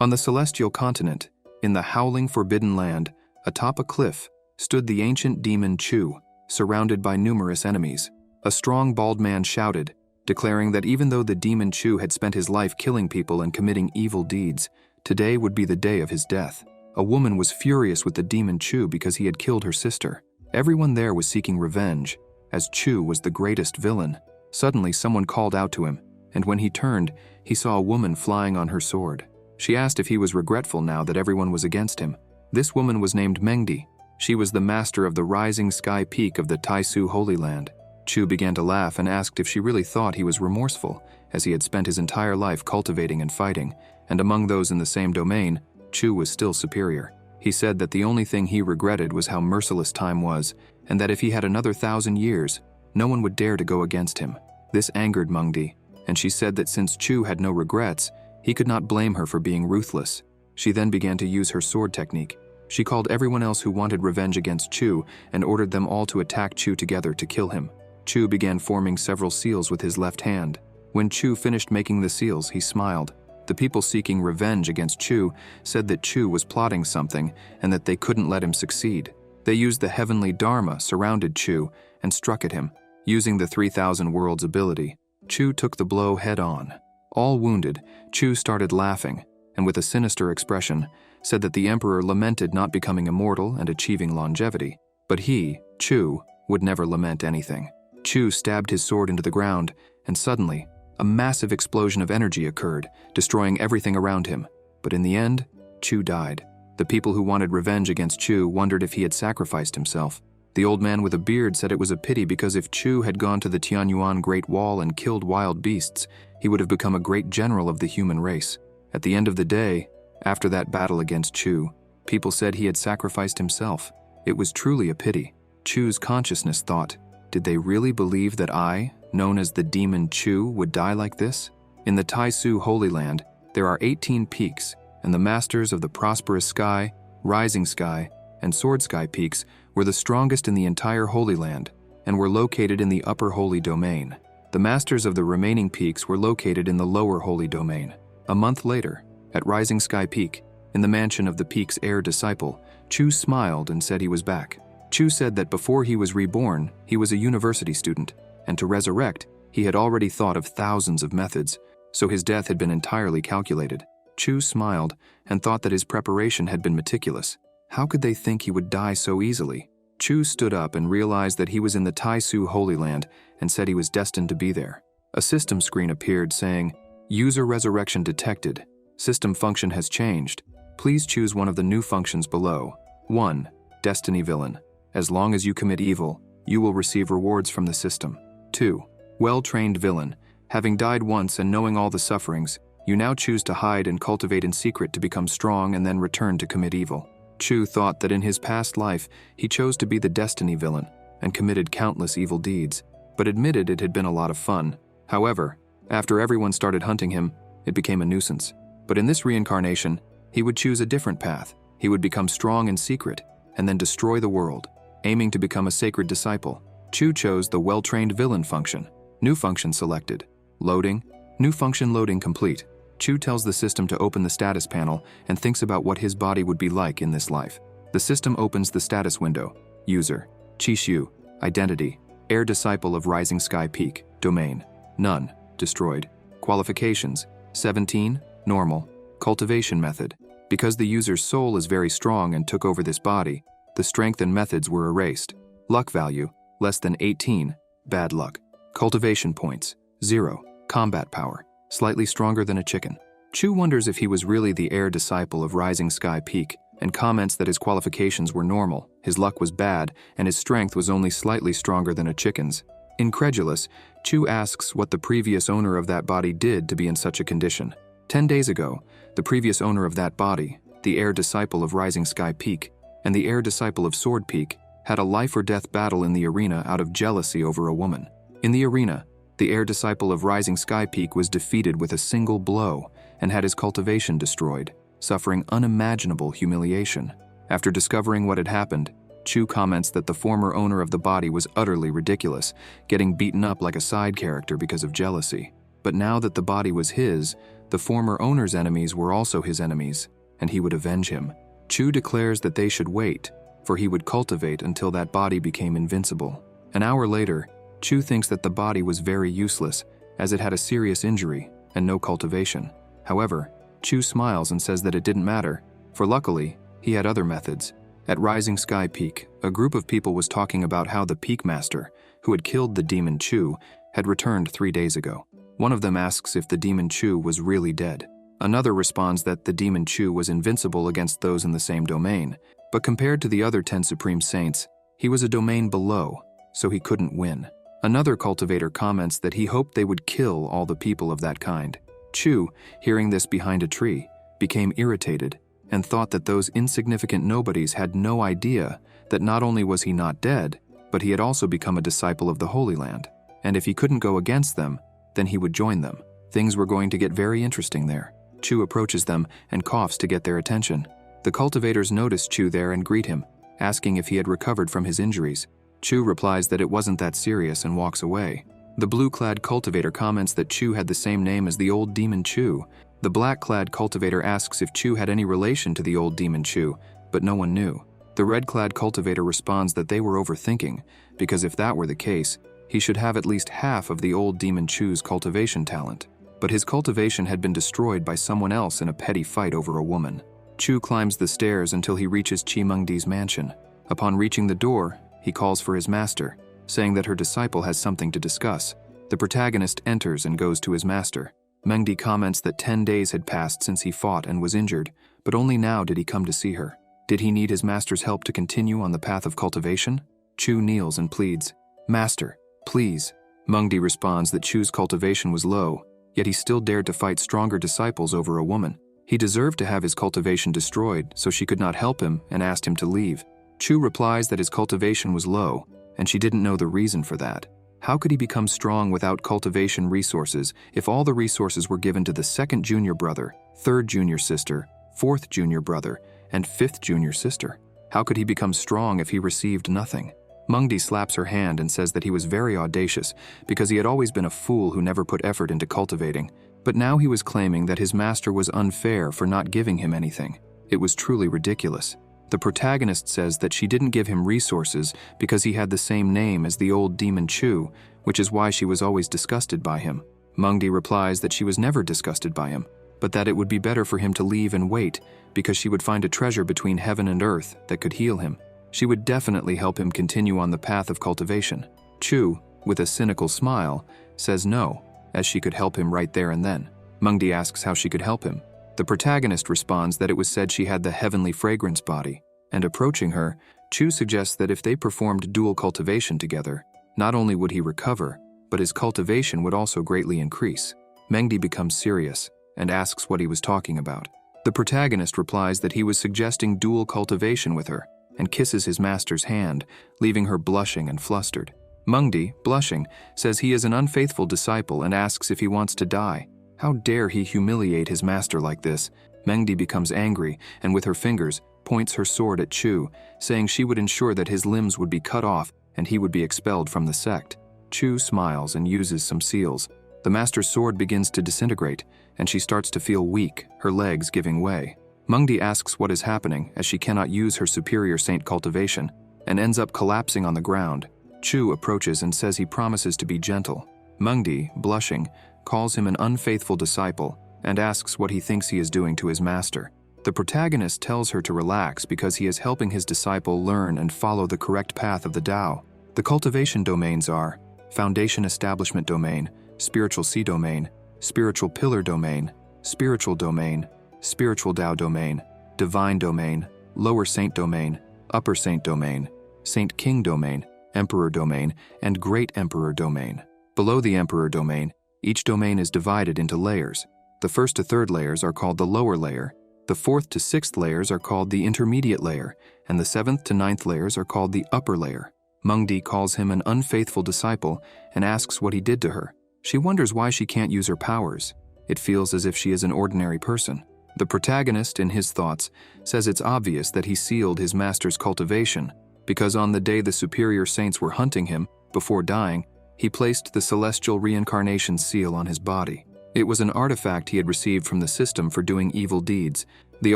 On the celestial continent, in the howling forbidden land, atop a cliff, stood the ancient demon Chu, surrounded by numerous enemies. A strong bald man shouted, declaring that even though the demon Chu had spent his life killing people and committing evil deeds, today would be the day of his death. A woman was furious with the demon Chu because he had killed her sister. Everyone there was seeking revenge, as Chu was the greatest villain. Suddenly someone called out to him, and when he turned, he saw a woman flying on her sword. She asked if he was regretful now that everyone was against him. This woman was named Mengdi. She was the master of the rising sky peak of the Taisu Holy Land. Chu began to laugh and asked if she really thought he was remorseful, as he had spent his entire life cultivating and fighting, and among those in the same domain, Chu was still superior. He said that the only thing he regretted was how merciless time was, and that if he had another 1,000 years, no one would dare to go against him. This angered Mengdi, and she said that since Chu had no regrets, he could not blame her for being ruthless. She then began to use her sword technique. She called everyone else who wanted revenge against Chu and ordered them all to attack Chu together to kill him. Chu began forming several seals with his left hand. When Chu finished making the seals, he smiled. The people seeking revenge against Chu said that Chu was plotting something and that they couldn't let him succeed. They used the heavenly Dharma, surrounded Chu, and struck at him. Using the 3,000 worlds ability, Chu took the blow head-on. All wounded, Chu started laughing, and with a sinister expression, said that the emperor lamented not becoming immortal and achieving longevity. But he, Chu, would never lament anything. Chu stabbed his sword into the ground, and suddenly, a massive explosion of energy occurred, destroying everything around him. But in the end, Chu died. The people who wanted revenge against Chu wondered if he had sacrificed himself. The old man with a beard said it was a pity because if Chu had gone to the Tianyuan Great Wall and killed wild beasts, he would have become a great general of the human race. At the end of the day, after that battle against Chu, people said he had sacrificed himself. It was truly a pity. Chu's consciousness thought, did they really believe that I, known as the demon Chu, would die like this? In the Taisu Holy Land, there are 18 peaks, and the masters of the prosperous sky, rising sky, and sword sky peaks were the strongest in the entire Holy Land and were located in the upper holy domain. The masters of the remaining peaks were located in the lower holy domain. A month later, at Rising Sky Peak, in the mansion of the peak's heir disciple, Chu smiled and said he was back. Chu said that before he was reborn, he was a university student, and to resurrect, he had already thought of thousands of methods, so his death had been entirely calculated. Chu smiled and thought that his preparation had been meticulous. How could they think he would die so easily? Chu stood up and realized that he was in the Taisu Holy Land and said he was destined to be there. A system screen appeared saying, "User resurrection detected. System function has changed. Please choose one of the new functions below. 1. Destiny villain. As long as you commit evil, you will receive rewards from the system. 2. Well-trained villain. Having died once and knowing all the sufferings, you now choose to hide and cultivate in secret to become strong and then return to commit evil." Chu thought that in his past life, he chose to be the destiny villain and committed countless evil deeds, but admitted it had been a lot of fun. However, after everyone started hunting him, it became a nuisance. But in this reincarnation, he would choose a different path. He would become strong in secret and then destroy the world, aiming to become a sacred disciple. Chu chose the well-trained villain function. New function selected. Loading. New function loading complete. Chu tells the system to open the status panel and thinks about what his body would be like in this life. The system opens the status window. User. Chishu. Identity. Heir disciple of Rising Sky Peak. Domain. None. Destroyed. Qualifications. 17. Normal. Cultivation method. Because the user's soul is very strong and took over this body, the strength and methods were erased. Luck value. Less than 18. Bad luck. Cultivation points. 0. Combat power. Slightly stronger than a chicken. Chu wonders if he was really the heir disciple of Rising Sky Peak and comments that his qualifications were normal, his luck was bad, and his strength was only slightly stronger than a chicken's. Incredulous, Chu asks what the previous owner of that body did to be in such a condition. 10 days ago, the previous owner of that body, the heir disciple of Rising Sky Peak, and the heir disciple of Sword Peak, had a life-or-death battle in the arena out of jealousy over a woman. In the arena, the heir disciple of Rising Sky Peak was defeated with a single blow and had his cultivation destroyed, suffering unimaginable humiliation. After discovering what had happened, Chu comments that the former owner of the body was utterly ridiculous, getting beaten up like a side character because of jealousy. But now that the body was his, The former owner's enemies were also his enemies, and he would avenge him. Chu declares that they should wait, for he would cultivate until that body became invincible. An hour later, Chu thinks that the body was very useless, as it had a serious injury and no cultivation. However, Chu smiles and says that it didn't matter, for luckily, he had other methods. At Rising Sky Peak, a group of people was talking about how the Peak Master, who had killed the demon Chu, had returned 3 days ago. One of them asks if the demon Chu was really dead. Another responds that the demon Chu was invincible against those in the same domain, but compared to the other 10 Supreme Saints, he was a domain below, so he couldn't win. Another cultivator comments that he hoped they would kill all the people of that kind. Chu, hearing this behind a tree, became irritated and thought that those insignificant nobodies had no idea that not only was he not dead, but he had also become a disciple of the Holy Land, and if he couldn't go against them, then he would join them. Things were going to get very interesting there. Chu approaches them and coughs to get their attention. The cultivators notice Chu there and greet him, asking if he had recovered from his injuries. Chu replies that it wasn't that serious and walks away. The blue-clad cultivator comments that Chu had the same name as the old demon Chu. The black-clad cultivator asks if Chu had any relation to the old demon Chu, but no one knew. The red-clad cultivator responds that they were overthinking, because if that were the case, he should have at least half of the old demon Chu's cultivation talent. But his cultivation had been destroyed by someone else in a petty fight over a woman. Chu climbs the stairs until he reaches Chi Mengdi's mansion. Upon reaching the door, he calls for his master, saying that her disciple has something to discuss. The protagonist enters and goes to his master. Mengdi comments that 10 days had passed since he fought and was injured, but only now did he come to see her. Did he need his master's help to continue on the path of cultivation? Chu kneels and pleads, "Master, please." Mengdi responds that Chu's cultivation was low, yet he still dared to fight stronger disciples over a woman. He deserved to have his cultivation destroyed, so she could not help him and asked him to leave. Chu replies that his cultivation was low, and she didn't know the reason for that. How could he become strong without cultivation resources if all the resources were given to the second junior brother, third junior sister, fourth junior brother, and fifth junior sister? How could he become strong if he received nothing? Mengdi slaps her hand and says that he was very audacious because he had always been a fool who never put effort into cultivating, but now he was claiming that his master was unfair for not giving him anything. It was truly ridiculous. The protagonist says that she didn't give him resources because he had the same name as the old demon Chu, which is why she was always disgusted by him. Mengdi replies that she was never disgusted by him, but that it would be better for him to leave and wait because she would find a treasure between heaven and earth that could heal him. She would definitely help him continue on the path of cultivation. Chu, with a cynical smile, says no, as she could help him right there and then. Mengdi asks how she could help him. The protagonist responds that it was said she had the heavenly fragrance body, and approaching her, Chu suggests that if they performed dual cultivation together, not only would he recover, but his cultivation would also greatly increase. Mengdi becomes serious and asks what he was talking about. The protagonist replies that he was suggesting dual cultivation with her, and kisses his master's hand, leaving her blushing and flustered. Mengdi, blushing, says he is an unfaithful disciple and asks if he wants to die. How dare he humiliate his master like this? Mengdi becomes angry and with her fingers points her sword at Chu, saying she would ensure that his limbs would be cut off and he would be expelled from the sect. Chu smiles and uses some seals. The master's sword begins to disintegrate, and she starts to feel weak, her legs giving way. Mengdi asks what is happening as she cannot use her superior saint cultivation and ends up collapsing on the ground. Chu approaches and says he promises to be gentle. Mengdi, blushing, calls him an unfaithful disciple and asks what he thinks he is doing to his master. The protagonist tells her to relax because he is helping his disciple learn and follow the correct path of the Tao. The cultivation domains are Foundation Establishment Domain, Spiritual Sea Domain, Spiritual Pillar Domain, Spiritual Domain, Spiritual Tao Domain, Divine Domain, Lower Saint Domain, Upper Saint Domain, Saint King Domain, Emperor Domain, and Great Emperor Domain. Below the Emperor Domain, each domain is divided into layers. The first to third layers are called the lower layer, the fourth to sixth layers are called the intermediate layer, and the seventh to ninth layers are called the upper layer. Mengdi calls him an unfaithful disciple and asks what he did to her. She wonders why she can't use her powers. It feels as if she is an ordinary person. The protagonist, in his thoughts, says it's obvious that he sealed his master's cultivation because on the day the superior saints were hunting him, before dying, he placed the celestial reincarnation seal on his body. It was an artifact he had received from the system for doing evil deeds. The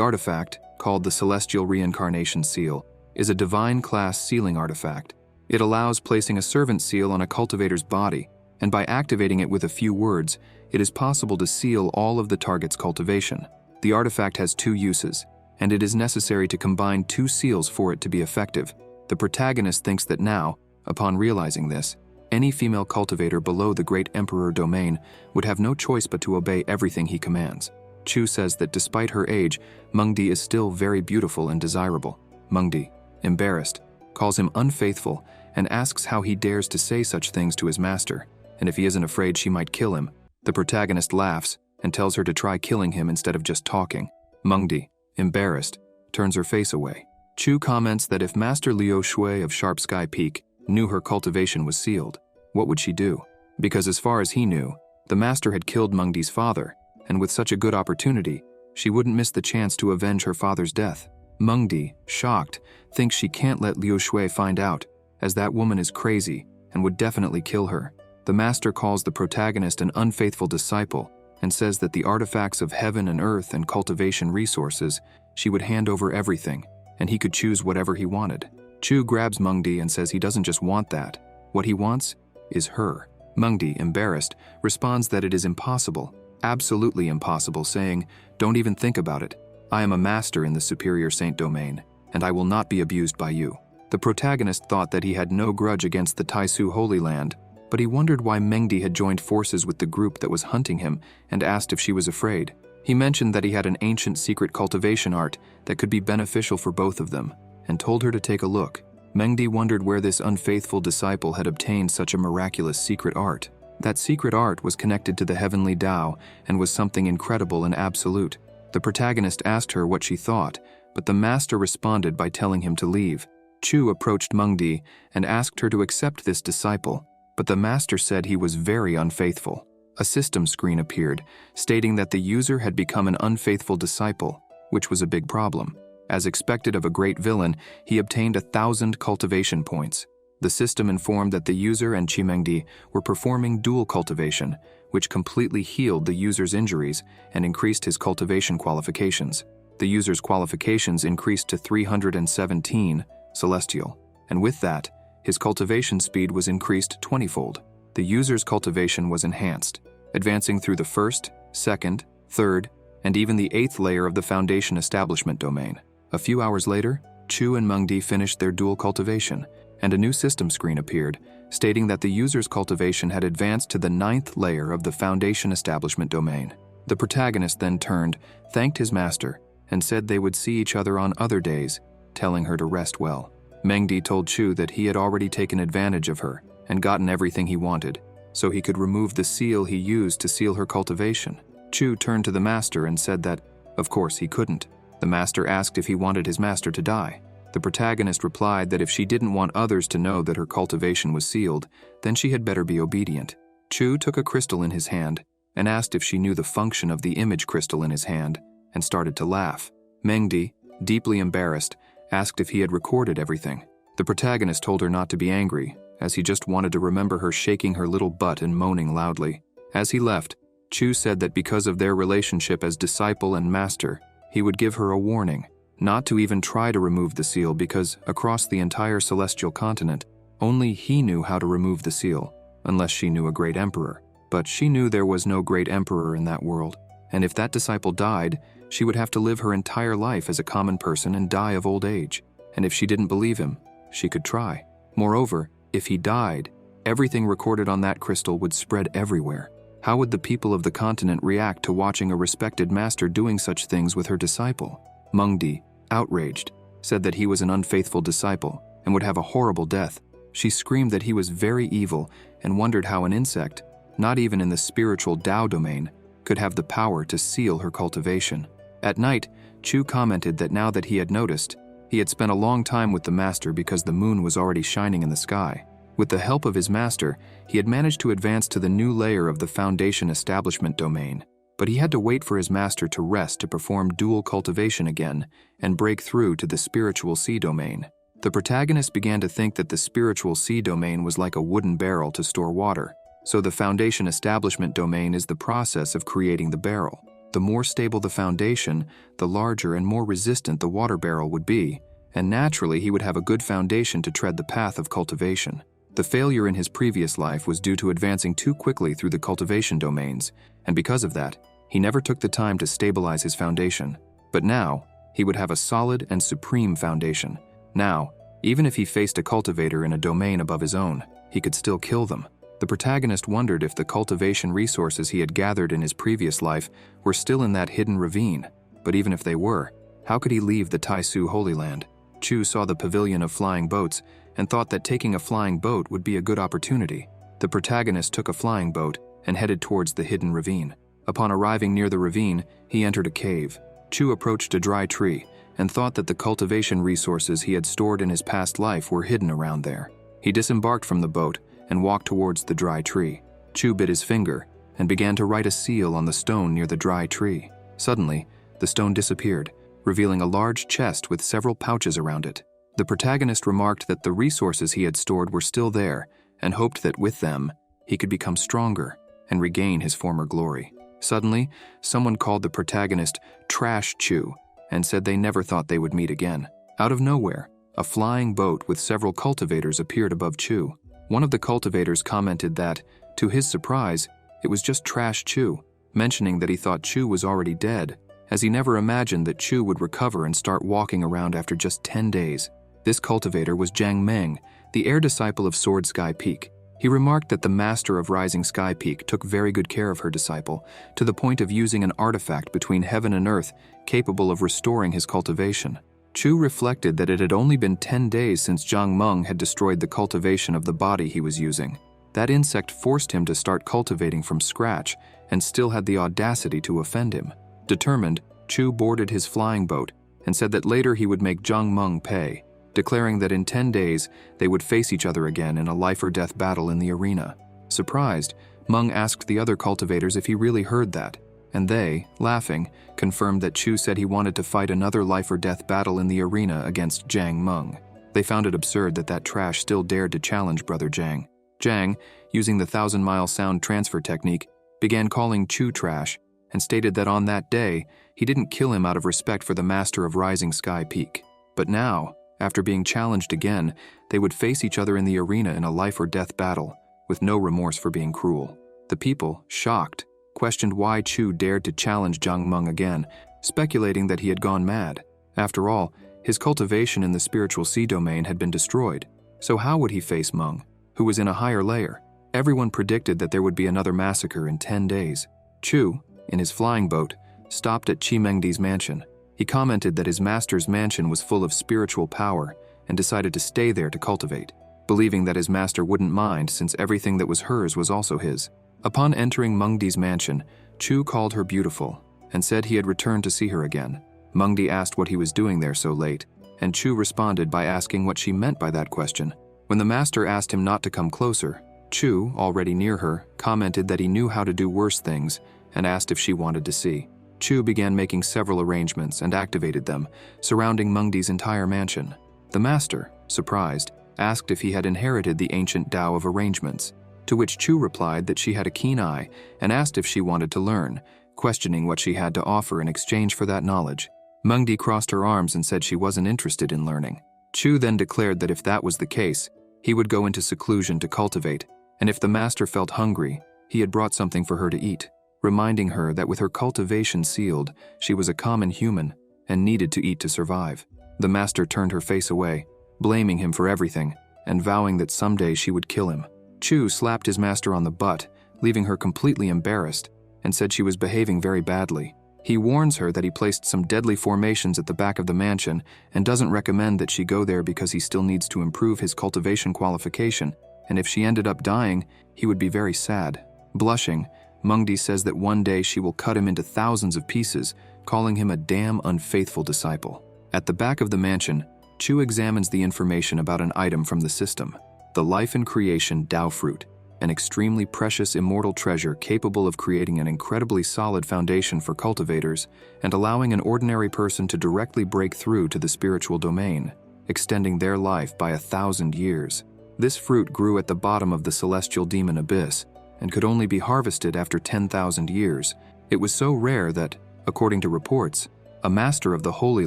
artifact, called the Celestial Reincarnation Seal, is a divine class sealing artifact. It allows placing a servant seal on a cultivator's body, and by activating it with a few words, it is possible to seal all of the target's cultivation. The artifact has 2 uses, and it is necessary to combine 2 seals for it to be effective. The protagonist thinks that now, upon realizing this, any female cultivator below the Great Emperor domain would have no choice but to obey everything he commands. Chu says that despite her age, Mengdi is still very beautiful and desirable. Mengdi, embarrassed, calls him unfaithful and asks how he dares to say such things to his master, and if he isn't afraid she might kill him. The protagonist laughs and tells her to try killing him instead of just talking. Mengdi, embarrassed, turns her face away. Chu comments that if Master Liu Shui of Sharp Sky Peak knew her cultivation was sealed, what would she do? Because as far as he knew, the master had killed Mengdi's father, and with such a good opportunity, she wouldn't miss the chance to avenge her father's death. Mengdi, shocked, thinks she can't let Liu Shui find out, as that woman is crazy and would definitely kill her. The master calls the protagonist an unfaithful disciple and says that the artifacts of heaven and earth and cultivation resources, she would hand over everything, and he could choose whatever he wanted. Chu grabs Mengdi and says he doesn't just want that. What he wants is her. Mengdi, embarrassed, responds that it is impossible, absolutely impossible, saying, "Don't even think about it. I am a master in the Superior Saint domain, and I will not be abused by you." The protagonist thought that he had no grudge against the Taisu Holy Land, but he wondered why Mengdi had joined forces with the group that was hunting him and asked if she was afraid. He mentioned that he had an ancient secret cultivation art that could be beneficial for both of them, and told her to take a look. Mengdi wondered where this unfaithful disciple had obtained such a miraculous secret art. That secret art was connected to the heavenly Tao and was something incredible and absolute. The protagonist asked her what she thought, but the master responded by telling him to leave. Chu approached Mengdi and asked her to accept this disciple, but the master said he was very unfaithful. A system screen appeared, stating that the user had become an unfaithful disciple, which was a big problem. As expected of a great villain, he obtained 1,000 cultivation points. The system informed that the user and Chimengdi were performing dual cultivation, which completely healed the user's injuries and increased his cultivation qualifications. The user's qualifications increased to 317 celestial, and with that, his cultivation speed was increased 20-fold. The user's cultivation was enhanced, advancing through the 1st, 2nd, 3rd, and even the 8th layer of the Foundation Establishment domain. A few hours later, Chu and Mengdi finished their dual cultivation, and a new system screen appeared, stating that the user's cultivation had advanced to the 9th layer of the Foundation Establishment domain. The protagonist then turned, thanked his master, and said they would see each other on other days, telling her to rest well. Mengdi told Chu that he had already taken advantage of her and gotten everything he wanted, so he could remove the seal he used to seal her cultivation. Chu turned to the master and said that, of course, he couldn't. The master asked if he wanted his master to die. The protagonist replied that if she didn't want others to know that her cultivation was sealed, then she had better be obedient. Chu took a crystal in his hand and asked if she knew the function of the image crystal in his hand, and started to laugh. Mengdi, deeply embarrassed, asked if he had recorded everything. The protagonist told her not to be angry, as he just wanted to remember her shaking her little butt and moaning loudly. As he left, Chu said that because of their relationship as disciple and master, he would give her a warning, not to even try to remove the seal because across the entire celestial continent, only he knew how to remove the seal, unless she knew a great emperor. But she knew there was no great emperor in that world, and if that disciple died, she would have to live her entire life as a common person and die of old age. And if she didn't believe him, she could try. Moreover, if he died, everything recorded on that crystal would spread everywhere. How would the people of the continent react to watching a respected master doing such things with her disciple? Mengdi, outraged, said that he was an unfaithful disciple and would have a horrible death. She screamed that he was very evil and wondered how an insect, not even in the spiritual Tao domain, could have the power to seal her cultivation. At night, Chu commented that now that he had noticed, he had spent a long time with the master because the moon was already shining in the sky. With the help of his master, he had managed to advance to the new layer of the Foundation Establishment domain, but he had to wait for his master to rest to perform dual cultivation again and break through to the spiritual sea domain. The protagonist began to think that the spiritual sea domain was like a wooden barrel to store water. So the foundation establishment domain is the process of creating the barrel. The more stable the foundation, the larger and more resistant the water barrel would be, and naturally he would have a good foundation to tread the path of cultivation. The failure in his previous life was due to advancing too quickly through the cultivation domains, and because of that, he never took the time to stabilize his foundation. But now, he would have a solid and supreme foundation. Now, even if he faced a cultivator in a domain above his own, he could still kill them. The protagonist wondered if the cultivation resources he had gathered in his previous life were still in that hidden ravine. But even if they were, how could he leave the Taisu Holy Land? Chu saw the pavilion of flying boats and thought that taking a flying boat would be a good opportunity. The protagonist took a flying boat and headed towards the hidden ravine. Upon arriving near the ravine, he entered a cave. Chu approached a dry tree and thought that the cultivation resources he had stored in his past life were hidden around there. He disembarked from the boat and walked towards the dry tree. Chu bit his finger and began to write a seal on the stone near the dry tree. Suddenly, the stone disappeared, revealing a large chest with several pouches around it. The protagonist remarked that the resources he had stored were still there and hoped that with them, he could become stronger and regain his former glory. Suddenly, someone called the protagonist Trash Chu and said they never thought they would meet again. Out of nowhere, a flying boat with several cultivators appeared above Chu. One of the cultivators commented that, to his surprise, it was just Trash Chu, mentioning that he thought Chu was already dead, as he never imagined that Chu would recover and start walking around after just 10 days. This cultivator was Jiang Meng, the heir disciple of Sword Sky Peak. He remarked that the master of Rising Sky Peak took very good care of her disciple, to the point of using an artifact between heaven and earth capable of restoring his cultivation. Chu reflected that it had only been 10 days since Jiang Meng had destroyed the cultivation of the body he was using. That insect forced him to start cultivating from scratch and still had the audacity to offend him. Determined, Chu boarded his flying boat and said that later he would make Jiang Meng pay, declaring that in 10 days they would face each other again in a life-or-death battle in the arena. Surprised, Meng asked the other cultivators if he really heard that, and they, laughing, confirmed that Chu said he wanted to fight another life-or-death battle in the arena against Jiang Meng. They found it absurd that trash still dared to challenge Brother Jiang. Jiang, using the 1,000-mile sound transfer technique, began calling Chu trash and stated that on that day, he didn't kill him out of respect for the master of Rising Sky Peak. But now, after being challenged again, they would face each other in the arena in a life-or-death battle, with no remorse for being cruel. The people, shocked, questioned why Chu dared to challenge Jiang Meng again, speculating that he had gone mad. After all, his cultivation in the spiritual sea domain had been destroyed, so how would he face Meng, who was in a higher layer? Everyone predicted that there would be another massacre in 10 days. Chu, in his flying boat, stopped at Chimengdi's mansion. He commented that his master's mansion was full of spiritual power and decided to stay there to cultivate, believing that his master wouldn't mind since everything that was hers was also his. Upon entering Mengdi's mansion, Chu called her beautiful and said he had returned to see her again. Mengdi asked what he was doing there so late, and Chu responded by asking what she meant by that question. When the master asked him not to come closer, Chu, already near her, commented that he knew how to do worse things and asked if she wanted to see. Chu began making several arrangements and activated them, surrounding Mengdi's entire mansion. The master, surprised, asked if he had inherited the ancient Tao of arrangements, to which Chu replied that she had a keen eye and asked if she wanted to learn, questioning what she had to offer in exchange for that knowledge. Mengdi crossed her arms and said she wasn't interested in learning. Chu then declared that if that was the case, he would go into seclusion to cultivate, and if the master felt hungry, he had brought something for her to eat, reminding her that with her cultivation sealed, she was a common human and needed to eat to survive. The master turned her face away, blaming him for everything and vowing that someday she would kill him. Chu slapped his master on the butt, leaving her completely embarrassed, and said she was behaving very badly. He warns her that he placed some deadly formations at the back of the mansion and doesn't recommend that she go there because he still needs to improve his cultivation qualification, and if she ended up dying, he would be very sad. Blushing, Mengdi says that one day she will cut him into thousands of pieces, calling him a damn unfaithful disciple. At the back of the mansion, Chu examines the information about an item from the system, the Life and Creation Tao Fruit, an extremely precious immortal treasure capable of creating an incredibly solid foundation for cultivators and allowing an ordinary person to directly break through to the spiritual domain, extending their life by 1,000 years. This fruit grew at the bottom of the celestial demon abyss, and could only be harvested after 10,000 years. It was so rare that, according to reports, a master of the Holy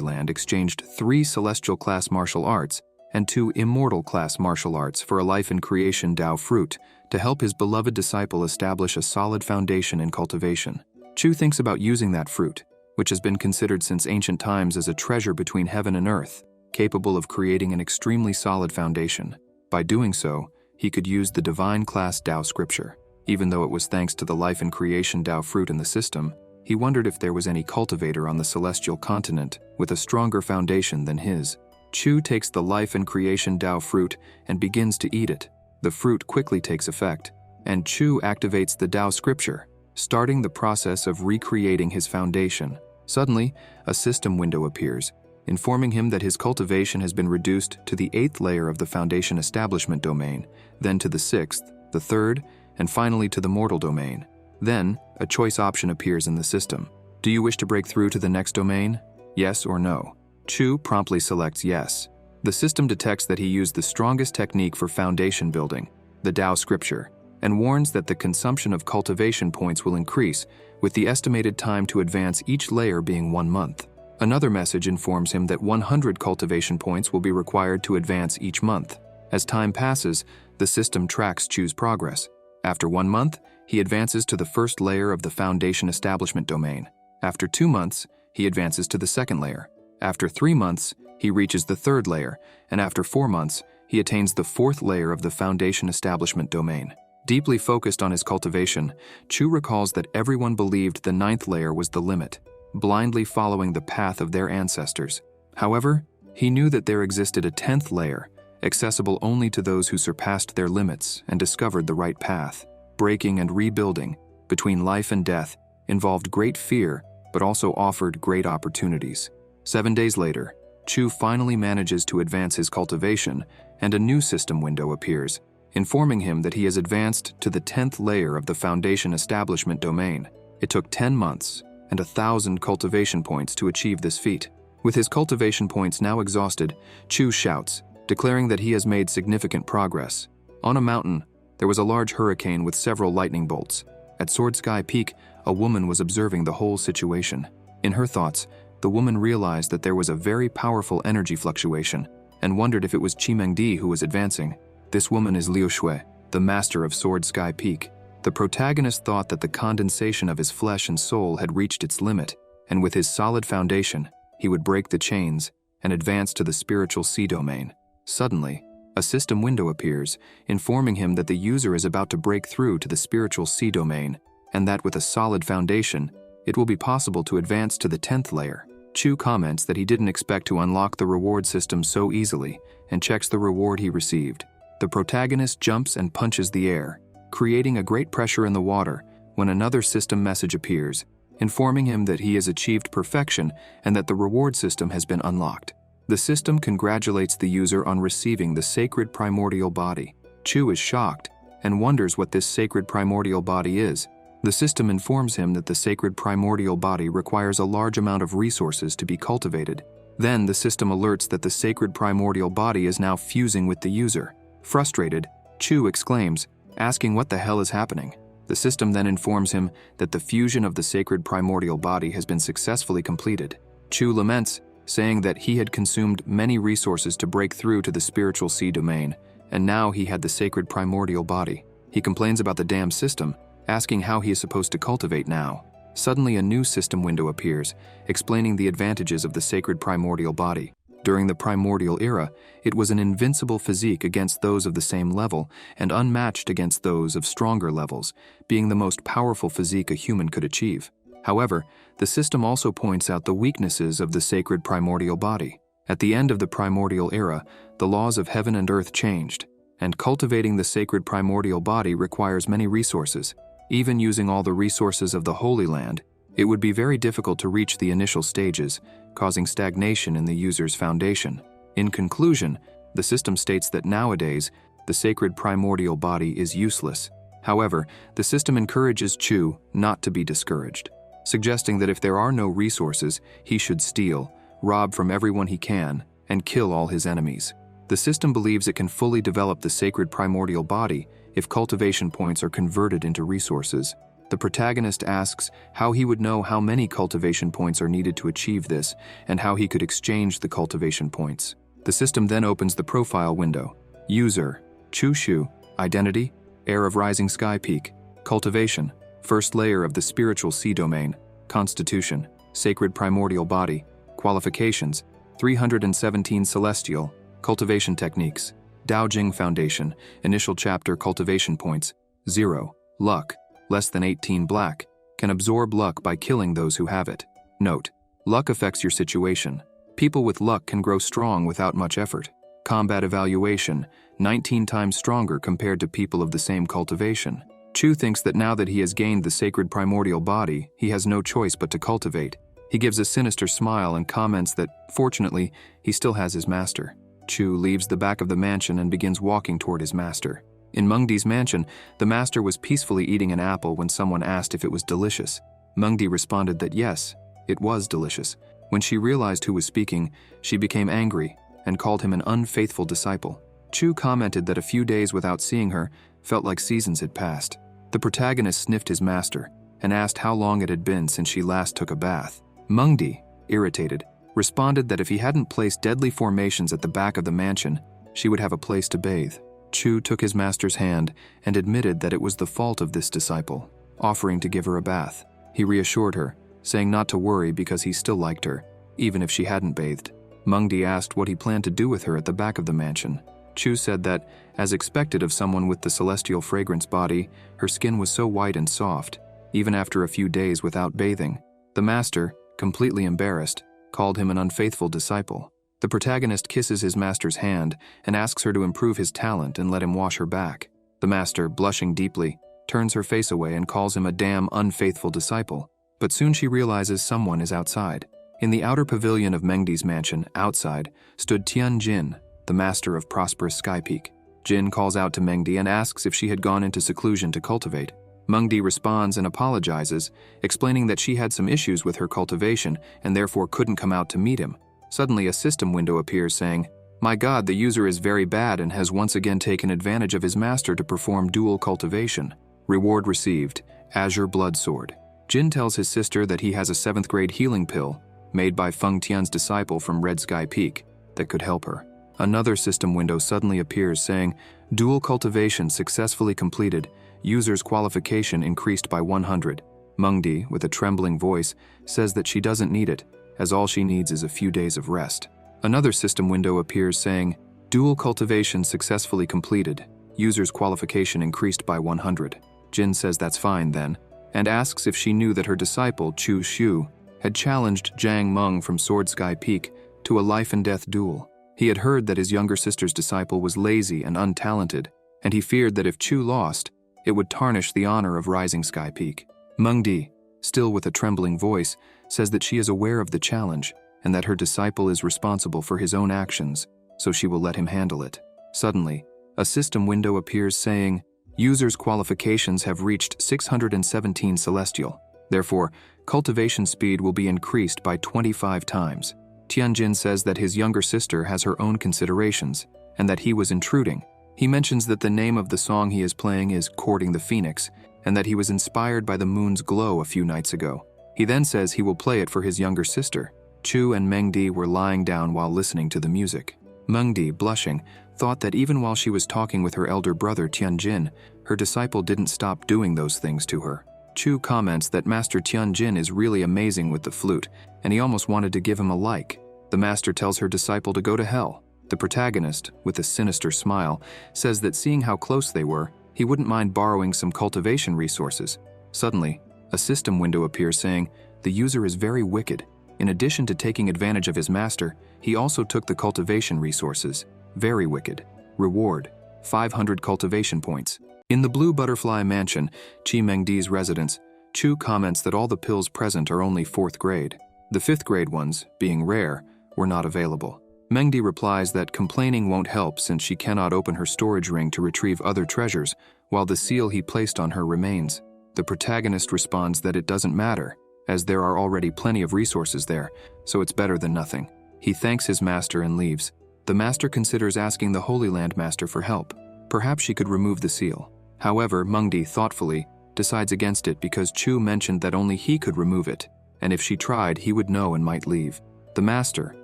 Land exchanged 3 celestial-class martial arts and 2 immortal-class martial arts for a life in creation Tao fruit to help his beloved disciple establish a solid foundation in cultivation. Chu thinks about using that fruit, which has been considered since ancient times as a treasure between heaven and earth, capable of creating an extremely solid foundation. By doing so, he could use the divine class Tao scripture. Even though it was thanks to the life and creation Tao fruit in the system, he wondered if there was any cultivator on the celestial continent with a stronger foundation than his. Chu takes the life and creation Tao fruit and begins to eat it. The fruit quickly takes effect, and Chu activates the Tao scripture, starting the process of recreating his foundation. Suddenly, a system window appears, informing him that his cultivation has been reduced to the 8th layer of the foundation establishment domain, then to the 6th, the 3rd, and finally to the mortal domain. Then, a choice option appears in the system. Do you wish to break through to the next domain? Yes or no? Chu promptly selects yes. The system detects that he used the strongest technique for foundation building, the Tao scripture, and warns that the consumption of cultivation points will increase, with the estimated time to advance each layer being 1 month. Another message informs him that 100 cultivation points will be required to advance each month. As time passes, the system tracks Chu's progress. After 1 month, he advances to the 1st layer of the foundation establishment domain. After 2 months, he advances to the 2nd layer. After 3 months, he reaches the 3rd layer, and after 4 months, he attains the 4th layer of the foundation establishment domain. Deeply focused on his cultivation, Chu recalls that everyone believed the 9th layer was the limit, blindly following the path of their ancestors. However, he knew that there existed a 10th layer, accessible only to those who surpassed their limits and discovered the right path. Breaking and rebuilding, between life and death, involved great fear, but also offered great opportunities. 7 days later, Chu finally manages to advance his cultivation, and a new system window appears, informing him that he has advanced to the 10th layer of the foundation establishment domain. It took 10 months and 1,000 cultivation points to achieve this feat. With his cultivation points now exhausted, Chu shouts, declaring that he has made significant progress. On a mountain, there was a large hurricane with several lightning bolts. At Sword Sky Peak, a woman was observing the whole situation. In her thoughts, the woman realized that there was a very powerful energy fluctuation and wondered if it was Chimengdi who was advancing. This woman is Liu Shui, the master of Sword Sky Peak. The protagonist thought that the condensation of his flesh and soul had reached its limit, and with his solid foundation, he would break the chains and advance to the spiritual sea domain. Suddenly, a system window appears, informing him that the user is about to break through to the spiritual sea domain, and that with a solid foundation, it will be possible to advance to the 10th layer. Chu comments that he didn't expect to unlock the reward system so easily, and checks the reward he received. The protagonist jumps and punches the air, creating a great pressure in the water, when another system message appears, informing him that he has achieved perfection and that the reward system has been unlocked. The system congratulates the user on receiving the sacred primordial body. Chu is shocked and wonders what this sacred primordial body is. The system informs him that the sacred primordial body requires a large amount of resources to be cultivated. Then the system alerts that the sacred primordial body is now fusing with the user. Frustrated, Chu exclaims, asking what the hell is happening. The system then informs him that the fusion of the sacred primordial body has been successfully completed. Chu laments, saying that he had consumed many resources to break through to the spiritual sea domain, and now he had the sacred primordial body. He complains about the damn system, asking how he is supposed to cultivate now. Suddenly a new system window appears, explaining the advantages of the sacred primordial body. During the primordial era, it was an invincible physique against those of the same level and unmatched against those of stronger levels, being the most powerful physique a human could achieve. However, the system also points out the weaknesses of the sacred primordial body. At the end of the primordial era, the laws of heaven and earth changed, and cultivating the sacred primordial body requires many resources. Even using all the resources of the Holy Land, it would be very difficult to reach the initial stages, causing stagnation in the user's foundation. In conclusion, the system states that nowadays, the sacred primordial body is useless. However, the system encourages Chu not to be discouraged, suggesting that if there are no resources, he should steal, rob from everyone he can, and kill all his enemies. The system believes it can fully develop the sacred primordial body if cultivation points are converted into resources. The protagonist asks how he would know how many cultivation points are needed to achieve this, and how he could exchange the cultivation points. The system then opens the profile window. User: Chushu. Identity: heir of Rising Sky Peak. Cultivation: first layer of the spiritual sea domain. Constitution: sacred primordial body. Qualifications: 317 celestial. Cultivation techniques: Daojing Foundation. Initial chapter cultivation points: 0. Luck: less than 18 black. Can absorb luck by killing those who have it. Note: luck affects your situation. People with luck can grow strong without much effort. Combat evaluation: 19 times stronger compared to people of the same cultivation. Chu thinks that now that he has gained the sacred primordial body, he has no choice but to cultivate. He gives a sinister smile and comments that, fortunately, he still has his master. Chu leaves the back of the mansion and begins walking toward his master. In Mengdi's mansion, the master was peacefully eating an apple when someone asked if it was delicious. Mengdi responded that yes, it was delicious. When she realized who was speaking, she became angry and called him an unfaithful disciple. Chu commented that a few days without seeing her felt like seasons had passed. The protagonist sniffed his master and asked how long it had been since she last took a bath. Mengdi, irritated, responded that if he hadn't placed deadly formations at the back of the mansion, she would have a place to bathe. Chu took his master's hand and admitted that it was the fault of this disciple, offering to give her a bath. He reassured her, saying not to worry because he still liked her, even if she hadn't bathed. Mengdi asked what he planned to do with her at the back of the mansion. Chu said that, as expected of someone with the celestial fragrance body, her skin was so white and soft, even after a few days without bathing. The master, completely embarrassed, called him an unfaithful disciple. The protagonist kisses his master's hand and asks her to improve his talent and let him wash her back. The master, blushing deeply, turns her face away and calls him a damn unfaithful disciple. But soon she realizes someone is outside. In the outer pavilion of Mengdi's mansion, outside, stood Tian Jin, the master of prosperous Sky Peak. Jin calls out to Mengdi and asks if she had gone into seclusion to cultivate. Mengdi responds and apologizes, explaining that she had some issues with her cultivation and therefore couldn't come out to meet him. Suddenly a system window appears saying, "My God, the user is very bad and has once again taken advantage of his master to perform dual cultivation. Reward received: Azure Blood Sword." Jin tells his sister that he has a 7th grade healing pill, made by Feng Tian's disciple from Red Sky Peak, that could help her. Another system window suddenly appears saying, "Dual cultivation successfully completed. User's qualification increased by 100. Mengdi, with a trembling voice, says that she doesn't need it, as all she needs is a few days of rest. Another system window appears saying, "Dual cultivation successfully completed. User's qualification increased by 100. Jin says that's fine then, and asks if she knew that her disciple, Chu Shu, had challenged Zhang Meng from Sword Sky Peak to a life-and-death duel. He had heard that his younger sister's disciple was lazy and untalented, and he feared that if Chu lost, it would tarnish the honor of Rising Sky Peak. Mengdi, still with a trembling voice, says that she is aware of the challenge and that her disciple is responsible for his own actions, so she will let him handle it. Suddenly, a system window appears saying, "User's qualifications have reached 617 celestial. Therefore, cultivation speed will be increased by 25 times. Tianjin says that his younger sister has her own considerations, and that he was intruding. He mentions that the name of the song he is playing is Courting the Phoenix, and that he was inspired by the moon's glow a few nights ago. He then says he will play it for his younger sister." Chu and Mengdi were lying down while listening to the music. Mengdi, blushing, thought that even while she was talking with her elder brother Tianjin, her disciple didn't stop doing those things to her. Chu comments that Master Tianjin is really amazing with the flute, and he almost wanted to give him a like. The master tells her disciple to go to hell. The protagonist, with a sinister smile, says that seeing how close they were, he wouldn't mind borrowing some cultivation resources. Suddenly, a system window appears saying, "The user is very wicked. In addition to taking advantage of his master, he also took the cultivation resources. Very wicked. Reward: 500 cultivation points." In the Blue Butterfly Mansion, Chi Mengdi's residence, Chu comments that all the pills present are only 4th grade. The 5th grade ones, being rare, were not available. Mengdi replies that complaining won't help since she cannot open her storage ring to retrieve other treasures, while the seal he placed on her remains. The protagonist responds that it doesn't matter, as there are already plenty of resources there, so it's better than nothing. He thanks his master and leaves. The master considers asking the Holy Land Master for help. Perhaps she could remove the seal. However, Mengdi thoughtfully decides against it because Chu mentioned that only he could remove it, and if she tried, he would know and might leave. The master,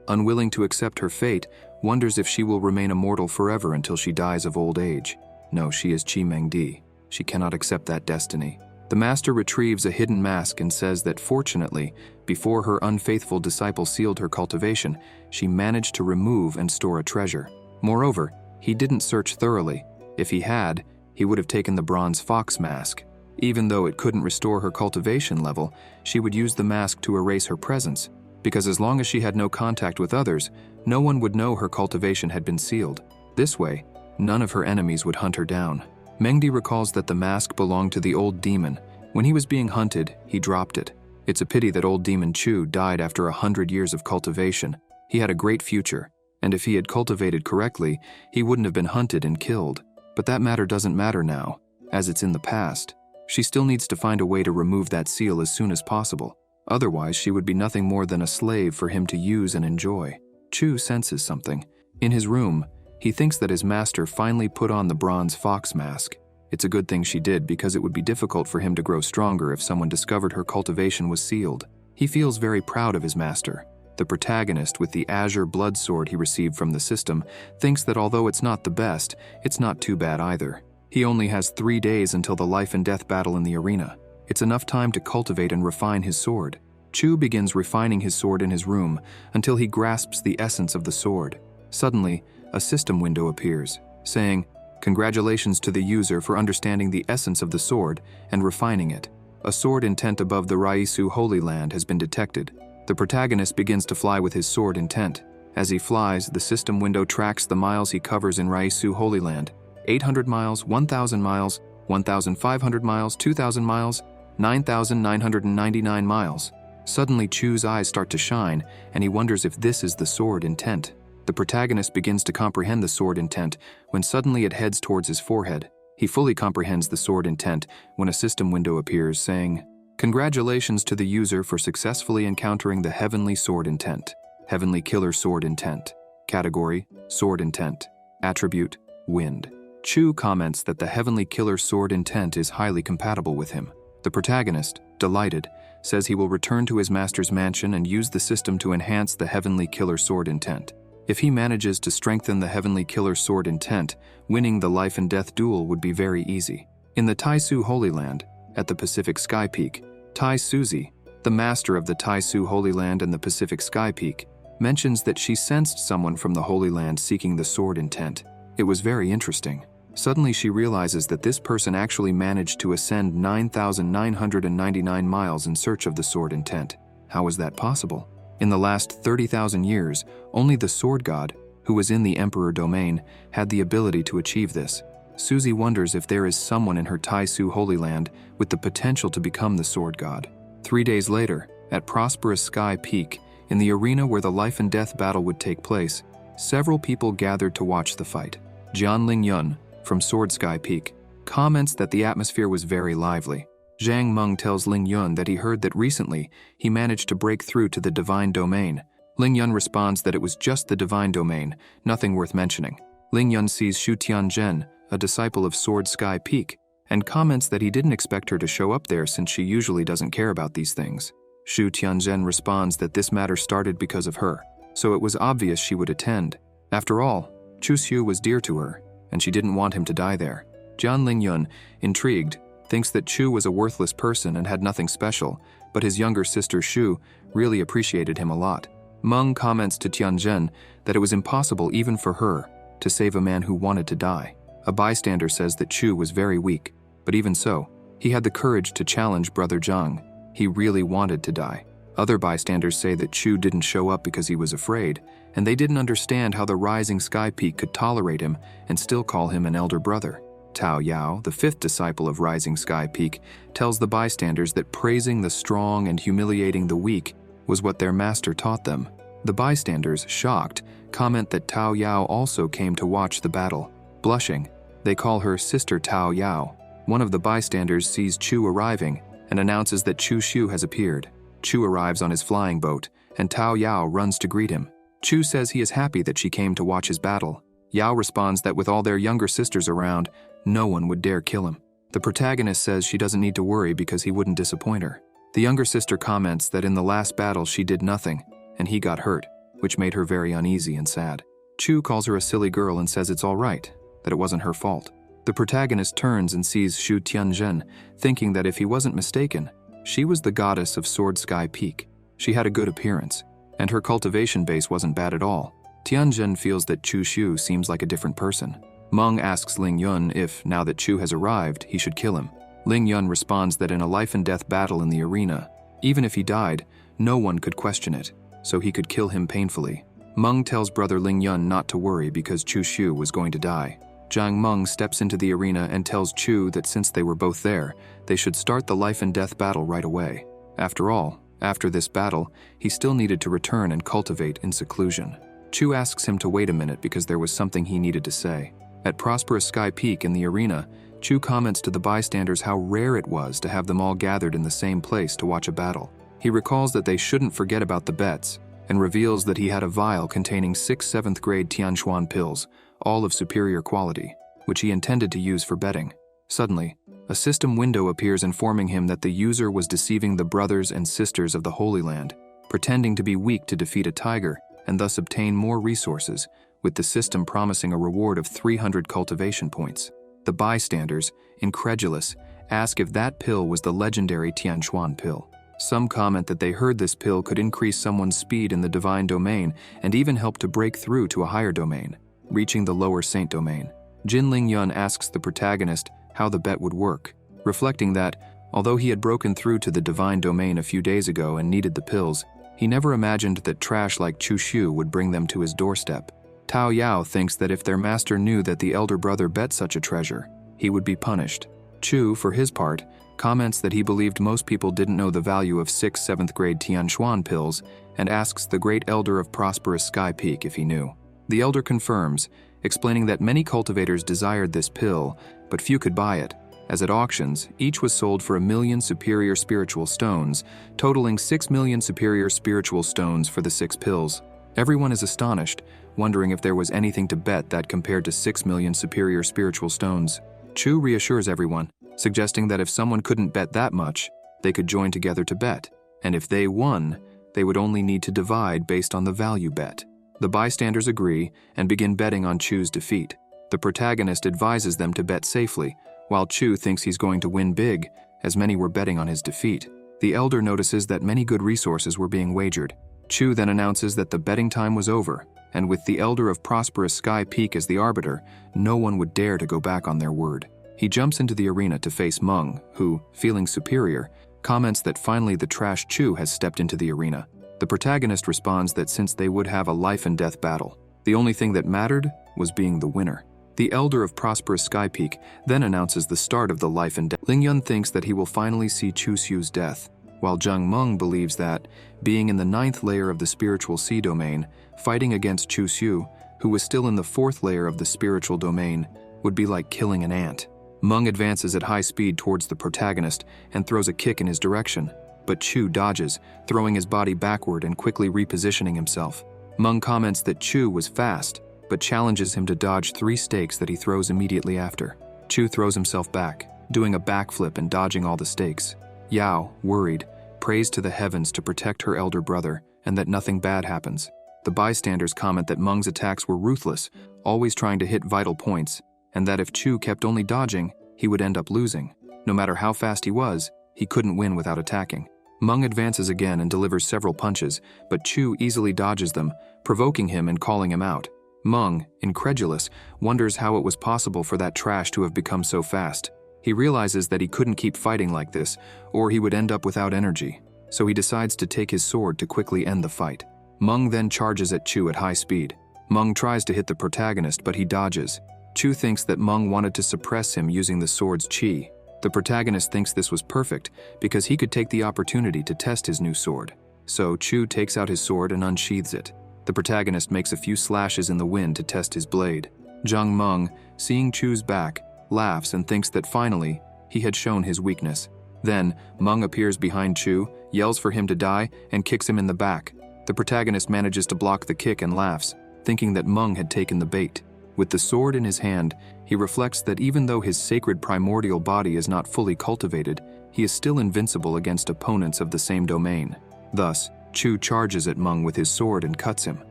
unwilling to accept her fate, wonders if she will remain immortal forever until she dies of old age. No, she is Chi Mengdi. She cannot accept that destiny. The master retrieves a hidden mask and says that fortunately, before her unfaithful disciple sealed her cultivation, she managed to remove and store a treasure. Moreover, he didn't search thoroughly. If he had, he would have taken the bronze fox mask. Even though it couldn't restore her cultivation level, she would use the mask to erase her presence, because as long as she had no contact with others, no one would know her cultivation had been sealed. This way, none of her enemies would hunt her down. Mengdi recalls that the mask belonged to the old demon. When he was being hunted, he dropped it. It's a pity that old demon Chu died after 100 years of cultivation. He had a great future, and if he had cultivated correctly, he wouldn't have been hunted and killed. But that matter doesn't matter now, as it's in the past. She still needs to find a way to remove that seal as soon as possible. Otherwise, she would be nothing more than a slave for him to use and enjoy. Chu senses something. In his room, he thinks that his master finally put on the bronze fox mask. It's a good thing she did because it would be difficult for him to grow stronger if someone discovered her cultivation was sealed. He feels very proud of his master. The protagonist, with the azure blood sword he received from the system, thinks that although it's not the best, it's not too bad either. He only has 3 days until the life and death battle in the arena. It's enough time to cultivate and refine his sword. Chu begins refining his sword in his room until he grasps the essence of the sword. Suddenly, a system window appears, saying, "Congratulations to the user for understanding the essence of the sword and refining it. A sword intent above the Raisu Holy Land has been detected." The protagonist begins to fly with his sword intent. As he flies, the system window tracks the miles he covers in Raisu Holy Land. 800 miles, 1,000 miles, 1,500 miles, 2,000 miles, 9,999 miles. Suddenly, Chu's eyes start to shine, and he wonders if this is the sword intent. The protagonist begins to comprehend the sword intent when suddenly it heads towards his forehead. He fully comprehends the sword intent when a system window appears saying, "Congratulations to the user for successfully encountering the Heavenly Sword Intent. Heavenly Killer Sword Intent. Category, Sword Intent. Attribute, Wind." Chu comments that the Heavenly Killer Sword Intent is highly compatible with him. The protagonist, delighted, says he will return to his master's mansion and use the system to enhance the Heavenly Killer Sword Intent. If he manages to strengthen the Heavenly Killer Sword Intent, winning the life and death duel would be very easy. In the Taisu Holy Land, at the Pacific Sky Peak, Tai Suzy, the master of the Taisu Holy Land and the Pacific Sky Peak, mentions that she sensed someone from the Holy Land seeking the sword intent. It was very interesting. Suddenly she realizes that this person actually managed to ascend 9,999 miles in search of the sword intent. How is that possible? In the last 30,000 years, only the sword god, who was in the emperor domain, had the ability to achieve this. Suzy wonders if there is someone in her Taisu Holy Land with the potential to become the sword god. 3 days later, at Prosperous Sky Peak, in the arena where the life and death battle would take place, several people gathered to watch the fight. Jian Lingyun, from Sword Sky Peak, comments that the atmosphere was very lively. Zhang Meng tells Lingyun that he heard that recently he managed to break through to the divine domain. Lingyun responds that it was just the divine domain, nothing worth mentioning. Lingyun sees Shu Tianzhen, a disciple of Sword Sky Peak, and comments that he didn't expect her to show up there since she usually doesn't care about these things. Shu Tianzhen responds that this matter started because of her, so it was obvious she would attend. After all, Chu Xiu was dear to her, and she didn't want him to die there. Jian Lingyun, intrigued, thinks that Chu was a worthless person and had nothing special, but his younger sister Shu really appreciated him a lot. Meng comments to Tianzhen that it was impossible even for her to save a man who wanted to die. A bystander says that Chu was very weak, but even so, he had the courage to challenge Brother Zhang. He really wanted to die. Other bystanders say that Chu didn't show up because he was afraid, and they didn't understand how the rising sky peak could tolerate him and still call him an elder brother. Tao Yao, the fifth disciple of Rising Sky Peak, tells the bystanders that praising the strong and humiliating the weak was what their master taught them. The bystanders, shocked, comment that Tao Yao also came to watch the battle. Blushing, they call her Sister Tao Yao. One of the bystanders sees Chu arriving and announces that Chu Xiu has appeared. Chu arrives on his flying boat, and Tao Yao runs to greet him. Chu says he is happy that she came to watch his battle. Yao responds that with all their younger sisters around, no one would dare kill him. The protagonist says she doesn't need to worry because he wouldn't disappoint her. The younger sister comments that in the last battle she did nothing, and he got hurt, which made her very uneasy and sad. Chu calls her a silly girl and says it's all right, that it wasn't her fault. The protagonist turns and sees Shu Tianzhen, thinking that if he wasn't mistaken, she was the goddess of Sword Sky Peak. She had a good appearance, and her cultivation base wasn't bad at all. Tianzhen feels that Chu Xiu seems like a different person. Meng asks Ling Yun if, now that Chu has arrived, he should kill him. Ling Yun responds that in a life-and-death battle in the arena, even if he died, no one could question it, so he could kill him painfully. Meng tells brother Ling Yun not to worry because Chu Xiu was going to die. Zhang Meng steps into the arena and tells Chu that since they were both there, they should start the life-and-death battle right away. After all, after this battle, he still needed to return and cultivate in seclusion. Chu asks him to wait a minute because there was something he needed to say. At Prosperous Sky Peak in the arena, Chu comments to the bystanders how rare it was to have them all gathered in the same place to watch a battle. He recalls that they shouldn't forget about the bets, and reveals that he had a vial containing 6 7th-grade Tianxuan pills, all of superior quality, which he intended to use for betting. Suddenly, a system window appears informing him that the user was deceiving the brothers and sisters of the Holy Land, pretending to be weak to defeat a tiger and thus obtain more resources, with the system promising a reward of 300 cultivation points. The bystanders, incredulous, ask if that pill was the legendary Tianxuan pill. Some comment that they heard this pill could increase someone's speed in the divine domain and even help to break through to a higher domain, reaching the lower saint domain. Jin Ling Yun asks the protagonist how the bet would work, reflecting that, although he had broken through to the divine domain a few days ago and needed the pills, he never imagined that trash like Chu Xiu would bring them to his doorstep. Tao Yao thinks that if their master knew that the elder brother bet such a treasure, he would be punished. Chu, for his part, comments that he believed most people didn't know the value of 6 7th-grade Tianxuan pills and asks the great elder of Prosperous Sky Peak if he knew. The elder confirms, explaining that many cultivators desired this pill, but few could buy it, as at auctions, each was sold for 1 million superior spiritual stones, totaling 6 million superior spiritual stones for the 6 pills. Everyone is astonished, wondering if there was anything to bet that compared to 6 million superior spiritual stones. Chu reassures everyone, suggesting that if someone couldn't bet that much, they could join together to bet, and if they won, they would only need to divide based on the value bet. The bystanders agree and begin betting on Chu's defeat. The protagonist advises them to bet safely, while Chu thinks he's going to win big, as many were betting on his defeat. The elder notices that many good resources were being wagered. Chu then announces that the betting time was over, and with the elder of Prosperous Sky Peak as the arbiter, no one would dare to go back on their word. He jumps into the arena to face Meng, who, feeling superior, comments that finally the trash Chu has stepped into the arena. The protagonist responds that since they would have a life-and-death battle, the only thing that mattered was being the winner. The elder of Prosperous Sky Peak then announces the start of the life-and-death. Ling Yun thinks that he will finally see Chu Xiu's death, while Zhang Meng believes that, being in the 9th layer of the spiritual sea domain, fighting against Chu Xiu, who was still in the 4th layer of the spiritual domain, would be like killing an ant. Meng advances at high speed towards the protagonist and throws a kick in his direction, but Chu dodges, throwing his body backward and quickly repositioning himself. Meng comments that Chu was fast, but challenges him to dodge 3 stakes that he throws immediately after. Chu throws himself back, doing a backflip and dodging all the stakes. Yao, worried, prays to the heavens to protect her elder brother and that nothing bad happens. The bystanders comment that Meng's attacks were ruthless, always trying to hit vital points, and that if Chu kept only dodging, he would end up losing. No matter how fast he was, he couldn't win without attacking. Meng advances again and delivers several punches, but Chu easily dodges them, provoking him and calling him out. Meng, incredulous, wonders how it was possible for that trash to have become so fast. He realizes that he couldn't keep fighting like this, or he would end up without energy, so he decides to take his sword to quickly end the fight. Meng then charges at Chu at high speed. Meng tries to hit the protagonist, but he dodges. Chu thinks that Meng wanted to suppress him using the sword's chi. The protagonist thinks this was perfect because he could take the opportunity to test his new sword. So Chu takes out his sword and unsheathes it. The protagonist makes a few slashes in the wind to test his blade. Zhang Meng, seeing Chu's back, laughs and thinks that finally, he had shown his weakness. Then, Meng appears behind Chu, yells for him to die, and kicks him in the back. The protagonist manages to block the kick and laughs, thinking that Meng had taken the bait. With the sword in his hand, he reflects that even though his sacred primordial body is not fully cultivated, he is still invincible against opponents of the same domain. Thus, Chu charges at Meng with his sword and cuts him.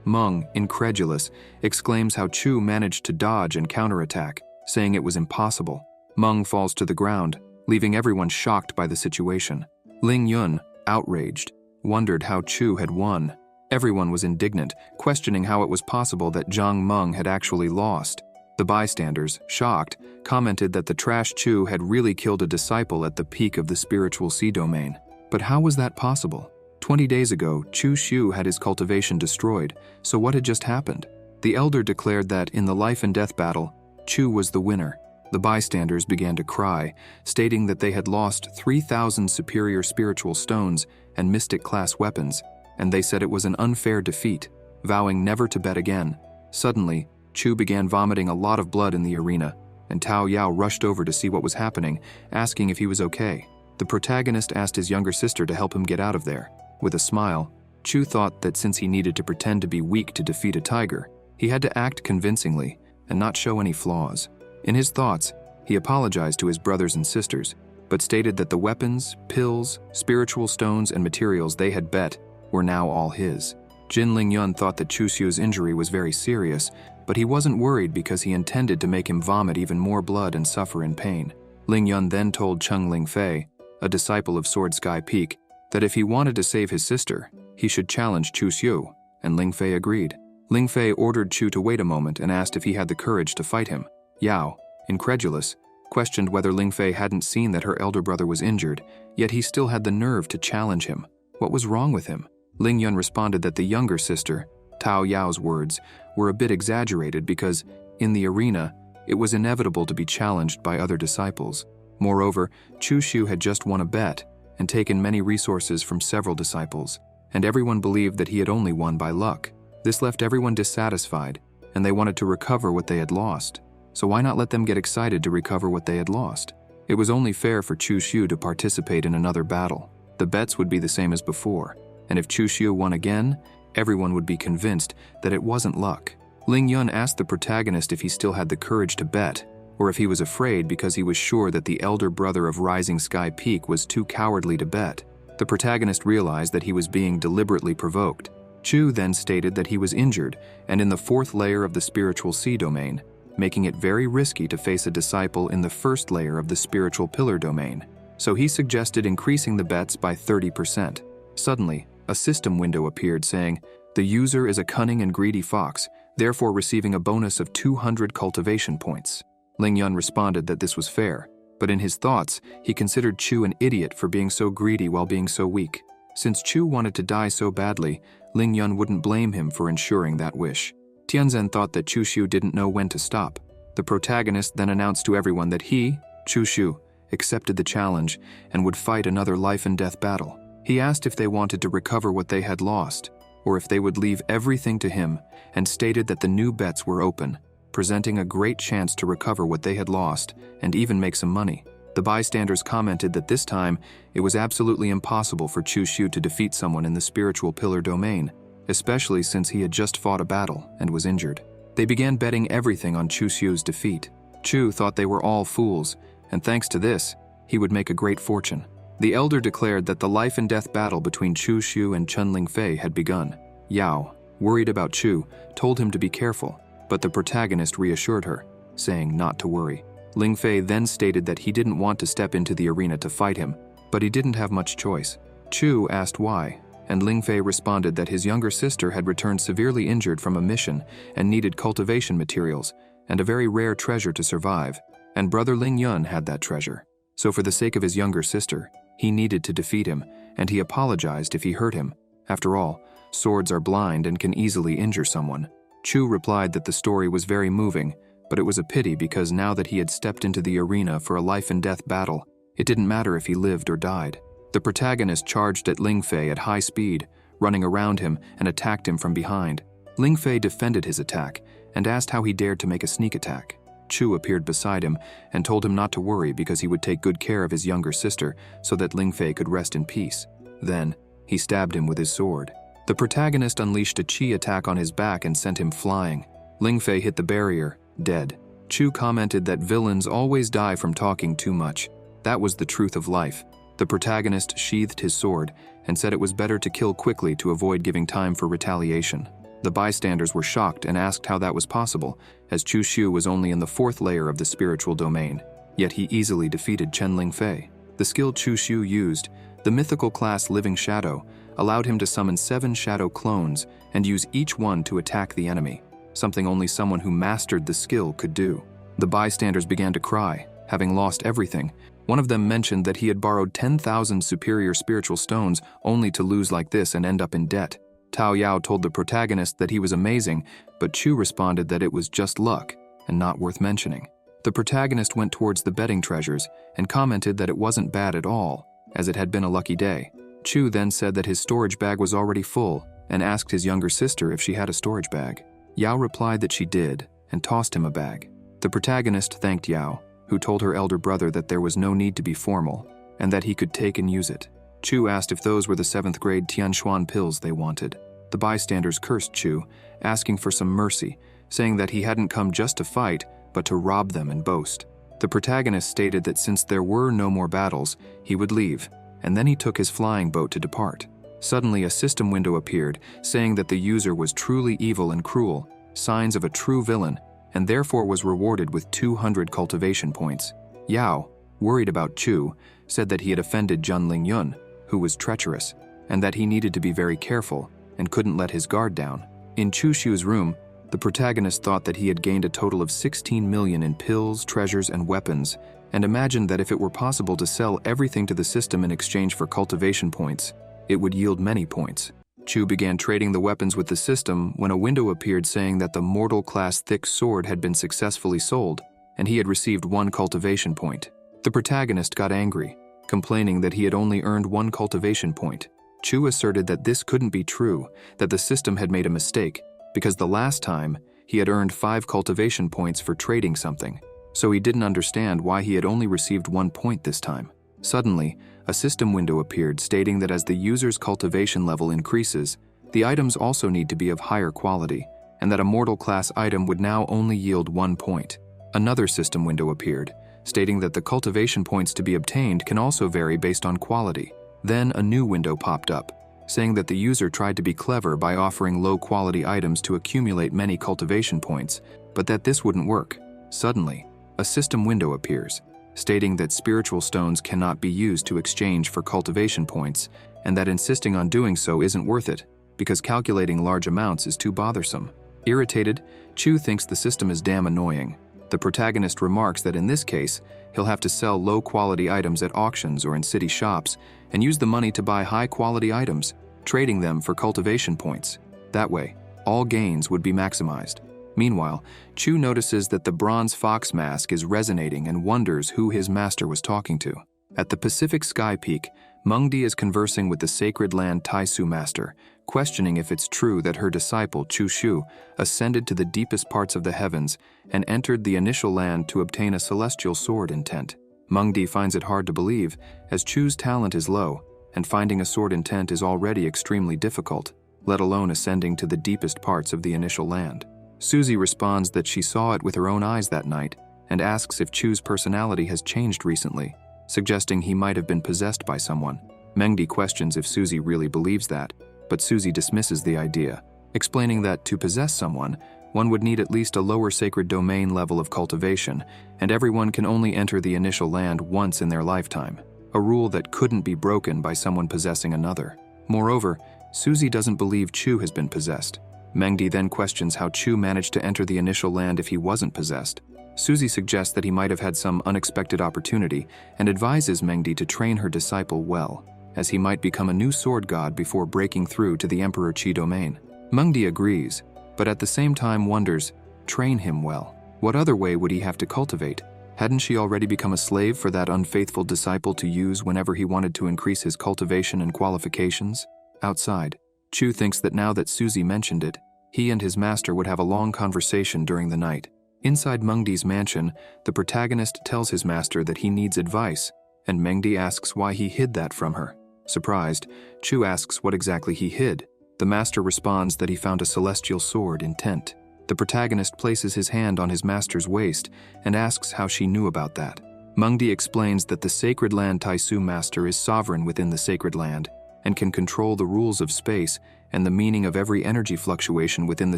Meng, incredulous, exclaims how Chu managed to dodge and counterattack, saying it was impossible. Meng falls to the ground, leaving everyone shocked by the situation. Ling Yun, outraged, wondered how Chu had won. Everyone was indignant, questioning how it was possible that Zhang Meng had actually lost. The bystanders, shocked, commented that the trash Chu had really killed a disciple at the peak of the spiritual sea domain. But how was that possible? 20 days ago, Chu Xiu had his cultivation destroyed, so what had just happened? The elder declared that in the life and death battle, Chu was the winner. The bystanders began to cry, stating that they had lost 3,000 superior spiritual stones and mystic-class weapons, and they said it was an unfair defeat, vowing never to bet again. Suddenly, Chu began vomiting a lot of blood in the arena, and Tao Yao rushed over to see what was happening, asking if he was okay. The protagonist asked his younger sister to help him get out of there. With a smile, Chu thought that since he needed to pretend to be weak to defeat a tiger, he had to act convincingly and not show any flaws. In his thoughts, he apologized to his brothers and sisters, but stated that the weapons, pills, spiritual stones, and materials they had bet were now all his. Jin Ling Yun thought that Chu Xiu's injury was very serious, but he wasn't worried because he intended to make him vomit even more blood and suffer in pain. Ling Yun then told Cheng Ling Fei, a disciple of Sword Sky Peak, that if he wanted to save his sister, he should challenge Chu Xiu, and Ling Fei agreed. Ling Fei ordered Chu to wait a moment and asked if he had the courage to fight him. Yao, incredulous, questioned whether Ling Fei hadn't seen that her elder brother was injured, yet he still had the nerve to challenge him. What was wrong with him? Ling Yun responded that the younger sister, Tao Yao's words, were a bit exaggerated because, in the arena, it was inevitable to be challenged by other disciples. Moreover, Chu Xiu had just won a bet and taken many resources from several disciples, and everyone believed that he had only won by luck. This left everyone dissatisfied, and they wanted to recover what they had lost. So why not let them get excited to recover what they had lost? It was only fair for Chu Xiu to participate in another battle. The bets would be the same as before, and if Chu Xiu won again, everyone would be convinced that it wasn't luck. Ling Yun asked the protagonist if he still had the courage to bet, or if he was afraid because he was sure that the elder brother of Rising Sky Peak was too cowardly to bet. The protagonist realized that he was being deliberately provoked. Chu then stated that he was injured and in the 4th layer of the spiritual sea domain, making it very risky to face a disciple in the 1st layer of the spiritual pillar domain. So he suggested increasing the bets by 30%. Suddenly, a system window appeared saying, "The user is a cunning and greedy fox, therefore receiving a bonus of 200 cultivation points." Ling Yun responded that this was fair, but in his thoughts, he considered Chu an idiot for being so greedy while being so weak. Since Chu wanted to die so badly, Ling Yun wouldn't blame him for ensuring that wish. Tianzhen thought that Chu Xiu didn't know when to stop. The protagonist then announced to everyone that he, Chu Xiu, accepted the challenge and would fight another life and death battle. He asked if they wanted to recover what they had lost, or if they would leave everything to him, and stated that the new bets were open, presenting a great chance to recover what they had lost and even make some money. The bystanders commented that this time it was absolutely impossible for Chu Xiu to defeat someone in the spiritual pillar domain, especially since he had just fought a battle and was injured. They began betting everything on Chu Xiu's defeat. Chu thought they were all fools, and thanks to this, he would make a great fortune. The elder declared that the life and death battle between Chu Xiu and Cheng Ling Fei had begun. Yao, worried about Chu, told him to be careful, but the protagonist reassured her, saying not to worry. Ling Fei then stated that he didn't want to step into the arena to fight him, but he didn't have much choice. Chu asked why, and Ling Fei responded that his younger sister had returned severely injured from a mission and needed cultivation materials and a very rare treasure to survive, and brother Ling Yun had that treasure. So for the sake of his younger sister, he needed to defeat him, and he apologized if he hurt him. After all, swords are blind and can easily injure someone. Chu replied that the story was very moving, but it was a pity because now that he had stepped into the arena for a life and death battle, it didn't matter if he lived or died. The protagonist charged at Ling Fei at high speed, running around him and attacked him from behind. Ling Fei defended his attack and asked how he dared to make a sneak attack. Chu appeared beside him and told him not to worry because he would take good care of his younger sister so that Ling Fei could rest in peace. Then, he stabbed him with his sword. The protagonist unleashed a chi attack on his back and sent him flying. Lingfei hit the barrier, dead. Chu commented that villains always die from talking too much. That was the truth of life. The protagonist sheathed his sword and said it was better to kill quickly to avoid giving time for retaliation. The bystanders were shocked and asked how that was possible, as Chu Xiu was only in the 4th layer of the spiritual domain. Yet he easily defeated Chen Lingfei. The skill Chu Xiu used, the mythical class Living Shadow, allowed him to summon 7 shadow clones and use each one to attack the enemy, something only someone who mastered the skill could do. The bystanders began to cry, having lost everything. One of them mentioned that he had borrowed 10,000 superior spiritual stones only to lose like this and end up in debt. Tao Yao told the protagonist that he was amazing, but Chu responded that it was just luck and not worth mentioning. The protagonist went towards the betting treasures and commented that it wasn't bad at all, as it had been a lucky day. Chu then said that his storage bag was already full and asked his younger sister if she had a storage bag. Yao replied that she did and tossed him a bag. The protagonist thanked Yao, who told her elder brother that there was no need to be formal and that he could take and use it. Chu asked if those were the 7th grade Tianshuan pills they wanted. The bystanders cursed Chu, asking for some mercy, saying that he hadn't come just to fight, but to rob them and boast. The protagonist stated that since there were no more battles, he would leave, and then he took his flying boat to depart. Suddenly a system window appeared, saying that the user was truly evil and cruel, signs of a true villain, and therefore was rewarded with 200 cultivation points. Yao, worried about Chu, said that he had offended Zhun Lingyun, who was treacherous, and that he needed to be very careful and couldn't let his guard down. In Chu Xiu's room, the protagonist thought that he had gained a total of 16 million in pills, treasures, and weapons, and imagined that if it were possible to sell everything to the system in exchange for cultivation points, it would yield many points. Chu began trading the weapons with the system when a window appeared saying that the mortal class thick sword had been successfully sold, and he had received 1 cultivation point. The protagonist got angry, complaining that he had only earned 1 cultivation point. Chu asserted that this couldn't be true, that the system had made a mistake, because the last time he had earned 5 cultivation points for trading something, so he didn't understand why he had only received 1 point this time. Suddenly, a system window appeared stating that as the user's cultivation level increases, the items also need to be of higher quality, and that a mortal class item would now only yield 1 point. Another system window appeared, stating that the cultivation points to be obtained can also vary based on quality. Then a new window popped up, saying that the user tried to be clever by offering low-quality items to accumulate many cultivation points, but that this wouldn't work. Suddenly, a system window appears, stating that spiritual stones cannot be used to exchange for cultivation points, and that insisting on doing so isn't worth it, because calculating large amounts is too bothersome. Irritated, Chu thinks the system is damn annoying. The protagonist remarks that in this case, he'll have to sell low-quality items at auctions or in city shops and use the money to buy high-quality items, trading them for cultivation points. That way, all gains would be maximized. Meanwhile, Chu notices that the bronze fox mask is resonating and wonders who his master was talking to. At the Pacific Sky Peak, Mengdi is conversing with the Sacred Land Taisu master, questioning if it's true that her disciple, Chu Xiu, ascended to the deepest parts of the heavens and entered the initial land to obtain a celestial sword intent. Mengdi finds it hard to believe, as Chu's talent is low, and finding a sword intent is already extremely difficult, let alone ascending to the deepest parts of the initial land. Susie responds that she saw it with her own eyes that night and asks if Chu's personality has changed recently, suggesting he might have been possessed by someone. Mengdi questions if Susie really believes that, but Susie dismisses the idea, explaining that to possess someone, one would need at least a lower sacred domain level of cultivation, and everyone can only enter the initial land once in their lifetime, a rule that couldn't be broken by someone possessing another. Moreover, Susie doesn't believe Chu has been possessed. Mengdi then questions how Chu managed to enter the initial land if he wasn't possessed. Susie suggests that he might have had some unexpected opportunity and advises Mengdi to train her disciple well, as he might become a new sword god before breaking through to the Emperor Qi domain. Mengdi agrees, but at the same time wonders, train him well. What other way would he have to cultivate? Hadn't she already become a slave for that unfaithful disciple to use whenever he wanted to increase his cultivation and qualifications? Outside, Chu thinks that now that Susie mentioned it, he and his master would have a long conversation during the night. Inside Mengdi's mansion, the protagonist tells his master that he needs advice, and Mengdi asks why he hid that from her. Surprised, Chu asks what exactly he hid. The master responds that he found a celestial sword intent. The protagonist places his hand on his master's waist and asks how she knew about that. Mengdi explains that the Sacred Land Taisu master is sovereign within the Sacred Land and can control the rules of space and the meaning of every energy fluctuation within the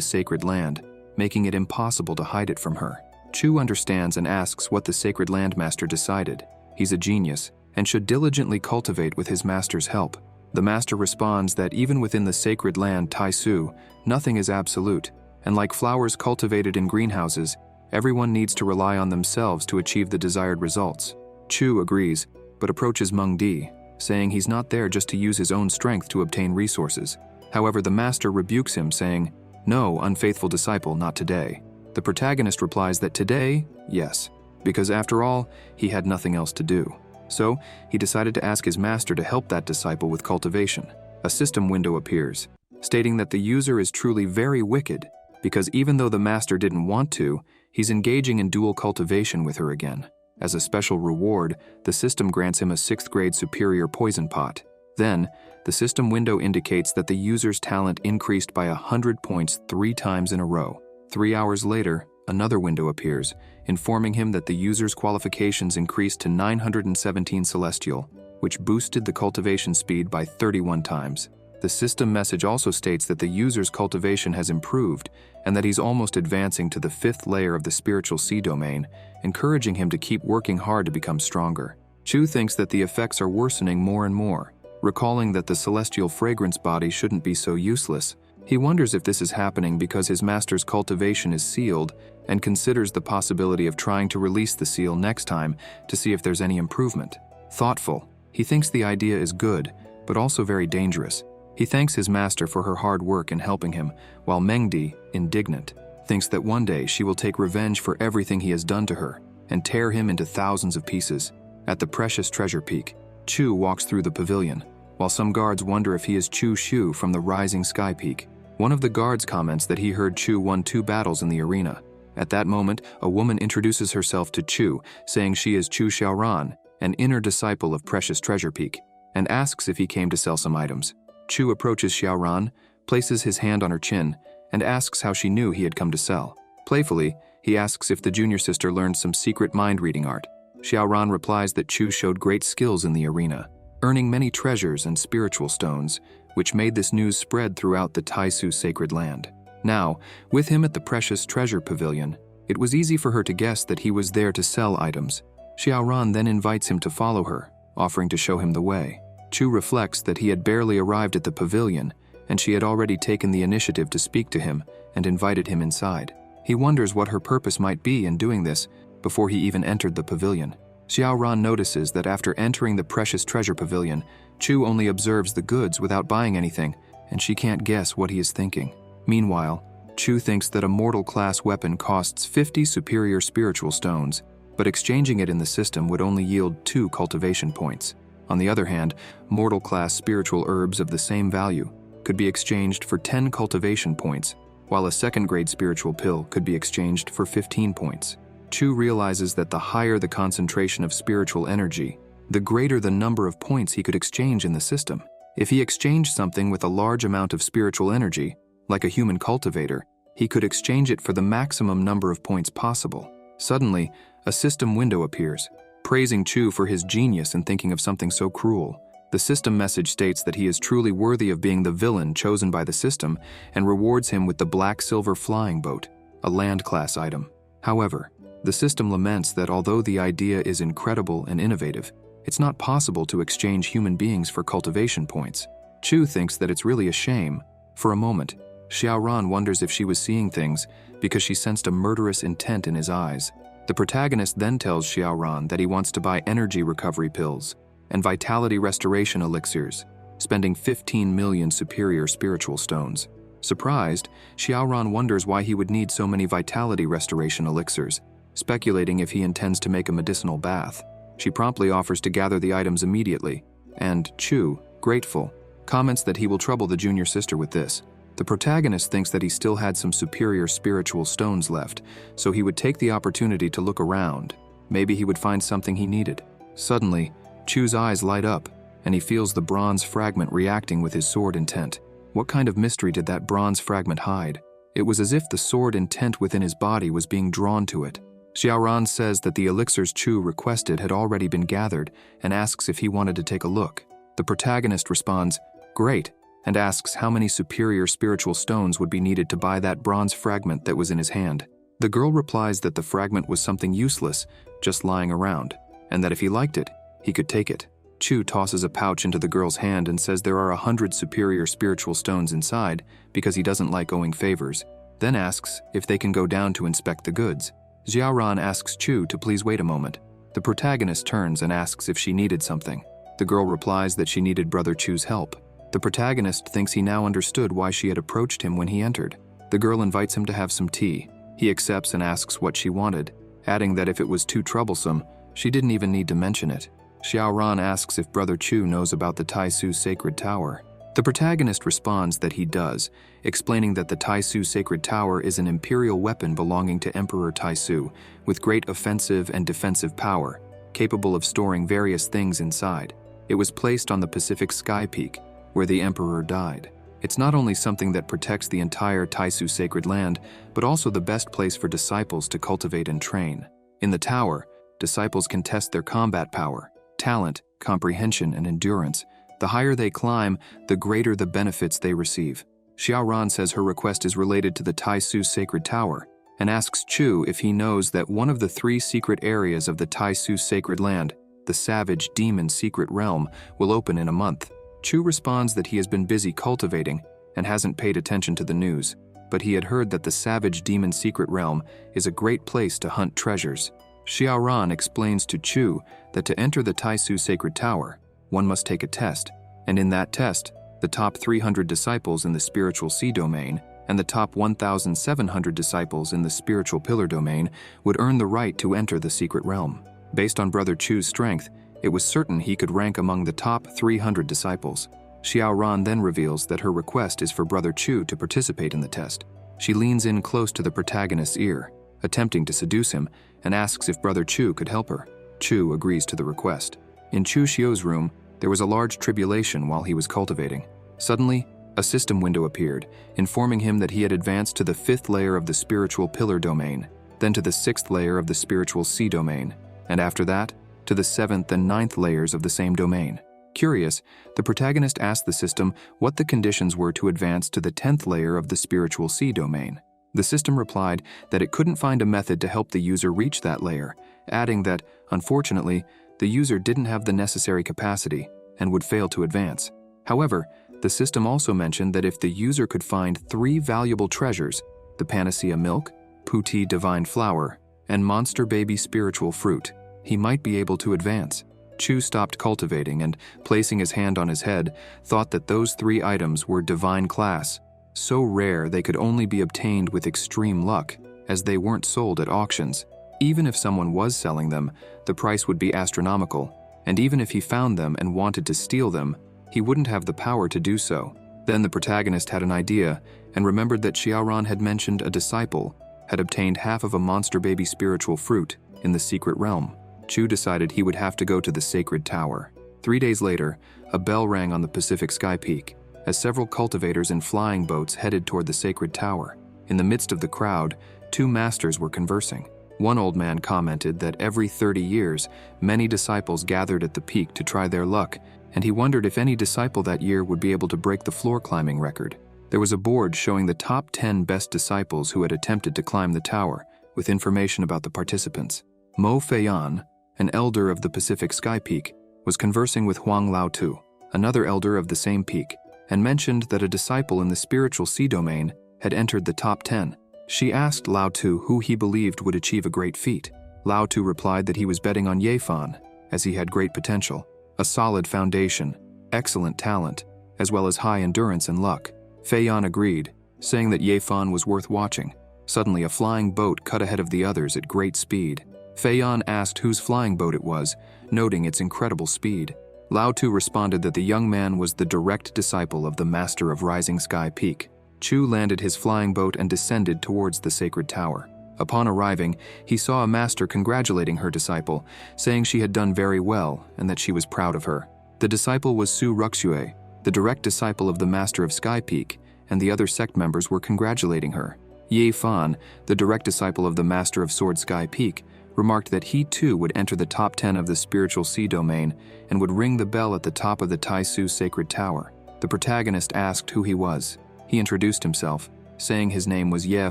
Sacred Land, making it impossible to hide it from her. Chu understands and asks what the Sacred Land master decided. He's a genius and should diligently cultivate with his master's help. The master responds that even within the Sacred Land Taisu, nothing is absolute, and like flowers cultivated in greenhouses, everyone needs to rely on themselves to achieve the desired results. Chu agrees, but approaches Mengdi, saying he's not there just to use his own strength to obtain resources. However, the master rebukes him, saying, "No, unfaithful disciple, not today." The protagonist replies that today, yes, because after all, he had nothing else to do. So, he decided to ask his master to help that disciple with cultivation. A system window appears, stating that the user is truly very wicked, because even though the master didn't want to, he's engaging in dual cultivation with her again. As a special reward, the system grants him a 6th grade superior poison pot. Then, the system window indicates that the user's talent increased by 100 points 3 times in a row. 3 hours later, another window appears, informing him that the user's qualifications increased to 917 celestial, which boosted the cultivation speed by 31 times. The system message also states that the user's cultivation has improved and that he's almost advancing to the 5th layer of the spiritual sea domain, encouraging him to keep working hard to become stronger. Chu thinks that the effects are worsening more and more, recalling that the celestial fragrance body shouldn't be so useless. He wonders if this is happening because his master's cultivation is sealed and considers the possibility of trying to release the seal next time to see if there's any improvement. Thoughtful, he thinks the idea is good, but also very dangerous. He thanks his master for her hard work in helping him, while Mengdi, indignant, thinks that one day she will take revenge for everything he has done to her and tear him into thousands of pieces. At the precious treasure peak, Chu walks through the pavilion, while some guards wonder if he is Chu Shu from the rising sky peak. One of the guards comments that he heard Chu won 2 battles in the arena. At that moment, a woman introduces herself to Chu, saying she is Chu Xiaoran, an inner disciple of Precious Treasure Peak, and asks if he came to sell some items. Chu approaches Xiaoran, places his hand on her chin, and asks how she knew he had come to sell. Playfully, he asks if the junior sister learned some secret mind-reading art. Xiaoran replies that Chu showed great skills in the arena, earning many treasures and spiritual stones, which made this news spread throughout the Taisu Sacred Land. Now, with him at the Precious Treasure Pavilion, it was easy for her to guess that he was there to sell items. Xiaoran then invites him to follow her, offering to show him the way. Chu reflects that he had barely arrived at the pavilion, and she had already taken the initiative to speak to him and invited him inside. He wonders what her purpose might be in doing this before he even entered the pavilion. Xiaoran notices that after entering the Precious Treasure Pavilion, Chu only observes the goods without buying anything, and she can't guess what he is thinking. Meanwhile, Chu thinks that a mortal-class weapon costs 50 superior spiritual stones, but exchanging it in the system would only yield 2 cultivation points. On the other hand, mortal-class spiritual herbs of the same value could be exchanged for 10 cultivation points, while a 2nd-grade spiritual pill could be exchanged for 15 points. Chu realizes that the higher the concentration of spiritual energy, the greater the number of points he could exchange in the system. If he exchanged something with a large amount of spiritual energy, like a human cultivator, he could exchange it for the maximum number of points possible. Suddenly, a system window appears, praising Chu for his genius in thinking of something so cruel. The system message states that he is truly worthy of being the villain chosen by the system and rewards him with the black-silver flying boat, a land-class item. However, the system laments that although the idea is incredible and innovative, it's not possible to exchange human beings for cultivation points. Chu thinks that it's really a shame. For a moment, Xiaoran wonders if she was seeing things because she sensed a murderous intent in his eyes. The protagonist then tells Xiaoran that he wants to buy energy recovery pills and vitality restoration elixirs, spending 15 million superior spiritual stones. Surprised, Xiaoran wonders why he would need so many vitality restoration elixirs, speculating if he intends to make a medicinal bath. She promptly offers to gather the items immediately, and Chu, grateful, comments that he will trouble the junior sister with this. The protagonist thinks that he still had some superior spiritual stones left, so he would take the opportunity to look around. Maybe he would find something he needed. Suddenly, Chu's eyes light up, and he feels the bronze fragment reacting with his sword intent. What kind of mystery did that bronze fragment hide? It was as if the sword intent within his body was being drawn to it. Xiaoran says that the elixirs Chu requested had already been gathered and asks if he wanted to take a look. The protagonist responds, "Great," and asks how many superior spiritual stones would be needed to buy that bronze fragment that was in his hand. The girl replies that the fragment was something useless, just lying around, and that if he liked it, he could take it. Chu tosses a pouch into the girl's hand and says there are 100 superior spiritual stones inside because he doesn't like owing favors, then asks if they can go down to inspect the goods. Xiaoran asks Chu to please wait a moment. The protagonist turns and asks if she needed something. The girl replies that she needed Brother Chu's help. The protagonist thinks he now understood why she had approached him when he entered. The girl invites him to have some tea. He accepts and asks what she wanted, adding that if it was too troublesome, she didn't even need to mention it. Xiaoran asks if Brother Chu knows about the Taisu Sacred Tower. The protagonist responds that he does, explaining that the Taisu Sacred Tower is an imperial weapon belonging to Emperor Taisu, with great offensive and defensive power, capable of storing various things inside. It was placed on the Pacific Sky Peak, where the emperor died. It's not only something that protects the entire Taisu sacred land, but also the best place for disciples to cultivate and train. In the tower, disciples can test their combat power, talent, comprehension, and endurance. The higher they climb, the greater the benefits they receive. Xiaoran says her request is related to the Taisu Sacred Tower, and asks Chu if he knows that one of the 3 secret areas of the Taisu Sacred Land, the Savage Demon Secret Realm, will open in a month. Chu responds that he has been busy cultivating and hasn't paid attention to the news, but he had heard that the Savage Demon Secret Realm is a great place to hunt treasures. Xiaoran explains to Chu that to enter the Taisu Sacred Tower, one must take a test, and in that test, the top 300 disciples in the Spiritual Sea Domain and the top 1,700 disciples in the Spiritual Pillar Domain would earn the right to enter the secret realm. Based on Brother Chu's strength, it was certain he could rank among the top 300 disciples. Xiaoran then reveals that her request is for Brother Chu to participate in the test. She leans in close to the protagonist's ear, attempting to seduce him, and asks if Brother Chu could help her. Chu agrees to the request. In Chu Xiu's room, there was a large tribulation while he was cultivating. Suddenly, a system window appeared, informing him that he had advanced to the 5th layer of the Spiritual Pillar Domain, then to the 6th layer of the Spiritual Sea Domain, and after that, to the 7th and 9th layers of the same domain. Curious, the protagonist asked the system what the conditions were to advance to the 10th layer of the Spiritual Sea Domain. The system replied that it couldn't find a method to help the user reach that layer, adding that, unfortunately, the user didn't have the necessary capacity and would fail to advance. However, the system also mentioned that if the user could find 3 valuable treasures, the Panacea Milk, Puti Divine Flower, and Monster Baby Spiritual Fruit, he might be able to advance. Chu stopped cultivating and, placing his hand on his head, thought that those 3 items were divine class, so rare they could only be obtained with extreme luck, as they weren't sold at auctions. Even if someone was selling them, the price would be astronomical, and even if he found them and wanted to steal them, he wouldn't have the power to do so. Then the protagonist had an idea and remembered that Xiaoran had mentioned a disciple had obtained half of a monster baby spiritual fruit in the secret realm. Chu decided he would have to go to the sacred tower. 3 days later, a bell rang on the Pacific Sky Peak as several cultivators in flying boats headed toward the sacred tower. In the midst of the crowd, 2 masters were conversing. One old man commented that every 30 years, many disciples gathered at the peak to try their luck, and he wondered if any disciple that year would be able to break the floor climbing record. There was a board showing the top 10 best disciples who had attempted to climb the tower, with information about the participants. Mo Feiyan, an elder of the Pacific Sky Peak, was conversing with Huang Laotu, another elder of the same peak, and mentioned that a disciple in the spiritual sea domain had entered the top 10. She asked Laotu who he believed would achieve a great feat. Laotu replied that he was betting on Yefan, as he had great potential, a solid foundation, excellent talent, as well as high endurance and luck. Feiyan agreed, saying that Yefan was worth watching. Suddenly, a flying boat cut ahead of the others at great speed. Feiyan asked whose flying boat it was, noting its incredible speed. Laotu responded that the young man was the direct disciple of the Master of Rising Sky Peak. Chu landed his flying boat and descended towards the sacred tower. Upon arriving, he saw a master congratulating her disciple, saying she had done very well and that she was proud of her. The disciple was Su Ruxue, the direct disciple of the Master of Sky Peak, and the other sect members were congratulating her. Ye Fan, the direct disciple of the Master of Sword Sky Peak, remarked that he too would enter the top 10 of the spiritual sea domain and would ring the bell at the top of the Taisu Sacred Tower. The protagonist asked who he was. He introduced himself, saying his name was Ye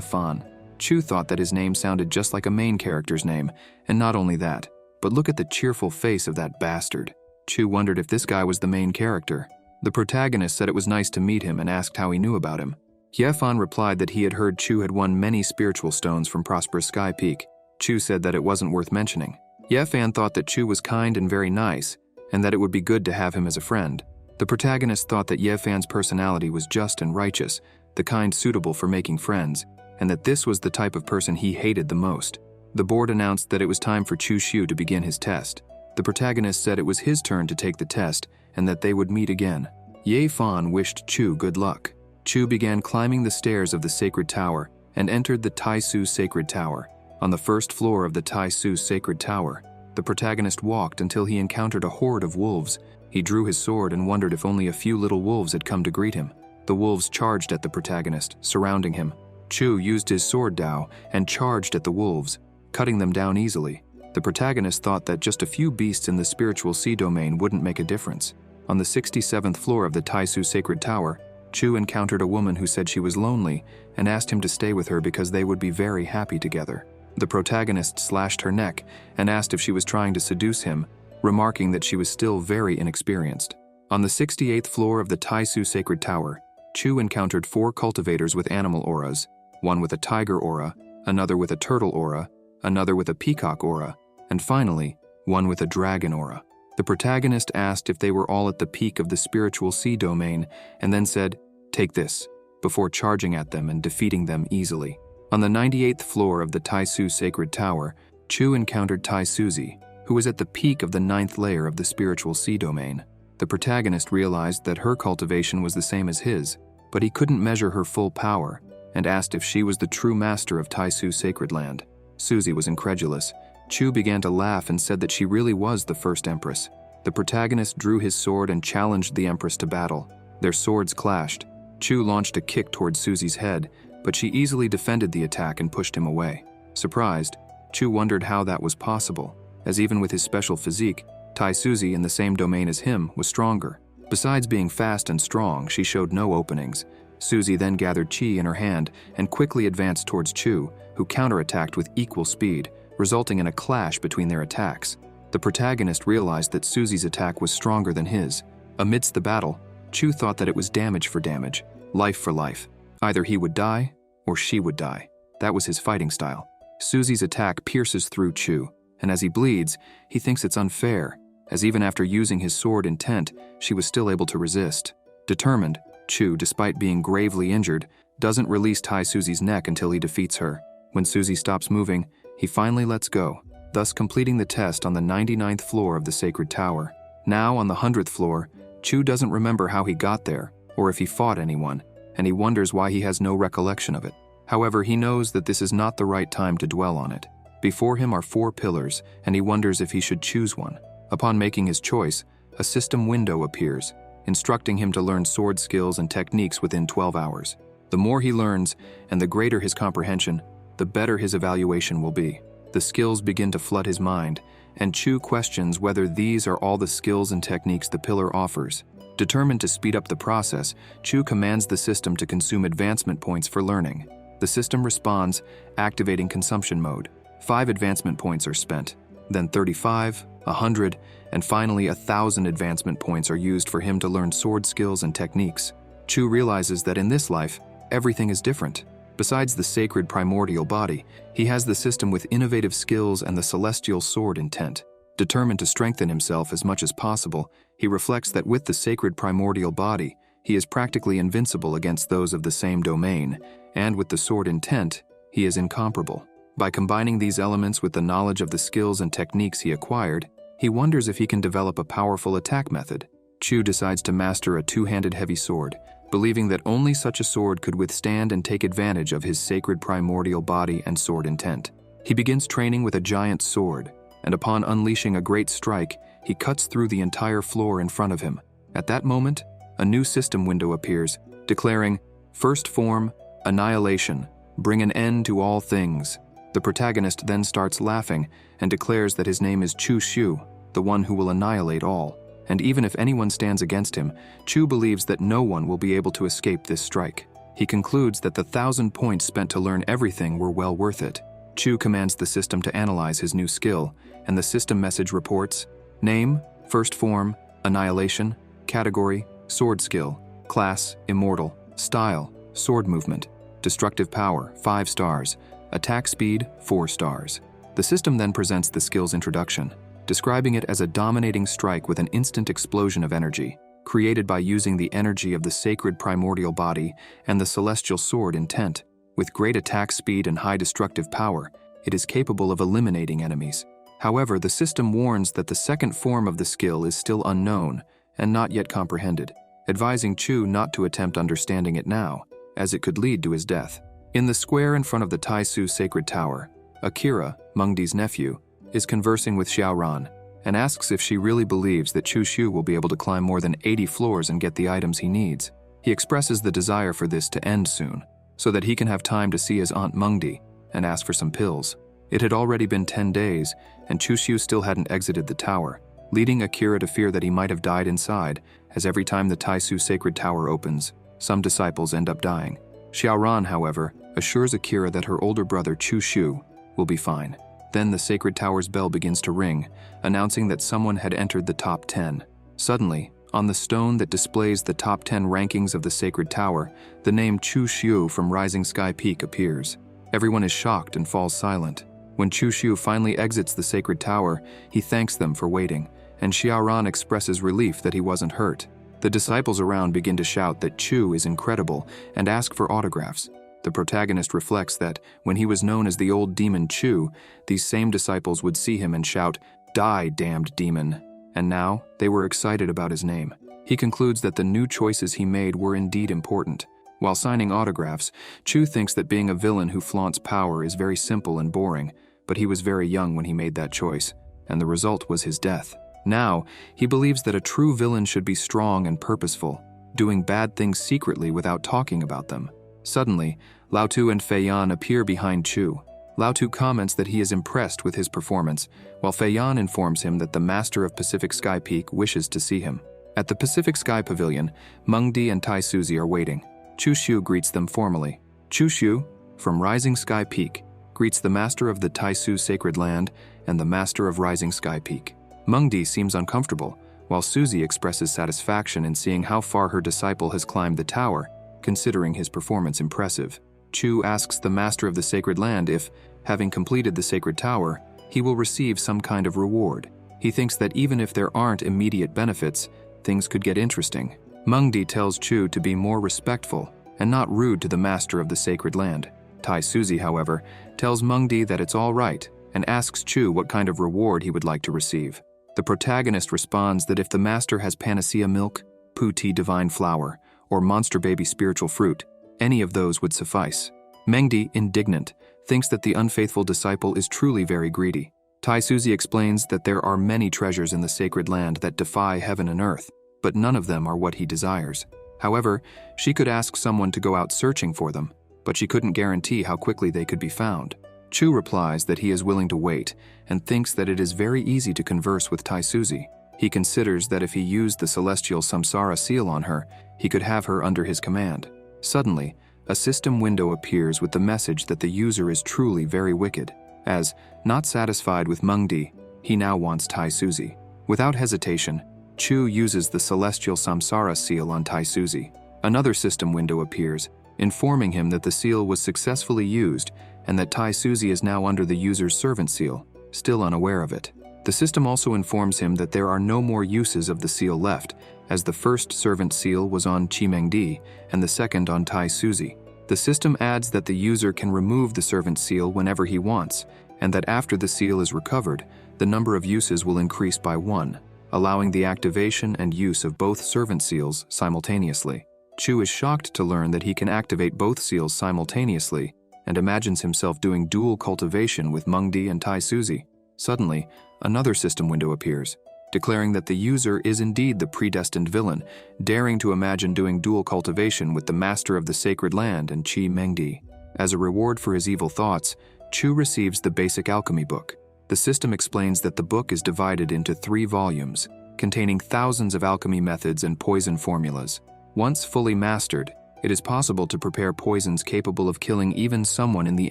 Fan. Chu thought that his name sounded just like a main character's name, and not only that, but look at the cheerful face of that bastard. Chu wondered if this guy was the main character. The protagonist said it was nice to meet him and asked how he knew about him. Ye Fan replied that he had heard Chu had won many spiritual stones from Prosperous Sky Peak. Chu said that it wasn't worth mentioning. Ye Fan thought that Chu was kind and very nice, and that it would be good to have him as a friend. The protagonist thought that Ye Fan's personality was just and righteous, the kind suitable for making friends, and that this was the type of person he hated the most. The board announced that it was time for Chu Xiu to begin his test. The protagonist said it was his turn to take the test and that they would meet again. Ye Fan wished Chu good luck. Chu began climbing the stairs of the sacred tower and entered the Taisu Sacred Tower. On the first floor of the Taisu Sacred Tower, the protagonist walked until he encountered a horde of wolves. He drew his sword and wondered if only a few little wolves had come to greet him. The wolves charged at the protagonist, surrounding him. Chu used his sword Dao and charged at the wolves, cutting them down easily. The protagonist thought that just a few beasts in the spiritual sea domain wouldn't make a difference. On the 67th floor of the Taisu Sacred Tower, Chu encountered a woman who said she was lonely and asked him to stay with her because they would be very happy together. The protagonist slashed her neck and asked if she was trying to seduce him, remarking that she was still very inexperienced. On the 68th floor of the Taisu Sacred Tower, Chu encountered 4 cultivators with animal auras, one with a tiger aura, another with a turtle aura, another with a peacock aura, and finally, one with a dragon aura. The protagonist asked if they were all at the peak of the spiritual sea domain and then said, "Take this," before charging at them and defeating them easily. On the 98th floor of the Taisu Sacred Tower, Chu encountered Tai Suzy, who was at the peak of the 9th layer of the spiritual sea domain. The protagonist realized that her cultivation was the same as his, but he couldn't measure her full power, and asked if she was the true master of Taisu Sacred Land. Suzy was incredulous. Chu began to laugh and said that she really was the first empress. The protagonist drew his sword and challenged the empress to battle. Their swords clashed. Chu launched a kick towards Suzy's head, but she easily defended the attack and pushed him away. Surprised, Chu wondered how that was possible, as even with his special physique, Tai Suzy in the same domain as him was stronger. Besides being fast and strong, she showed no openings. Suzy then gathered chi in her hand and quickly advanced towards Chu, who counterattacked with equal speed, resulting in a clash between their attacks. The protagonist realized that Suzy's attack was stronger than his. Amidst the battle, Chu thought that it was damage for damage, life for life. Either he would die, or she would die. That was his fighting style. Suzy's attack pierces through Chu, and as he bleeds, he thinks it's unfair, as even after using his sword intent, she was still able to resist. Determined, Chu, despite being gravely injured, doesn't release Tai Suzy's neck until he defeats her. When Suzy stops moving, he finally lets go, thus completing the test on the 99th floor of the Sacred Tower. Now on the 100th floor, Chu doesn't remember how he got there, or if he fought anyone, and he wonders why he has no recollection of it. However, he knows that this is not the right time to dwell on it. Before him are 4 pillars, and he wonders if he should choose one. Upon making his choice, a system window appears, instructing him to learn sword skills and techniques within 12 hours. The more he learns, and the greater his comprehension, the better his evaluation will be. The skills begin to flood his mind, and Chu questions whether these are all the skills and techniques the pillar offers. Determined to speed up the process, Chu commands the system to consume advancement points for learning. The system responds, activating consumption mode. 5 advancement points are spent, then 35, 100, and finally 1,000 advancement points are used for him to learn sword skills and techniques. Chu realizes that in this life, everything is different. Besides the sacred primordial body, he has the system with innovative skills and the celestial sword intent. Determined to strengthen himself as much as possible, he reflects that with the sacred primordial body, he is practically invincible against those of the same domain, and with the sword intent, he is incomparable. By combining these elements with the knowledge of the skills and techniques he acquired, he wonders if he can develop a powerful attack method. Chu decides to master a 2-handed heavy sword, believing that only such a sword could withstand and take advantage of his sacred primordial body and sword intent. He begins training with a giant sword, and upon unleashing a great strike, he cuts through the entire floor in front of him. At that moment, a new system window appears, declaring, First form, annihilation, bring an end to all things. The protagonist then starts laughing and declares that his name is Chu Xiu, the one who will annihilate all. And even if anyone stands against him, Chu believes that no one will be able to escape this strike. He concludes that the 1,000 points spent to learn everything were well worth it. Chu commands the system to analyze his new skill, and the system message reports: name, first form, annihilation, category, sword skill, class, immortal, style, sword movement, destructive power, 5 stars, attack speed, 4 stars. The system then presents the skill's introduction, describing it as a dominating strike with an instant explosion of energy, created by using the energy of the sacred primordial body and the celestial sword intent. With great attack speed and high destructive power, it is capable of eliminating enemies. However, the system warns that the second form of the skill is still unknown and not yet comprehended, advising Chu not to attempt understanding it now, as it could lead to his death. In the square in front of the Taisu Sacred Tower, Akira, Mengdi's nephew, is conversing with Xiaoran and asks if she really believes that Chu Xiu will be able to climb more than 80 floors and get the items he needs. He expresses the desire for this to end soon, so that he can have time to see his aunt Mengdi and ask for some pills. It had already been 10 days, and Chu Xiu still hadn't exited the tower, leading Akira to fear that he might have died inside, as every time the Taisu Sacred Tower opens, some disciples end up dying. Xiaoran, however, assures Akira that her older brother Chu Xiu will be fine. Then the Sacred Tower's bell begins to ring, announcing that someone had entered the top 10. Suddenly, on the stone that displays the top 10 rankings of the Sacred Tower, the name Chu Xiu from Rising Sky Peak appears. Everyone is shocked and falls silent. When Chu Xiu finally exits the Sacred Tower, he thanks them for waiting, and Xiaoran expresses relief that he wasn't hurt. The disciples around begin to shout that Chu is incredible and ask for autographs. The protagonist reflects that, when he was known as the old demon Chu, these same disciples would see him and shout, "Die, damned demon!" And now, they were excited about his name. He concludes that the new choices he made were indeed important. While signing autographs, Chu thinks that being a villain who flaunts power is very simple and boring, but he was very young when he made that choice, and the result was his death. Now, he believes that a true villain should be strong and purposeful, doing bad things secretly without talking about them. Suddenly, Lao Tu and Fei Yan appear behind Chu. Lao Tu comments that he is impressed with his performance, while Fei Yan informs him that the master of Pacific Sky Peak wishes to see him. At the Pacific Sky Pavilion, Mengdi and Tai Suzy are waiting. Chu Xiu greets them formally. Chu Xiu, from Rising Sky Peak, greets the master of the Taisu Sacred Land and the master of Rising Sky Peak. Mengdi seems uncomfortable, while Suzy expresses satisfaction in seeing how far her disciple has climbed the tower, considering his performance impressive. Chu asks the master of the Sacred Land if, having completed the Sacred Tower, he will receive some kind of reward. He thinks that even if there aren't immediate benefits, things could get interesting. Mengdi tells Chu to be more respectful and not rude to the master of the Sacred Land. Tai Suzy, however, tells Mengdi that it's all right and asks Chu what kind of reward he would like to receive. The protagonist responds that if the master has panacea milk, puti divine flower, or monster baby spiritual fruit, any of those would suffice. Mengdi, indignant, thinks that the unfaithful disciple is truly very greedy. Tai Suzy explains that there are many treasures in the Sacred Land that defy heaven and earth, but none of them are what he desires. However, she could ask someone to go out searching for them, but she couldn't guarantee how quickly they could be found. Chu replies that he is willing to wait and thinks that it is very easy to converse with Tai Suzy. He considers that if he used the celestial samsara seal on her, he could have her under his command. Suddenly, a system window appears with the message that the user is truly very wicked, as, not satisfied with Mengdi, he now wants Tai Suzy. Without hesitation, Chu uses the celestial samsara seal on Tai Suzy. Another system window appears, informing him that the seal was successfully used and that Tai Suzy is now under the user's servant seal, still unaware of it. The system also informs him that there are no more uses of the seal left, as the first servant seal was on Chimengdi and the second on Tai Suzy. The system adds that the user can remove the servant seal whenever he wants, and that after the seal is recovered, the number of uses will increase by 1, allowing the activation and use of both servant seals simultaneously. Chu is shocked to learn that he can activate both seals simultaneously and imagines himself doing dual cultivation with Mengdi and Tai Suzy. Suddenly, another system window appears. declaring that the user is indeed the predestined villain, daring to imagine doing dual cultivation with the master of the sacred land and Chi Mengdi. As a reward for his evil thoughts, Chu receives the basic alchemy book. The system explains that the book is divided into 3 volumes, containing thousands of alchemy methods and poison formulas. Once fully mastered, it is possible to prepare poisons capable of killing even someone in the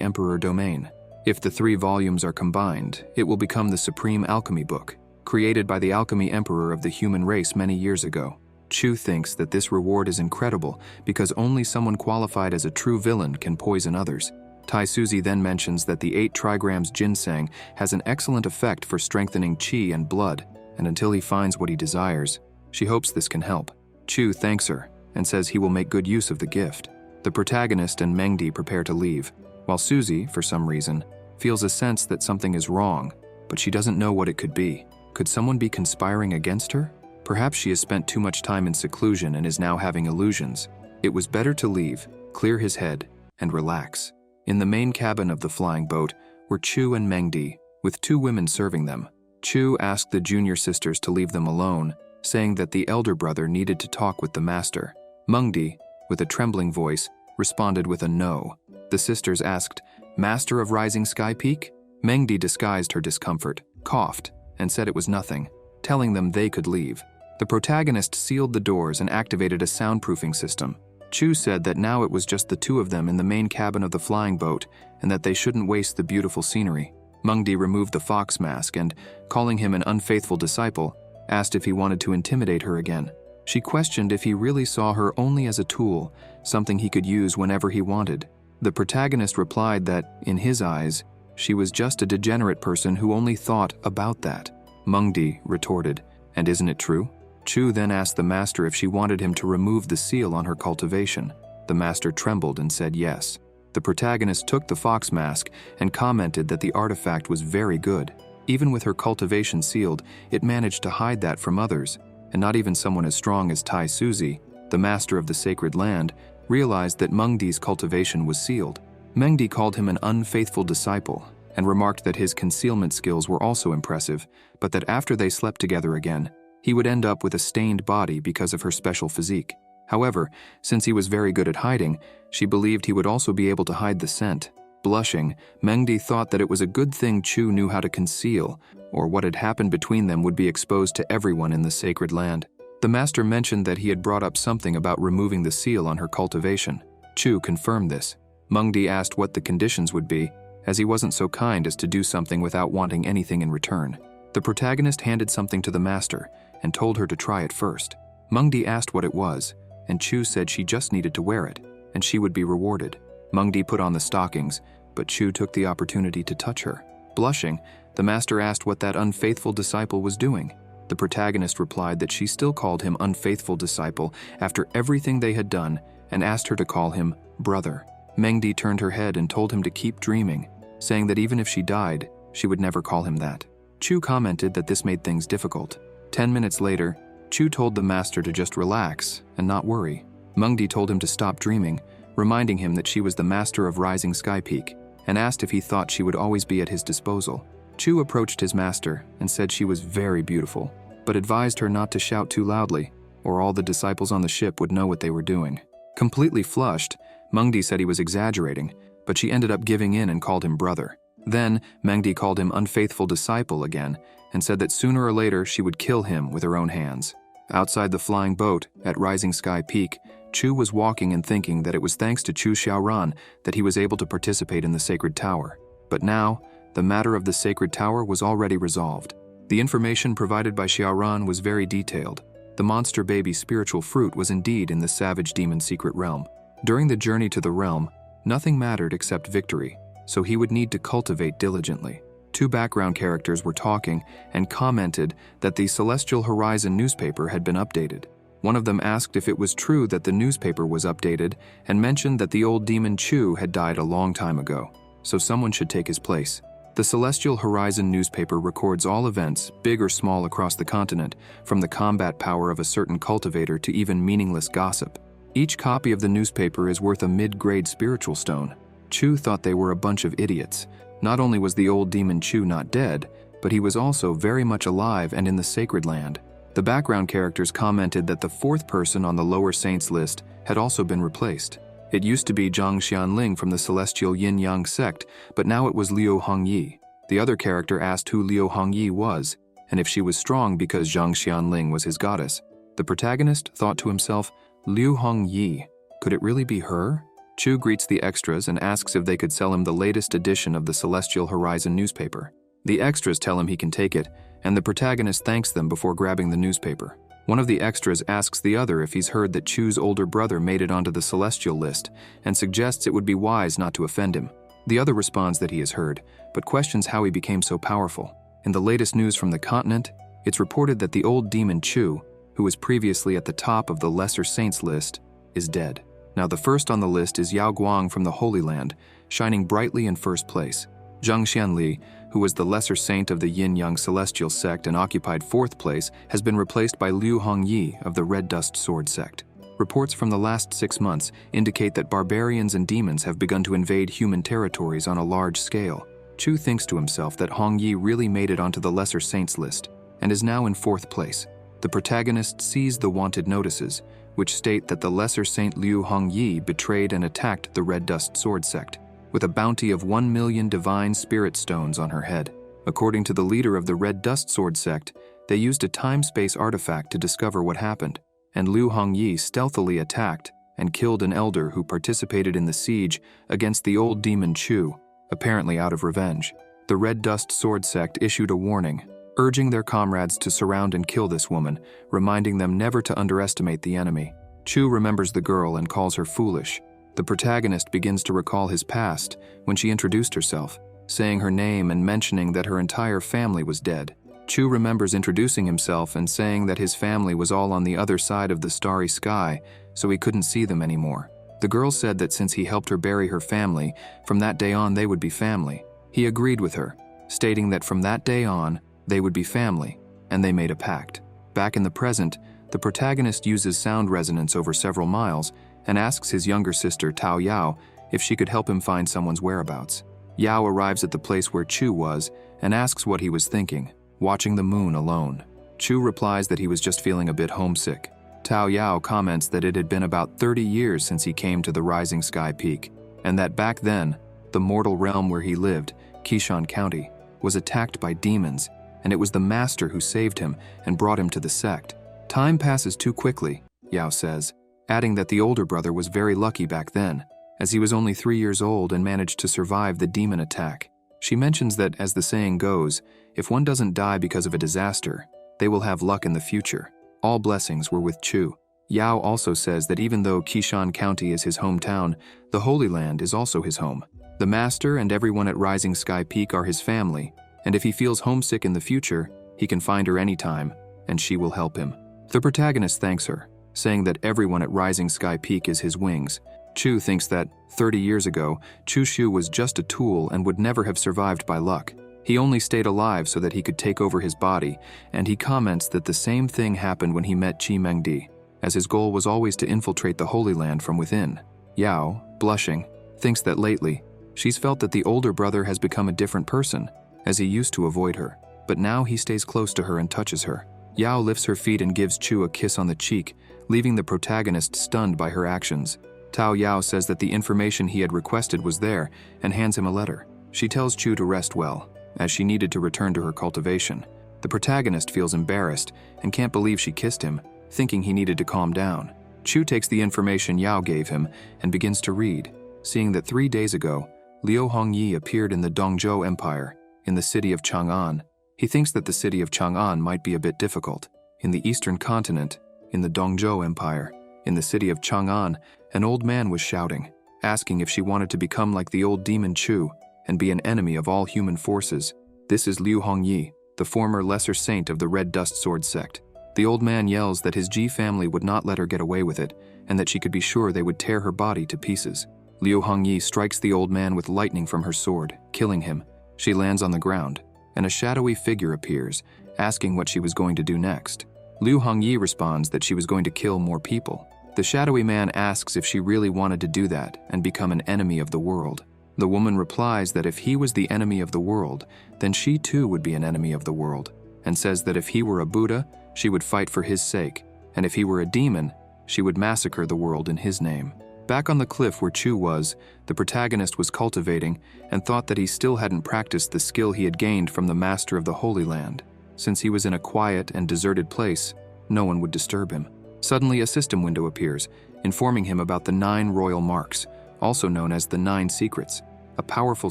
Emperor domain. If the 3 volumes are combined, it will become the Supreme Alchemy Book, created by the Alchemy Emperor of the human race many years ago. Chu thinks that this reward is incredible because only someone qualified as a true villain can poison others. Tai Suzy then mentions that the 8 trigrams ginseng has an excellent effect for strengthening qi and blood, and until he finds what he desires, she hopes this can help. Chu thanks her and says he will make good use of the gift. The protagonist and Mengdi prepare to leave, while Suzy, for some reason, feels a sense that something is wrong, but she doesn't know what it could be. Could someone be conspiring against her? Perhaps she has spent too much time in seclusion and is now having illusions. It was better to leave, clear his head, and relax. In the main cabin of the flying boat were Chu and Mengdi, with 2 women serving them. Chu asked the junior sisters to leave them alone, saying that the elder brother needed to talk with the master. Mengdi, with a trembling voice, responded with a no. The sisters asked, "Master of Rising Sky Peak?" Mengdi disguised her discomfort, coughed, and said it was nothing, telling them they could leave. The protagonist sealed the doors and activated a soundproofing system. Chu said that now it was just the 2 of them in the main cabin of the flying boat and that they shouldn't waste the beautiful scenery. Mengdi removed the fox mask and, calling him an unfaithful disciple, asked if he wanted to intimidate her again. She questioned if he really saw her only as a tool, something he could use whenever he wanted. The protagonist replied that, in his eyes, she was just a degenerate person who only thought about that. Mengdi retorted, "And isn't it true?" Chu then asked the master if she wanted him to remove the seal on her cultivation. The master trembled and said yes. The protagonist took the fox mask and commented that the artifact was very good. Even with her cultivation sealed, it managed to hide that from others, and not even someone as strong as Tai Suzy, the master of the sacred land, realized that Mengdi's cultivation was sealed. Mengdi called him an unfaithful disciple and remarked that his concealment skills were also impressive, but that after they slept together again, he would end up with a stained body because of her special physique. However, since he was very good at hiding, she believed he would also be able to hide the scent. Blushing, Mengdi thought that it was a good thing Chu knew how to conceal, or what had happened between them would be exposed to everyone in the sacred land. The master mentioned that he had brought up something about removing the seal on her cultivation. Chu confirmed this. Mengdi asked what the conditions would be, as he wasn't so kind as to do something without wanting anything in return. The protagonist handed something to the master and told her to try it first. Mengdi asked what it was, and Chu said she just needed to wear it, and she would be rewarded. Mengdi put on the stockings, but Chu took the opportunity to touch her. Blushing, the master asked what that unfaithful disciple was doing. The protagonist replied that she still called him unfaithful disciple after everything they had done and asked her to call him brother. Mengdi turned her head and told him to keep dreaming, saying that even if she died, she would never call him that. Chu commented that this made things difficult. 10 minutes later, Chu told the master to just relax and not worry. Mengdi told him to stop dreaming, reminding him that she was the master of Rising Sky Peak, and asked if he thought she would always be at his disposal. Chu approached his master and said she was very beautiful, but advised her not to shout too loudly, or all the disciples on the ship would know what they were doing. Completely flushed, Mengdi said he was exaggerating, but she ended up giving in and called him brother. Then, Mengdi called him unfaithful disciple again, and said that sooner or later she would kill him with her own hands. Outside the flying boat, at Rising Sky Peak, Chu was walking and thinking that it was thanks to Chu Xiaoran that he was able to participate in the Sacred Tower. But now, the matter of the Sacred Tower was already resolved. The information provided by Xiaoran was very detailed. The monster baby spiritual fruit was indeed in the savage demon secret realm. During the journey to the realm, nothing mattered except victory, so he would need to cultivate diligently. 2 background characters were talking and commented that the Celestial Horizon newspaper had been updated. One of them asked if it was true that the newspaper was updated and mentioned that the old demon Chu had died a long time ago, so someone should take his place. The Celestial Horizon newspaper records all events, big or small, across the continent, from the combat power of a certain cultivator to even meaningless gossip. Each copy of the newspaper is worth a mid-grade spiritual stone. Chu thought they were a bunch of idiots. Not only was the old demon Chu not dead, but he was also very much alive and in the sacred land. The background characters commented that the fourth person on the lower saints list had also been replaced. It used to be Zhang Xianling from the celestial yin-yang sect, but now it was Liu Hongyi. The other character asked who Liu Hongyi was, and if she was strong because Zhang Xianling was his goddess. The protagonist thought to himself, Liu Hongyi, could it really be her? Chu greets the extras and asks if they could sell him the latest edition of the Celestial Horizon newspaper. The extras tell him he can take it, and the protagonist thanks them before grabbing the newspaper. One of the extras asks the other if he's heard that Chu's older brother made it onto the celestial list, and suggests it would be wise not to offend him. The other responds that he has heard, but questions how he became so powerful. In the latest news from the continent, it's reported that the old demon Chu, who was previously at the top of the Lesser Saints list, is dead. Now the first on the list is Yao Guang from the Holy Land, shining brightly in first place. Zhang Xianli, who was the lesser saint of the yin-yang celestial sect and occupied fourth place, has been replaced by Liu Hongyi of the Red Dust Sword sect. Reports from the last 6 months indicate that barbarians and demons have begun to invade human territories on a large scale. Chu thinks to himself that Hongyi really made it onto the lesser saints list and is now in fourth place. The protagonist sees the wanted notices, which state that the lesser saint Liu Hongyi betrayed and attacked the Red Dust Sword sect, with a bounty of 1 million divine spirit stones on her head. According to the leader of the Red Dust Sword sect, they used a time-space artifact to discover what happened, and Liu Hongyi stealthily attacked and killed an elder who participated in the siege against the old demon Chu, apparently out of revenge. The Red Dust Sword sect issued a warning, urging their comrades to surround and kill this woman, reminding them never to underestimate the enemy. Chu remembers the girl and calls her foolish. The protagonist begins to recall his past when she introduced herself, saying her name and mentioning that her entire family was dead. Chu remembers introducing himself and saying that his family was all on the other side of the starry sky, so he couldn't see them anymore. The girl said that since he helped her bury her family, from that day on they would be family. He agreed with her, stating that from that day on, they would be family, and they made a pact. Back in the present, the protagonist uses sound resonance over several miles and asks his younger sister Tao Yao if she could help him find someone's whereabouts. Yao arrives at the place where Chu was and asks what he was thinking, watching the moon alone. Chu replies that he was just feeling a bit homesick. Tao Yao comments that it had been about 30 years since he came to the Rising Sky Peak, and that back then, the mortal realm where he lived, Qishan County, was attacked by demons, and it was the master who saved him and brought him to the sect. Time passes too quickly, Yao says, adding that the older brother was very lucky back then, as he was only 3 years old and managed to survive the demon attack. She mentions that, as the saying goes, if one doesn't die because of a disaster, they will have luck in the future. All blessings were with Chu. Yao also says that even though Qishan County is his hometown, the Holy Land is also his home. The master and everyone at Rising Sky Peak are his family, and if he feels homesick in the future, he can find her anytime, and she will help him. The protagonist thanks her, saying that everyone at Rising Sky Peak is his wings. Chu thinks that, 30 years ago, Chu Shu was just a tool and would never have survived by luck. He only stayed alive so that he could take over his body, and he comments that the same thing happened when he met Qi Mengdi, as his goal was always to infiltrate the Holy Land from within. Yao, blushing, thinks that lately, she's felt that the older brother has become a different person, as he used to avoid her, but now he stays close to her and touches her. Yao lifts her feet and gives Chu a kiss on the cheek, leaving the protagonist stunned by her actions. Tao Yao says that the information he had requested was there and hands him a letter. She tells Chu to rest well, as she needed to return to her cultivation. The protagonist feels embarrassed and can't believe she kissed him, thinking he needed to calm down. Chu takes the information Yao gave him and begins to read, seeing that 3 days ago, Liu Hongyi appeared in the Dongzhou Empire, in the city of Chang'an. He thinks that the city of Chang'an might be a bit difficult. In the eastern continent, in the Dongzhou Empire, in the city of Chang'an, an old man was shouting, asking if she wanted to become like the old demon Chu and be an enemy of all human forces. This is Liu Hongyi, the former lesser saint of the Red Dust Sword sect. The old man yells that his Ji family would not let her get away with it, and that she could be sure they would tear her body to pieces. Liu Hongyi strikes the old man with lightning from her sword, killing him. She lands on the ground, and a shadowy figure appears, asking what she was going to do next. Liu Hongyi responds that she was going to kill more people. The shadowy man asks if she really wanted to do that and become an enemy of the world. The woman replies that if he was the enemy of the world, then she too would be an enemy of the world, and says that if he were a Buddha, she would fight for his sake, and if he were a demon, she would massacre the world in his name. Back on the cliff where Chu was, the protagonist was cultivating and thought that he still hadn't practiced the skill he had gained from the master of the Holy Land. Since he was in a quiet and deserted place, no one would disturb him. Suddenly, a system window appears, informing him about the 9 royal marks, also known as the 9 secrets, a powerful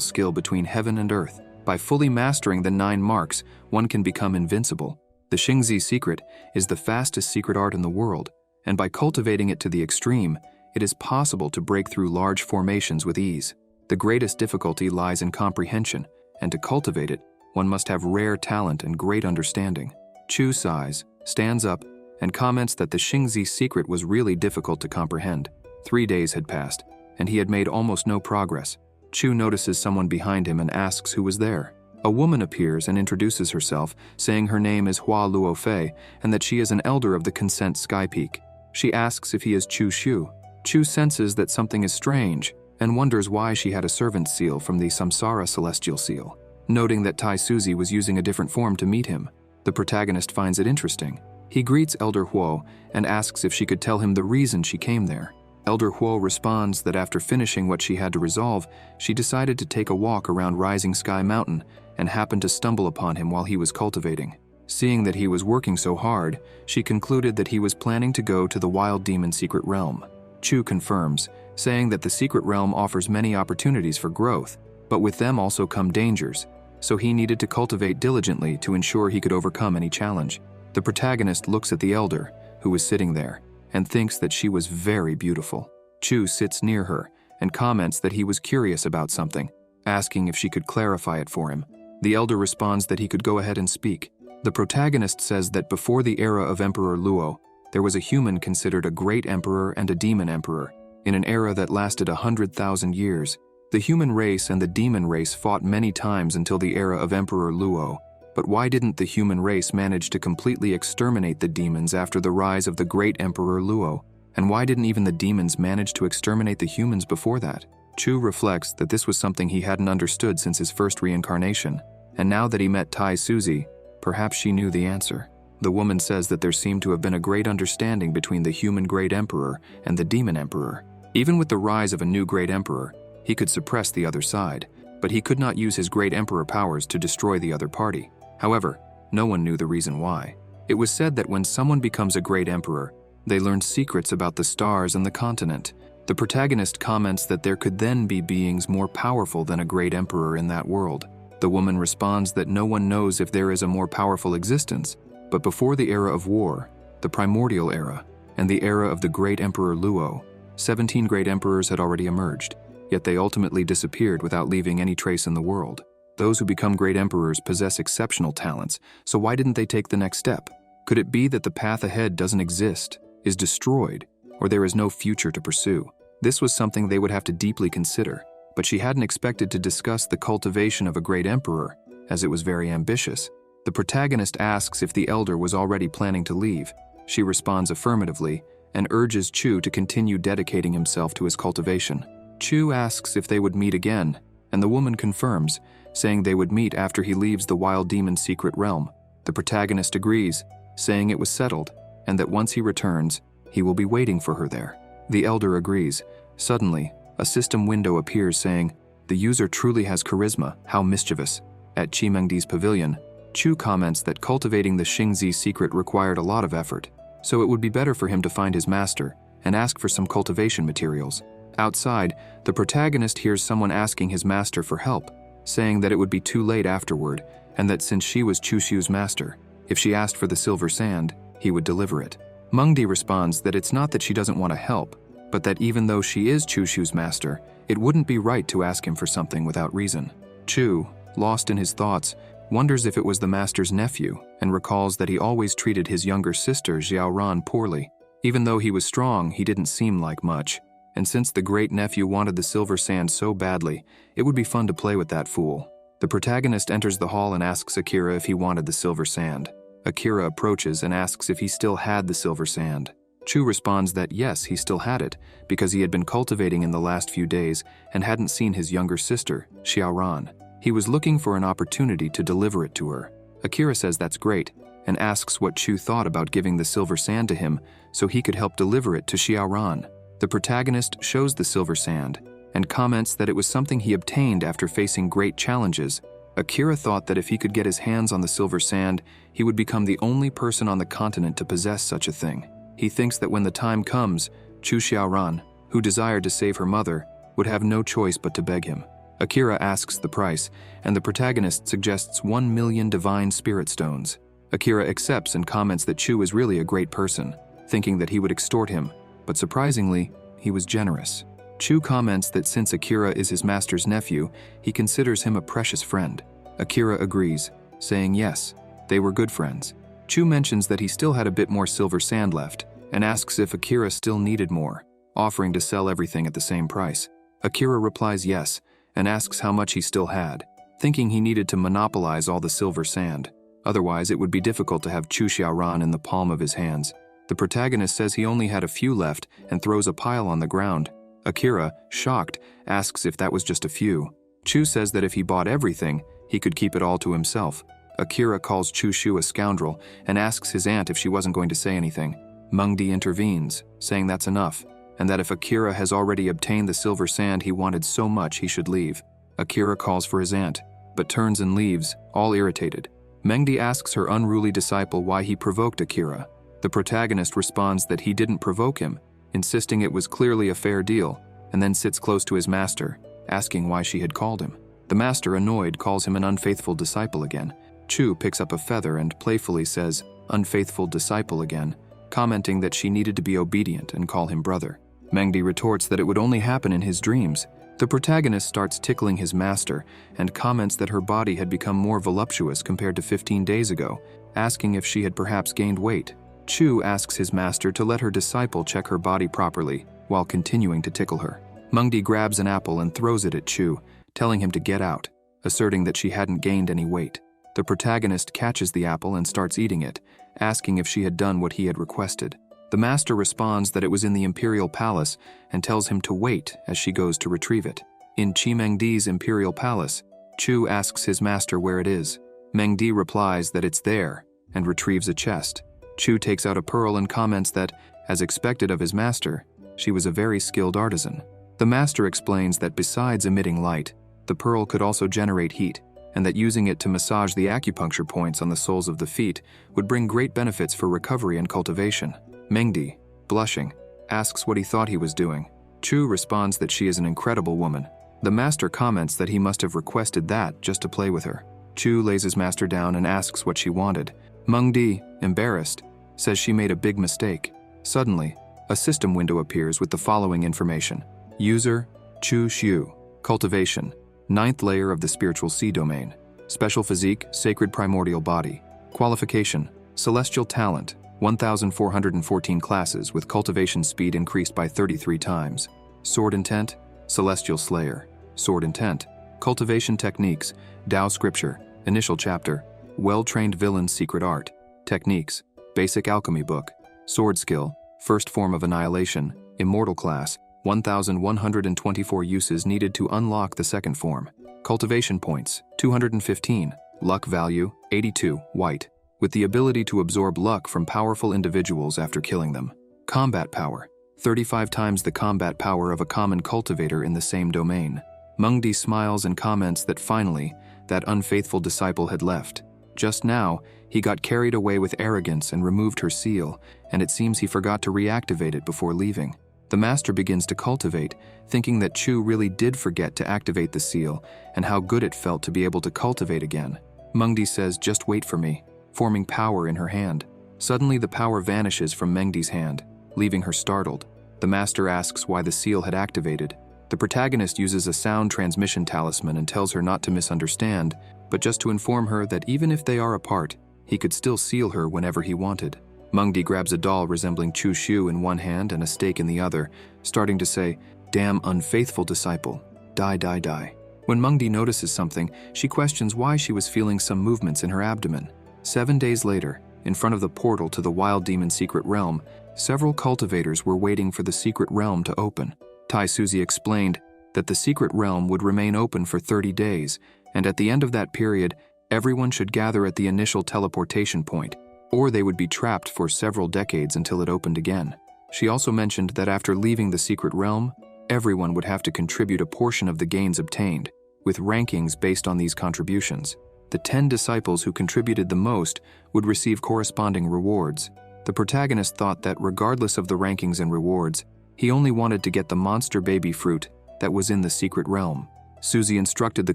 skill between heaven and earth. By fully mastering the 9 marks, one can become invincible. The Xingzi secret is the fastest secret art in the world, and by cultivating it to the extreme, it is possible to break through large formations with ease. The greatest difficulty lies in comprehension, and to cultivate it, one must have rare talent and great understanding. Chu sighs, stands up, and comments that the Xingzi secret was really difficult to comprehend. 3 days had passed, and he had made almost no progress. Chu notices someone behind him and asks who was there. A woman appears and introduces herself, saying her name is Hua Luo Fei and that she is an elder of the Consent Sky Peak. She asks if he is Chu Shu. Chu senses that something is strange and wonders why she had a servant's seal from the Samsara celestial seal. Noting that Tai Suzy was using a different form to meet him, the protagonist finds it interesting. He greets Elder Huo and asks if she could tell him the reason she came there. Elder Huo responds that after finishing what she had to resolve, she decided to take a walk around Rising Sky Mountain and happened to stumble upon him while he was cultivating. Seeing that he was working so hard, she concluded that he was planning to go to the Wild Demon Secret Realm. Chu confirms, saying that the secret realm offers many opportunities for growth, but with them also come dangers, so he needed to cultivate diligently to ensure he could overcome any challenge. The protagonist looks at the elder, who was sitting there, and thinks that she was very beautiful. Chu sits near her and comments that he was curious about something, asking if she could clarify it for him. The elder responds that he could go ahead and speak. The protagonist says that before the era of Emperor Luo, there was a human considered a great emperor and a demon emperor. In an era that lasted 100,000 years, the human race and the demon race fought many times until the era of Emperor Luo. But why didn't the human race manage to completely exterminate the demons after the rise of the great Emperor Luo? And why didn't even the demons manage to exterminate the humans before that? Chu reflects that this was something he hadn't understood since his first reincarnation, and now that he met Tai Suzy, perhaps she knew the answer. The woman says that there seemed to have been a great understanding between the human great emperor and the demon emperor. Even with the rise of a new great emperor, he could suppress the other side, but he could not use his great emperor powers to destroy the other party. However, no one knew the reason why. It was said that when someone becomes a great emperor, they learn secrets about the stars and the continent. The protagonist comments that there could then be beings more powerful than a great emperor in that world. The woman responds that no one knows if there is a more powerful existence, but before the era of war, the primordial era, and the era of the great Emperor Luo, 17 great emperors had already emerged, yet they ultimately disappeared without leaving any trace in the world. Those who become great emperors possess exceptional talents, so why didn't they take the next step? Could it be that the path ahead doesn't exist, is destroyed, or there is no future to pursue? This was something they would have to deeply consider, but she hadn't expected to discuss the cultivation of a great emperor, as it was very ambitious. The protagonist asks if the elder was already planning to leave. She responds affirmatively and urges Chu to continue dedicating himself to his cultivation. Chu asks if they would meet again, and the woman confirms, saying they would meet after he leaves the Wild Demon Secret Realm. The protagonist agrees, saying it was settled, and that once he returns, he will be waiting for her there. The elder agrees. Suddenly, a system window appears saying, "The user truly has charisma, how mischievous." At Chimengdi's pavilion, Chu comments that cultivating the Xingzi secret required a lot of effort, so it would be better for him to find his master and ask for some cultivation materials. Outside, the protagonist hears someone asking his master for help, saying that it would be too late afterward, and that since she was Chu Shu's master, if she asked for the silver sand, he would deliver it. Mengdi responds that it's not that she doesn't want to help, but that even though she is Chu Shu's master, it wouldn't be right to ask him for something without reason. Chu, lost in his thoughts, wonders if it was the master's nephew, and recalls that he always treated his younger sister Xiaoran poorly. Even though he was strong, he didn't seem like much, and since the great nephew wanted the silver sand so badly, it would be fun to play with that fool. The protagonist enters the hall and asks Akira if he wanted the silver sand. Akira approaches and asks if he still had the silver sand. Chu responds that yes, he still had it, because he had been cultivating in the last few days and hadn't seen his younger sister, Xiaoran. He was looking for an opportunity to deliver it to her. Akira says that's great, and asks what Chu thought about giving the silver sand to him so he could help deliver it to Xiaoran. The protagonist shows the silver sand and comments that it was something he obtained after facing great challenges. Akira thought that if he could get his hands on the silver sand, he would become the only person on the continent to possess such a thing. He thinks that when the time comes, Chu Xiaoran, who desired to save her mother, would have no choice but to beg him. Akira asks the price, and the protagonist suggests 1 million divine spirit stones. Akira accepts and comments that Chu is really a great person, thinking that he would extort him, but surprisingly, he was generous. Chu comments that since Akira is his master's nephew, he considers him a precious friend. Akira agrees, saying yes, they were good friends. Chu mentions that he still had a bit more silver sand left, and asks if Akira still needed more, offering to sell everything at the same price. Akira replies yes, and asks how much he still had, thinking he needed to monopolize all the silver sand. Otherwise, it would be difficult to have Chu Xiaoran in the palm of his hands. The protagonist says he only had a few left and throws a pile on the ground. Akira, shocked, asks if that was just a few. Chu says that if he bought everything, he could keep it all to himself. Akira calls Chu Shu a scoundrel and asks his aunt if she wasn't going to say anything. Mengdi intervenes, saying that's enough, and that if Akira has already obtained the silver sand he wanted so much, he should leave. Akira calls for his aunt, but turns and leaves, all irritated. Mengdi asks her unruly disciple why he provoked Akira. The protagonist responds that he didn't provoke him, insisting it was clearly a fair deal, and then sits close to his master, asking why she had called him. The master, annoyed, calls him an unfaithful disciple again. Chu picks up a feather and playfully says, "Unfaithful disciple" again, commenting that she needed to be obedient and call him brother. Mengdi retorts that it would only happen in his dreams. The protagonist starts tickling his master and comments that her body had become more voluptuous compared to 15 days ago, asking if she had perhaps gained weight. Chu asks his master to let her disciple check her body properly while continuing to tickle her. Mengdi grabs an apple and throws it at Chu, telling him to get out, asserting that she hadn't gained any weight. The protagonist catches the apple and starts eating it, asking if she had done what he had requested. The master responds that it was in the imperial palace and tells him to wait as she goes to retrieve it. In Mengdi's imperial palace, Chu asks his master where it is. Mengdi replies that it's there and retrieves a chest. Chu takes out a pearl and comments that, as expected of his master, she was a very skilled artisan. The master explains that besides emitting light, the pearl could also generate heat, and that using it to massage the acupuncture points on the soles of the feet would bring great benefits for recovery and cultivation. Mengdi, blushing, asks what he thought he was doing. Chu responds that she is an incredible woman. The master comments that he must have requested that just to play with her. Chu lays his master down and asks what she wanted. Mengdi, embarrassed, says she made a big mistake. Suddenly, a system window appears with the following information. User, Chu Xiu. Cultivation, 9th layer of the spiritual sea domain. Special physique, sacred primordial body. Qualification, celestial talent, 1,414 classes with cultivation speed increased by 33 times. Sword intent, celestial slayer. Sword intent, cultivation techniques, Tao scripture, initial chapter, well-trained villain's secret art. Techniques, basic alchemy book. Sword skill, first form of annihilation, immortal class, 1,124 uses needed to unlock the second form. Cultivation points, 215. Luck value, 82, white, with the ability to absorb luck from powerful individuals after killing them. Combat power, 35 times the combat power of a common cultivator in the same domain. Mengdi smiles and comments that finally, that unfaithful disciple had left. Just now, he got carried away with arrogance and removed her seal, and it seems he forgot to reactivate it before leaving. The master begins to cultivate, thinking that Chu really did forget to activate the seal and how good it felt to be able to cultivate again. Mengdi says, "Just wait for me," forming power in her hand. Suddenly, the power vanishes from Mengdi's hand, leaving her startled. The master asks why the seal had activated. The protagonist uses a sound transmission talisman and tells her not to misunderstand, but just to inform her that even if they are apart, he could still seal her whenever he wanted. Mengdi grabs a doll resembling Chu Shu in one hand and a stake in the other, starting to say, "Damn unfaithful disciple. Die, die, die." When Mengdi notices something, she questions why she was feeling some movements in her abdomen. 7 days later, in front of the portal to the wild demon secret realm, several cultivators were waiting for the secret realm to open. Tai Suzy explained that the secret realm would remain open for 30 days, and at the end of that period, everyone should gather at the initial teleportation point, or they would be trapped for several decades until it opened again. She also mentioned that after leaving the secret realm, everyone would have to contribute a portion of the gains obtained, with rankings based on these contributions. The 10 disciples who contributed the most would receive corresponding rewards. The protagonist thought that regardless of the rankings and rewards, he only wanted to get the monster baby fruit that was in the secret realm. Suzy instructed the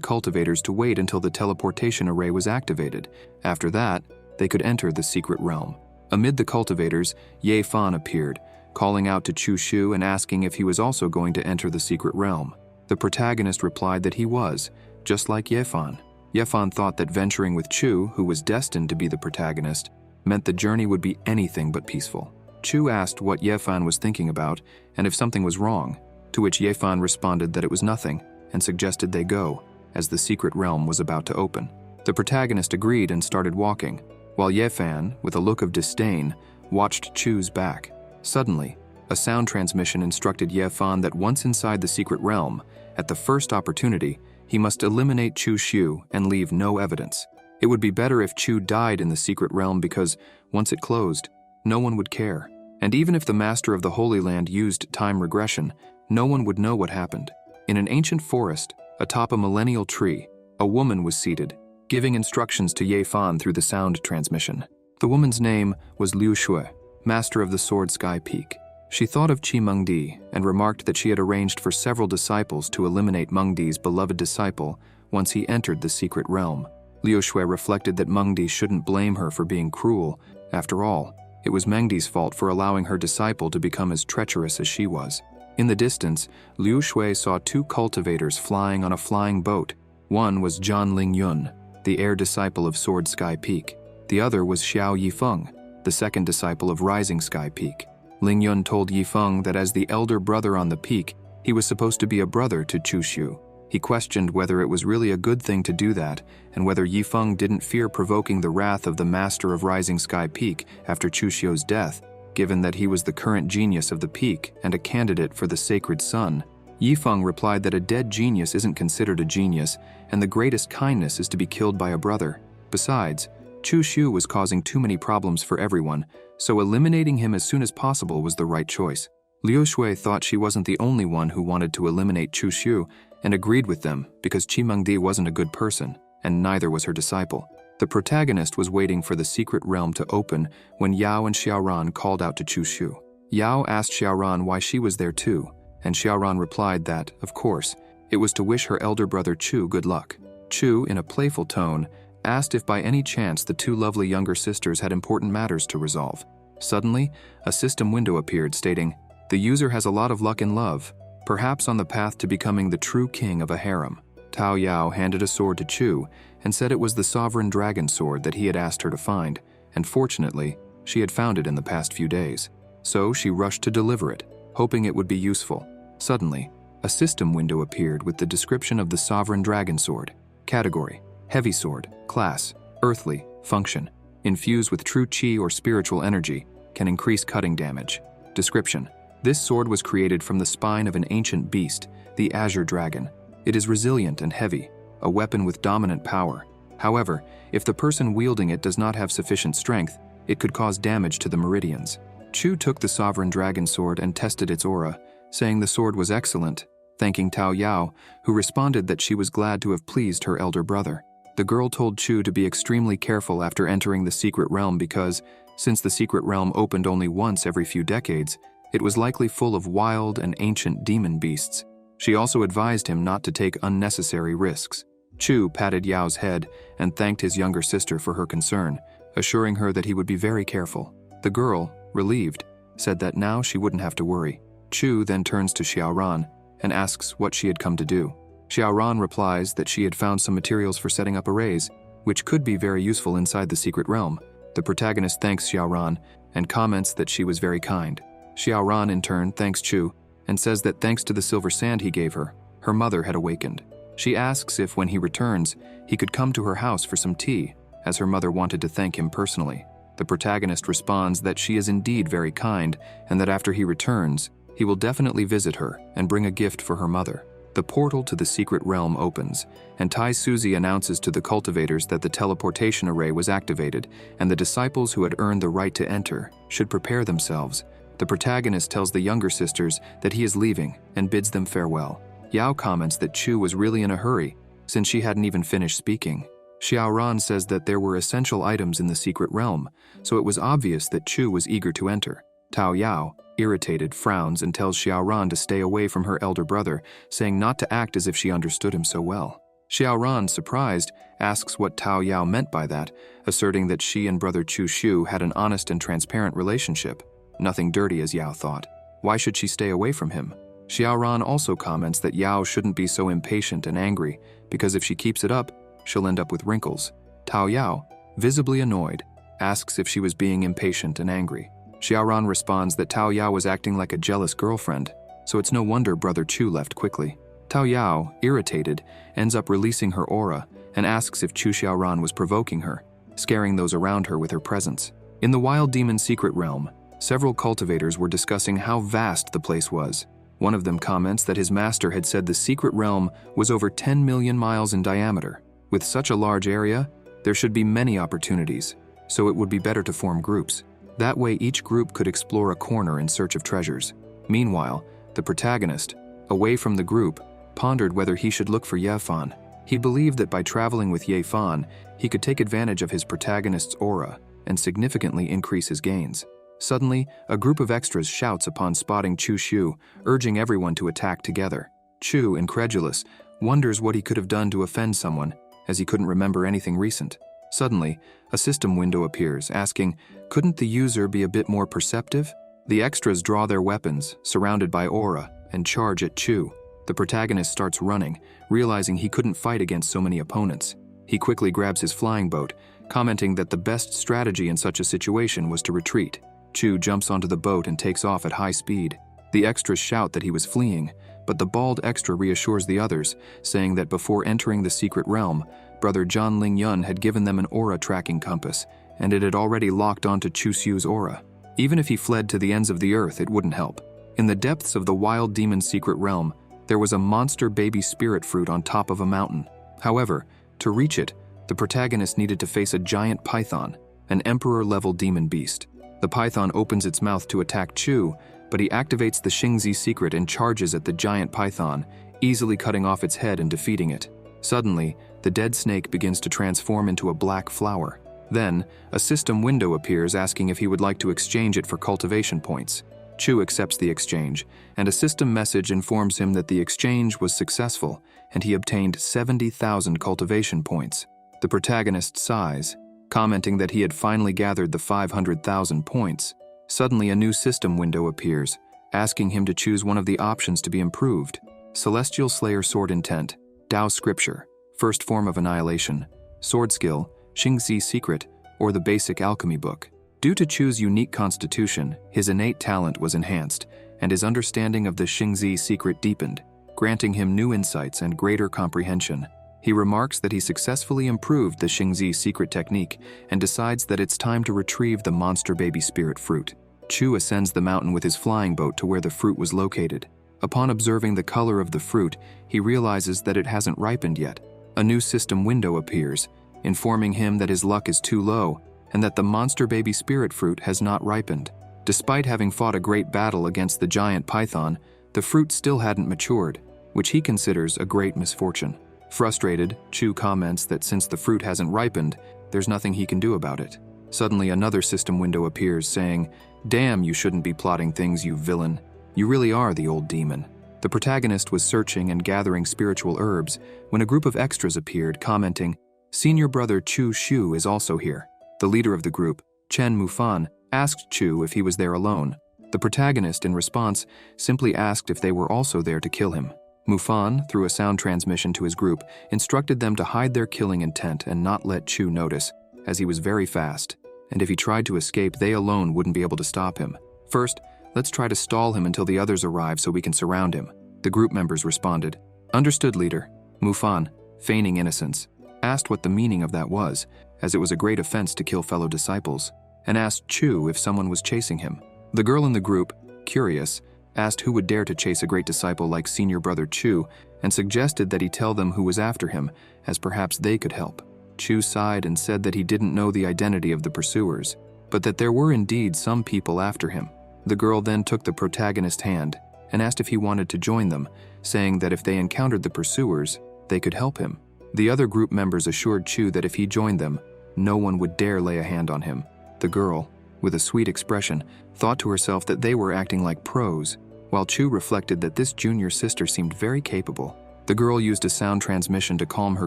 cultivators to wait until the teleportation array was activated. After that, they could enter the secret realm. Amid the cultivators, Ye Fan appeared, calling out to Chu Shu and asking if he was also going to enter the secret realm. The protagonist replied that he was, just like Ye Fan. Ye Fan thought that venturing with Chu, who was destined to be the protagonist, meant the journey would be anything but peaceful. Chu asked what Ye Fan was thinking about and if something was wrong, to which Ye Fan responded that it was nothing and suggested they go, as the secret realm was about to open. The protagonist agreed and started walking, while Ye Fan, with a look of disdain, watched Chu's back. Suddenly, a sound transmission instructed Ye Fan that once inside the secret realm, at the first opportunity, he must eliminate Chu Shu and leave no evidence. It would be better if Chu died in the secret realm because, once it closed, no one would care. And even if the master of the Holy Land used time regression, no one would know what happened. In an ancient forest, atop a millennial tree, a woman was seated, giving instructions to Ye Fan through the sound transmission. The woman's name was Liu Shui, master of the Sword Sky Peak. She thought of Qi Mengdi and remarked that she had arranged for several disciples to eliminate Mengdi's beloved disciple once he entered the secret realm. Liu Shui reflected that Mengdi shouldn't blame her for being cruel. After all, it was Mengdi's fault for allowing her disciple to become as treacherous as she was. In the distance, Liu Shui saw 2 cultivators flying on a flying boat. One was Zhan Lingyun, the heir disciple of Sword Sky Peak. The other was Xiao Yifeng, the second disciple of Rising Sky Peak. Lingyun told Yifeng that as the elder brother on the peak, he was supposed to be a brother to Chu Shu. He questioned whether it was really a good thing to do that, and whether Yifeng didn't fear provoking the wrath of the master of Rising Sky Peak after Chu Shu's death, given that he was the current genius of the peak and a candidate for the sacred sun. Yifeng replied that a dead genius isn't considered a genius, and the greatest kindness is to be killed by a brother. Besides, Chu Shu was causing too many problems for everyone, so eliminating him as soon as possible was the right choice. Liu Shui thought she wasn't the only one who wanted to eliminate Chu Shu, and agreed with them because Qi Mengdi wasn't a good person, and neither was her disciple. The protagonist was waiting for the secret realm to open when Yao and Xiaoran called out to Chu Shu. Yao asked Xiaoran why she was there too, and Xiaoran replied that, of course, it was to wish her elder brother Chu good luck. Chu, in a playful tone, asked if by any chance the 2 lovely younger sisters had important matters to resolve. Suddenly, a system window appeared stating, "The user has a lot of luck in love, perhaps on the path to becoming the true king of a harem." Tao Yao handed a sword to Chu and said it was the sovereign dragon sword that he had asked her to find, and fortunately, she had found it in the past few days. So she rushed to deliver it, hoping it would be useful. Suddenly, a system window appeared with the description of the sovereign dragon sword. Category: heavy sword. Class: earthly. Function: infused with true qi or spiritual energy, can increase cutting damage. Description: this sword was created from the spine of an ancient beast, the Azure Dragon. It is resilient and heavy, a weapon with dominant power. However, if the person wielding it does not have sufficient strength, it could cause damage to the meridians. Chu took the sovereign dragon sword and tested its aura, saying the sword was excellent, thanking Tao Yao, who responded that she was glad to have pleased her elder brother. The girl told Chu to be extremely careful after entering the secret realm because, since the secret realm opened only once every few decades, it was likely full of wild and ancient demon beasts. She also advised him not to take unnecessary risks. Chu patted Yao's head and thanked his younger sister for her concern, assuring her that he would be very careful. The girl, relieved, said that now she wouldn't have to worry. Chu then turns to Xiaoran and asks what she had come to do. Xiaoran replies that she had found some materials for setting up arrays, which could be very useful inside the secret realm. The protagonist thanks Xiaoran and comments that she was very kind. Xiaoran in turn thanks Chu and says that thanks to the silver sand he gave her, her mother had awakened. She asks if when he returns, he could come to her house for some tea, as her mother wanted to thank him personally. The protagonist responds that she is indeed very kind and that after he returns, he will definitely visit her and bring a gift for her mother. The portal to the secret realm opens, and Tai Suzy announces to the cultivators that the teleportation array was activated and the disciples who had earned the right to enter should prepare themselves. The protagonist tells the younger sisters that he is leaving and bids them farewell. Yao comments that Chu was really in a hurry, since she hadn't even finished speaking. Xiaoran says that there were essential items in the secret realm, so it was obvious that Chu was eager to enter. Tao Yao, irritated, frowns and tells Xiaoran to stay away from her elder brother, saying not to act as if she understood him so well. Xiaoran, surprised, asks what Tao Yao meant by that, asserting that she and brother Chu Shu had an honest and transparent relationship. Nothing dirty, as Yao thought. Why should she stay away from him? Xiaoran also comments that Yao shouldn't be so impatient and angry, because if she keeps it up, she'll end up with wrinkles. Tao Yao, visibly annoyed, asks if she was being impatient and angry. Xiaoran responds that Tao Yao was acting like a jealous girlfriend, so it's no wonder brother Chu left quickly. Tao Yao, irritated, ends up releasing her aura and asks if Chu Xiaoran was provoking her, scaring those around her with her presence. In the wild demon secret realm, several cultivators were discussing how vast the place was. One of them comments that his master had said the secret realm was over 10 million miles in diameter. With such a large area, there should be many opportunities, so it would be better to form groups. That way each group could explore a corner in search of treasures. Meanwhile, the protagonist, away from the group, pondered whether he should look for Ye Fan. He believed that by traveling with Ye Fan, he could take advantage of his protagonist's aura and significantly increase his gains. Suddenly, a group of extras shouts upon spotting Chu Shu, urging everyone to attack together. Chu, incredulous, wonders what he could have done to offend someone, as he couldn't remember anything recent. Suddenly, a system window appears, asking, couldn't the user be a bit more perceptive? The extras draw their weapons, surrounded by aura, and charge at Chu. The protagonist starts running, realizing he couldn't fight against so many opponents. He quickly grabs his flying boat, commenting that the best strategy in such a situation was to retreat. Chu jumps onto the boat and takes off at high speed. The extras shout that he was fleeing, but the bald extra reassures the others, saying that before entering the secret realm, brother John Ling Yun had given them an aura tracking compass, and it had already locked onto Chu Xu's aura. Even if he fled to the ends of the earth, it wouldn't help. In the depths of the wild demon secret realm, there was a monster baby spirit fruit on top of a mountain. However, to reach it, the protagonist needed to face a giant python, an emperor-level demon beast. The python opens its mouth to attack Chu, but he activates the Xingzi secret and charges at the giant python, easily cutting off its head and defeating it. Suddenly, the dead snake begins to transform into a black flower. Then, a system window appears asking if he would like to exchange it for cultivation points. Chu accepts the exchange, and a system message informs him that the exchange was successful, and he obtained 70,000 cultivation points. The protagonist sighs, commenting that he had finally gathered the 500,000 points. Suddenly, a new system window appears, asking him to choose one of the options to be improved: Celestial Slayer Sword Intent, Dao Scripture, First Form of Annihilation, Sword Skill, Xingzi Secret, or the Basic Alchemy Book. Due to Chu's unique constitution, his innate talent was enhanced, and his understanding of the Xingzi Secret deepened, granting him new insights and greater comprehension. He remarks that he successfully improved the Xingzi Secret technique and decides that it's time to retrieve the monster baby spirit fruit. Chu ascends the mountain with his flying boat to where the fruit was located. Upon observing the color of the fruit, he realizes that it hasn't ripened yet. A new system window appears, informing him that his luck is too low and that the monster baby spirit fruit has not ripened. Despite having fought a great battle against the giant python, the fruit still hadn't matured, which he considers a great misfortune. Frustrated, Chu comments that since the fruit hasn't ripened, there's nothing he can do about it. Suddenly, another system window appears, saying, "Damn, you shouldn't be plotting things, you villain. You really are the old demon." The protagonist was searching and gathering spiritual herbs when a group of extras appeared, commenting, "Senior brother Chu Shu is also here." The leader of the group, Chen Mufan, asked Chu if he was there alone. The protagonist, in response, simply asked if they were also there to kill him. Mufan, through a sound transmission to his group, instructed them to hide their killing intent and not let Chu notice, as he was very fast, and if he tried to escape, they alone wouldn't be able to stop him. "First, let's try to stall him until the others arrive so we can surround him," the group members responded. "Understood, leader." Mufan, feigning innocence, asked what the meaning of that was, as it was a great offense to kill fellow disciples. and asked Chu if someone was chasing him. The girl in the group, curious, asked who would dare to chase a great disciple like senior brother Chu and suggested that he tell them who was after him, as perhaps they could help. Chu sighed and said that he didn't know the identity of the pursuers, but that there were indeed some people after him. The girl then took the protagonist's hand and asked if he wanted to join them, saying that if they encountered the pursuers, they could help him. The other group members assured Chu that if he joined them, no one would dare lay a hand on him. The girl, with a sweet expression, thought to herself that they were acting like pros, while Chu reflected that this junior sister seemed very capable. The girl used a sound transmission to calm her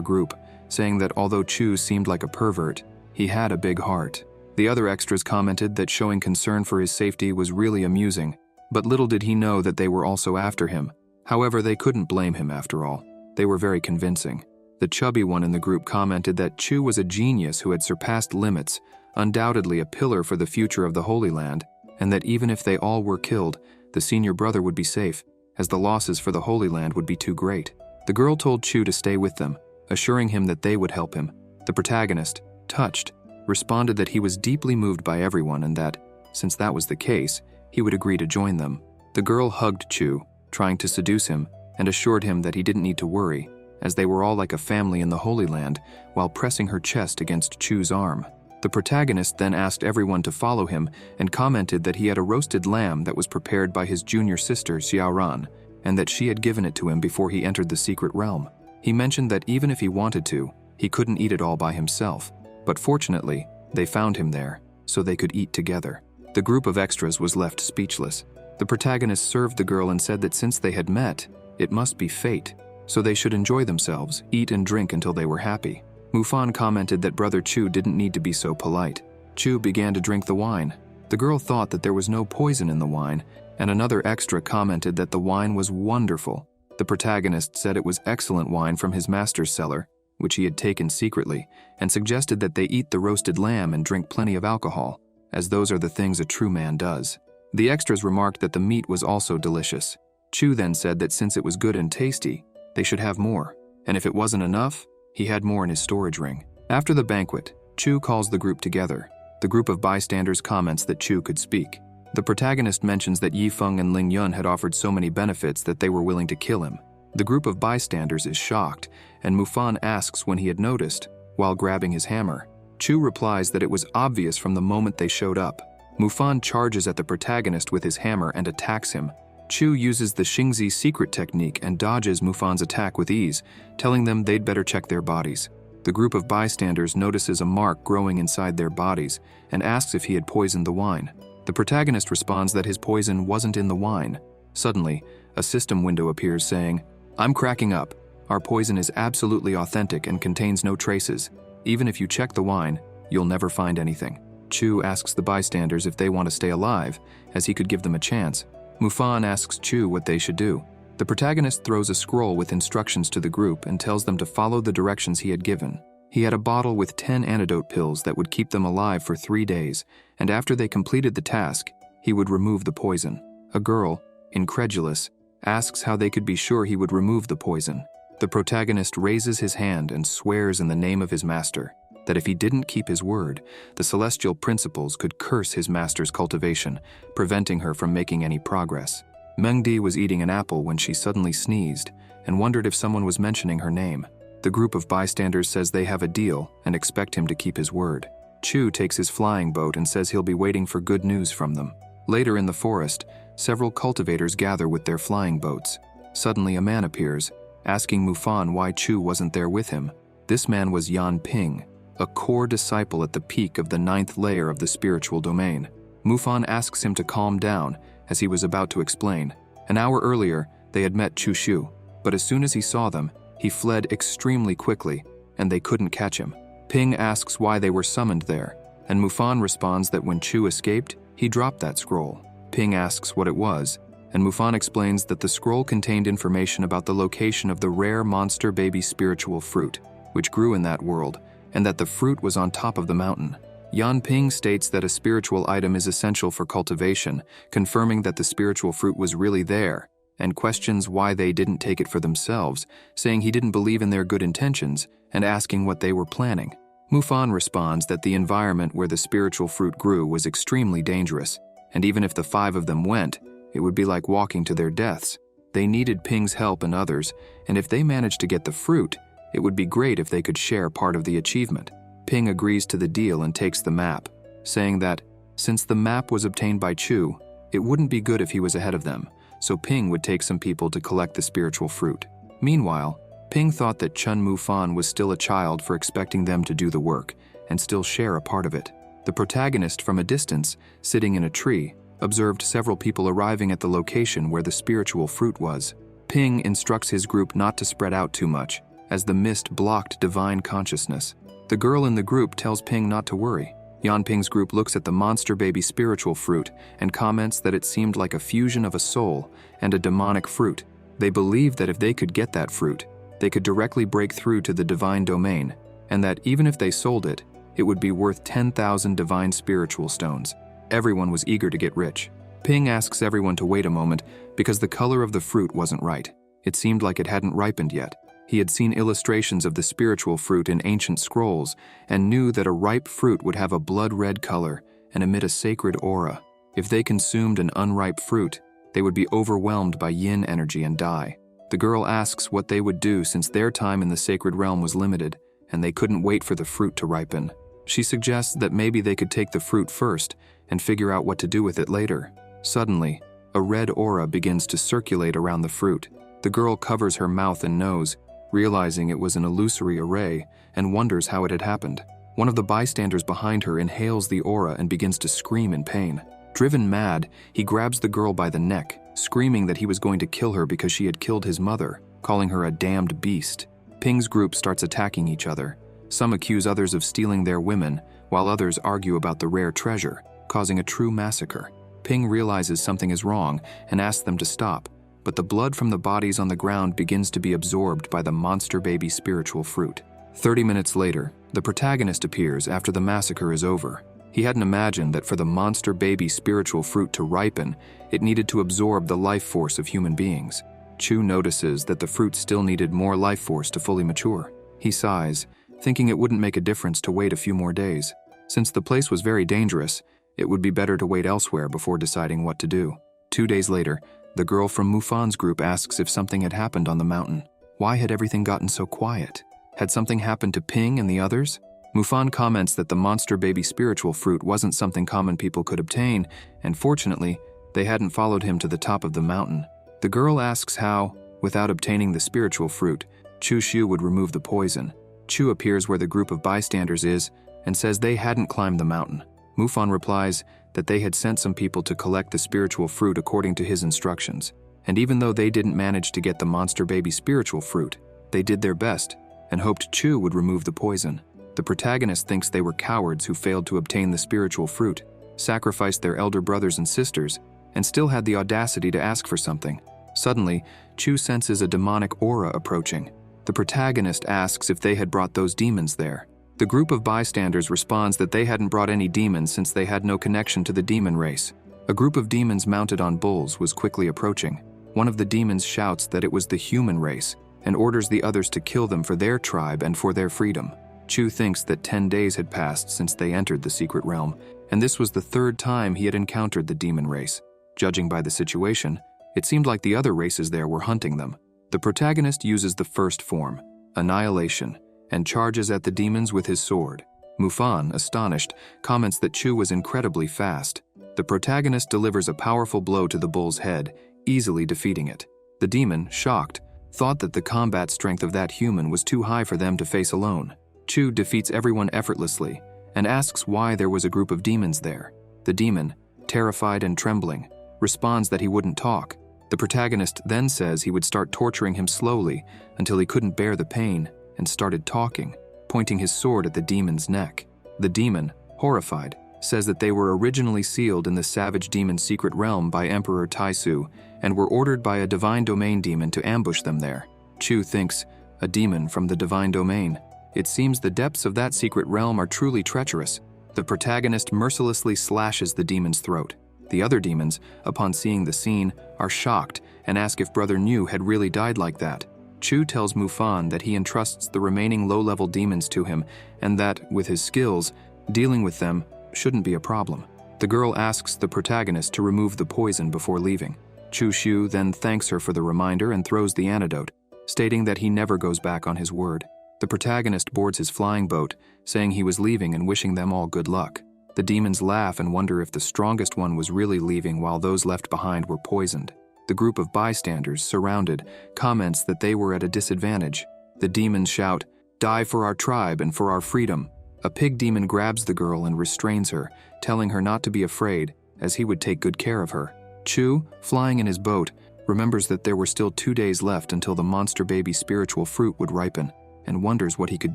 group, saying that although Chu seemed like a pervert, he had a big heart. The other extras commented that showing concern for his safety was really amusing, but little did he know that they were also after him. However, they couldn't blame him after all. They were very convincing. The chubby one in the group commented that Chu was a genius who had surpassed limits, undoubtedly a pillar for the future of the Holy Land, and that even if they all were killed, the senior brother would be safe, as the losses for the Holy Land would be too great. The girl told Chu to stay with them, assuring him that they would help him. The protagonist, touched, responded that he was deeply moved by everyone and that, since that was the case, he would agree to join them. The girl hugged Chu, trying to seduce him, and assured him that he didn't need to worry, as they were all like a family in the Holy Land, while pressing her chest against Chu's arm. The protagonist then asked everyone to follow him and commented that he had a roasted lamb that was prepared by his junior sister Xiaoran, and that she had given it to him before he entered the secret realm. He mentioned that even if he wanted to, he couldn't eat it all by himself, but fortunately, they found him there, so they could eat together. The group of extras was left speechless. The protagonist served the girl and said that since they had met, it must be fate, so they should enjoy themselves, eat and drink until they were happy. Mufan commented that brother Chu didn't need to be so polite. Chu began to drink the wine. The girl thought that there was no poison in the wine, and another extra commented that the wine was wonderful. The protagonist said it was excellent wine from his master's cellar, which he had taken secretly, and suggested that they eat the roasted lamb and drink plenty of alcohol, as those are the things a true man does. The extras remarked that the meat was also delicious. Chu then said that since it was good and tasty, they should have more, and if it wasn't enough, he had more in his storage ring. After the banquet, Chu calls the group together. The group of bystanders comments that Chu could speak. The protagonist mentions that Yifeng and Ling Yun had offered so many benefits that they were willing to kill him. The group of bystanders is shocked, and Mufan asks when he had noticed, while grabbing his hammer. Chu replies that it was obvious from the moment they showed up. Mufan charges at the protagonist with his hammer and attacks him. Chu uses the Xingzi secret technique and dodges Mufan's attack with ease, telling them they'd better check their bodies. The group of bystanders notices a mark growing inside their bodies and asks if he had poisoned the wine. The protagonist responds that his poison wasn't in the wine. Suddenly, a system window appears saying, "I'm cracking up. Our poison is absolutely authentic and contains no traces. Even if you check the wine, you'll never find anything." Chu asks the bystanders if they want to stay alive, as he could give them a chance. Mufan asks Chu what they should do. The protagonist throws a scroll with instructions to the group and tells them to follow the directions he had given. He had a bottle with 10 antidote pills that would keep them alive for 3 days, and after they completed the task, he would remove the poison. A girl, incredulous, asks how they could be sure he would remove the poison. The protagonist raises his hand and swears in the name of his master that if he didn't keep his word, the celestial principles could curse his master's cultivation, preventing her from making any progress. Mengdi was eating an apple when she suddenly sneezed and wondered if someone was mentioning her name. The group of bystanders says they have a deal and expect him to keep his word. Chu takes his flying boat and says he'll be waiting for good news from them. Later in the forest, several cultivators gather with their flying boats. Suddenly a man appears, asking Mufan why Chu wasn't there with him. This man was Yan Ping, a core disciple at the peak of the 9th layer of the spiritual domain. Mufan asks him to calm down, as he was about to explain. An hour earlier, they had met Chu Shu, but as soon as he saw them, he fled extremely quickly, and they couldn't catch him. Ping asks why they were summoned there, and Mufan responds that when Chu escaped, he dropped that scroll. Ping asks what it was, and Mufan explains that the scroll contained information about the location of the rare monster baby spiritual fruit, which grew in that world, and that the fruit was on top of the mountain. Yan Ping states that a spiritual item is essential for cultivation, confirming that the spiritual fruit was really there, and questions why they didn't take it for themselves, saying he didn't believe in their good intentions, and asking what they were planning. Mufan responds that the environment where the spiritual fruit grew was extremely dangerous, and even if the 5 of them went, it would be like walking to their deaths. They needed Ping's help and others, and if they managed to get the fruit, it would be great if they could share part of the achievement. Ping agrees to the deal and takes the map, saying that, since the map was obtained by Chu, it wouldn't be good if he was ahead of them, so Ping would take some people to collect the spiritual fruit. Meanwhile, Ping thought that Chun Mufan was still a child for expecting them to do the work and still share a part of it. The protagonist, from a distance, sitting in a tree, observed several people arriving at the location where the spiritual fruit was. Ping instructs his group not to spread out too much, as the mist blocked divine consciousness. The girl in the group tells Ping not to worry. Yan Ping's group looks at the monster baby spiritual fruit and comments that it seemed like a fusion of a soul and a demonic fruit. They believe that if they could get that fruit, they could directly break through to the divine domain, and that even if they sold it, it would be worth 10,000 divine spiritual stones. Everyone was eager to get rich. Ping asks everyone to wait a moment because the color of the fruit wasn't right. It seemed like it hadn't ripened yet. He had seen illustrations of the spiritual fruit in ancient scrolls and knew that a ripe fruit would have a blood-red color and emit a sacred aura. If they consumed an unripe fruit, they would be overwhelmed by yin energy and die. The girl asks what they would do since their time in the sacred realm was limited and they couldn't wait for the fruit to ripen. She suggests that maybe they could take the fruit first and figure out what to do with it later. Suddenly, a red aura begins to circulate around the fruit. The girl covers her mouth and nose, realizing it was an illusory array, and wonders how it had happened. One of the bystanders behind her inhales the aura and begins to scream in pain. Driven mad, he grabs the girl by the neck, screaming that he was going to kill her because she had killed his mother, calling her a damned beast. Ping's group starts attacking each other. Some accuse others of stealing their women, while others argue about the rare treasure, causing a true massacre. Ping realizes something is wrong and asks them to stop, but the blood from the bodies on the ground begins to be absorbed by the monster baby spiritual fruit. 30 minutes later, the protagonist appears after the massacre is over. He hadn't imagined that for the monster baby spiritual fruit to ripen, it needed to absorb the life force of human beings. Chu notices that the fruit still needed more life force to fully mature. He sighs, thinking it wouldn't make a difference to wait a few more days. Since the place was very dangerous, it would be better to wait elsewhere before deciding what to do. 2 days later, the girl from Mufan's group asks if something had happened on the mountain. Why had everything gotten so quiet? Had something happened to Ping and the others? Mufan comments that the monster baby spiritual fruit wasn't something common people could obtain, and fortunately, they hadn't followed him to the top of the mountain. The girl asks how, without obtaining the spiritual fruit, Chu Xiu would remove the poison. Chu appears where the group of bystanders is and says they hadn't climbed the mountain. Mufan replies that they had sent some people to collect the spiritual fruit according to his instructions, and even though they didn't manage to get the monster baby spiritual fruit, they did their best and hoped Chu would remove the poison. The protagonist thinks they were cowards who failed to obtain the spiritual fruit, sacrificed their elder brothers and sisters, and still had the audacity to ask for something. Suddenly, Chu senses a demonic aura approaching. The protagonist asks if they had brought those demons there. The group of bystanders responds that they hadn't brought any demons since they had no connection to the demon race. A group of demons mounted on bulls was quickly approaching. One of the demons shouts that it was the human race and orders the others to kill them for their tribe and for their freedom. Chu thinks that 10 days had passed since they entered the secret realm, and this was the 3rd time he had encountered the demon race. Judging by the situation, it seemed like the other races there were hunting them. The protagonist uses the first form, annihilation, and charges at the demons with his sword. Mufan, astonished, comments that Chu was incredibly fast. The protagonist delivers a powerful blow to the bull's head, easily defeating it. The demon, shocked, thought that the combat strength of that human was too high for them to face alone. Chu defeats everyone effortlessly and asks why there was a group of demons there. The demon, terrified and trembling, responds that he wouldn't talk. The protagonist then says he would start torturing him slowly until he couldn't bear the pain and started talking, pointing his sword at the demon's neck. The demon, horrified, says that they were originally sealed in the savage demon secret realm by Emperor Taisu and were ordered by a divine domain demon to ambush them there. Chu thinks, a demon from the divine domain. It seems the depths of that secret realm are truly treacherous. The protagonist mercilessly slashes the demon's throat. The other demons, upon seeing the scene, are shocked and ask if Brother Niu had really died like that. Chu tells Mufan that he entrusts the remaining low-level demons to him and that, with his skills, dealing with them shouldn't be a problem. The girl asks the protagonist to remove the poison before leaving. Chu Xiu then thanks her for the reminder and throws the antidote, stating that he never goes back on his word. The protagonist boards his flying boat, saying he was leaving and wishing them all good luck. The demons laugh and wonder if the strongest one was really leaving while those left behind were poisoned. The group of bystanders, surrounded, comments that they were at a disadvantage. The demons shout, "Die for our tribe and for our freedom." A pig demon grabs the girl and restrains her, telling her not to be afraid, as he would take good care of her. Chu, flying in his boat, remembers that there were still 2 days left until the monster baby spiritual fruit would ripen, and wonders what he could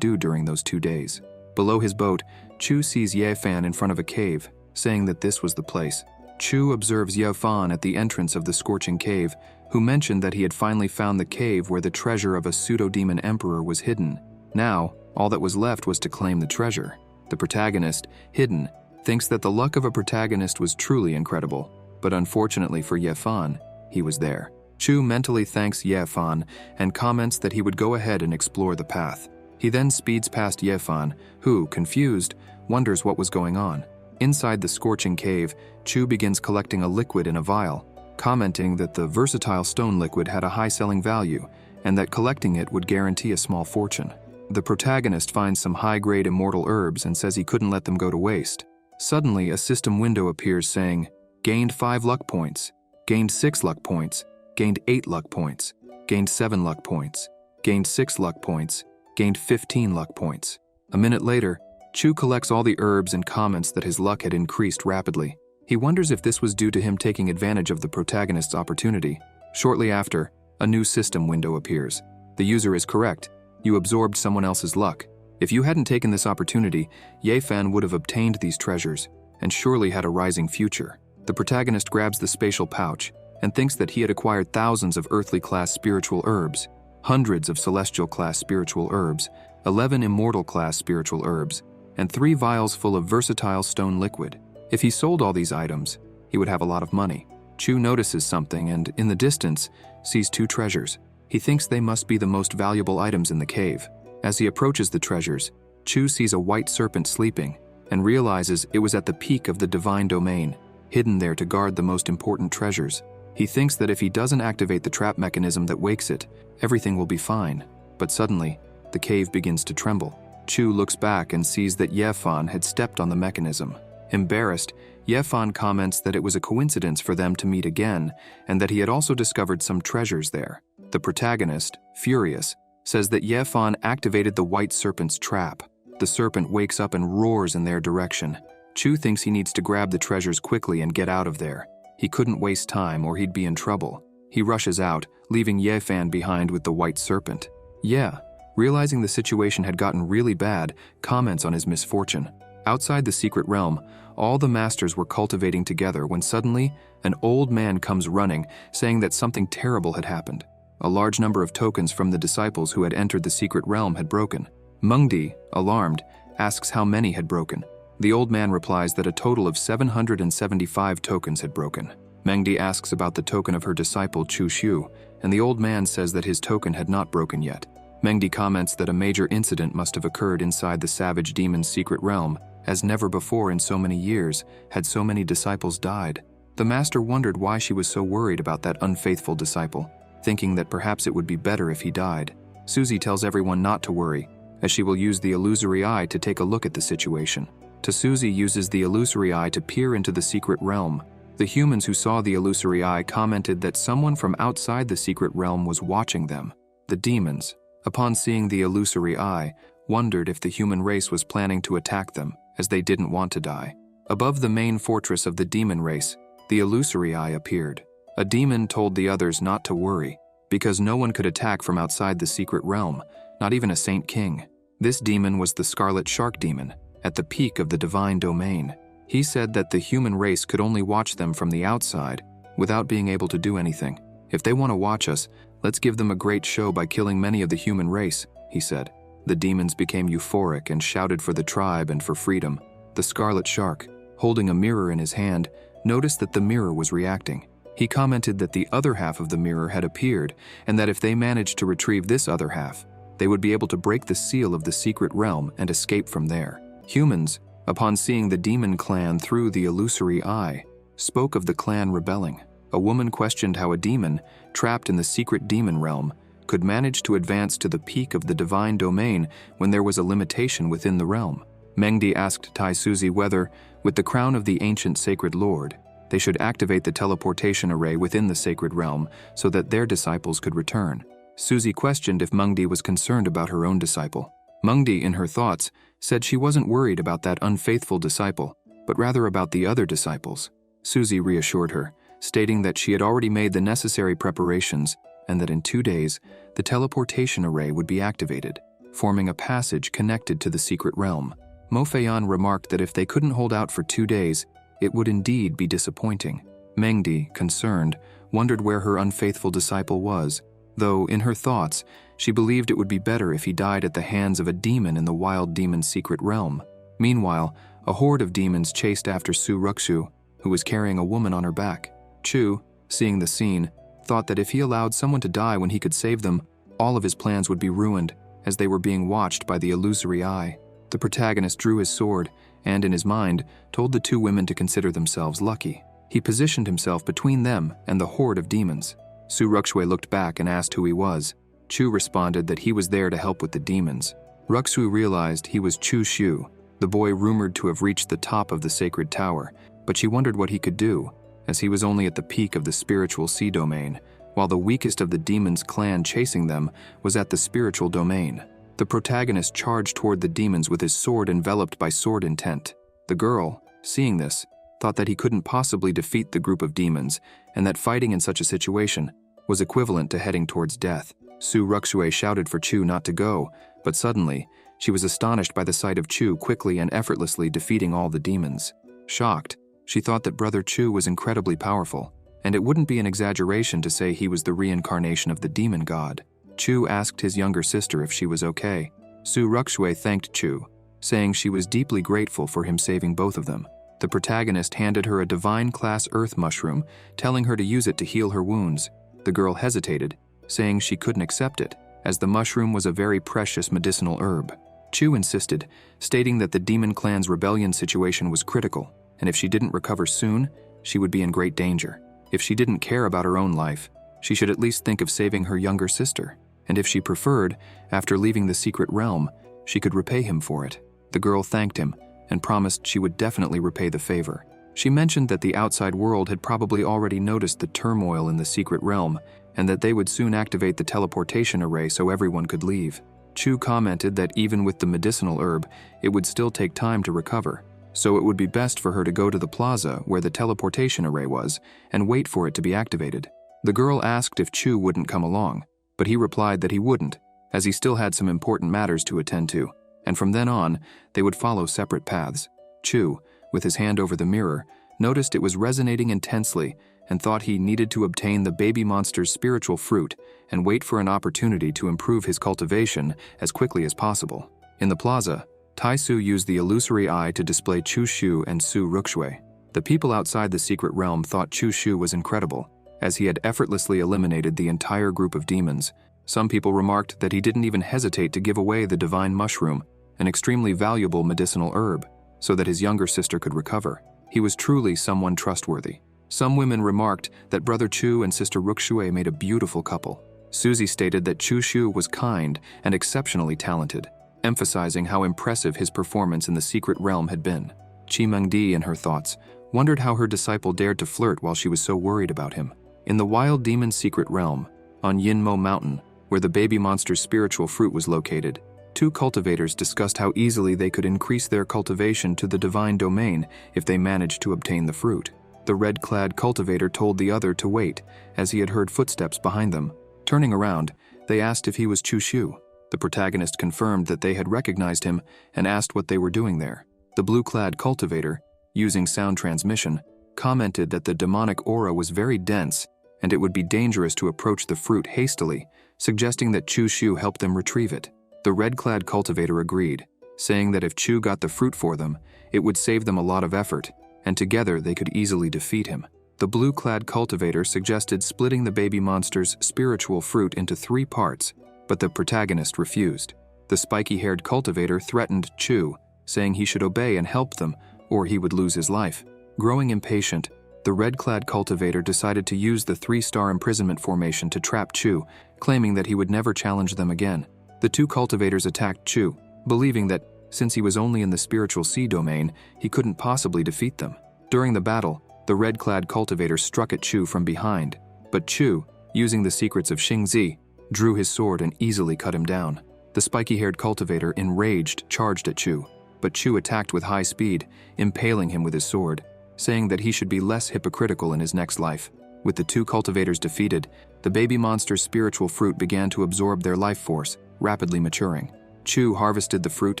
do during those 2 days. Below his boat, Chu sees Ye Fan in front of a cave, saying that this was the place. Chu observes Ye Fan at the entrance of the scorching cave, who mentioned that he had finally found the cave where the treasure of a pseudo-demon emperor was hidden. Now, all that was left was to claim the treasure. The protagonist, Hidden, thinks that the luck of a protagonist was truly incredible, but unfortunately for Ye Fan, he was there. Chu mentally thanks Ye Fan and comments that he would go ahead and explore the path. He then speeds past Ye Fan, who, confused, wonders what was going on. Inside the scorching cave, Chu begins collecting a liquid in a vial, commenting that the versatile stone liquid had a high selling value and that collecting it would guarantee a small fortune. The protagonist finds some high-grade immortal herbs and says he couldn't let them go to waste. Suddenly, a system window appears saying, "Gained 5 luck points, gained 6 luck points, gained 8 luck points, gained 7 luck points, gained 6 luck points, gained 15 luck points." A minute later, Chu collects all the herbs and comments that his luck had increased rapidly. He wonders if this was due to him taking advantage of the protagonist's opportunity. Shortly after, a new system window appears. The user is correct. You absorbed someone else's luck. If you hadn't taken this opportunity, Ye Fan would have obtained these treasures and surely had a rising future. The protagonist grabs the spatial pouch and thinks that he had acquired thousands of earthly-class spiritual herbs, hundreds of celestial-class spiritual herbs, 11 immortal-class spiritual herbs, and 3 vials full of versatile stone liquid. If he sold all these items, he would have a lot of money. Chu notices something and, in the distance, sees 2 treasures. He thinks they must be the most valuable items in the cave. As he approaches the treasures, Chu sees a white serpent sleeping and realizes it was at the peak of the divine domain, hidden there to guard the most important treasures. He thinks that if he doesn't activate the trap mechanism that wakes it, everything will be fine. But suddenly, the cave begins to tremble. Chu looks back and sees that Ye Fan had stepped on the mechanism. Embarrassed, Ye Fan comments that it was a coincidence for them to meet again and that he had also discovered some treasures there. The protagonist, furious, says that Ye Fan activated the white serpent's trap. The serpent wakes up and roars in their direction. Chu thinks he needs to grab the treasures quickly and get out of there. He couldn't waste time or he'd be in trouble. He rushes out, leaving Ye Fan behind with the white serpent. Ye, realizing the situation had gotten really bad, comments on his misfortune. Outside the secret realm, all the masters were cultivating together when suddenly, an old man comes running, saying that something terrible had happened. A large number of tokens from the disciples who had entered the secret realm had broken. Mengdi, alarmed, asks how many had broken. The old man replies that a total of 775 tokens had broken. Mengdi asks about the token of her disciple Chu Xiu, and the old man says that his token had not broken yet. Mengdi comments that a major incident must have occurred inside the savage demon's secret realm, as never before in so many years had so many disciples died. The master wondered why she was so worried about that unfaithful disciple, thinking that perhaps it would be better if he died. Susie tells everyone not to worry, as she will use the illusory eye to take a look at the situation. Susie uses the illusory eye to peer into the secret realm. The humans who saw the illusory eye commented that someone from outside the secret realm was watching them. The demons, upon seeing the illusory eye, wondered if the human race was planning to attack them, as they didn't want to die. Above the main fortress of the demon race, the illusory eye appeared. A demon told the others not to worry, because no one could attack from outside the secret realm, not even a saint king. This demon was the Scarlet Shark Demon, at the peak of the divine domain. He said that the human race could only watch them from the outside, without being able to do anything. If they want to watch us, let's give them a great show by killing many of the human race, he said. The demons became euphoric and shouted for the tribe and for freedom. The Scarlet Shark, holding a mirror in his hand, noticed that the mirror was reacting. He commented that the other half of the mirror had appeared, and that if they managed to retrieve this other half, they would be able to break the seal of the secret realm and escape from there. Humans, upon seeing the demon clan through the illusory eye, spoke of the clan rebelling. A woman questioned how a demon, trapped in the secret demon realm, could manage to advance to the peak of the divine domain when there was a limitation within the realm. Mengdi asked Tai Suzy whether, with the crown of the ancient sacred lord, they should activate the teleportation array within the sacred realm so that their disciples could return. Suzy questioned if Mengdi was concerned about her own disciple. Mengdi, in her thoughts, said she wasn't worried about that unfaithful disciple, but rather about the other disciples. Suzy reassured her, stating that she had already made the necessary preparations and that in 2 days, the teleportation array would be activated, forming a passage connected to the secret realm. Mo Feiyan remarked that if they couldn't hold out for 2 days, it would indeed be disappointing. Mengdi, concerned, wondered where her unfaithful disciple was, though, in her thoughts, she believed it would be better if he died at the hands of a demon in the wild demon's secret realm. Meanwhile, a horde of demons chased after Su Rukshu, who was carrying a woman on her back. Chu, seeing the scene, thought that if he allowed someone to die when he could save them, all of his plans would be ruined, as they were being watched by the illusory eye. The protagonist drew his sword, and in his mind, told the 2 women to consider themselves lucky. He positioned himself between them and the horde of demons. Su Rukshu looked back and asked who he was. Chu responded that he was there to help with the demons. Rukshu realized he was Chu Shu, the boy rumored to have reached the top of the sacred tower, but she wondered what he could do, as he was only at the peak of the spiritual sea domain, while the weakest of the demons' clan chasing them was at the spiritual domain. The protagonist charged toward the demons with his sword enveloped by sword intent. The girl, seeing this, thought that he couldn't possibly defeat the group of demons, and that fighting in such a situation was equivalent to heading towards death. Su Rukshu shouted for Chu not to go, but suddenly, she was astonished by the sight of Chu quickly and effortlessly defeating all the demons. Shocked, she thought that Brother Chu was incredibly powerful, and it wouldn't be an exaggeration to say he was the reincarnation of the demon god. Chu asked his younger sister if she was okay. Su Rukshu thanked Chu, saying she was deeply grateful for him saving both of them. The protagonist handed her a divine-class earth mushroom, telling her to use it to heal her wounds. The girl hesitated, saying she couldn't accept it, as the mushroom was a very precious medicinal herb. Chu insisted, stating that the demon clan's rebellion situation was critical, and if she didn't recover soon, she would be in great danger. If she didn't care about her own life, she should at least think of saving her younger sister, and if she preferred, after leaving the secret realm, she could repay him for it. The girl thanked him and promised she would definitely repay the favor. She mentioned that the outside world had probably already noticed the turmoil in the secret realm and that they would soon activate the teleportation array so everyone could leave. Chu commented that even with the medicinal herb, it would still take time to recover, so it would be best for her to go to the plaza where the teleportation array was and wait for it to be activated. The girl asked if Chu wouldn't come along, but he replied that he wouldn't, as he still had some important matters to attend to, and from then on, they would follow separate paths. Chu, with his hand over the mirror, noticed it was resonating intensely and thought he needed to obtain the baby monster's spiritual fruit and wait for an opportunity to improve his cultivation as quickly as possible. In the plaza, Tai Su used the illusory eye to display Chu Shu and Su Rukshu. The people outside the secret realm thought Chu Shu was incredible, as he had effortlessly eliminated the entire group of demons. Some people remarked that he didn't even hesitate to give away the divine mushroom, an extremely valuable medicinal herb, so that his younger sister could recover. He was truly someone trustworthy. Some women remarked that Brother Chu and Sister Rukshu made a beautiful couple. Suzy stated that Chu Shu was kind and exceptionally talented, emphasizing how impressive his performance in the secret realm had been. Chi Mengdi, in her thoughts, wondered how her disciple dared to flirt while she was so worried about him. In the wild demon's secret realm, on Yinmo Mountain, where the baby monster's spiritual fruit was located, 2 cultivators discussed how easily they could increase their cultivation to the divine domain if they managed to obtain the fruit. The red-clad cultivator told the other to wait, as he had heard footsteps behind them. Turning around, they asked if he was Chu Shu. The protagonist confirmed that they had recognized him and asked what they were doing there. The blue-clad cultivator, using sound transmission, commented that the demonic aura was very dense and it would be dangerous to approach the fruit hastily, suggesting that Chu Shu help them retrieve it. The red-clad cultivator agreed, saying that if Chu got the fruit for them, it would save them a lot of effort, and together they could easily defeat him. The blue-clad cultivator suggested splitting the baby monster's spiritual fruit into 3 parts, but the protagonist refused. The spiky-haired cultivator threatened Chu, saying he should obey and help them, or he would lose his life. Growing impatient, the red-clad cultivator decided to use the 3-star imprisonment formation to trap Chu, claiming that he would never challenge them again. The 2 cultivators attacked Chu, believing that, since he was only in the spiritual sea domain, he couldn't possibly defeat them. During the battle, the red-clad cultivator struck at Chu from behind, but Chu, using the secrets of Xingzi, drew his sword and easily cut him down. The spiky-haired cultivator, enraged, charged at Chu, but Chu attacked with high speed, impaling him with his sword, saying that he should be less hypocritical in his next life. With the 2 cultivators defeated, the baby monster's spiritual fruit began to absorb their life force, rapidly maturing. Chu harvested the fruit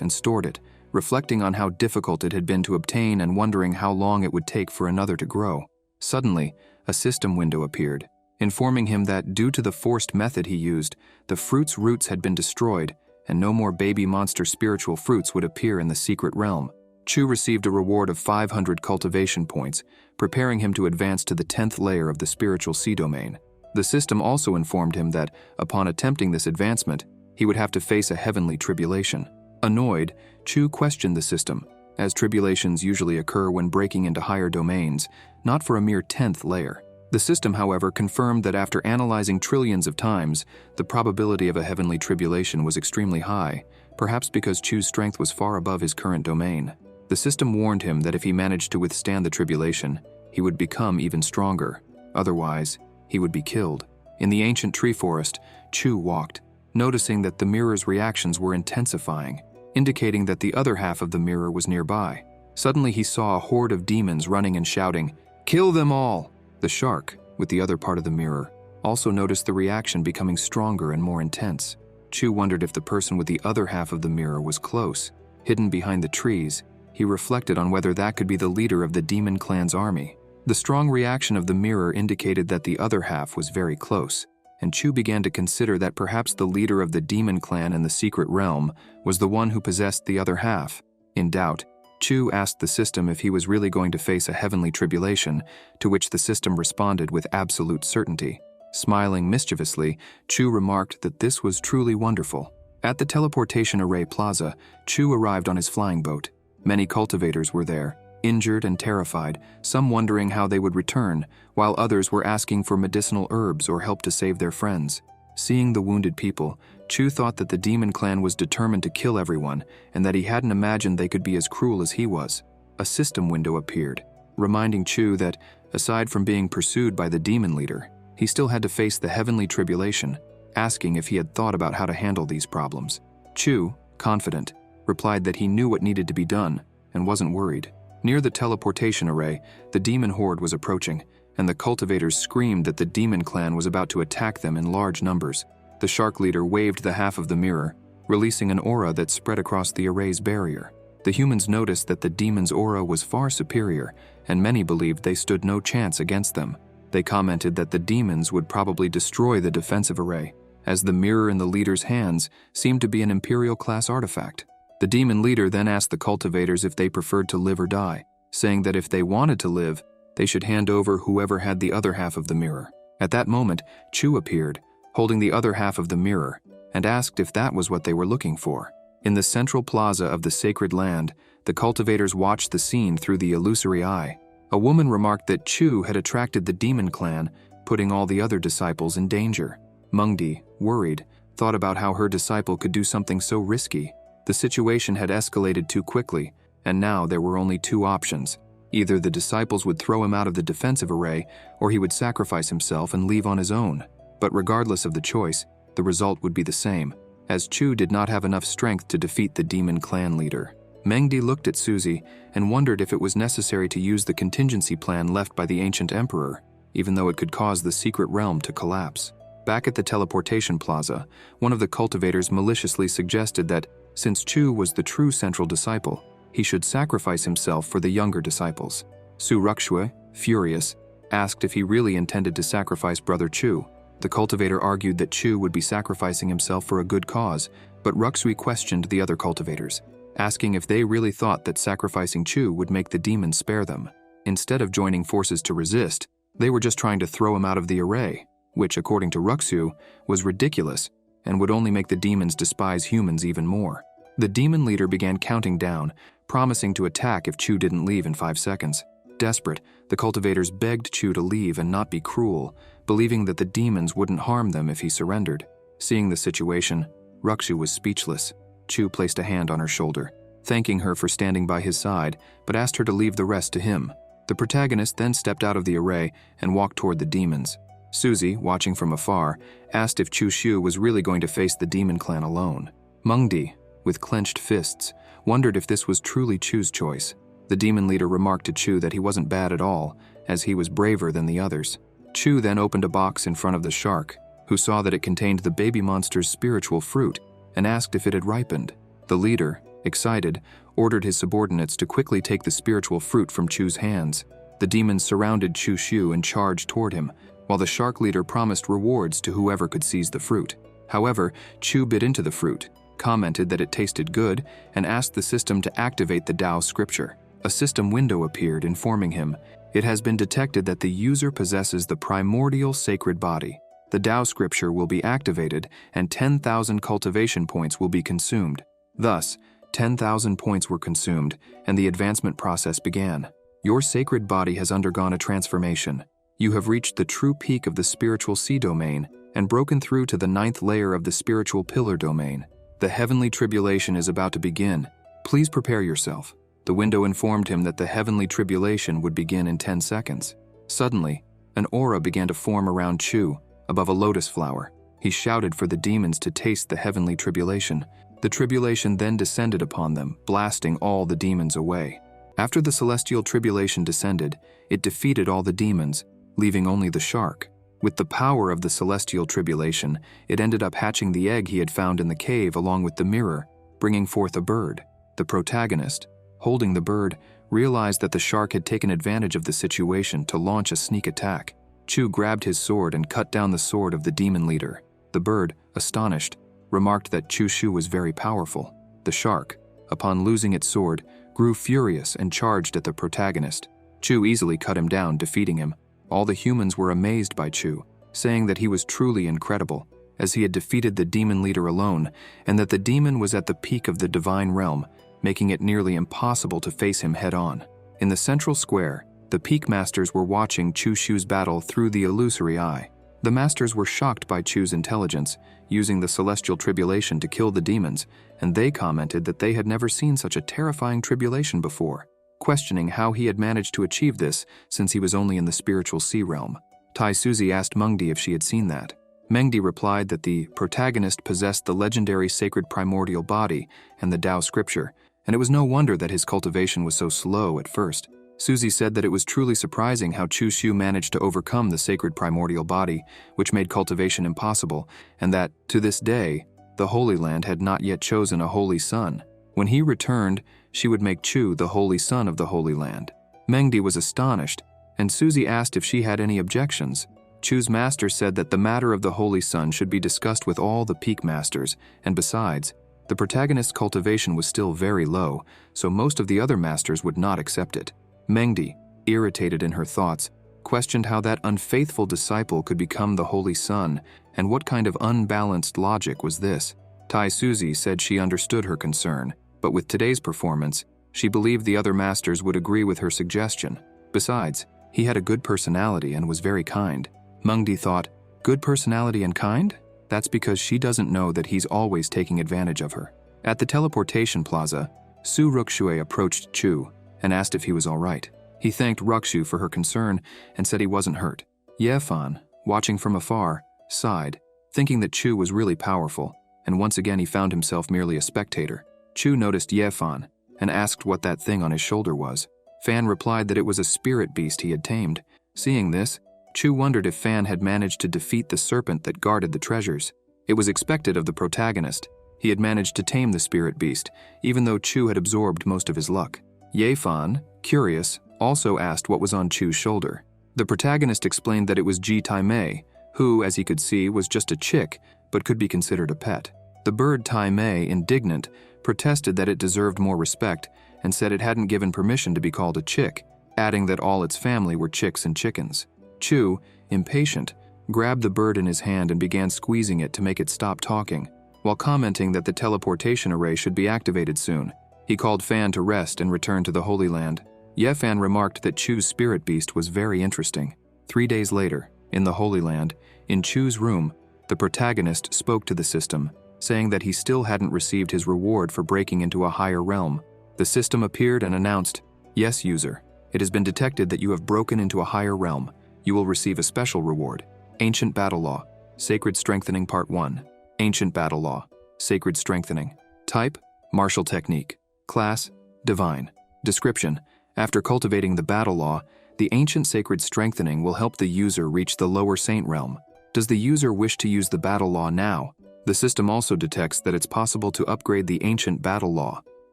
and stored it, reflecting on how difficult it had been to obtain and wondering how long it would take for another to grow. Suddenly, a system window appeared, informing him that due to the forced method he used, the fruit's roots had been destroyed, and no more baby monster spiritual fruits would appear in the secret realm. Chu received a reward of 500 cultivation points, preparing him to advance to the 10th layer of the spiritual sea domain. The system also informed him that, upon attempting this advancement, he would have to face a heavenly tribulation. Annoyed, Chu questioned the system, as tribulations usually occur when breaking into higher domains, not for a mere 10th layer. The system, however, confirmed that after analyzing trillions of times, the probability of a heavenly tribulation was extremely high, perhaps because Chu's strength was far above his current domain. The system warned him that if he managed to withstand the tribulation, he would become even stronger. Otherwise, he would be killed. In the ancient tree forest, Chu walked, noticing that the mirror's reactions were intensifying, indicating that the other half of the mirror was nearby. Suddenly he saw a horde of demons running and shouting, "Kill them all!" The shark, with the other part of the mirror, also noticed the reaction becoming stronger and more intense. Chu wondered if the person with the other half of the mirror was close. Hidden behind the trees, he reflected on whether that could be the leader of the demon clan's army. The strong reaction of the mirror indicated that the other half was very close, and Chu began to consider that perhaps the leader of the demon clan in the secret realm was the one who possessed the other half. In doubt, Chu asked the system if he was really going to face a heavenly tribulation, to which the system responded with absolute certainty. Smiling mischievously, Chu remarked that this was truly wonderful. At the teleportation array plaza, Chu arrived on his flying boat. Many cultivators were there, injured and terrified, some wondering how they would return, while others were asking for medicinal herbs or help to save their friends. Seeing the wounded people, Chu thought that the demon clan was determined to kill everyone and that he hadn't imagined they could be as cruel as he was. A system window appeared, reminding Chu that, aside from being pursued by the demon leader, he still had to face the heavenly tribulation, asking if he had thought about how to handle these problems. Chu, confident, replied that he knew what needed to be done and wasn't worried. Near the teleportation array, the demon horde was approaching, and the cultivators screamed that the demon clan was about to attack them in large numbers. The shark leader waved the half of the mirror, releasing an aura that spread across the array's barrier. The humans noticed that the demon's aura was far superior, and many believed they stood no chance against them. They commented that the demons would probably destroy the defensive array, as the mirror in the leader's hands seemed to be an Imperial-class artifact. The demon leader then asked the cultivators if they preferred to live or die, saying that if they wanted to live, they should hand over whoever had the other half of the mirror. At that moment, Chu appeared, holding the other half of the mirror, and asked if that was what they were looking for. In the central plaza of the sacred land, the cultivators watched the scene through the illusory eye. A woman remarked that Chu had attracted the demon clan, putting all the other disciples in danger. Mengdi, worried, thought about how her disciple could do something so risky. The situation had escalated too quickly, and now there were only 2 options. Either the disciples would throw him out of the defensive array, or he would sacrifice himself and leave on his own. But regardless of the choice, the result would be the same, as Chu did not have enough strength to defeat the demon clan leader. Mengdi looked at Suzy and wondered if it was necessary to use the contingency plan left by the ancient emperor, even though it could cause the secret realm to collapse. Back at the teleportation plaza, one of the cultivators maliciously suggested that, since Chu was the true central disciple, he should sacrifice himself for the younger disciples. Su Ruxue, furious, asked if he really intended to sacrifice Brother Chu. The cultivator argued that Chu would be sacrificing himself for a good cause, but Ruxue questioned the other cultivators, asking if they really thought that sacrificing Chu would make the demons spare them. Instead of joining forces to resist, They were just trying to throw him out of the array, which, according to Ruxu, was ridiculous and would only make the demons despise humans even more. The demon leader began counting down, promising to attack if Chu didn't leave in 5 seconds. Desperate, the cultivators begged Chu to leave and not be cruel, believing that the demons wouldn't harm them if he surrendered. Seeing the situation, Ruxu was speechless. Chu placed a hand on her shoulder, thanking her for standing by his side, but asked her to leave the rest to him. The protagonist then stepped out of the array and walked toward the demons. Suzy, watching from afar, asked if Chu Shu was really going to face the demon clan alone. Mengdi, with clenched fists, wondered if this was truly Chu's choice. The demon leader remarked to Chu that he wasn't bad at all, as he was braver than the others. Chu then opened a box in front of the shark, who saw that it contained the baby monster's spiritual fruit, and asked if it had ripened. The leader, excited, ordered his subordinates to quickly take the spiritual fruit from Chu's hands. The demons surrounded Chu Shu and charged toward him, while the shark leader promised rewards to whoever could seize the fruit. However, Chu bit into the fruit, commented that it tasted good, and asked the system to activate the Tao scripture. A system window appeared, informing him, "It has been detected that the user possesses the primordial sacred body. The Tao scripture will be activated, and 10,000 cultivation points will be consumed." Thus, 10,000 points were consumed, and the advancement process began. Your sacred body has undergone a transformation. You have reached the true peak of the spiritual sea domain and broken through to the 9th layer of the spiritual pillar domain. The heavenly tribulation is about to begin. Please prepare yourself. The window informed him that the heavenly tribulation would begin in 10 seconds. Suddenly, an aura began to form around Chu, above a lotus flower. He shouted for the demons to taste the heavenly tribulation. The tribulation then descended upon them, blasting all the demons away. After the celestial tribulation descended, it defeated all the demons, leaving only the shark. With the power of the celestial tribulation, it ended up hatching the egg he had found in the cave along with the mirror, bringing forth a bird. The protagonist, holding the bird, realized that the shark had taken advantage of the situation to launch a sneak attack. Chu grabbed his sword and cut down the sword of the demon leader. The bird, astonished, remarked that Chu Shu was very powerful. The shark, upon losing its sword, grew furious and charged at the protagonist. Chu easily cut him down, defeating him. All the humans were amazed by Chu, saying that he was truly incredible, as he had defeated the demon leader alone, and that the demon was at the peak of the divine realm, making it nearly impossible to face him head-on. In the central square, the peak masters were watching Chu Shu's battle through the illusory eye. The masters were shocked by Chu's intelligence, using the celestial tribulation to kill the demons, and they commented that they had never seen such a terrifying tribulation before, questioning how he had managed to achieve this since he was only in the spiritual sea realm. Tai Suzy asked Mengdi if she had seen that. Mengdi replied that the protagonist possessed the legendary sacred primordial body and the Tao scripture, and it was no wonder that his cultivation was so slow at first. Suzy said that it was truly surprising how Chu Shu managed to overcome the sacred primordial body, which made cultivation impossible, and that, to this day, the Holy Land had not yet chosen a holy son. When he returned, she would make Chu the holy son of the Holy Land. Mengdi was astonished, and Suzy asked if she had any objections. Chu's master said that the matter of the holy son should be discussed with all the peak masters, and besides, the protagonist's cultivation was still very low, so most of the other masters would not accept it. Mengdi, irritated in her thoughts, questioned how that unfaithful disciple could become the holy son, and what kind of unbalanced logic was this. Tai Suzy said she understood her concern, but with today's performance, she believed the other masters would agree with her suggestion. Besides, he had a good personality and was very kind. Mengdi thought, good personality and kind? That's because she doesn't know that he's always taking advantage of her. At the teleportation plaza, Su Ruxue approached Chu and asked if he was all right. He thanked Ruxu for her concern and said he wasn't hurt. Ye Fan, watching from afar, sighed, thinking that Chu was really powerful, and once again he found himself merely a spectator. Chu noticed Ye Fan and asked what that thing on his shoulder was. Fan replied that it was a spirit beast he had tamed. Seeing this, Chu wondered if Fan had managed to defeat the serpent that guarded the treasures. It was expected of the protagonist. He had managed to tame the spirit beast, even though Chu had absorbed most of his luck. Ye Fan, curious, also asked what was on Chu's shoulder. The protagonist explained that it was Ji Tai Mei, who, as he could see, was just a chick, but could be considered a pet. The bird Tai Mei, indignant, protested that it deserved more respect and said it hadn't given permission to be called a chick, adding that all its family were chicks and chickens. Chu, impatient, grabbed the bird in his hand and began squeezing it to make it stop talking, while commenting that the teleportation array should be activated soon. He called Fan to rest and returned to the Holy Land. Ye Fan remarked that Chu's spirit beast was very interesting. 3 days later, in the Holy Land, in Chu's room, the protagonist spoke to the system, saying that he still hadn't received his reward for breaking into a higher realm. The system appeared and announced, "Yes, user, it has been detected that you have broken into a higher realm. You will receive a special reward. Ancient Battle Law, Sacred Strengthening Part 1. Ancient Battle Law, Sacred Strengthening. Type, Martial Technique. Class, Divine. Description: after cultivating the Battle Law, the Ancient Sacred Strengthening will help the user reach the lower Saint Realm. Does the user wish to use the Battle Law now? The system also detects that it's possible to upgrade the Ancient Battle Law,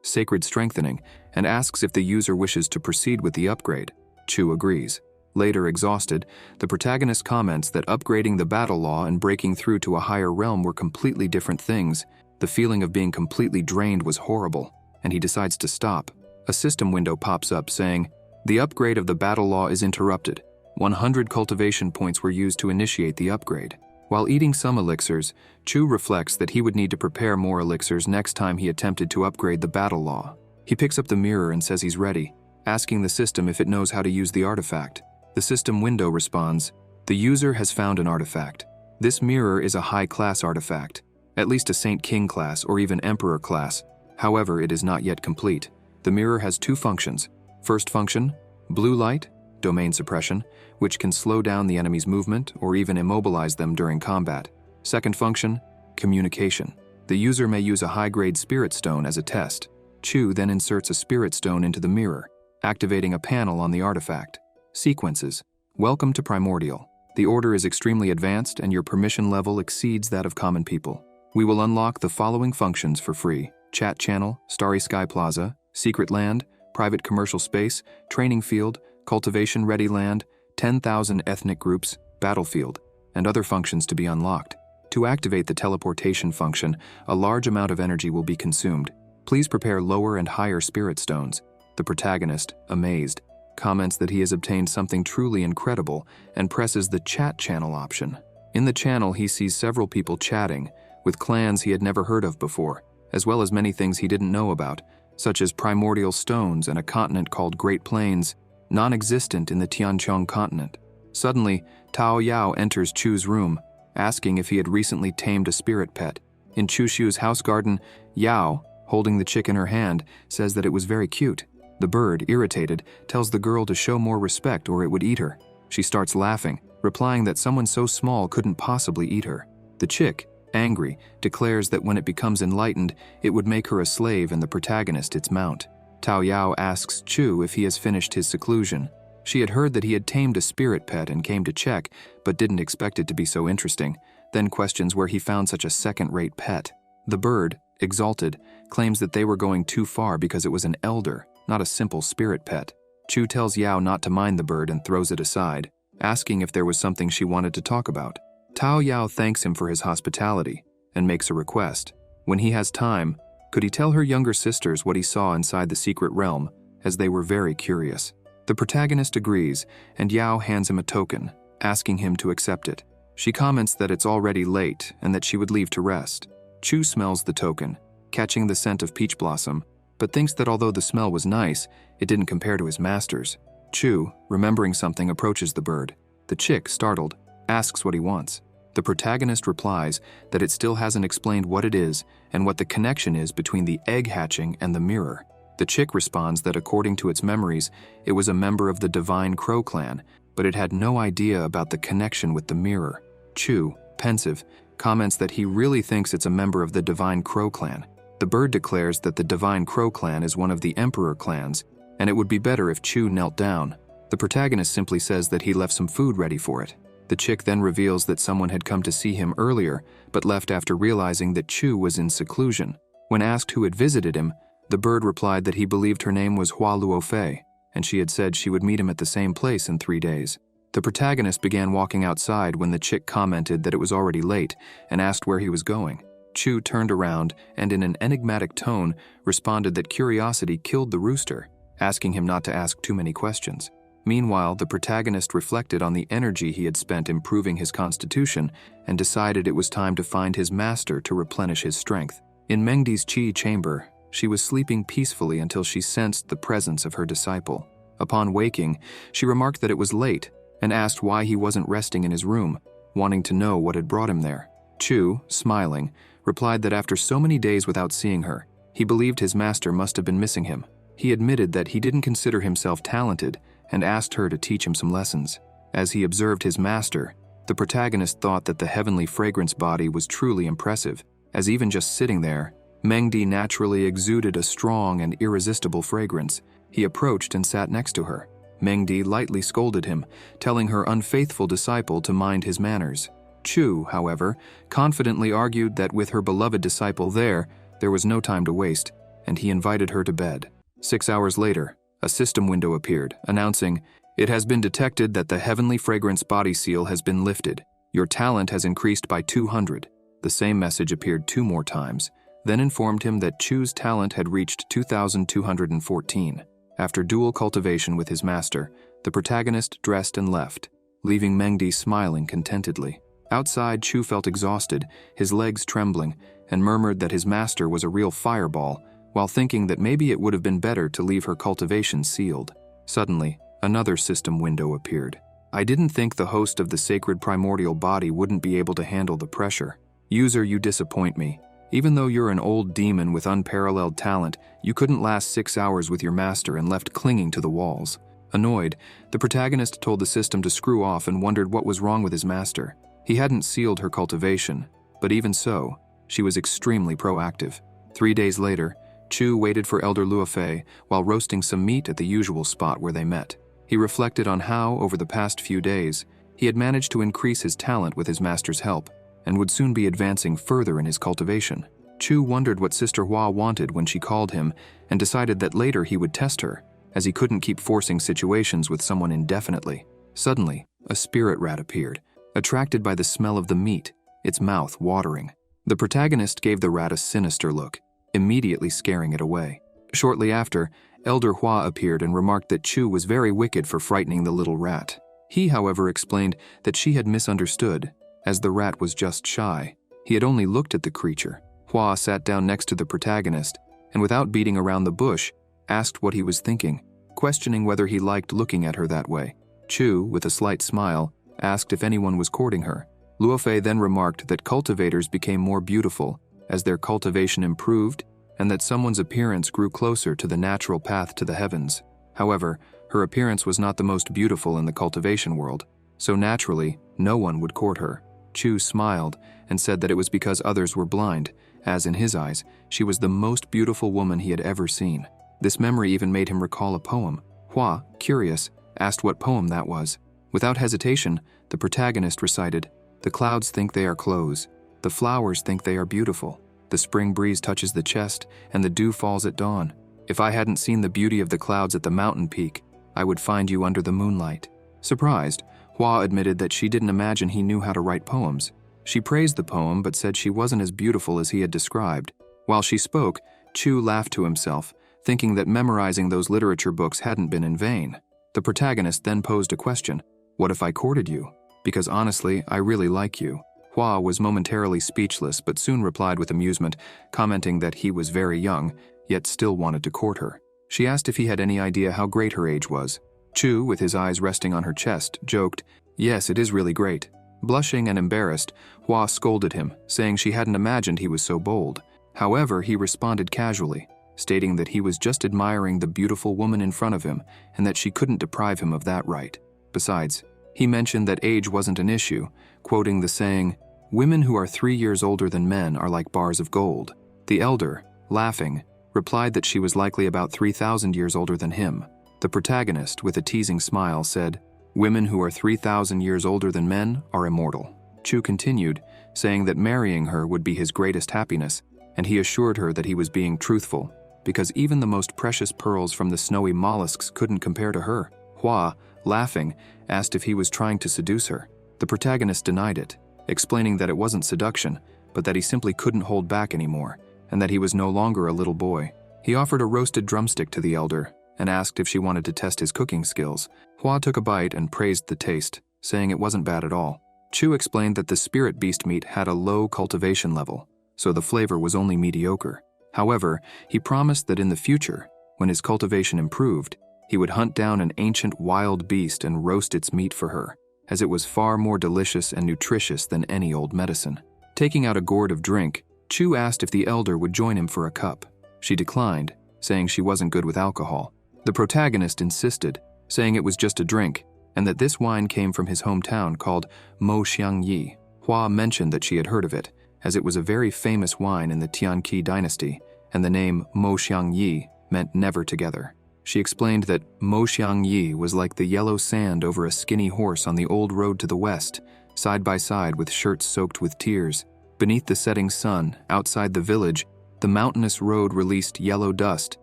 Sacred Strengthening, and asks if the user wishes to proceed with the upgrade. Chu agrees. Later, exhausted, the protagonist comments that upgrading the Battle Law and breaking through to a higher realm were completely different things. The feeling of being completely drained was horrible, and he decides to stop. A system window pops up saying, "The upgrade of the Battle Law is interrupted. 100 cultivation points were used to initiate the upgrade." While eating some elixirs, Chu reflects that he would need to prepare more elixirs next time he attempted to upgrade the Battle Law. He picks up the mirror and says he's ready, asking the system if it knows how to use the artifact. The system window responds, "The user has found an artifact. This mirror is a high-class artifact, at least a Saint King class or even Emperor class. However, it is not yet complete. The mirror has 2 functions. First function, blue light, domain suppression, which can slow down the enemy's movement or even immobilize them during combat. Second function, communication. The user may use a high-grade spirit stone as a test. Chu then inserts a spirit stone into the mirror, activating a panel on the artifact. Sequences. Welcome to Primordial. The order is extremely advanced and your permission level exceeds that of common people. We will unlock the following functions for free: Chat Channel, Starry Sky Plaza, Secret Land, Private Commercial Space, Training Field, Cultivation Ready Land, 10,000 ethnic groups, Battlefield, and other functions to be unlocked. To activate the teleportation function, a large amount of energy will be consumed. Please prepare lower and higher spirit stones. The protagonist, amazed, comments that he has obtained something truly incredible and presses the Chat Channel option. In the channel, he sees several people chatting, with clans he had never heard of before, as well as many things he didn't know about, such as primordial stones and a continent called Great Plains, non-existent in the Tianqiang continent. Suddenly, Tao Yao enters Chu's room, asking if he had recently tamed a spirit pet. In Chu Xiu's house garden, Yao, holding the chick in her hand, says that it was very cute. The bird, irritated, tells the girl to show more respect or it would eat her. She starts laughing, replying that someone so small couldn't possibly eat her. The chick, angry, declares that when it becomes enlightened, it would make her a slave and the protagonist its mount. Tao Yao asks Chu if he has finished his seclusion. She had heard that he had tamed a spirit pet and came to check, but didn't expect it to be so interesting, then questions where he found such a second-rate pet. The bird, exalted, claims that they were going too far because it was an elder, not a simple spirit pet. Chu tells Yao not to mind the bird and throws it aside, asking if there was something she wanted to talk about. Tao Yao thanks him for his hospitality and makes a request. When he has time, could he tell her younger sisters what he saw inside the secret realm, as they were very curious. The protagonist agrees, and Yao hands him a token, asking him to accept it. She comments that it's already late and that she would leave to rest. Chu smells the token, catching the scent of peach blossom, but thinks that although the smell was nice, it didn't compare to his master's. Chu, remembering something, approaches the bird. The chick, startled, asks what he wants. The protagonist replies that it still hasn't explained what it is and what the connection is between the egg hatching and the mirror. The chick responds that according to its memories, it was a member of the Divine Crow clan, but it had no idea about the connection with the mirror. Chu, pensive, comments that he really thinks it's a member of the Divine Crow clan. The bird declares that the Divine Crow clan is one of the Emperor clans, and it would be better if Chu knelt down. The protagonist simply says that he left some food ready for it. The chick then reveals that someone had come to see him earlier, but left after realizing that Chu was in seclusion. When asked who had visited him, the bird replied that he believed her name was Hua Luofei, and she had said she would meet him at the same place in 3 days. The protagonist began walking outside when the chick commented that it was already late and asked where he was going. Chu turned around and in an enigmatic tone responded that curiosity killed the rooster, asking him not to ask too many questions. Meanwhile, the protagonist reflected on the energy he had spent improving his constitution and decided it was time to find his master to replenish his strength. In Mengdi's chi chamber, she was sleeping peacefully until she sensed the presence of her disciple. Upon waking, she remarked that it was late and asked why he wasn't resting in his room, wanting to know what had brought him there. Chu, smiling, replied that after so many days without seeing her, he believed his master must have been missing him. He admitted that he didn't consider himself talented and asked her to teach him some lessons. As he observed his master, the protagonist thought that the heavenly fragrance body was truly impressive, as even just sitting there, Mengdi naturally exuded a strong and irresistible fragrance. He approached and sat next to her. Mengdi lightly scolded him, telling her unfaithful disciple to mind his manners. Chu, however, confidently argued that with her beloved disciple there was no time to waste, and he invited her to bed. 6 hours later, a system window appeared, announcing, "It has been detected that the heavenly fragrance body seal has been lifted. Your talent has increased by 200. The same message appeared 2 more times, then informed him that Chu's talent had reached 2,214. After dual cultivation with his master, the protagonist dressed and left, leaving Mengdi smiling contentedly. Outside, Chu felt exhausted, his legs trembling, and murmured that his master was a real fireball, while thinking that maybe it would have been better to leave her cultivation sealed. Suddenly, another system window appeared. "I didn't think the host of the sacred primordial body wouldn't be able to handle the pressure. User, you disappoint me. Even though you're an old demon with unparalleled talent, you couldn't last 6 hours with your master and left clinging to the walls." Annoyed, the protagonist told the system to screw off and wondered what was wrong with his master. He hadn't sealed her cultivation, but even so, she was extremely proactive. 3 days later, Chu waited for Elder Luofei while roasting some meat at the usual spot where they met. He reflected on how, over the past few days, he had managed to increase his talent with his master's help, and would soon be advancing further in his cultivation. Chu wondered what Sister Hua wanted when she called him, and decided that later he would test her, as he couldn't keep forcing situations with someone indefinitely. Suddenly, a spirit rat appeared, attracted by the smell of the meat, its mouth watering. The protagonist gave the rat a sinister look, immediately scaring it away. Shortly after, Elder Hua appeared and remarked that Chu was very wicked for frightening the little rat. He, however, explained that she had misunderstood, as the rat was just shy. He had only looked at the creature. Hua sat down next to the protagonist, and without beating around the bush, asked what he was thinking, questioning whether he liked looking at her that way. Chu, with a slight smile, asked if anyone was courting her. Luofei then remarked that cultivators became more beautiful as their cultivation improved, and that someone's appearance grew closer to the natural path to the heavens. However, her appearance was not the most beautiful in the cultivation world, so naturally, no one would court her. Chu smiled and said that it was because others were blind, as in his eyes, she was the most beautiful woman he had ever seen. This memory even made him recall a poem. Hua, curious, asked what poem that was. Without hesitation, the protagonist recited, "The clouds think they are clothes. The flowers think they are beautiful. The spring breeze touches the chest, and the dew falls at dawn. If I hadn't seen the beauty of the clouds at the mountain peak, I would find you under the moonlight." Surprised, Hua admitted that she didn't imagine he knew how to write poems. She praised the poem but said she wasn't as beautiful as he had described. While she spoke, Chu laughed to himself, thinking that memorizing those literature books hadn't been in vain. The protagonist then posed a question. "What if I courted you? Because honestly, I really like you." Hua was momentarily speechless but soon replied with amusement, commenting that he was very young, yet still wanted to court her. She asked if he had any idea how great her age was. Chu, with his eyes resting on her chest, joked, "Yes, it is really great." Blushing and embarrassed, Hua scolded him, saying she hadn't imagined he was so bold. However, he responded casually, stating that he was just admiring the beautiful woman in front of him and that she couldn't deprive him of that right. Besides, he mentioned that age wasn't an issue, quoting the saying, "Women who are 3 years older than men are like bars of gold." The elder, laughing, replied that she was likely about 3,000 years older than him. The protagonist, with a teasing smile, said, "Women who are 3,000 years older than men are immortal." Chu continued, saying that marrying her would be his greatest happiness, and he assured her that he was being truthful, because even the most precious pearls from the snowy mollusks couldn't compare to her. Hua, laughing, asked if he was trying to seduce her. The protagonist denied it, explaining that it wasn't seduction, but that he simply couldn't hold back anymore, and that he was no longer a little boy. He offered a roasted drumstick to the elder, and asked if she wanted to test his cooking skills. Hua took a bite and praised the taste, saying it wasn't bad at all. Chu explained that the spirit beast meat had a low cultivation level, so the flavor was only mediocre. However, he promised that in the future, when his cultivation improved, he would hunt down an ancient wild beast and roast its meat for her, as it was far more delicious and nutritious than any old medicine. Taking out a gourd of drink, Chu asked if the elder would join him for a cup. She declined, saying she wasn't good with alcohol. The protagonist insisted, saying it was just a drink, and that this wine came from his hometown called Mo Xiang Yi. Hua mentioned that she had heard of it, as it was a very famous wine in the Tianqi dynasty, and the name Mo Xiang Yi meant never together. She explained that Mo Xiang Yi was like the yellow sand over a skinny horse on the old road to the west, side by side with shirts soaked with tears. Beneath the setting sun, outside the village, the mountainous road released yellow dust,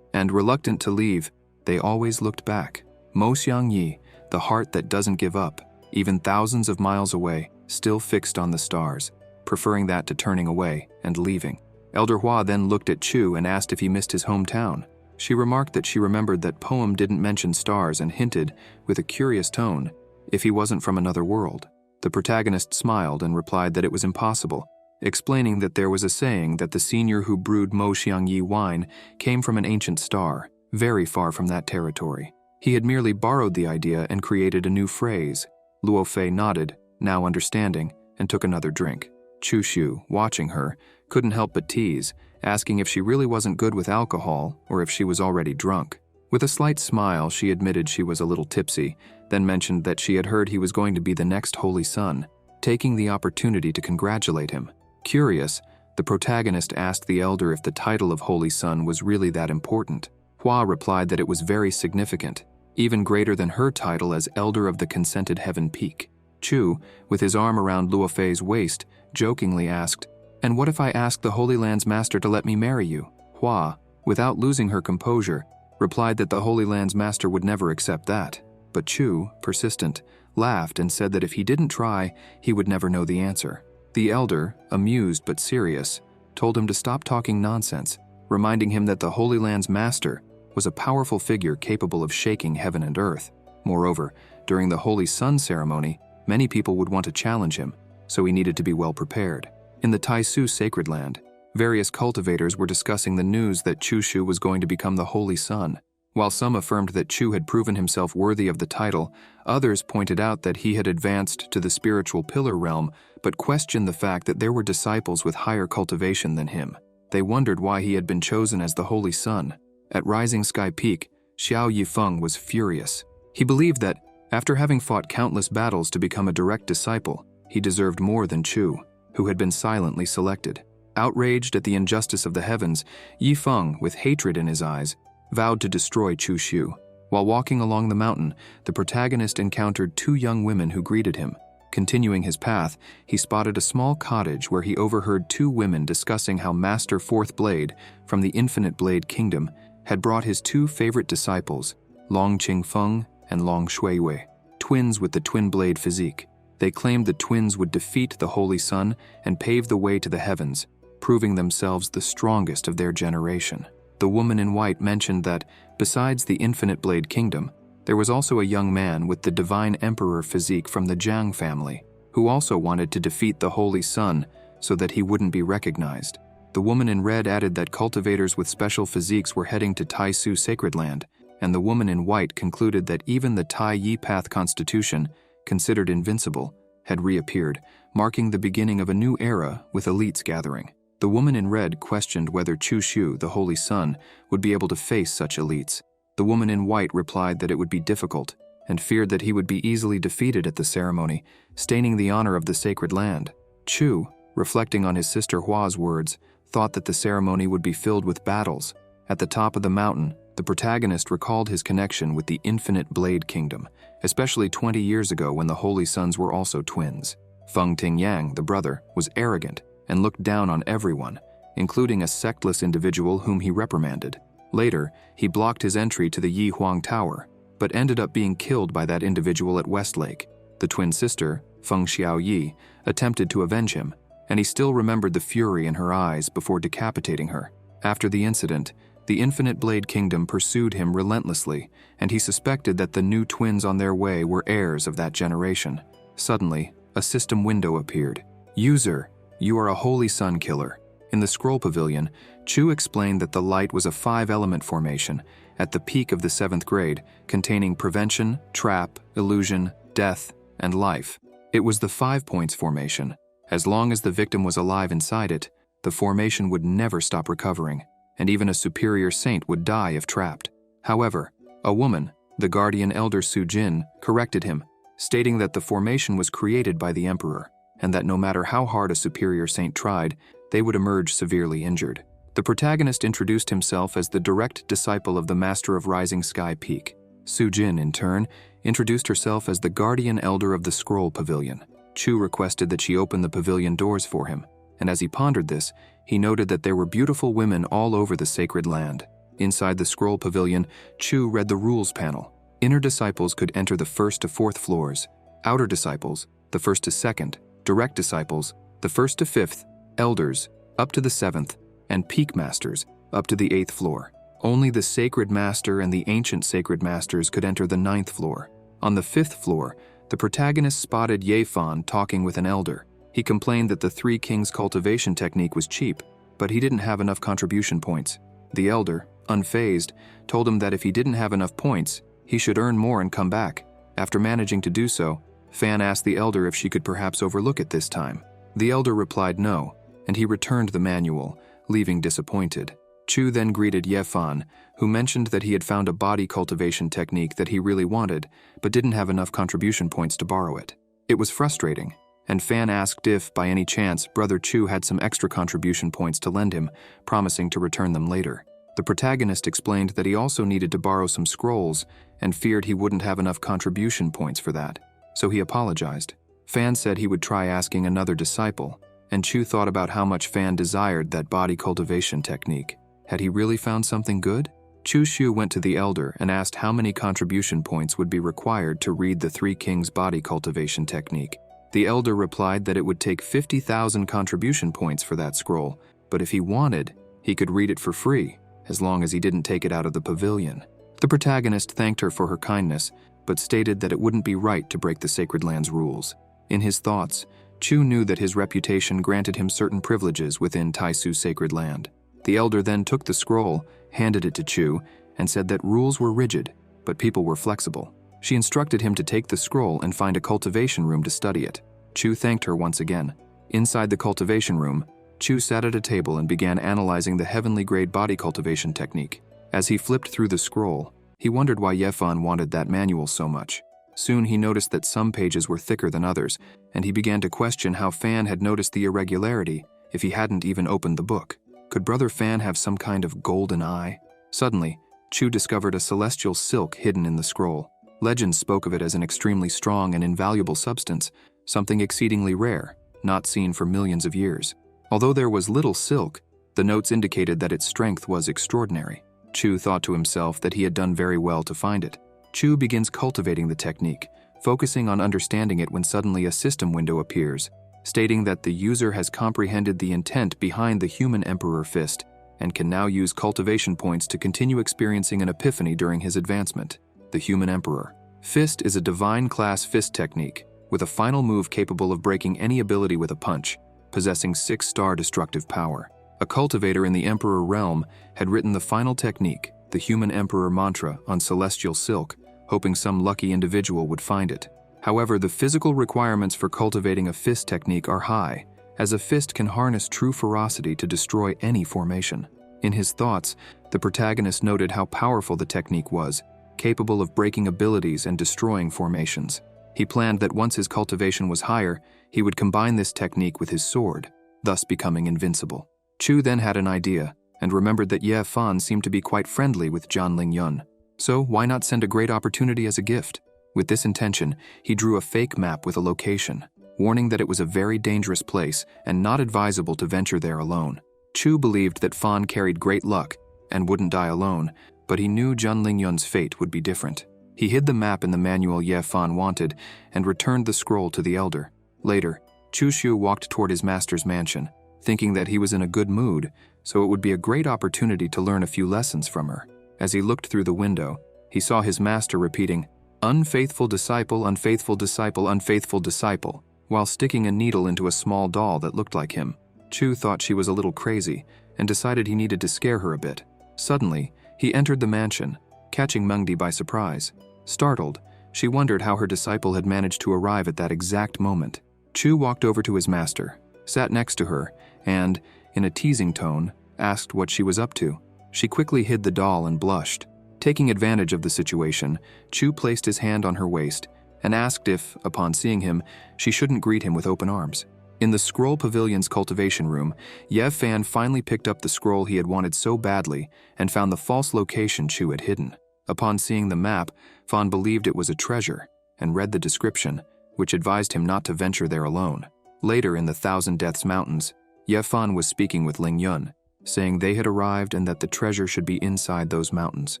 and reluctant to leave, they always looked back. Mo Xiang Yi, the heart that doesn't give up, even thousands of miles away, still fixed on the stars, preferring that to turning away and leaving. Elder Hua then looked at Chu and asked if he missed his hometown. She remarked that she remembered that poem didn't mention stars and hinted, with a curious tone, if he wasn't from another world. The protagonist smiled and replied that it was impossible, explaining that there was a saying that the senior who brewed Mo Xiang Yi wine came from an ancient star, very far from that territory. He had merely borrowed the idea and created a new phrase. Luo Fei nodded, now understanding, and took another drink. Chu Shu, watching her, couldn't help but tease, asking if she really wasn't good with alcohol or if she was already drunk. With a slight smile, she admitted she was a little tipsy, then mentioned that she had heard he was going to be the next Holy Son, taking the opportunity to congratulate him. Curious, the protagonist asked the elder if the title of Holy Son was really that important. Hua replied that it was very significant, even greater than her title as Elder of the Consented Heaven Peak. Chu, with his arm around Luo Fei's waist, jokingly asked, "And what if I ask the Holy Land's master to let me marry you?" Hua, without losing her composure, replied that the Holy Land's master would never accept that. But Chu, persistent, laughed and said that if he didn't try, he would never know the answer. The elder, amused but serious, told him to stop talking nonsense, reminding him that the Holy Land's master was a powerful figure capable of shaking heaven and earth. Moreover, during the Holy Sun ceremony, many people would want to challenge him, so he needed to be well prepared. In the Taisu sacred land, various cultivators were discussing the news that Chu Shu was going to become the Holy Sun. While some affirmed that Chu had proven himself worthy of the title, others pointed out that he had advanced to the spiritual pillar realm, but questioned the fact that there were disciples with higher cultivation than him. They wondered why he had been chosen as the Holy Sun. At Rising Sky Peak, Xiao Yifeng was furious. He believed that, after having fought countless battles to become a direct disciple, he deserved more than Chu, who had been silently selected. Outraged at the injustice of the heavens, Yifeng, with hatred in his eyes, vowed to destroy Chu Shu. While walking along the mountain, the protagonist encountered two young women who greeted him. Continuing his path, he spotted a small cottage where he overheard two women discussing how Master Fourth Blade, from the Infinite Blade Kingdom, had brought his two favorite disciples, Long Qingfeng and Long Shuiwei, twins with the twin blade physique. They claimed the twins would defeat the Holy Sun and pave the way to the heavens, proving themselves the strongest of their generation. The woman in white mentioned that, besides the Infinite Blade Kingdom, there was also a young man with the Divine Emperor physique from the Jiang family, who also wanted to defeat the Holy Sun so that he wouldn't be recognized. The woman in red added that cultivators with special physiques were heading to Taisu Sacred Land, and the woman in white concluded that even the Tai Yi Path Constitution, considered invincible, had reappeared, marking the beginning of a new era with elites gathering. The woman in red questioned whether Chu Shu, the Holy Sun, would be able to face such elites. The woman in white replied that it would be difficult, and feared that he would be easily defeated at the ceremony, staining the honor of the sacred land. Chu, reflecting on his sister Hua's words, thought that the ceremony would be filled with battles. At the top of the mountain, the protagonist recalled his connection with the Infinite Blade Kingdom, especially 20 years ago when the Holy Sons were also twins. Feng Tingyang, the brother, was arrogant and looked down on everyone, including a sectless individual whom he reprimanded. Later, he blocked his entry to the Yi Huang Tower, but ended up being killed by that individual at Westlake. The twin sister, Feng Xiao Yi, attempted to avenge him, and he still remembered the fury in her eyes before decapitating her. After the incident, The Infinite Blade Kingdom pursued him relentlessly, and he suspected that the new twins on their way were heirs of that generation. Suddenly, a system window appeared. "User, you are a Holy Sun killer." In the scroll pavilion, Chu explained that the light was a 5-element formation, at the peak of the 7th grade, containing prevention, trap, illusion, death, and life. It was the 5 points formation. As long as the victim was alive inside it, the formation would never stop recovering, and even a superior saint would die if trapped. However, a woman, the guardian elder Sujin, corrected him, stating that the formation was created by the emperor, and that no matter how hard a superior saint tried, they would emerge severely injured. The protagonist introduced himself as the direct disciple of the Master of Rising Sky Peak. Sujin, in turn, introduced herself as the guardian elder of the scroll pavilion. Chu requested that she open the pavilion doors for him, and as he pondered this, he noted that there were beautiful women all over the sacred land. Inside the scroll pavilion, Chu read the rules panel. Inner disciples could enter the 1st to 4th floors, outer disciples, the 1st to 2nd, direct disciples, the 1st to 5th, elders, up to the 7th, and peak masters, up to the 8th floor. Only the sacred master and the ancient sacred masters could enter the 9th floor. On the 5th floor, the protagonist spotted Ye Fan talking with an elder. He complained that the 3 Kings cultivation technique was cheap, but he didn't have enough contribution points. The elder, unfazed, told him that if he didn't have enough points, he should earn more and come back. After managing to do so, Fan asked the elder if she could perhaps overlook it this time. The elder replied no, and he returned the manual, leaving disappointed. Chu then greeted Ye Fan, who mentioned that he had found a body cultivation technique that he really wanted, but didn't have enough contribution points to borrow it. It was frustrating, and Fan asked if, by any chance, Brother Chu had some extra contribution points to lend him, promising to return them later. The protagonist explained that he also needed to borrow some scrolls, and feared he wouldn't have enough contribution points for that, so he apologized. Fan said he would try asking another disciple, and Chu thought about how much Fan desired that body cultivation technique. Had he really found something good? Chu Shu went to the elder and asked how many contribution points would be required to read the 3 Kings body cultivation technique. The elder replied that it would take 50,000 contribution points for that scroll, but if he wanted, he could read it for free, as long as he didn't take it out of the pavilion. The protagonist thanked her for her kindness, but stated that it wouldn't be right to break the Sacred Land's rules. In his thoughts, Chu knew that his reputation granted him certain privileges within Taisu's Sacred Land. The elder then took the scroll, handed it to Chu, and said that rules were rigid, but people were flexible. She instructed him to take the scroll and find a cultivation room to study it. Chu thanked her once again. Inside the cultivation room, Chu sat at a table and began analyzing the heavenly grade body cultivation technique. As he flipped through the scroll, he wondered why Ye Fan wanted that manual so much. Soon he noticed that some pages were thicker than others, and he began to question how Fan had noticed the irregularity if he hadn't even opened the book. Could Brother Fan have some kind of golden eye? Suddenly, Chu discovered a celestial silk hidden in the scroll. Legends spoke of it as an extremely strong and invaluable substance, something exceedingly rare, not seen for millions of years. Although there was little silk, the notes indicated that its strength was extraordinary. Chu thought to himself that he had done very well to find it. Chu begins cultivating the technique, focusing on understanding it when suddenly a system window appears, stating that the user has comprehended the intent behind the human emperor fist and can now use cultivation points to continue experiencing an epiphany during his advancement. The human emperor. Fist is a divine class fist technique, with a final move capable of breaking any ability with a punch, possessing 6-star destructive power. A cultivator in the Emperor realm had written the final technique, the Human Emperor mantra, on celestial silk, hoping some lucky individual would find it. However, the physical requirements for cultivating a fist technique are high, as a fist can harness true ferocity to destroy any formation. In his thoughts, the protagonist noted how powerful the technique was, capable of breaking abilities and destroying formations. He planned that once his cultivation was higher, he would combine this technique with his sword, thus becoming invincible. Chu then had an idea, and remembered that Ye Fan seemed to be quite friendly with Jianling Yun. So why not send a great opportunity as a gift? With this intention, he drew a fake map with a location, warning that it was a very dangerous place and not advisable to venture there alone. Chu believed that Fan carried great luck and wouldn't die alone, but he knew Jianling Yun's fate would be different. He hid the map in the manual Ye Fan wanted and returned the scroll to the elder. Later, Chu Shu walked toward his master's mansion, thinking that he was in a good mood, so it would be a great opportunity to learn a few lessons from her. As he looked through the window, he saw his master repeating, "Unfaithful disciple, unfaithful disciple, unfaithful disciple," while sticking a needle into a small doll that looked like him. Chu thought she was a little crazy and decided he needed to scare her a bit. Suddenly, he entered the mansion, catching Mengdi by surprise. Startled, she wondered how her disciple had managed to arrive at that exact moment. Chu walked over to his master, sat next to her, and, in a teasing tone, asked what she was up to. She quickly hid the doll and blushed. Taking advantage of the situation, Chu placed his hand on her waist and asked if, upon seeing him, she shouldn't greet him with open arms. In the Scroll Pavilion's cultivation room, Yev Fan finally picked up the scroll he had wanted so badly and found the false location Chu had hidden. Upon seeing the map, Fan believed it was a treasure and read the description, which advised him not to venture there alone. Later in the Thousand Deaths Mountains, Yev Fan was speaking with Ling Yun, saying they had arrived and that the treasure should be inside those mountains.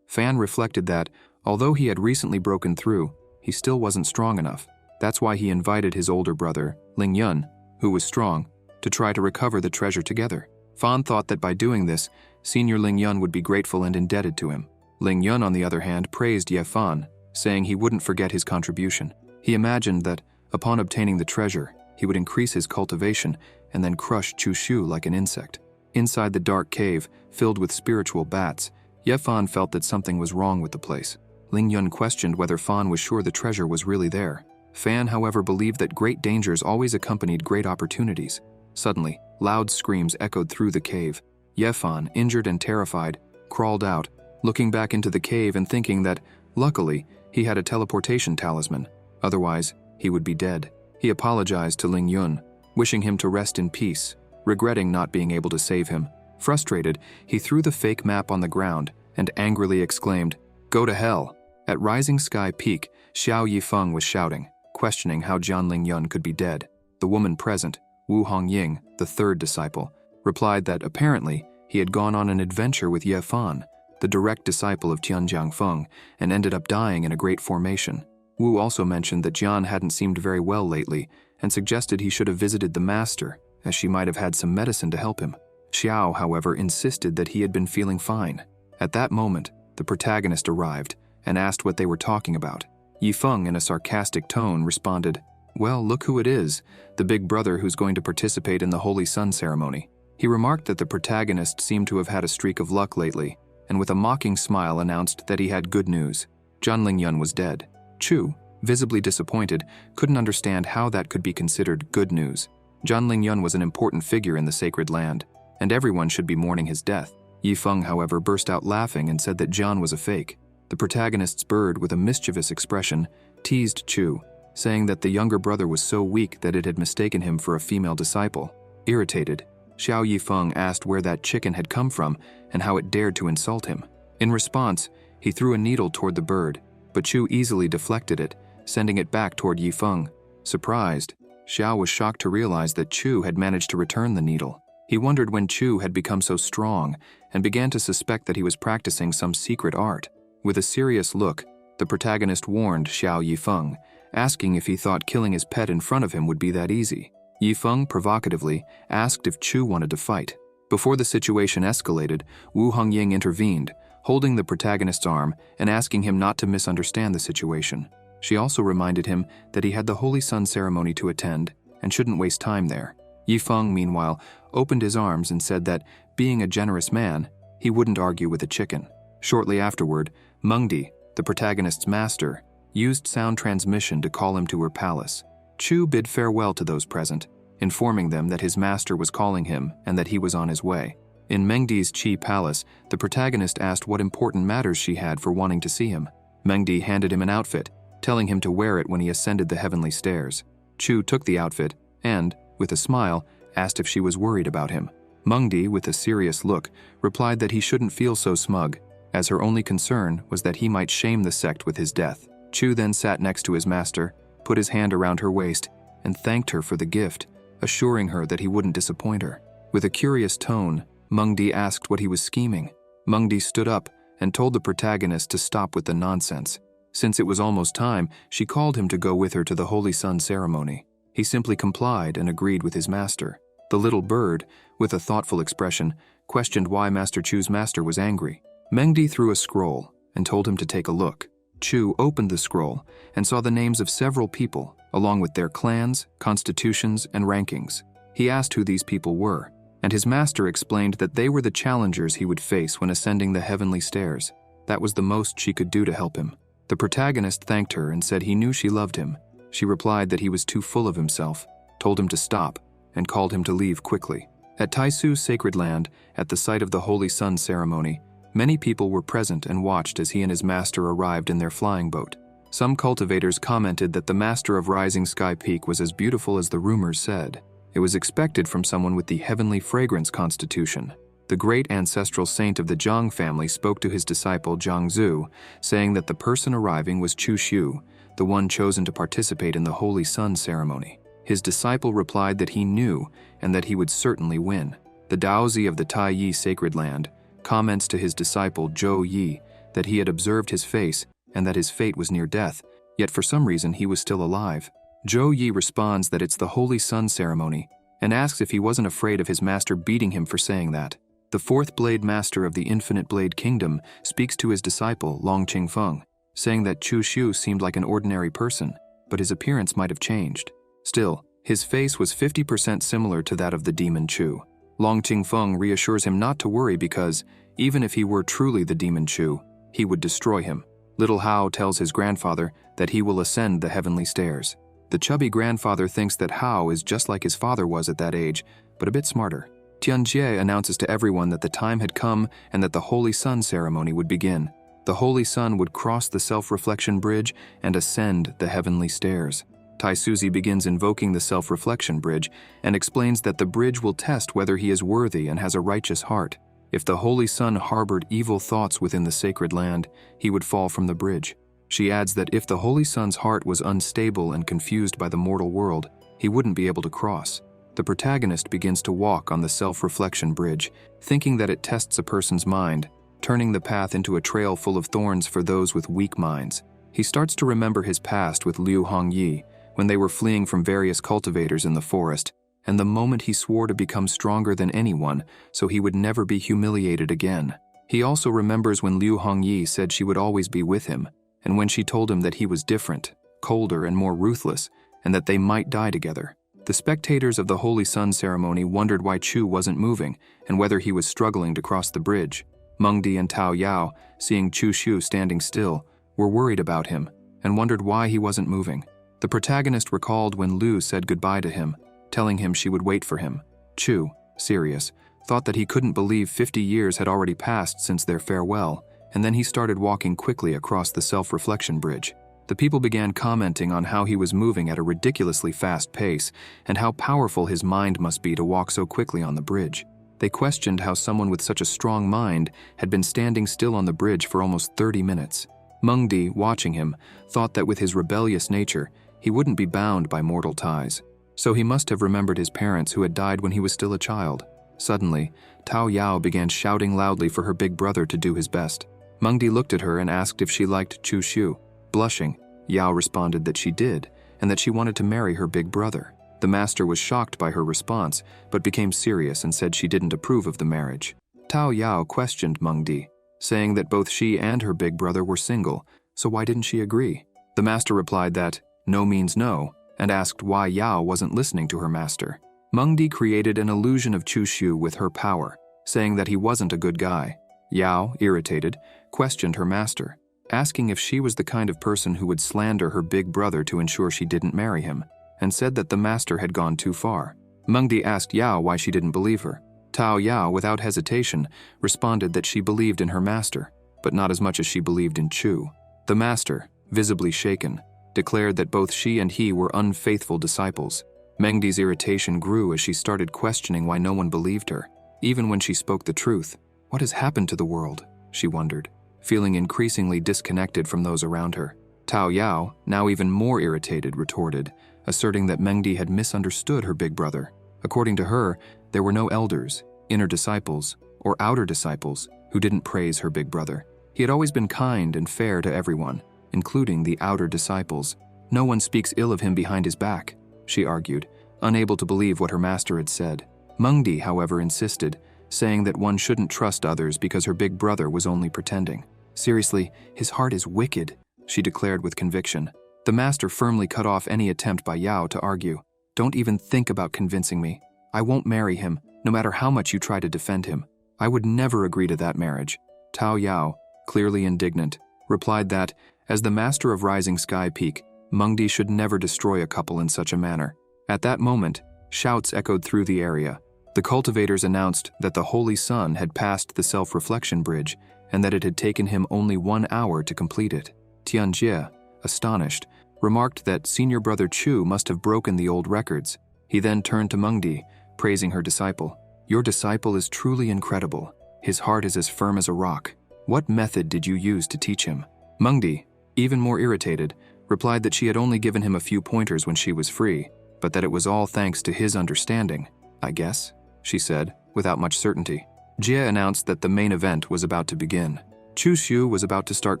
Fan reflected that, although he had recently broken through, he still wasn't strong enough. That's why he invited his older brother, Ling Yun, who was strong, to try to recover the treasure together. Fan thought that by doing this, Senior Ling Yun would be grateful and indebted to him. Ling Yun, on the other hand, praised Yev Fan, saying he wouldn't forget his contribution. He imagined that, upon obtaining the treasure, he would increase his cultivation and then crush Chu Shu like an insect. Inside the dark cave, filled with spiritual bats, Yev Fan felt that something was wrong with the place. Ling Yun questioned whether Fan was sure the treasure was really there. Fan, however, believed that great dangers always accompanied great opportunities. Suddenly, loud screams echoed through the cave. Yev Fan, injured and terrified, crawled out, looking back into the cave and thinking that, luckily, he had a teleportation talisman. Otherwise, he would be dead. He apologized to Ling Yun, wishing him to rest in peace, regretting not being able to save him. Frustrated, he threw the fake map on the ground and angrily exclaimed, "Go to hell!" At Rising Sky Peak, Xiao Yifeng was shouting, questioning how Jian Ling Yun could be dead. The woman present, Wu Hongying, the third disciple, replied that apparently he had gone on an adventure with Yev Fan, the direct disciple of Tianjiang Feng, and ended up dying in a great formation. Wu also mentioned that Jian hadn't seemed very well lately and suggested he should have visited the master, as she might have had some medicine to help him. Xiao, however, insisted that he had been feeling fine. At that moment, the protagonist arrived and asked what they were talking about. Yifeng, in a sarcastic tone, responded, "Well, look who it is, the big brother who's going to participate in the Holy Sun ceremony." He remarked that the protagonist seemed to have had a streak of luck lately, and with a mocking smile announced that he had good news. Jian Ling Yun was dead. Chu, visibly disappointed, couldn't understand how that could be considered good news. Jian Ling Yun was an important figure in the sacred land, and everyone should be mourning his death. Yifeng, however, burst out laughing and said that Jian was a fake. The protagonist's bird, with a mischievous expression, teased Chu, saying that the younger brother was so weak that it had mistaken him for a female disciple. Irritated, Xiao Yifeng asked where that chicken had come from and how it dared to insult him. In response, he threw a needle toward the bird, but Chu easily deflected it, sending it back toward Yifeng. Surprised, Xiao was shocked to realize that Chu had managed to return the needle. He wondered when Chu had become so strong and began to suspect that he was practicing some secret art. With a serious look, the protagonist warned Xiao Yifeng, asking if he thought killing his pet in front of him would be that easy. Yifeng provocatively asked if Chu wanted to fight. Before the situation escalated, Wu Hongying intervened, holding the protagonist's arm and asking him not to misunderstand the situation. She also reminded him that he had the Holy Sun ceremony to attend and shouldn't waste time there. Yifeng, meanwhile, opened his arms and said that, being a generous man, he wouldn't argue with a chicken. Shortly afterward, Mengdi, the protagonist's master, used sound transmission to call him to her palace. Chu bid farewell to those present, informing them that his master was calling him and that he was on his way. In Mengdi's Qi palace, the protagonist asked what important matters she had for wanting to see him. Mengdi handed him an outfit, telling him to wear it when he ascended the heavenly stairs. Chu took the outfit and, with a smile, asked if she was worried about him. Mengdi, with a serious look, replied that he shouldn't feel so smug, as her only concern was that he might shame the sect with his death. Chu then sat next to his master, put his hand around her waist, and thanked her for the gift, assuring her that he wouldn't disappoint her. With a curious tone, Mengdi asked what he was scheming. Mengdi stood up and told the protagonist to stop with the nonsense. Since it was almost time, she called him to go with her to the Holy Sun ceremony. He simply complied and agreed with his master. The little bird, with a thoughtful expression, questioned why Master Chu's master was angry. Mengdi threw a scroll and told him to take a look. Chu opened the scroll and saw the names of several people, along with their clans, constitutions, and rankings. He asked who these people were, and his master explained that they were the challengers he would face when ascending the heavenly stairs. That was the most she could do to help him. The protagonist thanked her and said he knew she loved him. She replied that he was too full of himself, told him to stop, and called him to leave quickly. At Taisu's sacred land, at the site of the Holy Sun ceremony, many people were present and watched as he and his master arrived in their flying boat. Some cultivators commented that the master of Rising Sky Peak was as beautiful as the rumors said. It was expected from someone with the heavenly fragrance constitution. The great ancestral saint of the Zhang family spoke to his disciple Zhang Zhu, saying that the person arriving was Chu Xiu, the one chosen to participate in the Holy Sun ceremony. His disciple replied that he knew and that he would certainly win. The Daozi of the Tai Yi sacred land comments to his disciple Zhou Yi that he had observed his face and that his fate was near death, yet for some reason he was still alive. Zhou Yi responds that it's the Holy Sun ceremony and asks if he wasn't afraid of his master beating him for saying that. The fourth blade master of the Infinite Blade Kingdom speaks to his disciple Long Qingfeng, saying that Chu Xiu seemed like an ordinary person, but his appearance might have changed. Still, his face was 50% similar to that of the demon Chu. Long Qingfeng reassures him not to worry because, even if he were truly the demon Chu, he would destroy him. Little Hao tells his grandfather that he will ascend the heavenly stairs. The chubby grandfather thinks that Hao is just like his father was at that age, but a bit smarter. Tianjie announces to everyone that the time had come and that the Holy Sun ceremony would begin. The Holy Sun would cross the self-reflection bridge and ascend the heavenly stairs. Taisuzi begins invoking the self-reflection bridge and explains that the bridge will test whether he is worthy and has a righteous heart. If the Holy Sun harbored evil thoughts within the sacred land, he would fall from the bridge. She adds that if the Holy Sun's heart was unstable and confused by the mortal world, he wouldn't be able to cross. The protagonist begins to walk on the self-reflection bridge, thinking that it tests a person's mind, turning the path into a trail full of thorns for those with weak minds. He starts to remember his past with Liu Hongyi, when they were fleeing from various cultivators in the forest, and the moment he swore to become stronger than anyone, so he would never be humiliated again. He also remembers when Liu Hongyi said she would always be with him, and when she told him that he was different, colder and more ruthless, and that they might die together. The spectators of the Holy Sun ceremony wondered why Chu wasn't moving and whether he was struggling to cross the bridge. Mengdi and Tao Yao, seeing Chu Xiu standing still, were worried about him and wondered why he wasn't moving. The protagonist recalled when Lu said goodbye to him, telling him she would wait for him. Chu, serious, thought that he couldn't believe 50 years had already passed since their farewell, and then he started walking quickly across the self-reflection bridge. The people began commenting on how he was moving at a ridiculously fast pace and how powerful his mind must be to walk so quickly on the bridge. They questioned how someone with such a strong mind had been standing still on the bridge for almost 30 minutes. Mengdi, watching him, thought that with his rebellious nature, he wouldn't be bound by mortal ties. So he must have remembered his parents who had died when he was still a child. Suddenly, Tao Yao began shouting loudly for her big brother to do his best. Mengdi looked at her and asked if she liked Chu Xiu. Blushing, Yao responded that she did, and that she wanted to marry her big brother. The master was shocked by her response, but became serious and said she didn't approve of the marriage. Tao Yao questioned Mengdi, saying that both she and her big brother were single, so why didn't she agree? The master replied that no means no, and asked why Yao wasn't listening to her master. Mengdi created an illusion of Chu Xiu with her power, saying that he wasn't a good guy. Yao, irritated, questioned her master, asking if she was the kind of person who would slander her big brother to ensure she didn't marry him, and said that the master had gone too far. Mengdi asked Yao why she didn't believe her. Tao Yao, without hesitation, responded that she believed in her master, but not as much as she believed in Chu. The master, visibly shaken, declared that both she and he were unfaithful disciples. Mengdi's irritation grew as she started questioning why no one believed her, even when she spoke the truth. What has happened to the world? She wondered, feeling increasingly disconnected from those around her. Tao Yao, now even more irritated, retorted, asserting that Mengdi had misunderstood her big brother. According to her, there were no elders, inner disciples, or outer disciples who didn't praise her big brother. He had always been kind and fair to everyone, including the outer disciples. No one speaks ill of him behind his back, she argued, unable to believe what her master had said. Mengdi, however, insisted, saying that one shouldn't trust others because her big brother was only pretending. Seriously, his heart is wicked, she declared with conviction. The master firmly cut off any attempt by Yao to argue. Don't even think about convincing me. I won't marry him, no matter how much you try to defend him. I would never agree to that marriage. Tao Yao, clearly indignant, replied that, as the master of Rising Sky Peak, Mengdi should never destroy a couple in such a manner. At that moment, shouts echoed through the area. The cultivators announced that the Holy Sun had passed the self-reflection bridge and that it had taken him only 1 hour to complete it. Tianjie, astonished, remarked that senior brother Chu must have broken the old records. He then turned to Mengdi, praising her disciple. Your disciple is truly incredible. His heart is as firm as a rock. What method did you use to teach him? Mengdi, even more irritated, replied that she had only given him a few pointers when she was free, but that it was all thanks to his understanding. I guess, she said, without much certainty. Jie announced that the main event was about to begin. Chu Xiu was about to start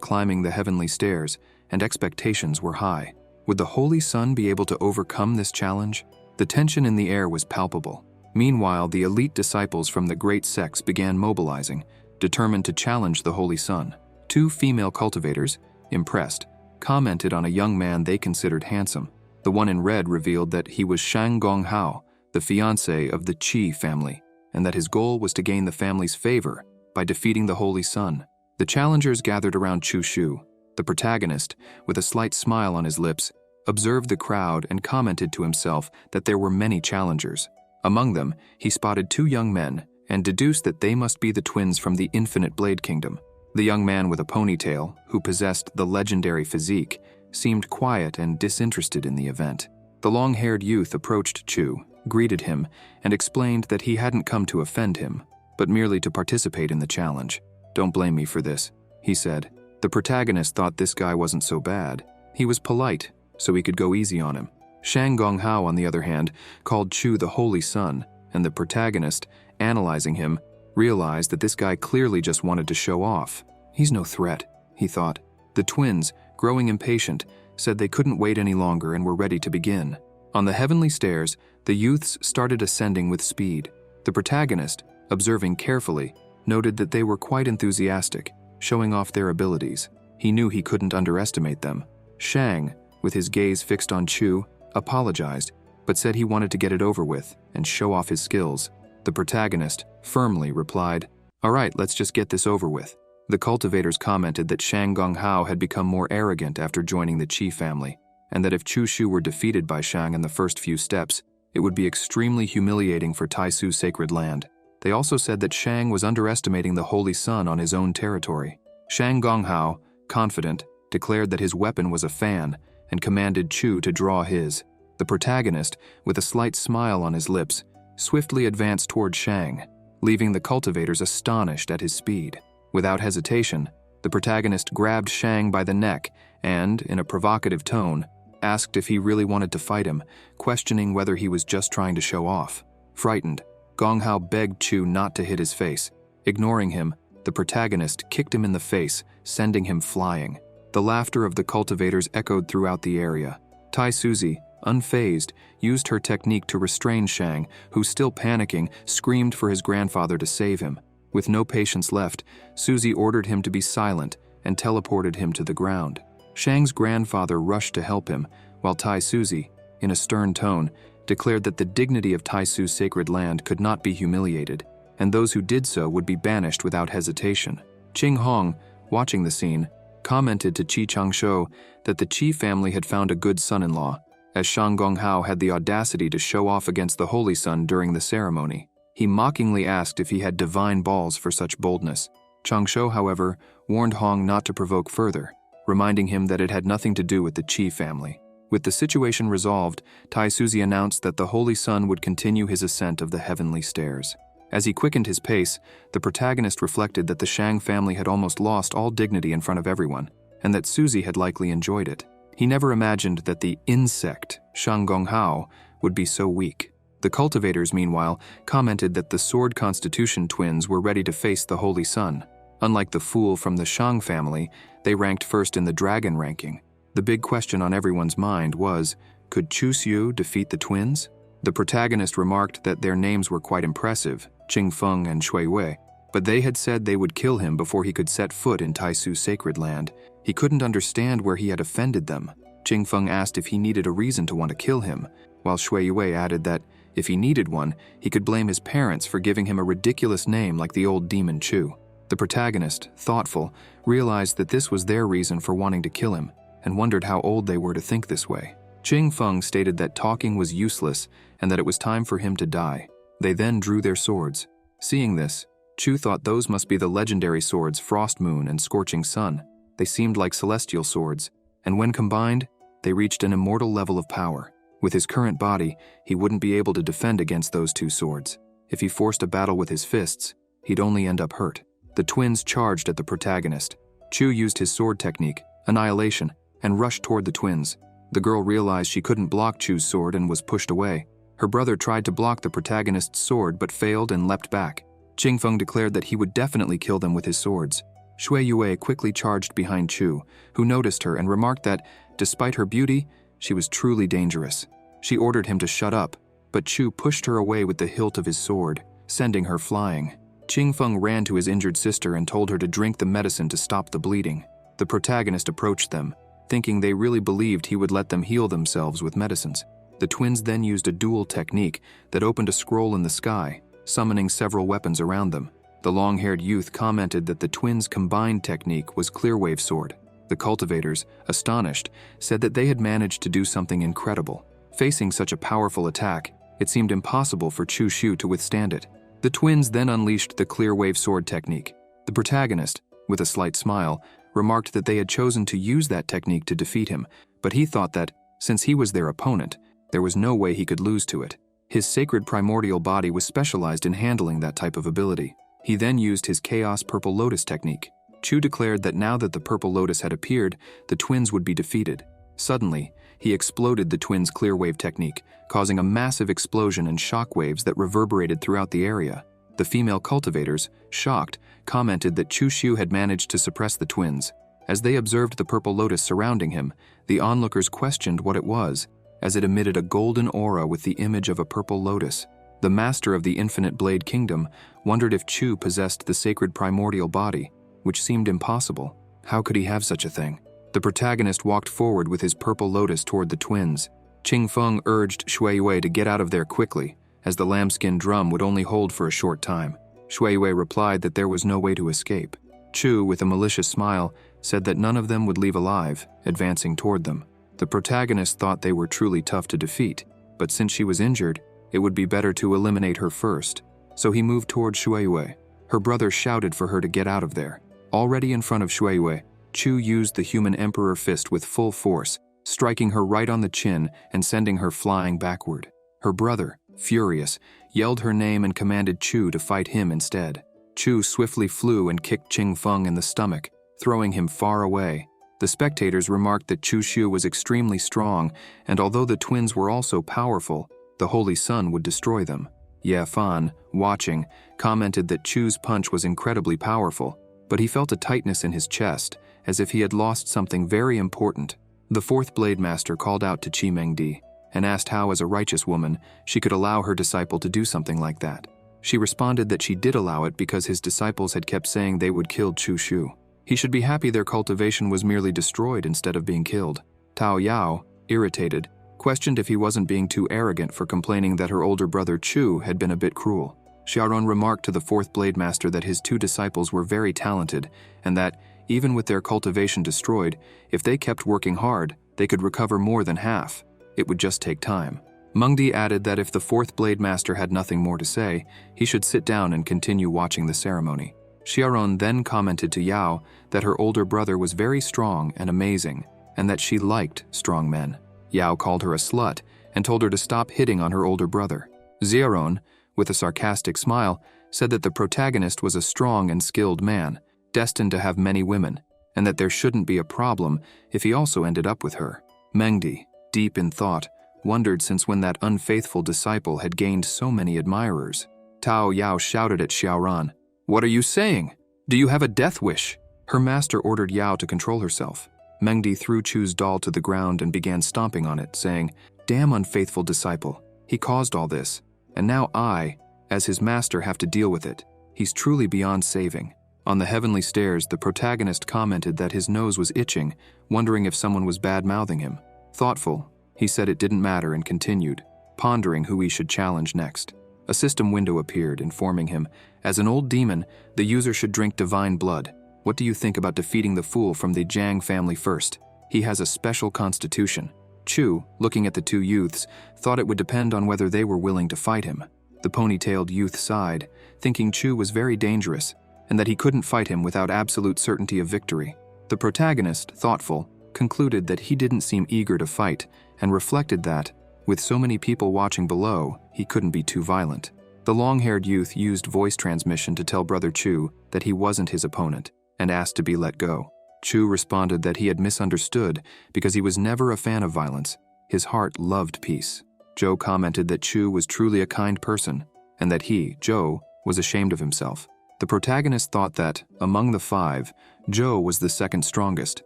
climbing the heavenly stairs, and expectations were high. Would the Holy Sun be able to overcome this challenge? The tension in the air was palpable. Meanwhile, the elite disciples from the great sects began mobilizing, determined to challenge the Holy Sun. 2 female cultivators, impressed, commented on a young man they considered handsome. The one in red revealed that he was Shang Gonghao, the fiancé of the Qi family, and that his goal was to gain the family's favor by defeating the Holy Sun. The challengers gathered around Chu Shu. The protagonist, with a slight smile on his lips, observed the crowd and commented to himself that there were many challengers. Among them, he spotted 2 young men and deduced that they must be the twins from the Infinite Blade Kingdom. The young man with a ponytail, who possessed the legendary physique, seemed quiet and disinterested in the event. The long-haired youth approached Chu, greeted him, and explained that he hadn't come to offend him, but merely to participate in the challenge. Don't blame me for this, he said. The protagonist thought this guy wasn't so bad. He was polite, so he could go easy on him. Shang Gonghao, on the other hand, called Chu the Holy Sun, and the protagonist, analyzing him, realized that this guy clearly just wanted to show off. He's no threat, he thought. The twins, growing impatient, said they couldn't wait any longer and were ready to begin. On the heavenly stairs, the youths started ascending with speed. The protagonist, observing carefully, noted that they were quite enthusiastic, showing off their abilities. He knew he couldn't underestimate them. Shang, with his gaze fixed on Chu, apologized, but said he wanted to get it over with and show off his skills. The protagonist firmly replied, "All right, let's just get this over with." The cultivators commented that Shang Gonghao had become more arrogant after joining the Qi family, and that if Chu Shu were defeated by Shang in the first few steps, it would be extremely humiliating for Taisu's sacred land. They also said that Shang was underestimating the Holy Sun on his own territory. Shang Gonghao, confident, declared that his weapon was a fan and commanded Chu to draw his. The protagonist, with a slight smile on his lips, swiftly advanced toward Shang, leaving the cultivators astonished at his speed. Without hesitation, the protagonist grabbed Shang by the neck and, in a provocative tone, asked if he really wanted to fight him, questioning whether he was just trying to show off. Frightened, Gonghao begged Chu not to hit his face. Ignoring him, the protagonist kicked him in the face, sending him flying. The laughter of the cultivators echoed throughout the area. Tai Suzy, unfazed, used her technique to restrain Shang, who, still panicking, screamed for his grandfather to save him. With no patience left, Suzy ordered him to be silent and teleported him to the ground. Shang's grandfather rushed to help him, while Tai Suzy, in a stern tone, declared that the dignity of Taisu's sacred land could not be humiliated, and those who did so would be banished without hesitation. Qing Hong, watching the scene, commented to Qi Changsho that the Qi family had found a good son-in-law, as Shang Gonghao had the audacity to show off against the Holy Sun during the ceremony. He mockingly asked if he had divine balls for such boldness. Changsho, however, warned Hong not to provoke further, reminding him that it had nothing to do with the Qi family. With the situation resolved, Tai Suzy announced that the Holy Sun would continue his ascent of the heavenly stairs. As he quickened his pace, the protagonist reflected that the Shang family had almost lost all dignity in front of everyone, and that Suzy had likely enjoyed it. He never imagined that the insect, Shang Gonghao, would be so weak. The cultivators, meanwhile, commented that the Sword Constitution twins were ready to face the Holy Sun. Unlike the fool from the Shang family, they ranked first in the dragon ranking. The big question on everyone's mind was, could Chu Xiu defeat the twins? The protagonist remarked that their names were quite impressive, Qingfeng and Shui Wei, but they had said they would kill him before he could set foot in Taisu's sacred land. He couldn't understand where he had offended them. Qingfeng asked if he needed a reason to want to kill him, while Shui Wei added that if he needed one, he could blame his parents for giving him a ridiculous name like the old demon Chu. The protagonist, thoughtful, realized that this was their reason for wanting to kill him, and wondered how old they were to think this way. Qingfeng stated that talking was useless and that it was time for him to die. They then drew their swords. Seeing this, Chu thought those must be the legendary swords Frost Moon and Scorching Sun. They seemed like celestial swords, and when combined, they reached an immortal level of power. With his current body, he wouldn't be able to defend against those two swords. If he forced a battle with his fists, he'd only end up hurt. The twins charged at the protagonist. Chu used his sword technique, Annihilation, and rushed toward the twins. The girl realized she couldn't block Chu's sword and was pushed away. Her brother tried to block the protagonist's sword but failed and leapt back. Qingfeng declared that he would definitely kill them with his swords. Shui Yue quickly charged behind Chu, who noticed her and remarked that, despite her beauty, she was truly dangerous. She ordered him to shut up, but Chu pushed her away with the hilt of his sword, sending her flying. Qingfeng ran to his injured sister and told her to drink the medicine to stop the bleeding. The protagonist approached them, thinking they really believed he would let them heal themselves with medicines. The twins then used a dual technique that opened a scroll in the sky, summoning several weapons around them. The long-haired youth commented that the twins' combined technique was Clearwave Sword. The cultivators, astonished, said that they had managed to do something incredible. Facing such a powerful attack, it seemed impossible for Chu Shu to withstand it. The twins then unleashed the Clearwave Sword technique. The protagonist, with a slight smile, remarked that they had chosen to use that technique to defeat him, but he thought that, since he was their opponent, there was no way he could lose to it. His sacred primordial body was specialized in handling that type of ability. He then used his Chaos Purple Lotus technique. Chu declared that now that the Purple Lotus had appeared, the twins would be defeated. Suddenly, he exploded the twins' Clearwave technique, causing a massive explosion and shockwaves that reverberated throughout the area. The female cultivators, shocked, commented that Chu Shu had managed to suppress the twins. As they observed the Purple Lotus surrounding him, the onlookers questioned what it was, as it emitted a golden aura with the image of a purple lotus. The master of the Infinite Blade Kingdom wondered if Chu possessed the sacred primordial body, which seemed impossible. How could he have such a thing? The protagonist walked forward with his purple lotus toward the twins. Qingfeng urged Shui Yue to get out of there quickly, as the lambskin drum would only hold for a short time. Shui Yue replied that there was no way to escape. Chu, with a malicious smile, said that none of them would leave alive, advancing toward them. The protagonist thought they were truly tough to defeat, but since she was injured, it would be better to eliminate her first. So he moved toward Shui Yue. Her brother shouted for her to get out of there. Already in front of Shui Yue, Chu used the human emperor fist with full force, striking her right on the chin and sending her flying backward. Her brother, furious, yelled her name and commanded Chu to fight him instead. Chu swiftly flew and kicked Qingfeng in the stomach, throwing him far away. The spectators remarked that Chu Shu was extremely strong, and although the twins were also powerful, the Holy Sun would destroy them. Ye Fan, watching, commented that Chu's punch was incredibly powerful, but he felt a tightness in his chest, as if he had lost something very important. The fourth Blade Master called out to Qi Mengdi and asked how, as a righteous woman, she could allow her disciple to do something like that. She responded that she did allow it because his disciples had kept saying they would kill Chu Shu. He should be happy their cultivation was merely destroyed instead of being killed. Tao Yao, irritated, questioned if he wasn't being too arrogant for complaining that her older brother Chu had been a bit cruel. Xiaoran remarked to the fourth Blade Master that his two disciples were very talented, and that, even with their cultivation destroyed, if they kept working hard, they could recover more than half. It would just take time. Mengdi added that if the fourth Blade Master had nothing more to say, he should sit down and continue watching the ceremony. Xiaoran then commented to Yao that her older brother was very strong and amazing, and that she liked strong men. Yao called her a slut and told her to stop hitting on her older brother. Xiaoran, with a sarcastic smile, said that the protagonist was a strong and skilled man, destined to have many women, and that there shouldn't be a problem if he also ended up with her. Mengdi, deep in thought, wondered since when that unfaithful disciple had gained so many admirers. Tao Yao shouted at Xiaoran, "What are you saying? Do you have a death wish?" Her master ordered Yao to control herself. Mengdi threw Chu's doll to the ground and began stomping on it, saying, "Damn unfaithful disciple. He caused all this, and now I, as his master, have to deal with it. He's truly beyond saving." On the heavenly stairs, the protagonist commented that his nose was itching, wondering if someone was bad-mouthing him. Thoughtful, he said it didn't matter and continued, pondering who he should challenge next. A system window appeared, informing him, as an old demon, the user should drink divine blood. What do you think about defeating the fool from the Jiang family first? He has a special constitution. Chu, looking at the two youths, thought it would depend on whether they were willing to fight him. The ponytailed youth sighed, thinking Chu was very dangerous, and that he couldn't fight him without absolute certainty of victory. The protagonist, thoughtful, concluded that he didn't seem eager to fight, and reflected that, with so many people watching below, he couldn't be too violent. The long-haired youth used voice transmission to tell Brother Chu that he wasn't his opponent, and asked to be let go. Chu responded that he had misunderstood because he was never a fan of violence. His heart loved peace. Joe commented that Chu was truly a kind person, and that he, Joe, was ashamed of himself. The protagonist thought that, among the five, Joe was the second strongest,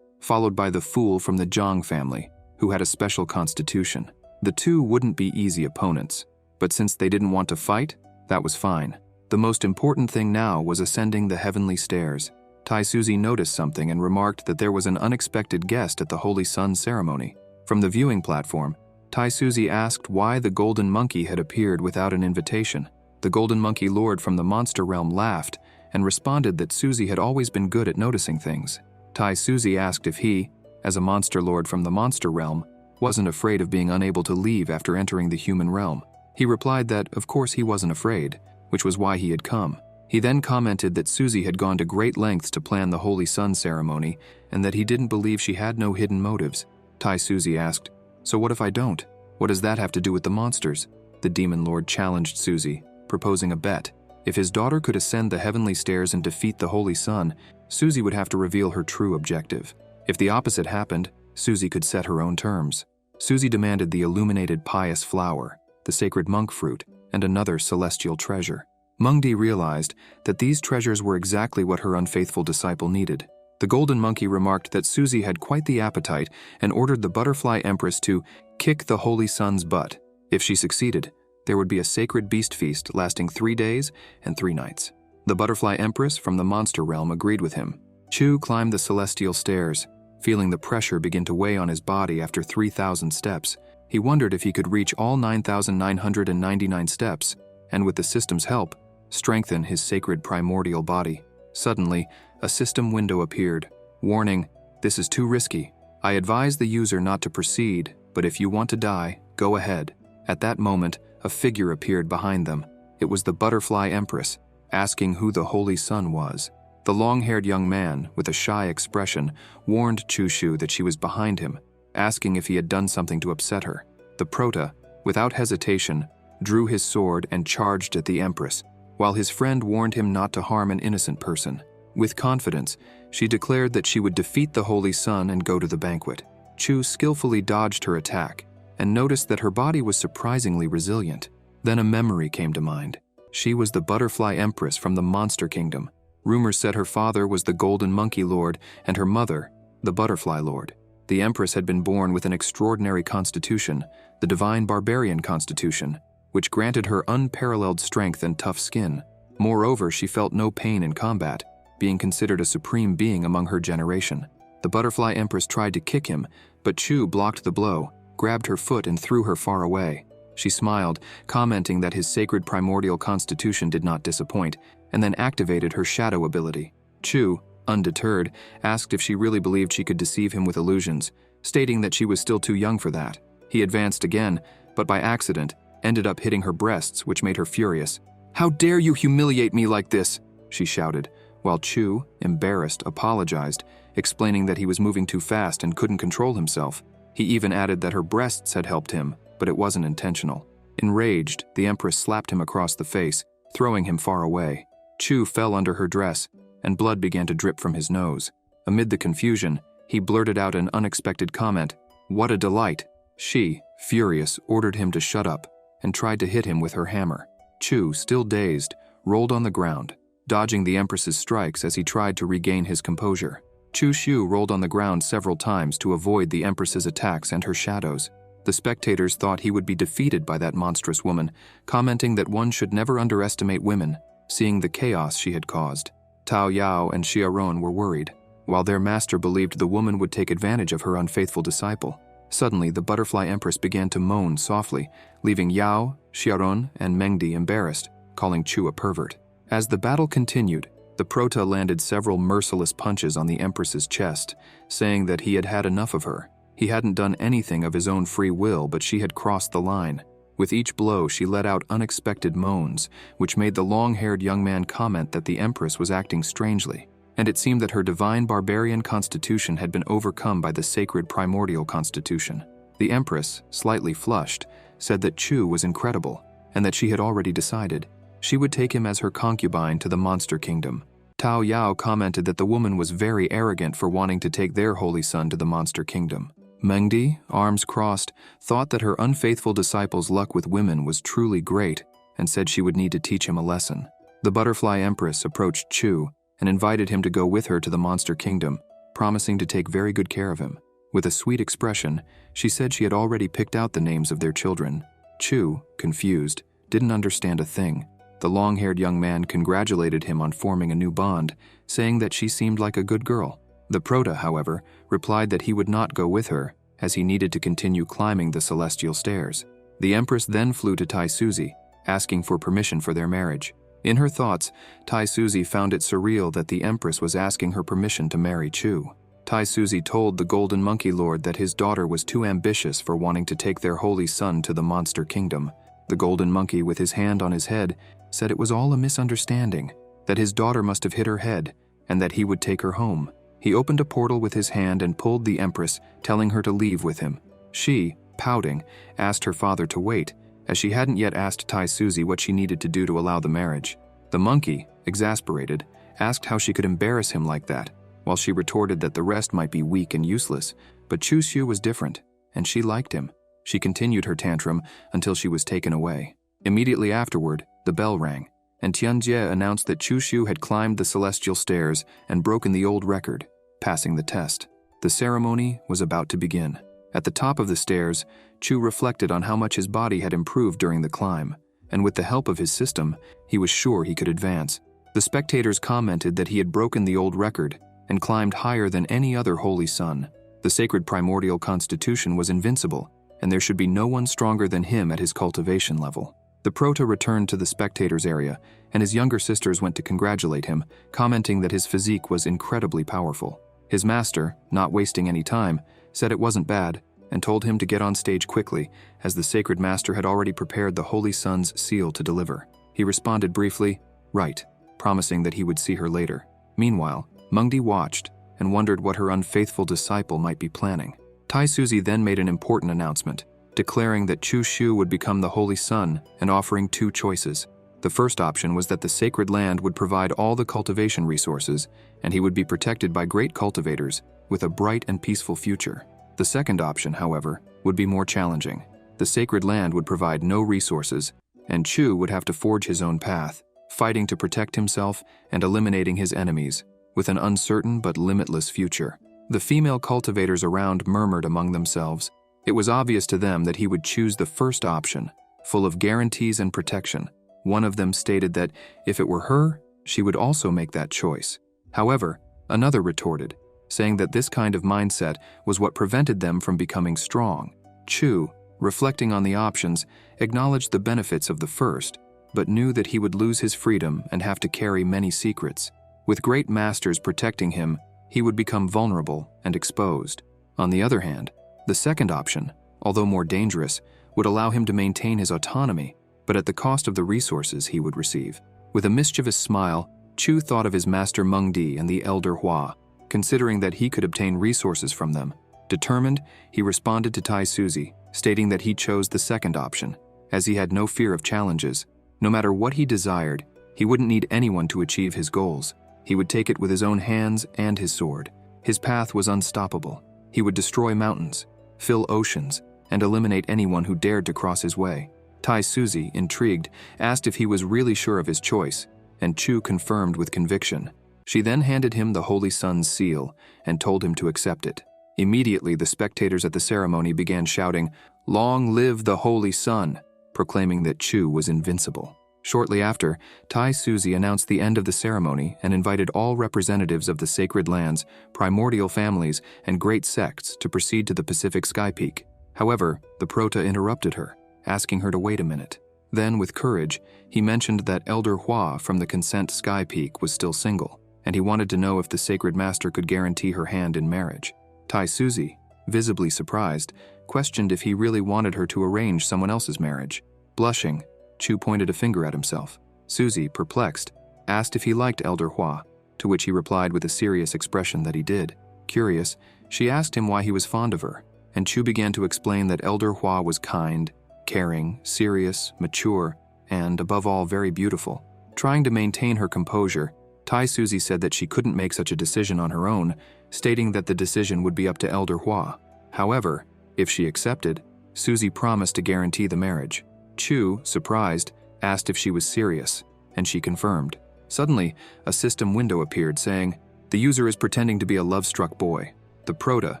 followed by the fool from the Jiang family, who had a special constitution. The two wouldn't be easy opponents, but since they didn't want to fight, that was fine. The most important thing now was ascending the heavenly stairs. Tai Suzy noticed something and remarked that there was an unexpected guest at the Holy Sun ceremony. From the viewing platform, Tai Suzy asked why the golden monkey had appeared without an invitation. The golden monkey lord from the monster realm laughed and responded that Suzy had always been good at noticing things. Tai Suzy asked if he, as a monster lord from the monster realm, wasn't afraid of being unable to leave after entering the human realm. He replied that, of course, he wasn't afraid, which was why he had come. He then commented that Suzy had gone to great lengths to plan the Holy Sun ceremony and that he didn't believe she had no hidden motives. Tai Suzy asked, "So what if I don't? What does that have to do with the monsters?" The demon lord challenged Suzy, proposing a bet. If his daughter could ascend the heavenly stairs and defeat the Holy Sun, Suzy would have to reveal her true objective. If the opposite happened, Suzy could set her own terms. Suzy demanded the illuminated pious flower, the sacred monk fruit, and another celestial treasure. Mengdi realized that these treasures were exactly what her unfaithful disciple needed. The golden monkey remarked that Suzy had quite the appetite and ordered the butterfly empress to kick the Holy Sun's butt. If she succeeded, there would be a sacred beast feast lasting 3 days and 3 nights. The butterfly empress from the monster realm agreed with him. Chu climbed the celestial stairs, feeling the pressure begin to weigh on his body after 3,000 steps. He wondered if he could reach all 9,999 steps, and with the system's help, strengthen his sacred primordial body. Suddenly, a system window appeared, warning, "This is too risky. I advise the user not to proceed, but if you want to die, go ahead." At that moment, a figure appeared behind them. It was the butterfly empress, asking who the Holy Sun was. The long-haired young man, with a shy expression, warned Chushu that she was behind him, asking if he had done something to upset her. The prota, without hesitation, drew his sword and charged at the empress, while his friend warned him not to harm an innocent person. With confidence, she declared that she would defeat the Holy Sun and go to the banquet. Chu skillfully dodged her attack and noticed that her body was surprisingly resilient. Then a memory came to mind. She was the butterfly empress from the monster kingdom. Rumors said her father was the golden monkey lord and her mother, the butterfly lord. The empress had been born with an extraordinary constitution, the divine barbarian constitution, which granted her unparalleled strength and tough skin. Moreover, she felt no pain in combat, being considered a supreme being among her generation. The butterfly empress tried to kick him, but Chu blocked the blow, grabbed her foot and threw her far away. She smiled, commenting that his sacred primordial constitution did not disappoint, and then activated her shadow ability. Chu, undeterred, asked if she really believed she could deceive him with illusions, stating that she was still too young for that. He advanced again, but by accident, ended up hitting her breasts, which made her furious. "How dare you humiliate me like this?" she shouted, while Chu, embarrassed, apologized, explaining that he was moving too fast and couldn't control himself. He even added that her breasts had helped him, but it wasn't intentional. Enraged, the empress slapped him across the face, throwing him far away. Chu fell under her dress, and blood began to drip from his nose. Amid the confusion, he blurted out an unexpected comment, "What a delight!" She, furious, ordered him to shut up, and tried to hit him with her hammer. Chu, still dazed, rolled on the ground, dodging the empress's strikes as he tried to regain his composure. Chu Shu rolled on the ground several times to avoid the empress's attacks and her shadows. The spectators thought he would be defeated by that monstrous woman, commenting that one should never underestimate women, seeing the chaos she had caused. Tao Yao and Xiaoron were worried, while their master believed the woman would take advantage of her unfaithful disciple. Suddenly, the butterfly empress began to moan softly, leaving Yao, Xiaoron, and Mengdi embarrassed, calling Chu a pervert. As the battle continued, the Prota landed several merciless punches on the empress's chest, saying that he had had enough of her. He hadn't done anything of his own free will, but she had crossed the line. With each blow, she let out unexpected moans, which made the long-haired young man comment that the empress was acting strangely, and it seemed that her divine barbarian constitution had been overcome by the sacred primordial constitution. The empress, slightly flushed, said that Chu was incredible, and that she had already decided. She would take him as her concubine to the monster kingdom. Tao Yao commented that the woman was very arrogant for wanting to take their holy son to the monster kingdom. Mengdi, arms crossed, thought that her unfaithful disciple's luck with women was truly great and said she would need to teach him a lesson. The butterfly empress approached Chu and invited him to go with her to the monster kingdom, promising to take very good care of him. With a sweet expression, she said she had already picked out the names of their children. Chu, confused, didn't understand a thing. The long-haired young man congratulated him on forming a new bond, saying that she seemed like a good girl. The Prota, however, replied that he would not go with her, as he needed to continue climbing the celestial stairs. The empress then flew to Tai Suzi, asking for permission for their marriage. In her thoughts, Tai Suzi found it surreal that the empress was asking her permission to marry Chu. Tai Suzi told the Golden Monkey Lord that his daughter was too ambitious for wanting to take their holy son to the monster kingdom. The Golden Monkey, with his hand on his head, said it was all a misunderstanding, that his daughter must have hit her head, and that he would take her home. He opened a portal with his hand and pulled the empress, telling her to leave with him. She, pouting, asked her father to wait, as she hadn't yet asked Tai Suzi what she needed to do to allow the marriage. The monkey, exasperated, asked how she could embarrass him like that, while she retorted that the rest might be weak and useless, but Chu Xiu was different, and she liked him. She continued her tantrum until she was taken away. Immediately afterward, the bell rang, and Tianjie announced that Chu Xiu had climbed the celestial stairs and broken the old record, passing the test. The ceremony was about to begin. At the top of the stairs, Chu reflected on how much his body had improved during the climb, and with the help of his system, he was sure he could advance. The spectators commented that he had broken the old record and climbed higher than any other holy son. The sacred primordial constitution was invincible, and there should be no one stronger than him at his cultivation level. The Prota returned to the spectators' area, and his younger sisters went to congratulate him, commenting that his physique was incredibly powerful. His master, not wasting any time, said it wasn't bad, and told him to get on stage quickly, as the sacred master had already prepared the Holy Son's seal to deliver. He responded briefly, "Right," promising that he would see her later. Meanwhile, Mengdi watched and wondered what her unfaithful disciple might be planning. Tai Suzi then made an important announcement, declaring that Chu Xiu would become the Holy Son and offering two choices. The first option was that the sacred land would provide all the cultivation resources, and he would be protected by great cultivators with a bright and peaceful future. The second option, however, would be more challenging. The sacred land would provide no resources, and Chu would have to forge his own path, fighting to protect himself and eliminating his enemies, with an uncertain but limitless future. The female cultivators around murmured among themselves. It was obvious to them that he would choose the first option, full of guarantees and protection. One of them stated that if it were her, she would also make that choice. However, another retorted, saying that this kind of mindset was what prevented them from becoming strong. Chu, reflecting on the options, acknowledged the benefits of the first, but knew that he would lose his freedom and have to carry many secrets. With great masters protecting him, he would become vulnerable and exposed. On the other hand, the second option, although more dangerous, would allow him to maintain his autonomy, but at the cost of the resources he would receive. With a mischievous smile, Chu thought of his master Mengdi and the elder Hua, considering that he could obtain resources from them. Determined, he responded to Tai Suzi, stating that he chose the second option, as he had no fear of challenges. No matter what he desired, he wouldn't need anyone to achieve his goals. He would take it with his own hands and his sword. His path was unstoppable. He would destroy mountains, fill oceans, and eliminate anyone who dared to cross his way. Tai Suzi, intrigued, asked if he was really sure of his choice, and Chu confirmed with conviction. She then handed him the Holy Son's seal and told him to accept it. Immediately, the spectators at the ceremony began shouting, "Long live the Holy Sun," proclaiming that Chu was invincible. Shortly after, Tai Suzy announced the end of the ceremony and invited all representatives of the sacred lands, primordial families, and great sects to proceed to the Pacific Sky Peak. However, the Prota interrupted her, asking her to wait a minute. Then, with courage, he mentioned that Elder Hua from the Consent Sky Peak was still single, and he wanted to know if the Sacred Master could guarantee her hand in marriage. Tai Suzy, visibly surprised, questioned if he really wanted her to arrange someone else's marriage. Blushing, Chu pointed a finger at himself. Suzy, perplexed, asked if he liked Elder Hua, to which he replied with a serious expression that he did. Curious, she asked him why he was fond of her, and Chu began to explain that Elder Hua was kind, caring, serious, mature, and, above all, very beautiful. Trying to maintain her composure, Tai Suzy said that she couldn't make such a decision on her own, stating that the decision would be up to Elder Hua. However, if she accepted, Suzy promised to guarantee the marriage. Chu, surprised, asked if she was serious, and she confirmed. Suddenly, a system window appeared saying, "The user is pretending to be a love-struck boy." The Prota,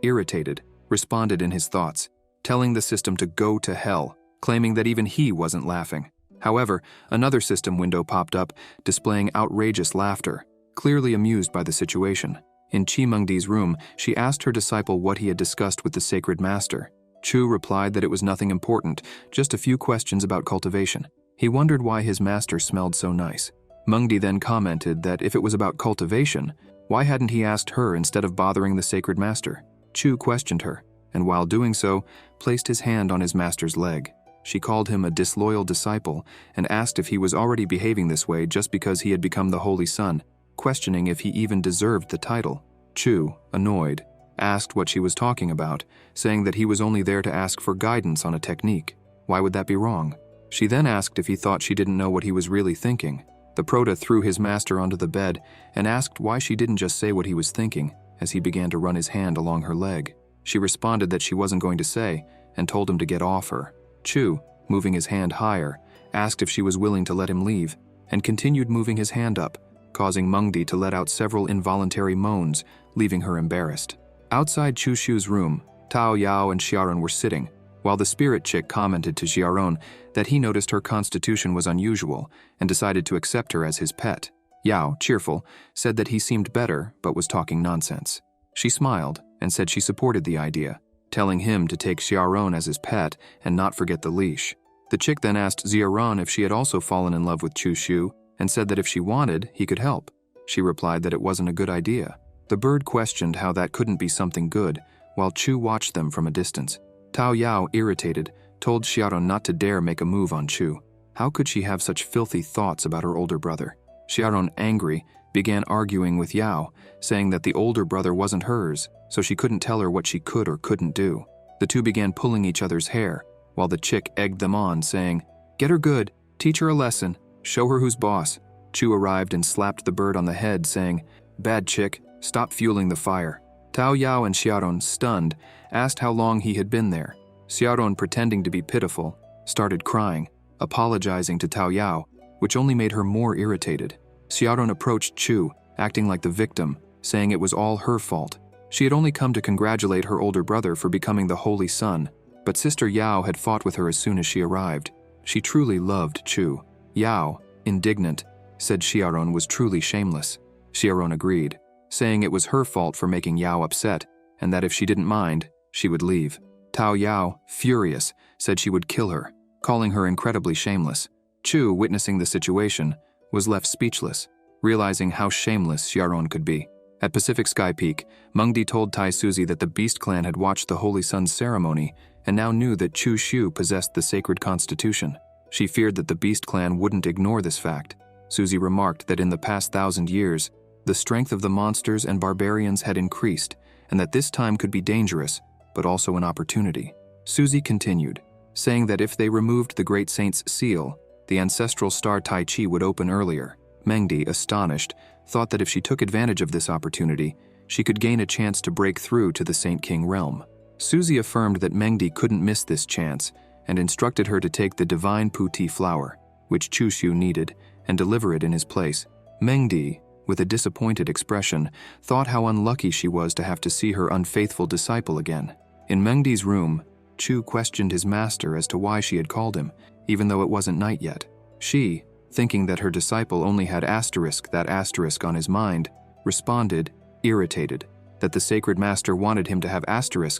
irritated, responded in his thoughts, telling the system to go to hell, claiming that even he wasn't laughing. However, another system window popped up, displaying outrageous laughter, clearly amused by the situation. In Chi Mengdi's room, she asked her disciple what he had discussed with the Sacred Master. Chu replied that it was nothing important, just a few questions about cultivation. He wondered why his master smelled so nice. Mengdi then commented that if it was about cultivation, why hadn't he asked her instead of bothering the Sacred Master? Chu questioned her, and while doing so, placed his hand on his master's leg. She called him a disloyal disciple and asked if he was already behaving this way just because he had become the Holy Sun, questioning if he even deserved the title. Chu, annoyed, asked what she was talking about, saying that he was only there to ask for guidance on a technique. Why would that be wrong? She then asked if he thought she didn't know what he was really thinking. The Prota threw his master onto the bed and asked why she didn't just say what he was thinking, as he began to run his hand along her leg. She responded that she wasn't going to say, and told him to get off her. Chu, moving his hand higher, asked if she was willing to let him leave, and continued moving his hand up, causing Mengdi to let out several involuntary moans, leaving her embarrassed. Outside Chu Shu's room, Tao Yao and Xiaoran were sitting, while the spirit chick commented to Xiaoran that he noticed her constitution was unusual and decided to accept her as his pet. Yao, cheerful, said that he seemed better but was talking nonsense. She smiled and said she supported the idea, telling him to take Xiaoran as his pet and not forget the leash. The chick then asked Xiaoran if she had also fallen in love with Chu Shu and said that if she wanted, he could help. She replied that it wasn't a good idea. The bird questioned how that couldn't be something good, while Chu watched them from a distance. Tao Yao, irritated, told Xiaoran not to dare make a move on Chu. How could she have such filthy thoughts about her older brother? Xiaoran, angry, began arguing with Yao, saying that the older brother wasn't hers, so she couldn't tell her what she could or couldn't do. The two began pulling each other's hair, while the chick egged them on, saying, "Get her good, teach her a lesson, show her who's boss." Chu arrived and slapped the bird on the head, saying, "Bad chick, stop fueling the fire." Tao Yao and Xiaoran, stunned, asked how long he had been there. Xiaoran, pretending to be pitiful, started crying, apologizing to Tao Yao, which only made her more irritated. Xiaoran approached Chu, acting like the victim, saying it was all her fault. She had only come to congratulate her older brother for becoming the Holy Sun, but Sister Yao had fought with her as soon as she arrived. She truly loved Chu. Yao, indignant, said Xiaoran was truly shameless. Xiaoran agreed, saying it was her fault for making Yao upset, and that if she didn't mind, she would leave. Tao Yao, furious, said she would kill her, calling her incredibly shameless. Chu, witnessing the situation, was left speechless, realizing how shameless Xiaoran could be. At Pacific Sky Peak, Mengdi told Tai Suzy that the Beast Clan had watched the Holy Sun's ceremony and now knew that Chu Shu possessed the sacred constitution. She feared that the Beast Clan wouldn't ignore this fact. Suzy remarked that in the past 1,000 years, the strength of the monsters and barbarians had increased, and that this time could be dangerous, but also an opportunity. Suzy continued, saying that if they removed the Great Saint's seal, the ancestral star Tai Chi would open earlier. Mengdi, astonished, thought that if she took advantage of this opportunity, she could gain a chance to break through to the Saint King realm. Suzy affirmed that Mengdi couldn't miss this chance and instructed her to take the divine puti flower, which Chu Shu needed, and deliver it in his place. Mengdi, with a disappointed expression, thought how unlucky she was to have to see her unfaithful disciple again. In Mengdi's room, Chu questioned his master as to why she had called him, even though it wasn't night yet. She, thinking that her disciple only had that asterisk on his mind, responded, irritated, that the sacred master wanted him to have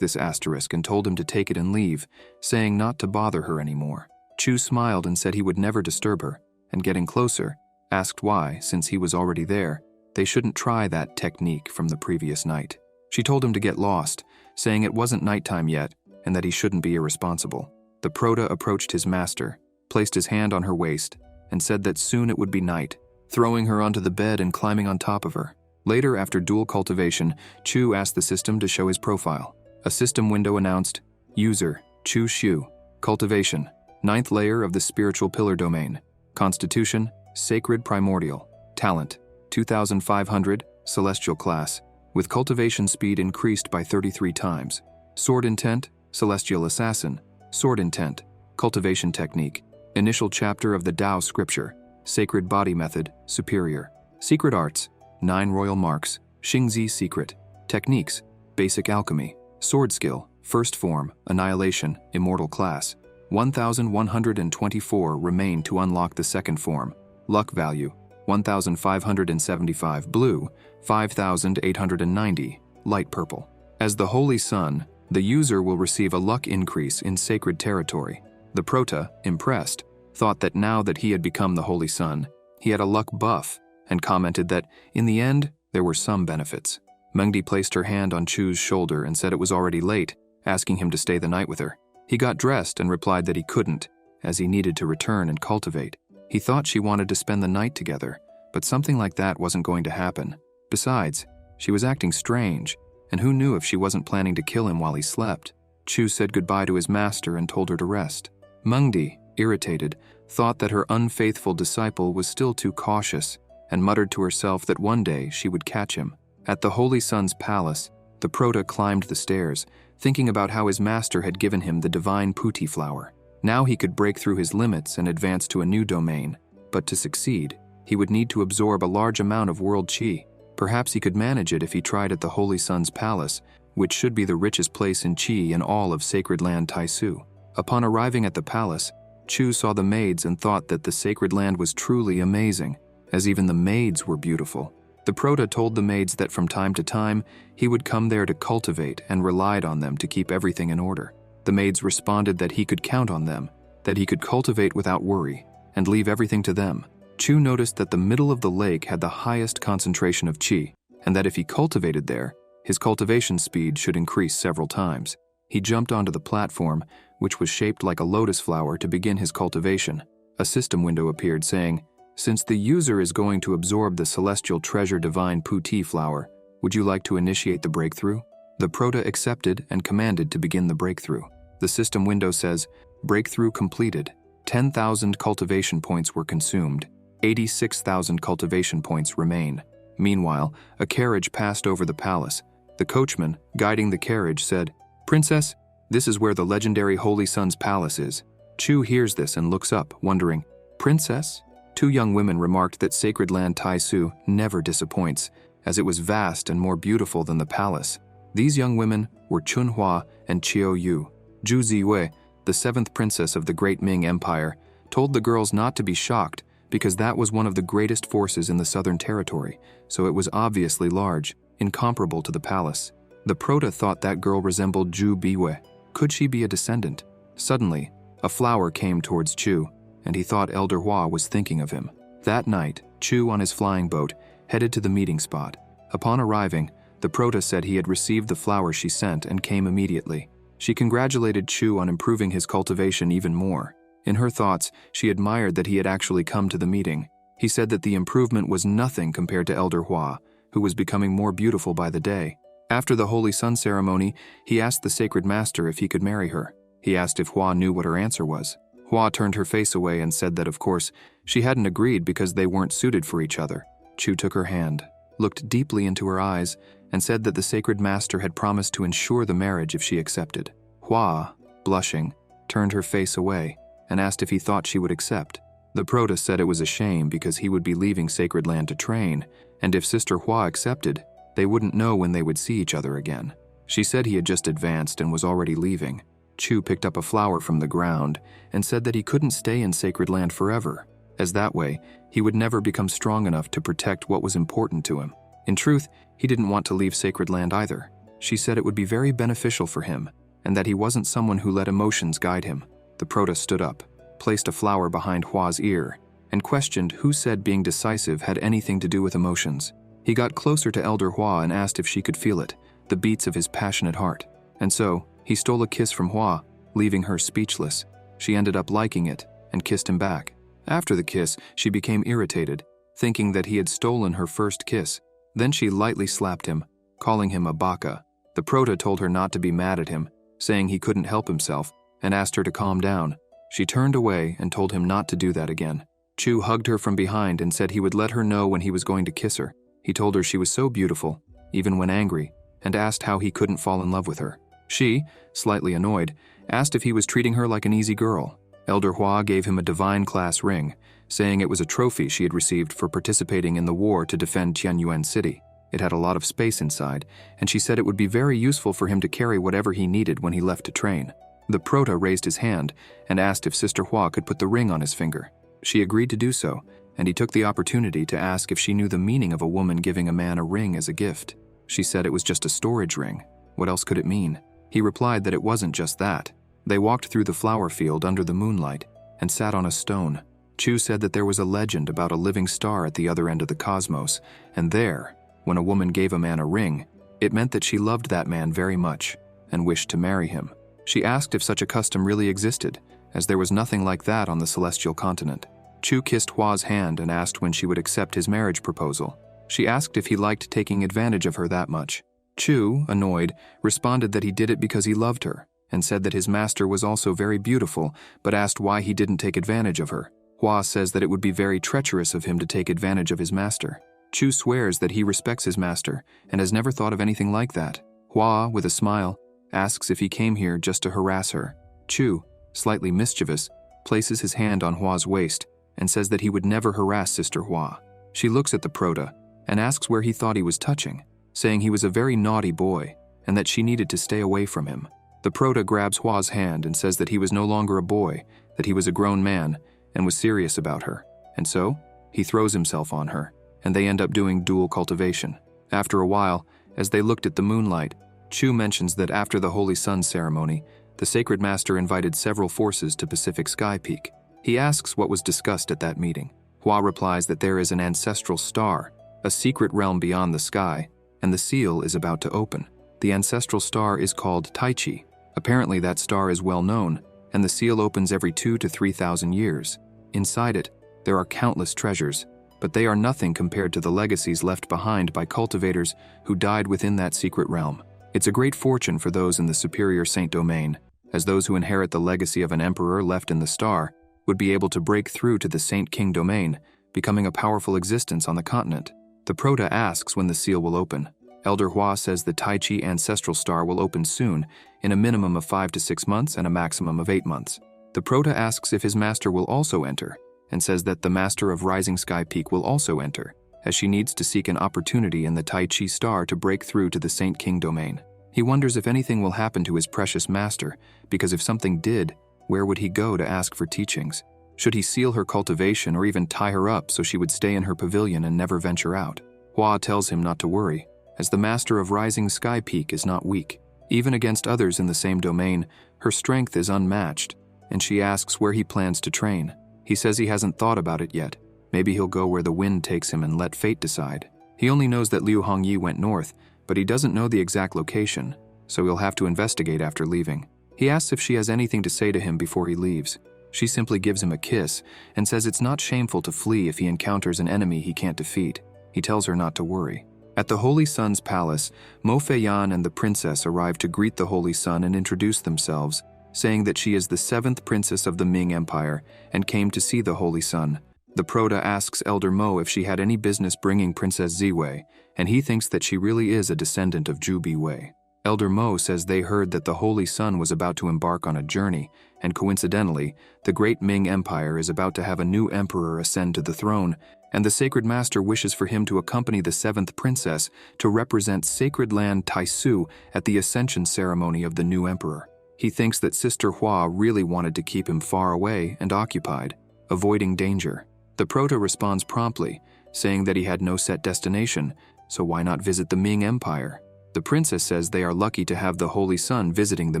this asterisk and told him to take it and leave, saying not to bother her anymore. Chu smiled and said he would never disturb her, and getting closer, asked why, since he was already there, they shouldn't try that technique from the previous night. She told him to get lost, saying it wasn't nighttime yet and that he shouldn't be irresponsible. The Prota approached his master, placed his hand on her waist, and said that soon it would be night, throwing her onto the bed and climbing on top of her. Later, after dual cultivation, Chu asked the system to show his profile. A system window announced, User, Chu Shu, Cultivation, 9th layer of the Spiritual Pillar Domain, Constitution, Sacred Primordial, Talent, 2500, Celestial Class, with cultivation speed increased by 33 times. Sword Intent, Celestial Assassin, Sword Intent, Cultivation Technique, Initial Chapter of the Tao Scripture, Sacred Body Method, Superior. Secret Arts, 9 Royal Marks, Xingzi Secret. Techniques, Basic Alchemy, Sword Skill, First Form, Annihilation, Immortal Class. 1,124 remain to unlock the second form. Luck Value, 1,575 blue, 5,890 light purple. As the Holy Sun, the user will receive a luck increase in sacred territory. The Prota, impressed, thought that now that he had become the Holy Sun, he had a luck buff, and commented that, in the end, there were some benefits. Mengdi placed her hand on Chu's shoulder and said it was already late, asking him to stay the night with her. He got dressed and replied that he couldn't, as he needed to return and cultivate. He thought she wanted to spend the night together, but something like that wasn't going to happen. Besides, she was acting strange, and who knew if she wasn't planning to kill him while he slept. Chu said goodbye to his master and told her to rest. Mengdi, irritated, thought that her unfaithful disciple was still too cautious, and muttered to herself that one day she would catch him. At the Holy Sun's palace, the Prota climbed the stairs, thinking about how his master had given him the divine putti flower. Now he could break through his limits and advance to a new domain, but to succeed, he would need to absorb a large amount of world qi. Perhaps he could manage it if he tried at the Holy Sun's palace, which should be the richest place in qi in all of sacred land Taisu. Upon arriving at the palace, Chu saw the maids and thought that the sacred land was truly amazing, as even the maids were beautiful. The Prota told the maids that from time to time, he would come there to cultivate and relied on them to keep everything in order. The maids responded that he could count on them, that he could cultivate without worry, and leave everything to them. Chu noticed that the middle of the lake had the highest concentration of qi, and that if he cultivated there, his cultivation speed should increase several times. He jumped onto the platform, which was shaped like a lotus flower, to begin his cultivation. A system window appeared saying, "Since the user is going to absorb the celestial treasure divine putti flower, would you like to initiate the breakthrough?" The Prota accepted and commanded to begin the breakthrough. The system window says, "Breakthrough completed. 10,000 cultivation points were consumed. 86,000 cultivation points remain." Meanwhile, a carriage passed over the palace. The coachman, guiding the carriage, said, "Princess, this is where the legendary Holy Sun's palace is." Chu hears this and looks up, wondering, "Princess?" Two young women remarked that sacred land Taisu never disappoints, as it was vast and more beautiful than the palace. These young women were Chunhua and Qiu Yu. Zhu Ziwei, the 7th princess of the Great Ming Empire, told the girls not to be shocked because that was one of the greatest forces in the southern territory, so it was obviously large, incomparable to the palace. The Prota thought that girl resembled Zhu Biwei. Could she be a descendant? Suddenly, a flower came towards Chu, and he thought Elder Hua was thinking of him. That night, Chu on his flying boat headed to the meeting spot. Upon arriving, the Prota said he had received the flower she sent and came immediately. She congratulated Chu on improving his cultivation even more. In her thoughts, she admired that he had actually come to the meeting. He said that the improvement was nothing compared to Elder Hua, who was becoming more beautiful by the day. After the Holy Sun ceremony, he asked the sacred master if he could marry her. He asked if Hua knew what her answer was. Hua turned her face away and said that, of course, she hadn't agreed because they weren't suited for each other. Chu took her hand, looked deeply into her eyes, and said that the sacred master had promised to ensure the marriage if she accepted. Hua, blushing, turned her face away and asked if he thought she would accept. The Prota said it was a shame because he would be leaving sacred land to train, and if Sister Hua accepted, they wouldn't know when they would see each other again. She said he had just advanced and was already leaving. Chu picked up a flower from the ground and said that he couldn't stay in sacred land forever, as that way he would never become strong enough to protect what was important to him. In truth, he didn't want to leave sacred land either. She said it would be very beneficial for him, and that he wasn't someone who let emotions guide him. The Prota stood up, placed a flower behind Hua's ear, and questioned who said being decisive had anything to do with emotions. He got closer to Elder Hua and asked if she could feel it, the beats of his passionate heart. And so, he stole a kiss from Hua, leaving her speechless. She ended up liking it and kissed him back. After the kiss, she became irritated, thinking that he had stolen her first kiss. Then she lightly slapped him, calling him a baka. The Prota told her not to be mad at him, saying he couldn't help himself, and asked her to calm down. She turned away and told him not to do that again. Chu hugged her from behind and said he would let her know when he was going to kiss her. He told her she was so beautiful, even when angry, and asked how he couldn't fall in love with her. She, slightly annoyed, asked if he was treating her like an easy girl. Elder Hua gave him a divine class ring, saying it was a trophy she had received for participating in the war to defend Tianyuan City. It had a lot of space inside, and she said it would be very useful for him to carry whatever he needed when he left to train. The Prota raised his hand and asked if Sister Hua could put the ring on his finger. She agreed to do so, and he took the opportunity to ask if she knew the meaning of a woman giving a man a ring as a gift. She said it was just a storage ring. What else could it mean? He replied that it wasn't just that. They walked through the flower field under the moonlight and sat on a stone. Chu said that there was a legend about a living star at the other end of the cosmos, and there, when a woman gave a man a ring, it meant that she loved that man very much and wished to marry him. She asked if such a custom really existed, as there was nothing like that on the celestial continent. Chu kissed Hua's hand and asked when she would accept his marriage proposal. She asked if he liked taking advantage of her that much. Chu, annoyed, responded that he did it because he loved her, and said that his master was also very beautiful, but asked why he didn't take advantage of her. Hua says that it would be very treacherous of him to take advantage of his master. Chu swears that he respects his master and has never thought of anything like that. Hua, with a smile, asks if he came here just to harass her. Chu, slightly mischievous, places his hand on Hua's waist and says that he would never harass Sister Hua. She looks at the Prota and asks where he thought he was touching, saying he was a very naughty boy and that she needed to stay away from him. The Prota grabs Hua's hand and says that he was no longer a boy, that he was a grown man and was serious about her. And so, he throws himself on her, and they end up doing dual cultivation. After a while, as they looked at the moonlight, Chu mentions that after the Holy Sun ceremony, the Sacred Master invited several forces to Pacific Sky Peak. He asks what was discussed at that meeting. Hua replies that there is an ancestral star, a secret realm beyond the sky, and the seal is about to open. The ancestral star is called Tai Chi. Apparently that star is well known, and the seal opens every 2,000 to 3,000 years. Inside it, there are countless treasures, but they are nothing compared to the legacies left behind by cultivators who died within that secret realm. It's a great fortune for those in the superior Saint domain, as those who inherit the legacy of an emperor left in the star would be able to break through to the Saint King domain, becoming a powerful existence on the continent. The Prota asks when the seal will open. Elder Hua says the Tai Chi ancestral star will open soon, in a minimum of 5 to 6 months and a maximum of 8 months. The Prota asks if his master will also enter, and says that the Master of Rising Sky Peak will also enter, as she needs to seek an opportunity in the Tai Chi star to break through to the Saint King domain. He wonders if anything will happen to his precious master, because if something did, where would he go to ask for teachings? Should he seal her cultivation or even tie her up so she would stay in her pavilion and never venture out? Hua tells him not to worry, as the Master of Rising Sky Peak is not weak. Even against others in the same domain, her strength is unmatched, and she asks where he plans to train. He says he hasn't thought about it yet. Maybe he'll go where the wind takes him and let fate decide. He only knows that Liu Hongyi went north, but he doesn't know the exact location, so he'll have to investigate after leaving. He asks if she has anything to say to him before he leaves. She simply gives him a kiss and says it's not shameful to flee if he encounters an enemy he can't defeat. He tells her not to worry. At the Holy Sun's palace, Mo Feiyan and the princess arrive to greet the Holy Sun and introduce themselves, saying that she is the 7th princess of the Ming Empire and came to see the Holy Sun. The Prota asks Elder Mo if she had any business bringing Princess Ziwei, and he thinks that she really is a descendant of Zhu Biwei. Elder Mo says they heard that the Holy Sun was about to embark on a journey, and coincidentally, the great Ming Empire is about to have a new emperor ascend to the throne, and the Sacred Master wishes for him to accompany the 7th princess to represent sacred land Taisu at the ascension ceremony of the new emperor. He thinks that Sister Hua really wanted to keep him far away and occupied, avoiding danger. The Proto responds promptly, saying that he had no set destination, so why not visit the Ming Empire? The princess says they are lucky to have the Holy Sun visiting the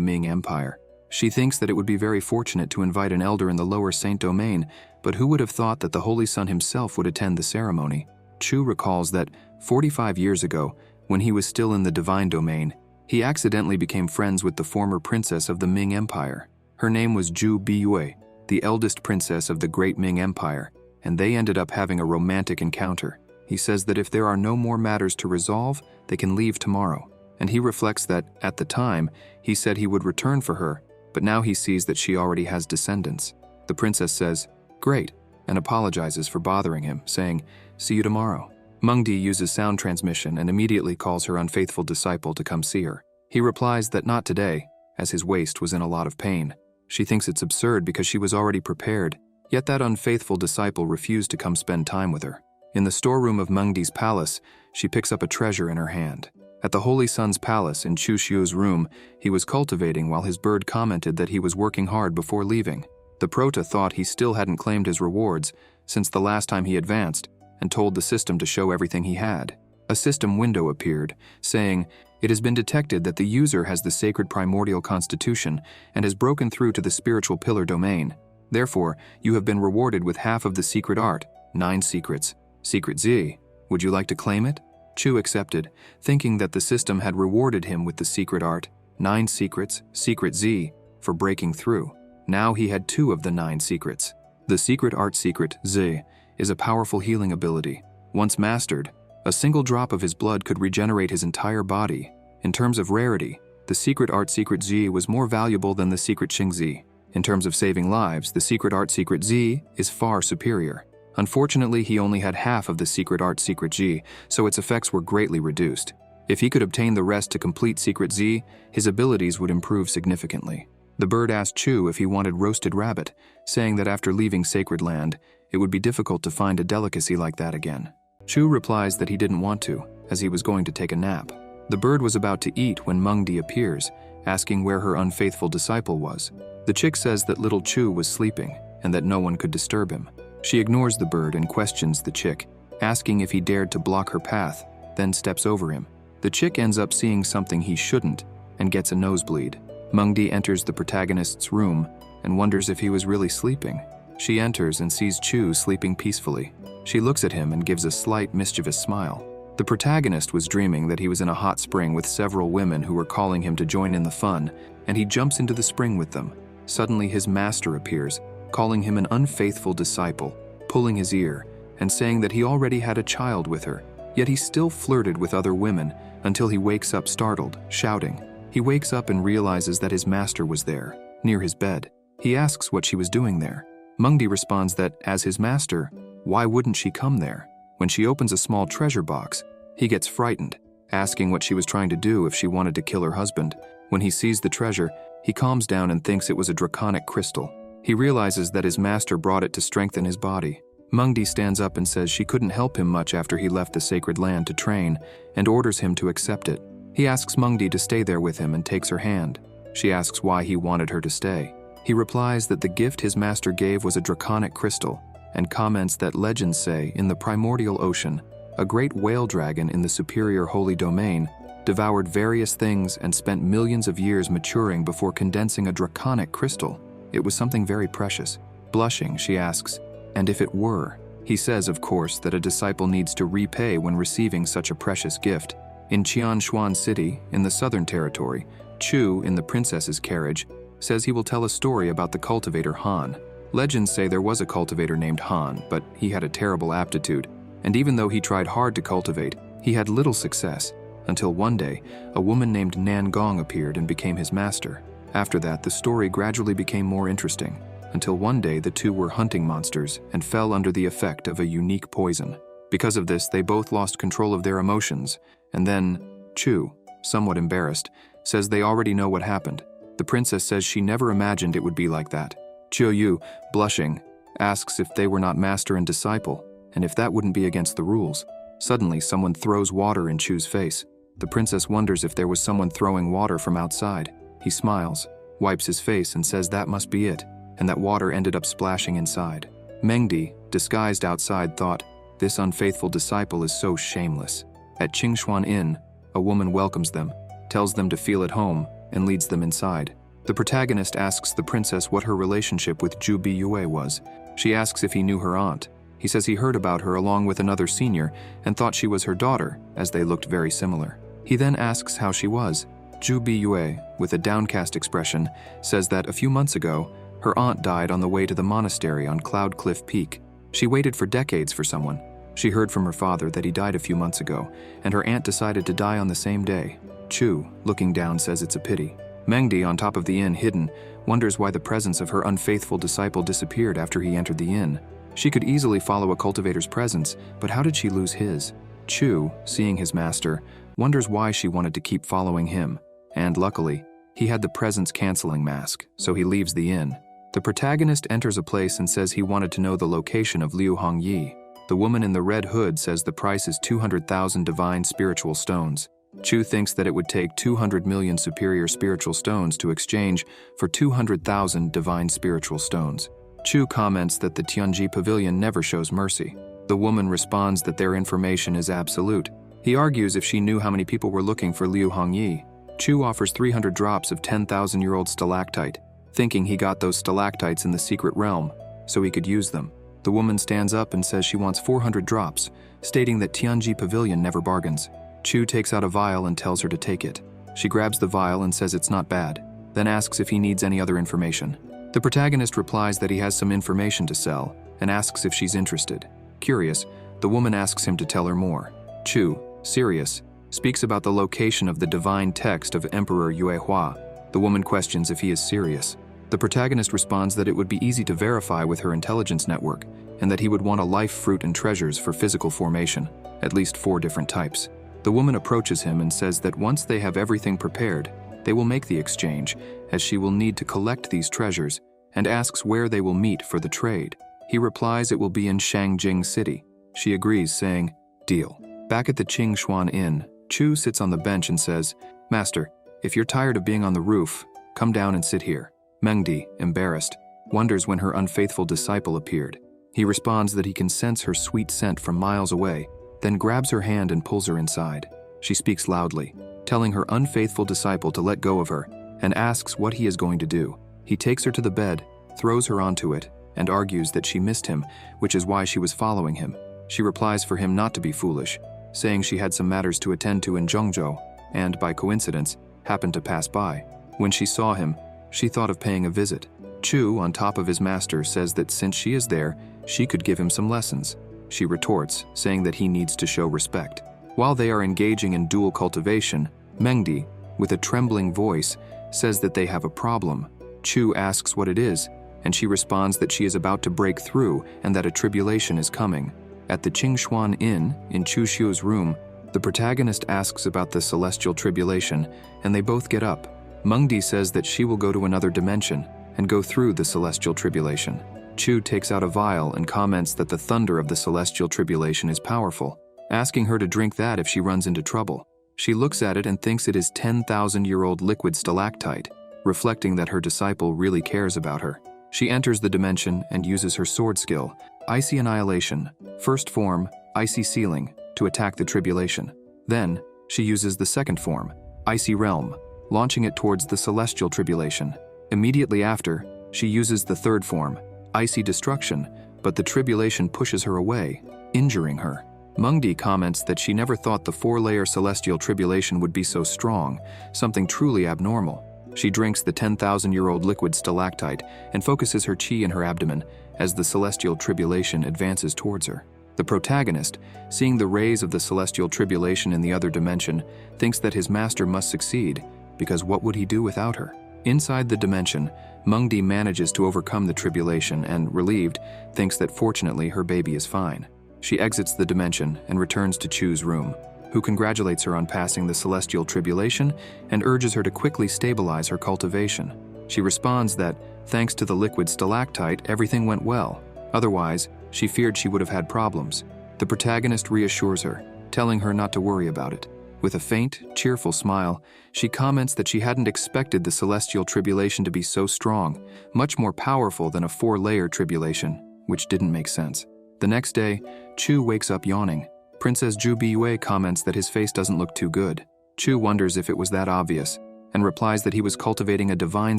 Ming Empire. She thinks that it would be very fortunate to invite an elder in the lower Saint Domain, but who would have thought that the Holy Sun himself would attend the ceremony? Chu recalls that 45 years ago, when he was still in the Divine Domain, he accidentally became friends with the former princess of the Ming Empire. Her name was Zhu Biyue, the eldest princess of the Great Ming Empire, and they ended up having a romantic encounter. He says that if there are no more matters to resolve, they can leave tomorrow. And he reflects that, at the time, he said he would return for her, but now he sees that she already has descendants. The princess says, "Great," and apologizes for bothering him, saying, "See you tomorrow." Mengdi uses sound transmission and immediately calls her unfaithful disciple to come see her. He replies that not today, as his waist was in a lot of pain. She thinks it's absurd because she was already prepared, yet that unfaithful disciple refused to come spend time with her. In the storeroom of Mengdi's palace, she picks up a treasure in her hand. At the Holy Sun's palace in Chu Xiu's room, he was cultivating while his bird commented that he was working hard before leaving. The Prota thought he still hadn't claimed his rewards since the last time he advanced, and told the system to show everything he had. A system window appeared, saying, "It has been detected that the user has the sacred primordial constitution and has broken through to the spiritual pillar domain. Therefore, you have been rewarded with half of the secret art, 9 secrets. Secret Z. Would you like to claim it?" Chu accepted, thinking that the system had rewarded him with the secret art, 9 secrets, Secret Z, for breaking through. Now he had 2 of the 9 secrets. The secret art Secret Z is a powerful healing ability. Once mastered, a single drop of his blood could regenerate his entire body. In terms of rarity, the secret art Secret Z was more valuable than the secret Xing Z. In terms of saving lives, the secret art Secret Z is far superior. Unfortunately, he only had half of the secret art Secret G, so its effects were greatly reduced. If he could obtain the rest to complete Secret Z, his abilities would improve significantly. The bird asked Chu if he wanted roasted rabbit, saying that after leaving Sacred Land, it would be difficult to find a delicacy like that again. Chu replies that he didn't want to, as he was going to take a nap. The bird was about to eat when Mengdi appears, asking where her unfaithful disciple was. The chick says that little Chu was sleeping, and that no one could disturb him. She ignores the bird and questions the chick, asking if he dared to block her path, then steps over him. The chick ends up seeing something he shouldn't, and gets a nosebleed. Mengdi enters the protagonist's room, and wonders if he was really sleeping. She enters and sees Chu sleeping peacefully. She looks at him and gives a slight mischievous smile. The protagonist was dreaming that he was in a hot spring with several women who were calling him to join in the fun, and he jumps into the spring with them. Suddenly his master appears, calling him an unfaithful disciple, pulling his ear, and saying that he already had a child with her, yet he still flirted with other women until he wakes up startled, shouting. He wakes up and realizes that his master was there, near his bed. He asks what she was doing there. Mengdi responds that, as his master, why wouldn't she come there? When she opens a small treasure box, he gets frightened, asking what she was trying to do if she wanted to kill her husband. When he sees the treasure, he calms down and thinks it was a draconic crystal. He realizes that his master brought it to strengthen his body. Mengdi stands up and says she couldn't help him much after he left the Sacred Land to train, and orders him to accept it. He asks Mengdi to stay there with him and takes her hand. She asks why he wanted her to stay. He replies that the gift his master gave was a draconic crystal, and comments that legends say in the primordial ocean, a great whale dragon in the superior holy domain devoured various things and spent millions of years maturing before condensing a draconic crystal. It was something very precious. Blushing, she asks, and if it were? He says, of course, that a disciple needs to repay when receiving such a precious gift. In Qianshuan City, in the Southern Territory, Chu, in the princess's carriage, says he will tell a story about the cultivator Han. Legends say there was a cultivator named Han, but he had a terrible aptitude, and even though he tried hard to cultivate, he had little success, until one day, a woman named Nan Gong appeared and became his master. After that, the story gradually became more interesting, until one day the two were hunting monsters and fell under the effect of a unique poison. Because of this, they both lost control of their emotions, and then, Chu, somewhat embarrassed, says they already know what happened. The princess says she never imagined it would be like that. Chiu Yu, blushing, asks if they were not master and disciple, and if that wouldn't be against the rules. Suddenly, someone throws water in Chu's face. The princess wonders if there was someone throwing water from outside. He smiles. wipes his face and says that must be it, and that water ended up splashing inside. Mengdi, disguised outside, thought, this unfaithful disciple is so shameless. At Qingshuan Inn, a woman welcomes them, tells them to feel at home, and leads them inside. The protagonist asks the princess what her relationship with Zhu Biyue was. She asks if he knew her aunt. He says he heard about her along with another senior and thought she was her daughter, as they looked very similar. He then asks how she was. Zhu Biyue, with a downcast expression, says that a few months ago, her aunt died on the way to the monastery on Cloud Cliff Peak. She waited for decades for someone. She heard from her father that he died a few months ago, and her aunt decided to die on the same day. Chu, looking down, says it's a pity. Mengdi, on top of the inn hidden, wonders why the presence of her unfaithful disciple disappeared after he entered the inn. She could easily follow a cultivator's presence, but how did she lose his? Chu, seeing his master, wonders why she wanted to keep following him, and luckily, he had the presence-canceling mask, so he leaves the inn. The protagonist enters a place and says he wanted to know the location of Liu Hongyi. The woman in the red hood says the price is 200,000 divine spiritual stones. Chu thinks that it would take 200 million superior spiritual stones to exchange for 200,000 divine spiritual stones. Chu comments that the Tianji Pavilion never shows mercy. The woman responds that their information is absolute. He argues if she knew how many people were looking for Liu Hongyi. Chu offers 300 drops of 10,000-year-old stalactite, thinking he got those stalactites in the secret realm, so he could use them. The woman stands up and says she wants 400 drops, stating that Tianji Pavilion never bargains. Chu takes out a vial and tells her to take it. She grabs the vial and says it's not bad, then asks if he needs any other information. The protagonist replies that he has some information to sell and asks if she's interested. Curious, the woman asks him to tell her more. Chu, serious, speaks about the location of the divine text of Emperor Yue Hua. The woman questions if he is serious. The protagonist responds that it would be easy to verify with her intelligence network and that he would want a life fruit and treasures for physical formation, at least 4 different types. The woman approaches him and says that once they have everything prepared, they will make the exchange, as she will need to collect these treasures, and asks where they will meet for the trade. He replies it will be in Shangjing City. She agrees, saying, deal. Back at the Qingshuan Inn, Chu sits on the bench and says, Master, if you're tired of being on the roof, come down and sit here. Mengdi, embarrassed, wonders when her unfaithful disciple appeared. He responds that he can sense her sweet scent from miles away, then grabs her hand and pulls her inside. She speaks loudly, telling her unfaithful disciple to let go of her, and asks what he is going to do. He takes her to the bed, throws her onto it, and argues that she missed him, which is why she was following him. She replies for him not to be foolish, saying she had some matters to attend to in Zhengzhou, and, by coincidence, happened to pass by. When she saw him, she thought of paying a visit. Chu, on top of his master, says that since she is there, she could give him some lessons. She retorts, saying that he needs to show respect. While they are engaging in dual cultivation, Mengdi, with a trembling voice, says that they have a problem. Chu asks what it is, and she responds that she is about to break through and that a tribulation is coming. At the Qingshuan Inn, in Chu Xiu's room, the protagonist asks about the celestial tribulation, and they both get up. Mengdi says that she will go to another dimension and go through the celestial tribulation. Chu takes out a vial and comments that the thunder of the celestial tribulation is powerful, asking her to drink that if she runs into trouble. She looks at it and thinks it is 10,000-year-old liquid stalactite, reflecting that her disciple really cares about her. She enters the dimension and uses her sword skill, Icy Annihilation, first form, Icy Sealing, to attack the tribulation. Then, she uses the second form, Icy Realm, launching it towards the celestial tribulation. Immediately after, she uses the third form, Icy Destruction, but the tribulation pushes her away, injuring her. Mengdi comments that she never thought the 4-layer celestial tribulation would be so strong, something truly abnormal. She drinks the 10,000-year-old liquid stalactite and focuses her chi in her abdomen as the celestial tribulation advances towards her. The protagonist, seeing the rays of the celestial tribulation in the other dimension, thinks that his master must succeed, because what would he do without her? Inside the dimension, Mengdi manages to overcome the tribulation and, relieved, thinks that fortunately her baby is fine. She exits the dimension and returns to Chu's room, who congratulates her on passing the celestial tribulation and urges her to quickly stabilize her cultivation. She responds that, thanks to the liquid stalactite, everything went well. Otherwise, she feared she would have had problems. The protagonist reassures her, telling her not to worry about it. With a faint, cheerful smile, she comments that she hadn't expected the celestial tribulation to be so strong, much more powerful than a 4-layer tribulation, which didn't make sense. The next day, Chu wakes up yawning. Princess Ju Biyue comments that his face doesn't look too good. Chu wonders if it was that obvious, and replies that he was cultivating a divine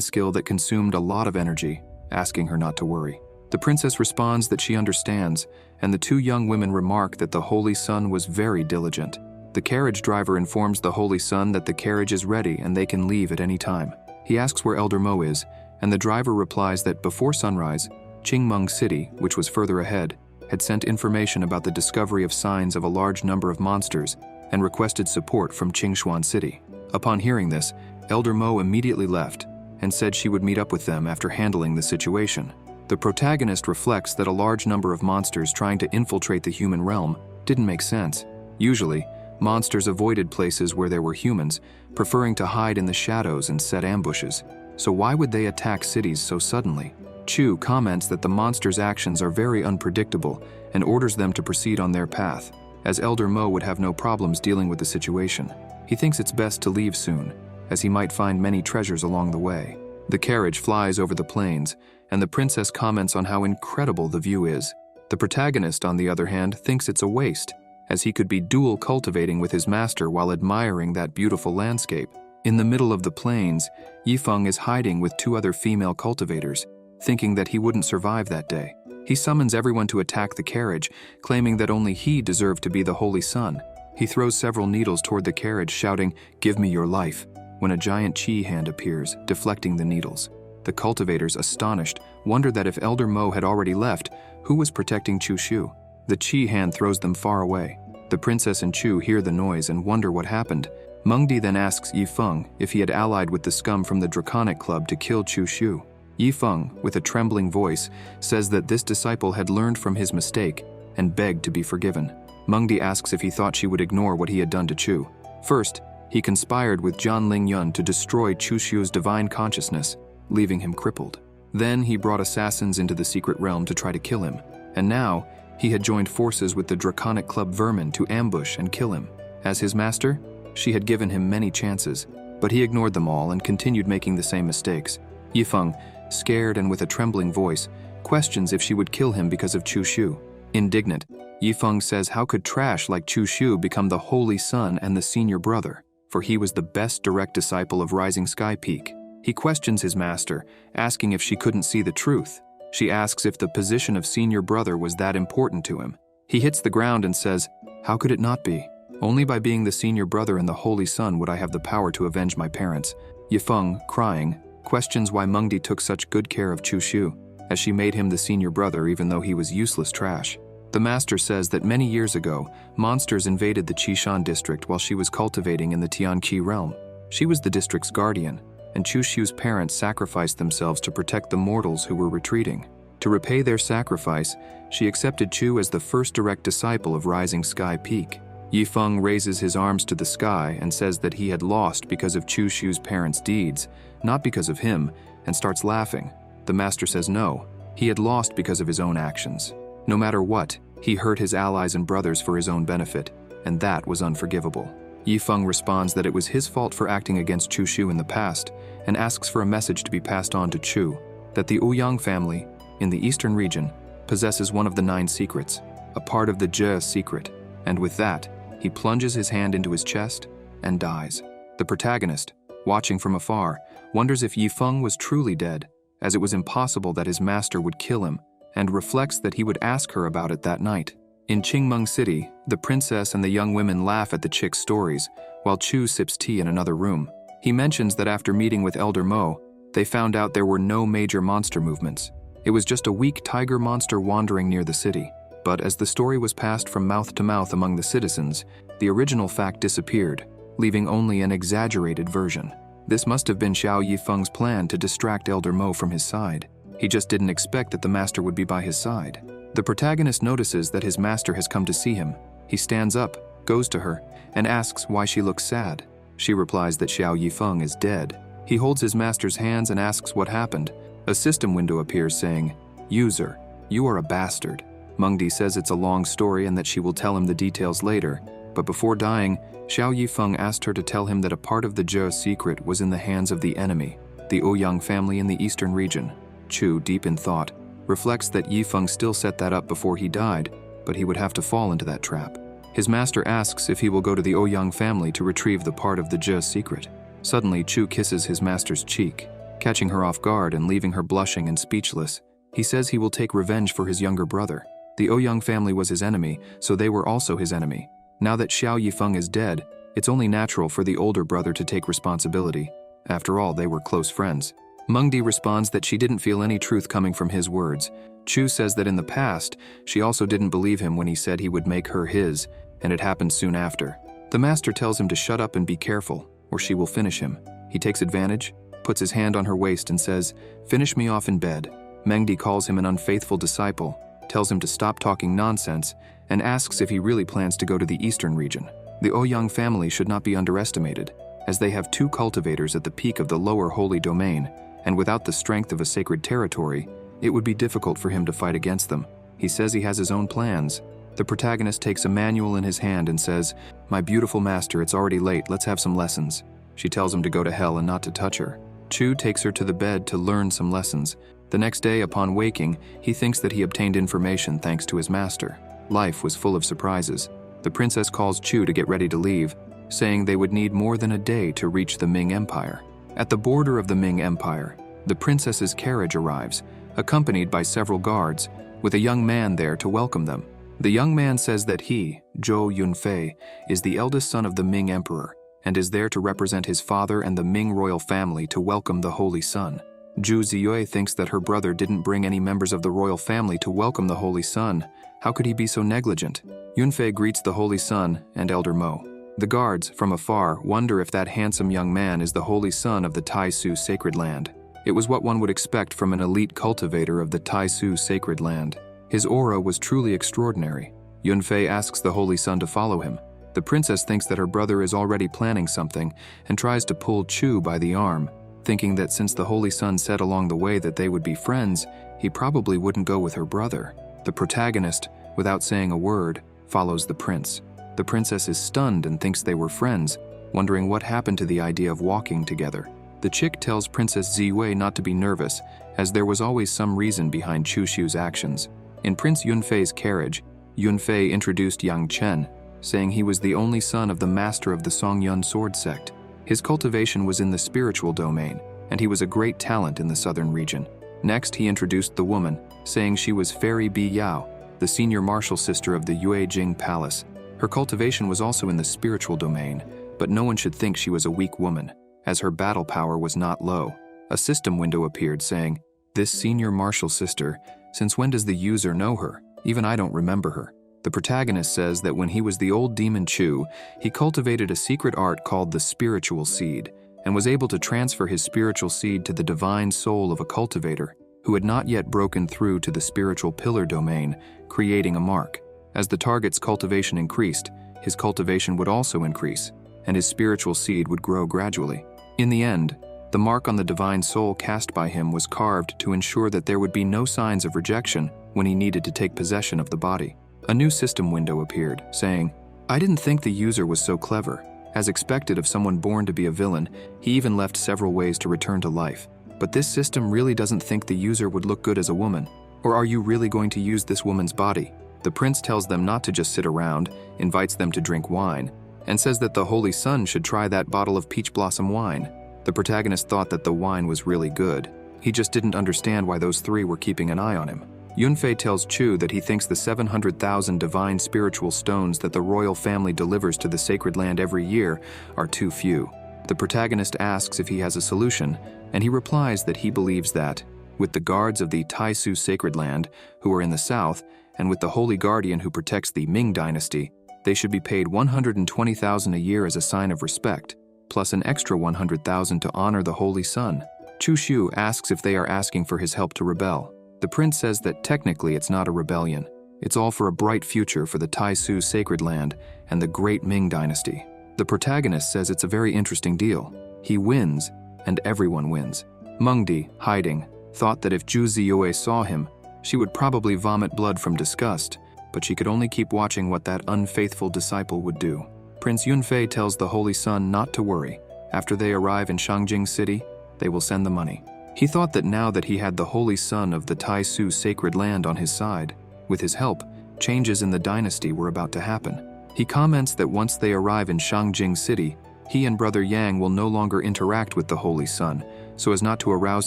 skill that consumed a lot of energy, asking her not to worry. The princess responds that she understands, and the 2 young women remark that the Holy Sun was very diligent. The carriage driver informs the Holy Sun that the carriage is ready and they can leave at any time. He asks where Elder Mo is, and the driver replies that before sunrise, Qingmeng City, which was further ahead, had sent information about the discovery of signs of a large number of monsters and requested support from Qingshuan City. Upon hearing this, Elder Mo immediately left and said she would meet up with them after handling the situation. The protagonist reflects that a large number of monsters trying to infiltrate the human realm didn't make sense. Usually, monsters avoided places where there were humans, preferring to hide in the shadows and set ambushes. So why would they attack cities so suddenly? Chu comments that the monsters' actions are very unpredictable and orders them to proceed on their path, as Elder Mo would have no problems dealing with the situation. He thinks it's best to leave soon, as he might find many treasures along the way. The carriage flies over the plains, and the princess comments on how incredible the view is. The protagonist, on the other hand, thinks it's a waste, as he could be dual cultivating with his master while admiring that beautiful landscape. In the middle of the plains, Yifeng is hiding with 2 other female cultivators, thinking that he wouldn't survive that day. He summons everyone to attack the carriage, claiming that only he deserved to be the Holy Sun. He throws several needles toward the carriage, shouting, "Give me your life," when a giant chi hand appears, deflecting the needles. The cultivators, astonished, wonder that if Elder Mo had already left, who was protecting Chu Shu? The chi hand throws them far away. The princess and Chu hear the noise and wonder what happened. Mengdi then asks Yifeng if he had allied with the scum from the Draconic Club to kill Chu Shu. Yifeng, with a trembling voice, says that this disciple had learned from his mistake and begged to be forgiven. Mengdi asks if he thought she would ignore what he had done to Chu. First, he conspired with Jian Lingyun to destroy Chu Shu's divine consciousness, leaving him crippled. Then he brought assassins into the secret realm to try to kill him, and now he had joined forces with the Draconic Club vermin to ambush and kill him. As his master, she had given him many chances, but he ignored them all and continued making the same mistakes. Yifeng, scared and with a trembling voice, questions if she would kill him because of Chu Shu. Indignant, Yifeng says how could trash like Chu Shu become the Holy Sun and the senior brother, for he was the best direct disciple of Rising Sky Peak. He questions his master, asking if she couldn't see the truth. She asks if the position of senior brother was that important to him. He hits the ground and says, "How could it not be? Only by being the senior brother and the Holy Sun would I have the power to avenge my parents." Yifeng, crying, questions why Mengdi took such good care of Chu Shu, as she made him the senior brother even though he was useless trash. The master says that many years ago, monsters invaded the Qishan district while she was cultivating in the Tianqi realm. She was the district's guardian, and Chu Shu's parents sacrificed themselves to protect the mortals who were retreating. To repay their sacrifice, she accepted Chu as the first direct disciple of Rising Sky Peak. Yifeng raises his arms to the sky and says that he had lost because of Chu Shu's parents' deeds, not because of him, and starts laughing. The master says no, he had lost because of his own actions. No matter what, he hurt his allies and brothers for his own benefit, and that was unforgivable. Yifeng responds that it was his fault for acting against Chu Shu in the past, and asks for a message to be passed on to Chu, that the Ouyang family, in the eastern region, possesses one of the 9 secrets, a part of the Jie secret, and with that, he plunges his hand into his chest and dies. The protagonist, watching from afar, wonders if Yifeng was truly dead, as it was impossible that his master would kill him, and reflects that he would ask her about it that night. In Qingmeng City, the princess and the young women laugh at the chick's stories, while Chu sips tea in another room. He mentions that after meeting with Elder Mo, they found out there were no major monster movements. It was just a weak tiger monster wandering near the city. But as the story was passed from mouth to mouth among the citizens, the original fact disappeared, leaving only an exaggerated version. This must have been Xiao Yifeng's plan to distract Elder Mo from his side. He just didn't expect that the master would be by his side. The protagonist notices that his master has come to see him. He stands up, goes to her, and asks why she looks sad. She replies that Xiao Yifeng is dead. He holds his master's hands and asks what happened. A system window appears saying, "User, you are a bastard." Mengdi says it's a long story and that she will tell him the details later, but before dying, Xiao Yifeng asked her to tell him that a part of the Zhe secret was in the hands of the enemy, the Ouyang family in the eastern region. Chu, deep in thought, reflects that Yifeng still set that up before he died, but he would have to fall into that trap. His master asks if he will go to the Ouyang family to retrieve the part of the Zhe secret. Suddenly, Chu kisses his master's cheek, catching her off guard and leaving her blushing and speechless. He says he will take revenge for his younger brother. The Ouyang family was his enemy, so they were also his enemy. Now that Xiao Yifeng is dead, it's only natural for the older brother to take responsibility. After all, they were close friends. Mengdi responds that she didn't feel any truth coming from his words. Chu says that in the past, she also didn't believe him when he said he would make her his, and it happened soon after. The master tells him to shut up and be careful, or she will finish him. He takes advantage, puts his hand on her waist and says, "Finish me off in bed." Mengdi calls him an unfaithful disciple, tells him to stop talking nonsense, and asks if he really plans to go to the eastern region. The Ouyang family should not be underestimated, as they have 2 cultivators at the peak of the lower holy domain, and without the strength of a sacred territory, it would be difficult for him to fight against them. He says he has his own plans. The protagonist takes a manual in his hand and says, "My beautiful master, it's already late, let's have some lessons." She tells him to go to hell and not to touch her. Chu takes her to the bed to learn some lessons. The next day, upon waking, he thinks that he obtained information thanks to his master. Life was full of surprises. The princess calls Chu to get ready to leave, saying they would need more than a day to reach the Ming Empire. At the border of the Ming Empire, the princess's carriage arrives, accompanied by several guards, with a young man there to welcome them. The young man says that he, Zhou Yunfei, is the eldest son of the Ming Emperor, and is there to represent his father and the Ming royal family to welcome the Holy Son. Zhu Ziyue thinks that her brother didn't bring any members of the royal family to welcome the Holy Son. How could he be so negligent? Yunfei greets the Holy Son and Elder Mo. The guards, from afar, wonder if that handsome young man is the Holy Son of the Taisu sacred land. It was what one would expect from an elite cultivator of the Taisu sacred land. His aura was truly extraordinary. Yunfei asks the Holy Son to follow him. The princess thinks that her brother is already planning something and tries to pull Chu by the arm, thinking that since the Holy Son said along the way that they would be friends, he probably wouldn't go with her brother. The protagonist, without saying a word, follows the prince. The princess is stunned and thinks they were friends, wondering what happened to the idea of walking together. The chick tells Princess Ziwei not to be nervous, as there was always some reason behind Chu Xu's actions. In Prince Yunfei's carriage, Yunfei introduced Yang Chen, saying he was the only son of the master of the Songyun sword sect. His cultivation was in the spiritual domain, and he was a great talent in the southern region. Next, he introduced the woman, saying she was Fairy Bi Yao, the senior martial sister of the Yuejing Palace. Her cultivation was also in the spiritual domain, but no one should think she was a weak woman, as her battle power was not low. A system window appeared saying, "This senior martial sister, since when does the user know her? Even I don't remember her." The protagonist says that when he was the old demon Chu, he cultivated a secret art called the spiritual seed, and was able to transfer his spiritual seed to the divine soul of a cultivator who had not yet broken through to the spiritual pillar domain, creating a mark. As the target's cultivation increased, his cultivation would also increase, and his spiritual seed would grow gradually. In the end, the mark on the divine soul cast by him was carved to ensure that there would be no signs of rejection when he needed to take possession of the body. A new system window appeared, saying, "I didn't think the user was so clever. As expected of someone born to be a villain, he even left several ways to return to life. But this system really doesn't think the user would look good as a woman. Or are you really going to use this woman's body?" The prince tells them not to just sit around, invites them to drink wine, and says that the Holy Son should try that bottle of peach blossom wine. The protagonist thought that the wine was really good. He just didn't understand why those 3 were keeping an eye on him. Yunfei tells Chu that he thinks the 700,000 divine spiritual stones that the royal family delivers to the sacred land every year are too few. The protagonist asks if he has a solution, and he replies that he believes that, with the guards of the Taisu sacred land, who are in the south, and with the holy guardian who protects the Ming dynasty, they should be paid 120,000 a year as a sign of respect, plus an extra 100,000 to honor the Holy Son. Chu Xu asks if they are asking for his help to rebel. The prince says that technically it's not a rebellion. It's all for a bright future for the Taisu sacred land and the great Ming dynasty. The protagonist says it's a very interesting deal. He wins, and everyone wins. Mengdi, hiding, thought that if Zhu Ziyue saw him, she would probably vomit blood from disgust, but she could only keep watching what that unfaithful disciple would do. Prince Yunfei tells the Holy Son not to worry. After they arrive in Shangjing City, they will send the money. He thought that now that he had the Holy Son of the Taisu sacred land on his side, with his help, changes in the dynasty were about to happen. He comments that once they arrive in Shangjing City, he and Brother Yang will no longer interact with the Holy Son, so as not to arouse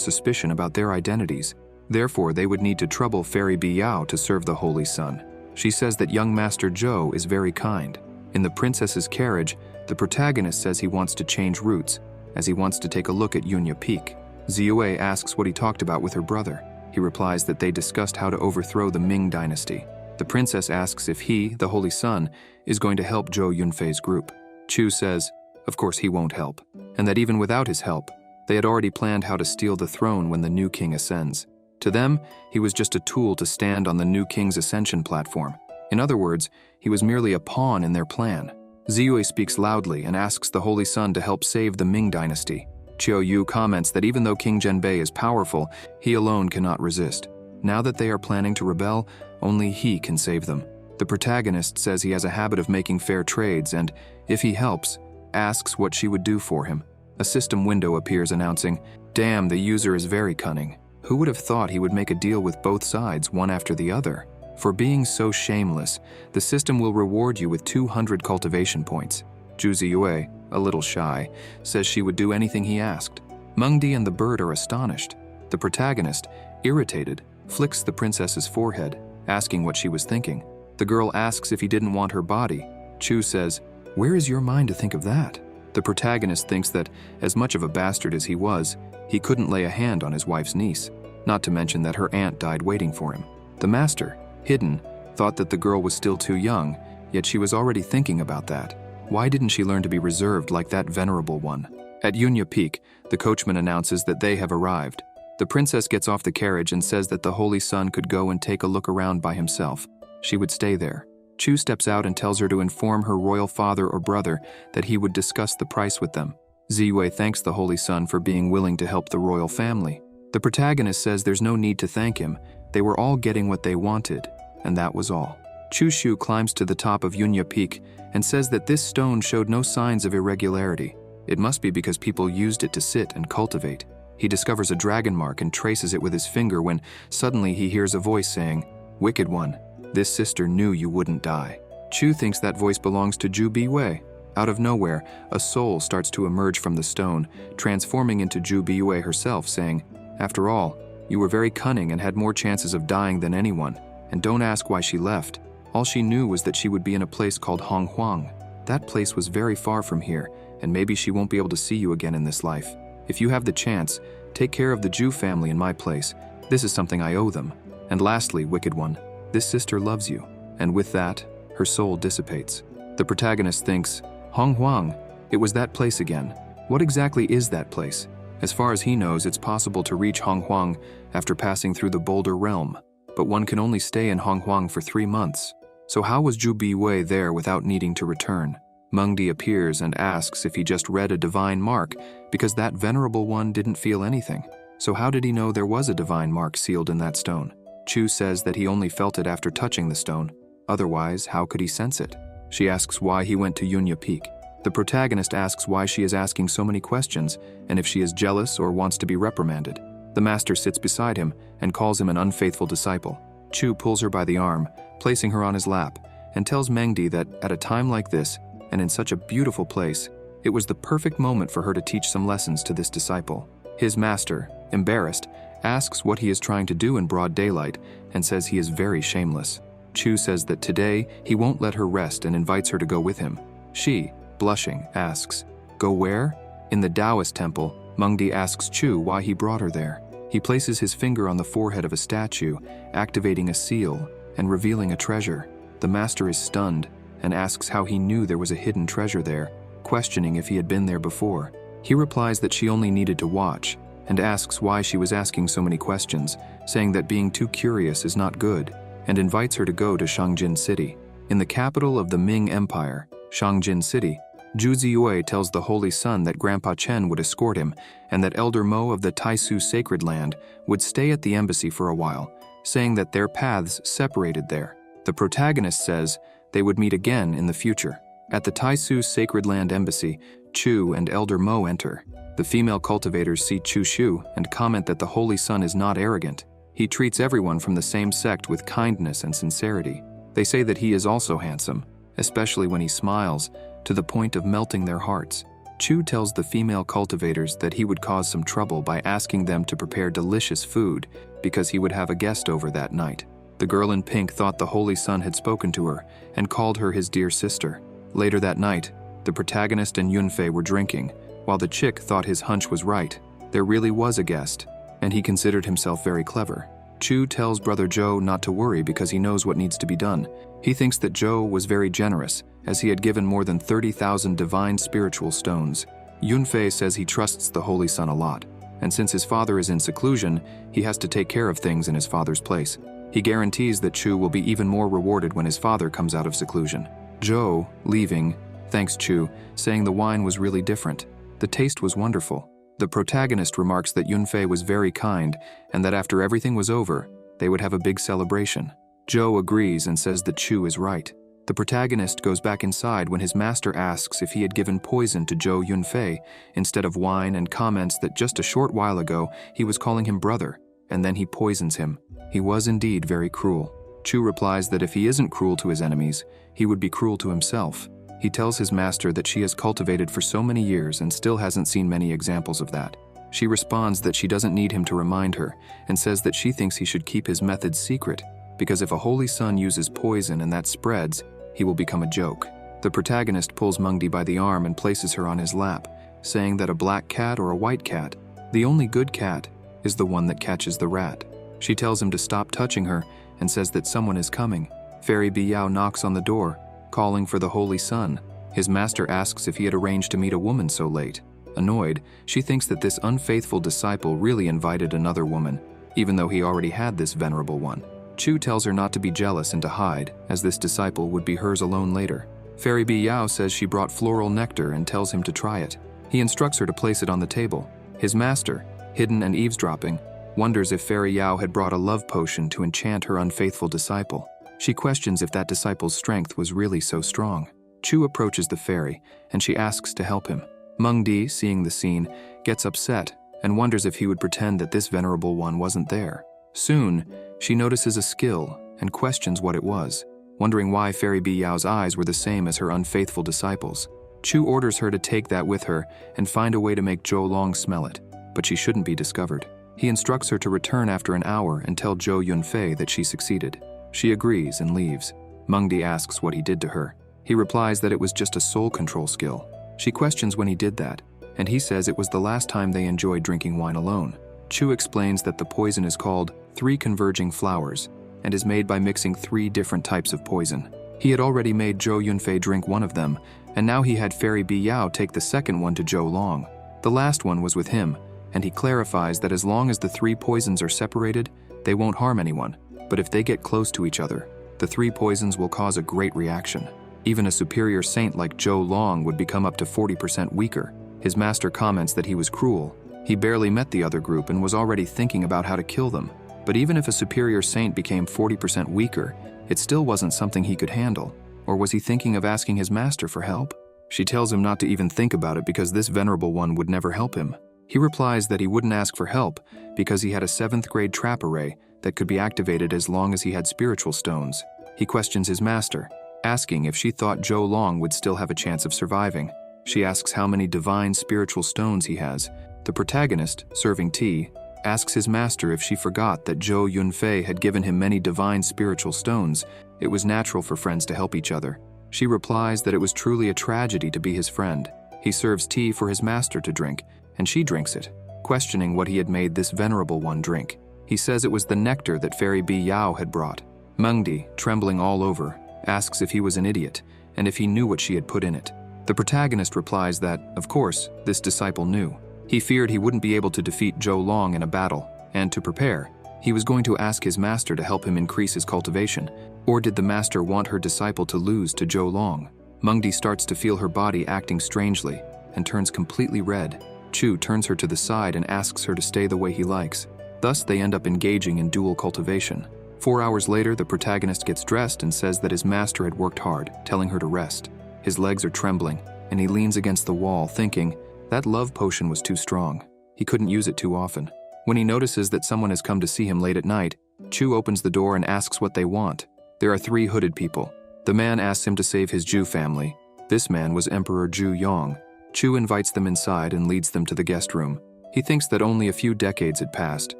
suspicion about their identities. Therefore, they would need to trouble Fairy Biao to serve the Holy Son. She says that young Master Zhou is very kind. In the princess's carriage, the protagonist says he wants to change routes, as he wants to take a look at Yunya Peak. Ziyue asks what he talked about with her brother. He replies that they discussed how to overthrow the Ming dynasty. The princess asks if he, the Holy Son, is going to help Zhou Yunfei's group. Chu says, of course he won't help, and that even without his help, they had already planned how to steal the throne when the new king ascends. To them, he was just a tool to stand on the new king's ascension platform. In other words, he was merely a pawn in their plan. Ziyue speaks loudly and asks the Holy Son to help save the Ming dynasty. Qiu Yu comments that even though King Zhenbei is powerful, he alone cannot resist. Now that they are planning to rebel, only he can save them. The protagonist says he has a habit of making fair trades and, if he helps, asks what she would do for him. A system window appears announcing, "Damn, the user is very cunning. Who would have thought he would make a deal with both sides, one after the other? For being so shameless, the system will reward you with 200 cultivation points." Zhu Ziyue, a little shy, says she would do anything he asked. Mengdi and the bird are astonished. The protagonist, irritated, flicks the princess's forehead, asking what she was thinking. The girl asks if he didn't want her body. Chu says, "Where is your mind to think of that?" The protagonist thinks that, as much of a bastard as he was, he couldn't lay a hand on his wife's niece, not to mention that her aunt died waiting for him. The master, hidden, thought that the girl was still too young, yet she was already thinking about that. Why didn't she learn to be reserved like that venerable one? At Yunya Peak, the coachman announces that they have arrived. The princess gets off the carriage and says that the Holy Son could go and take a look around by himself. She would stay there. Chu steps out and tells her to inform her royal father or brother that he would discuss the price with them. Ziyue thanks the Holy Son for being willing to help the royal family. The protagonist says there's no need to thank him. They were all getting what they wanted, and that was all. Chu Shu climbs to the top of Yunya Peak and says that this stone showed no signs of irregularity. It must be because people used it to sit and cultivate. He discovers a dragon mark and traces it with his finger when suddenly he hears a voice saying, "Wicked one, this sister knew you wouldn't die." Chu thinks that voice belongs to Zhu Biwei. Out of nowhere, a soul starts to emerge from the stone, transforming into Zhu Biwei herself, saying, "After all, you were very cunning and had more chances of dying than anyone, and don't ask why she left. All she knew was that she would be in a place called Honghuang. That place was very far from here, and maybe she won't be able to see you again in this life. If you have the chance, take care of the Zhu family in my place. This is something I owe them. And lastly, wicked one, this sister loves you." And with that, her soul dissipates. The protagonist thinks, Honghuang, it was that place again. What exactly is that place? As far as he knows, it's possible to reach Honghuang after passing through the Boulder Realm, but one can only stay in Honghuang for 3 months. So how was Zhu Biwei there without needing to return? Mengdi appears and asks if he just read a divine mark, because that venerable one didn't feel anything. So how did he know there was a divine mark sealed in that stone? Chu says that he only felt it after touching the stone. Otherwise, how could he sense it? She asks why he went to Yunya Peak. The protagonist asks why she is asking so many questions and if she is jealous or wants to be reprimanded. The master sits beside him and calls him an unfaithful disciple. Chu pulls her by the arm, placing her on his lap, and tells Mengdi that at a time like this, and in such a beautiful place, it was the perfect moment for her to teach some lessons to this disciple. His master, embarrassed, asks what he is trying to do in broad daylight and says he is very shameless. Chu says that today he won't let her rest and invites her to go with him. She, blushing, asks, "Go where?" In the Taoist temple, Mengdi asks Chu why he brought her there. He places his finger on the forehead of a statue, activating a seal and revealing a treasure. The master is stunned and asks how he knew there was a hidden treasure there, questioning if he had been there before. He replies that she only needed to watch and asks why she was asking so many questions, saying that being too curious is not good, and invites her to go to Shangjin City. In the capital of the Ming Empire, Shangjin City, Zhu Ziyue tells the Holy Son that Grandpa Chen would escort him and that Elder Mo of the Taisu Sacred Land would stay at the embassy for a while, saying that their paths separated there. The protagonist says they would meet again in the future. At the Taisu Sacred Land Embassy, Chu and Elder Mo enter. The female cultivators see Chu Shu and comment that the Holy Son is not arrogant. He treats everyone from the same sect with kindness and sincerity. They say that he is also handsome, especially when he smiles, to the point of melting their hearts. Chu tells the female cultivators that he would cause some trouble by asking them to prepare delicious food because he would have a guest over that night. The girl in pink thought the Holy Son had spoken to her and called her his dear sister. Later that night, the protagonist and Yunfei were drinking, while the chick thought his hunch was right. There really was a guest, and he considered himself very clever. Chu tells brother Joe not to worry because he knows what needs to be done. He thinks that Joe was very generous, as he had given more than 30,000 divine spiritual stones. Yunfei says he trusts the Holy Son a lot, and since his father is in seclusion, he has to take care of things in his father's place. He guarantees that Chu will be even more rewarded when his father comes out of seclusion. Joe, leaving, thanks Chu, saying the wine was really different. The taste was wonderful. The protagonist remarks that Yunfei was very kind and that after everything was over, they would have a big celebration. Joe agrees and says that Chu is right. The protagonist goes back inside when his master asks if he had given poison to Zhou Yunfei instead of wine and comments that just a short while ago he was calling him brother, and then he poisons him. He was indeed very cruel. Chu replies that if he isn't cruel to his enemies, he would be cruel to himself. He tells his master that she has cultivated for so many years and still hasn't seen many examples of that. She responds that she doesn't need him to remind her and says that she thinks he should keep his methods secret, because if a Holy Son uses poison and that spreads, he will become a joke. The protagonist pulls Mengdi by the arm and places her on his lap, saying that a black cat or a white cat, the only good cat, is the one that catches the rat. She tells him to stop touching her and says that someone is coming. Fairy Biyao knocks on the door, calling for the Holy Son. His master asks if he had arranged to meet a woman so late. Annoyed, she thinks that this unfaithful disciple really invited another woman, even though he already had this venerable one. Chu tells her not to be jealous and to hide, as this disciple would be hers alone later. Fairy Biyao says she brought floral nectar and tells him to try it. He instructs her to place it on the table. His master, hidden and eavesdropping, wonders if Fairy Yao had brought a love potion to enchant her unfaithful disciple. She questions if that disciple's strength was really so strong. Chu approaches the fairy, and she asks to help him. Mengdi, seeing the scene, gets upset and wonders if he would pretend that this venerable one wasn't there. Soon, she notices a skill and questions what it was, wondering why Fairy Biyao's eyes were the same as her unfaithful disciples. Chu orders her to take that with her and find a way to make Zhou Long smell it, but she shouldn't be discovered. He instructs her to return after an hour and tell Zhou Yunfei that she succeeded. She agrees and leaves. Mengdi asks what he did to her. He replies that it was just a soul control skill. She questions when he did that, and he says it was the last time they enjoyed drinking wine alone. Chu explains that the poison is called 3 converging flowers and is made by mixing 3 different types of poison. He had already made Zhou Yunfei drink one of them, and now he had Fairy Biyao take the second one to Zhou Long. The last one was with him, and he clarifies that as long as the 3 poisons are separated, they won't harm anyone. But if they get close to each other, the 3 poisons will cause a great reaction. Even a superior saint like Zhou Long would become up to 40% weaker. His master comments that he was cruel. He barely met the other group and was already thinking about how to kill them. But even if a superior saint became 40% weaker, it still wasn't something he could handle. Or was he thinking of asking his master for help? She tells him not to even think about it because this venerable one would never help him. He replies that he wouldn't ask for help because he had a 7th grade trap array that could be activated as long as he had spiritual stones. He questions his master, asking if she thought Zhou Long would still have a chance of surviving. She asks how many divine spiritual stones he has. The protagonist, serving tea, asks his master if she forgot that Zhou Yunfei had given him many divine spiritual stones. It was natural for friends to help each other. She replies that it was truly a tragedy to be his friend. He serves tea for his master to drink, and she drinks it, questioning what he had made this venerable one drink. He says it was the nectar that Fairy Biyao had brought. Mengdi, trembling all over, asks if he was an idiot and if he knew what she had put in it. The protagonist replies that, of course, this disciple knew. He feared he wouldn't be able to defeat Zhou Long in a battle, and to prepare, he was going to ask his master to help him increase his cultivation. Or did the master want her disciple to lose to Zhou Long? Mengdi starts to feel her body acting strangely and turns completely red. Chu turns her to the side and asks her to stay the way he likes. Thus, they end up engaging in dual cultivation. 4 hours later, the protagonist gets dressed and says that his master had worked hard, telling her to rest. His legs are trembling, and he leans against the wall, thinking that love potion was too strong. He couldn't use it too often. When he notices that someone has come to see him late at night, Chu opens the door and asks what they want. There are 3 hooded people. The man asks him to save his Ju family. This man was Emperor Ju Yong. Chu invites them inside and leads them to the guest room. He thinks that only a few decades had passed,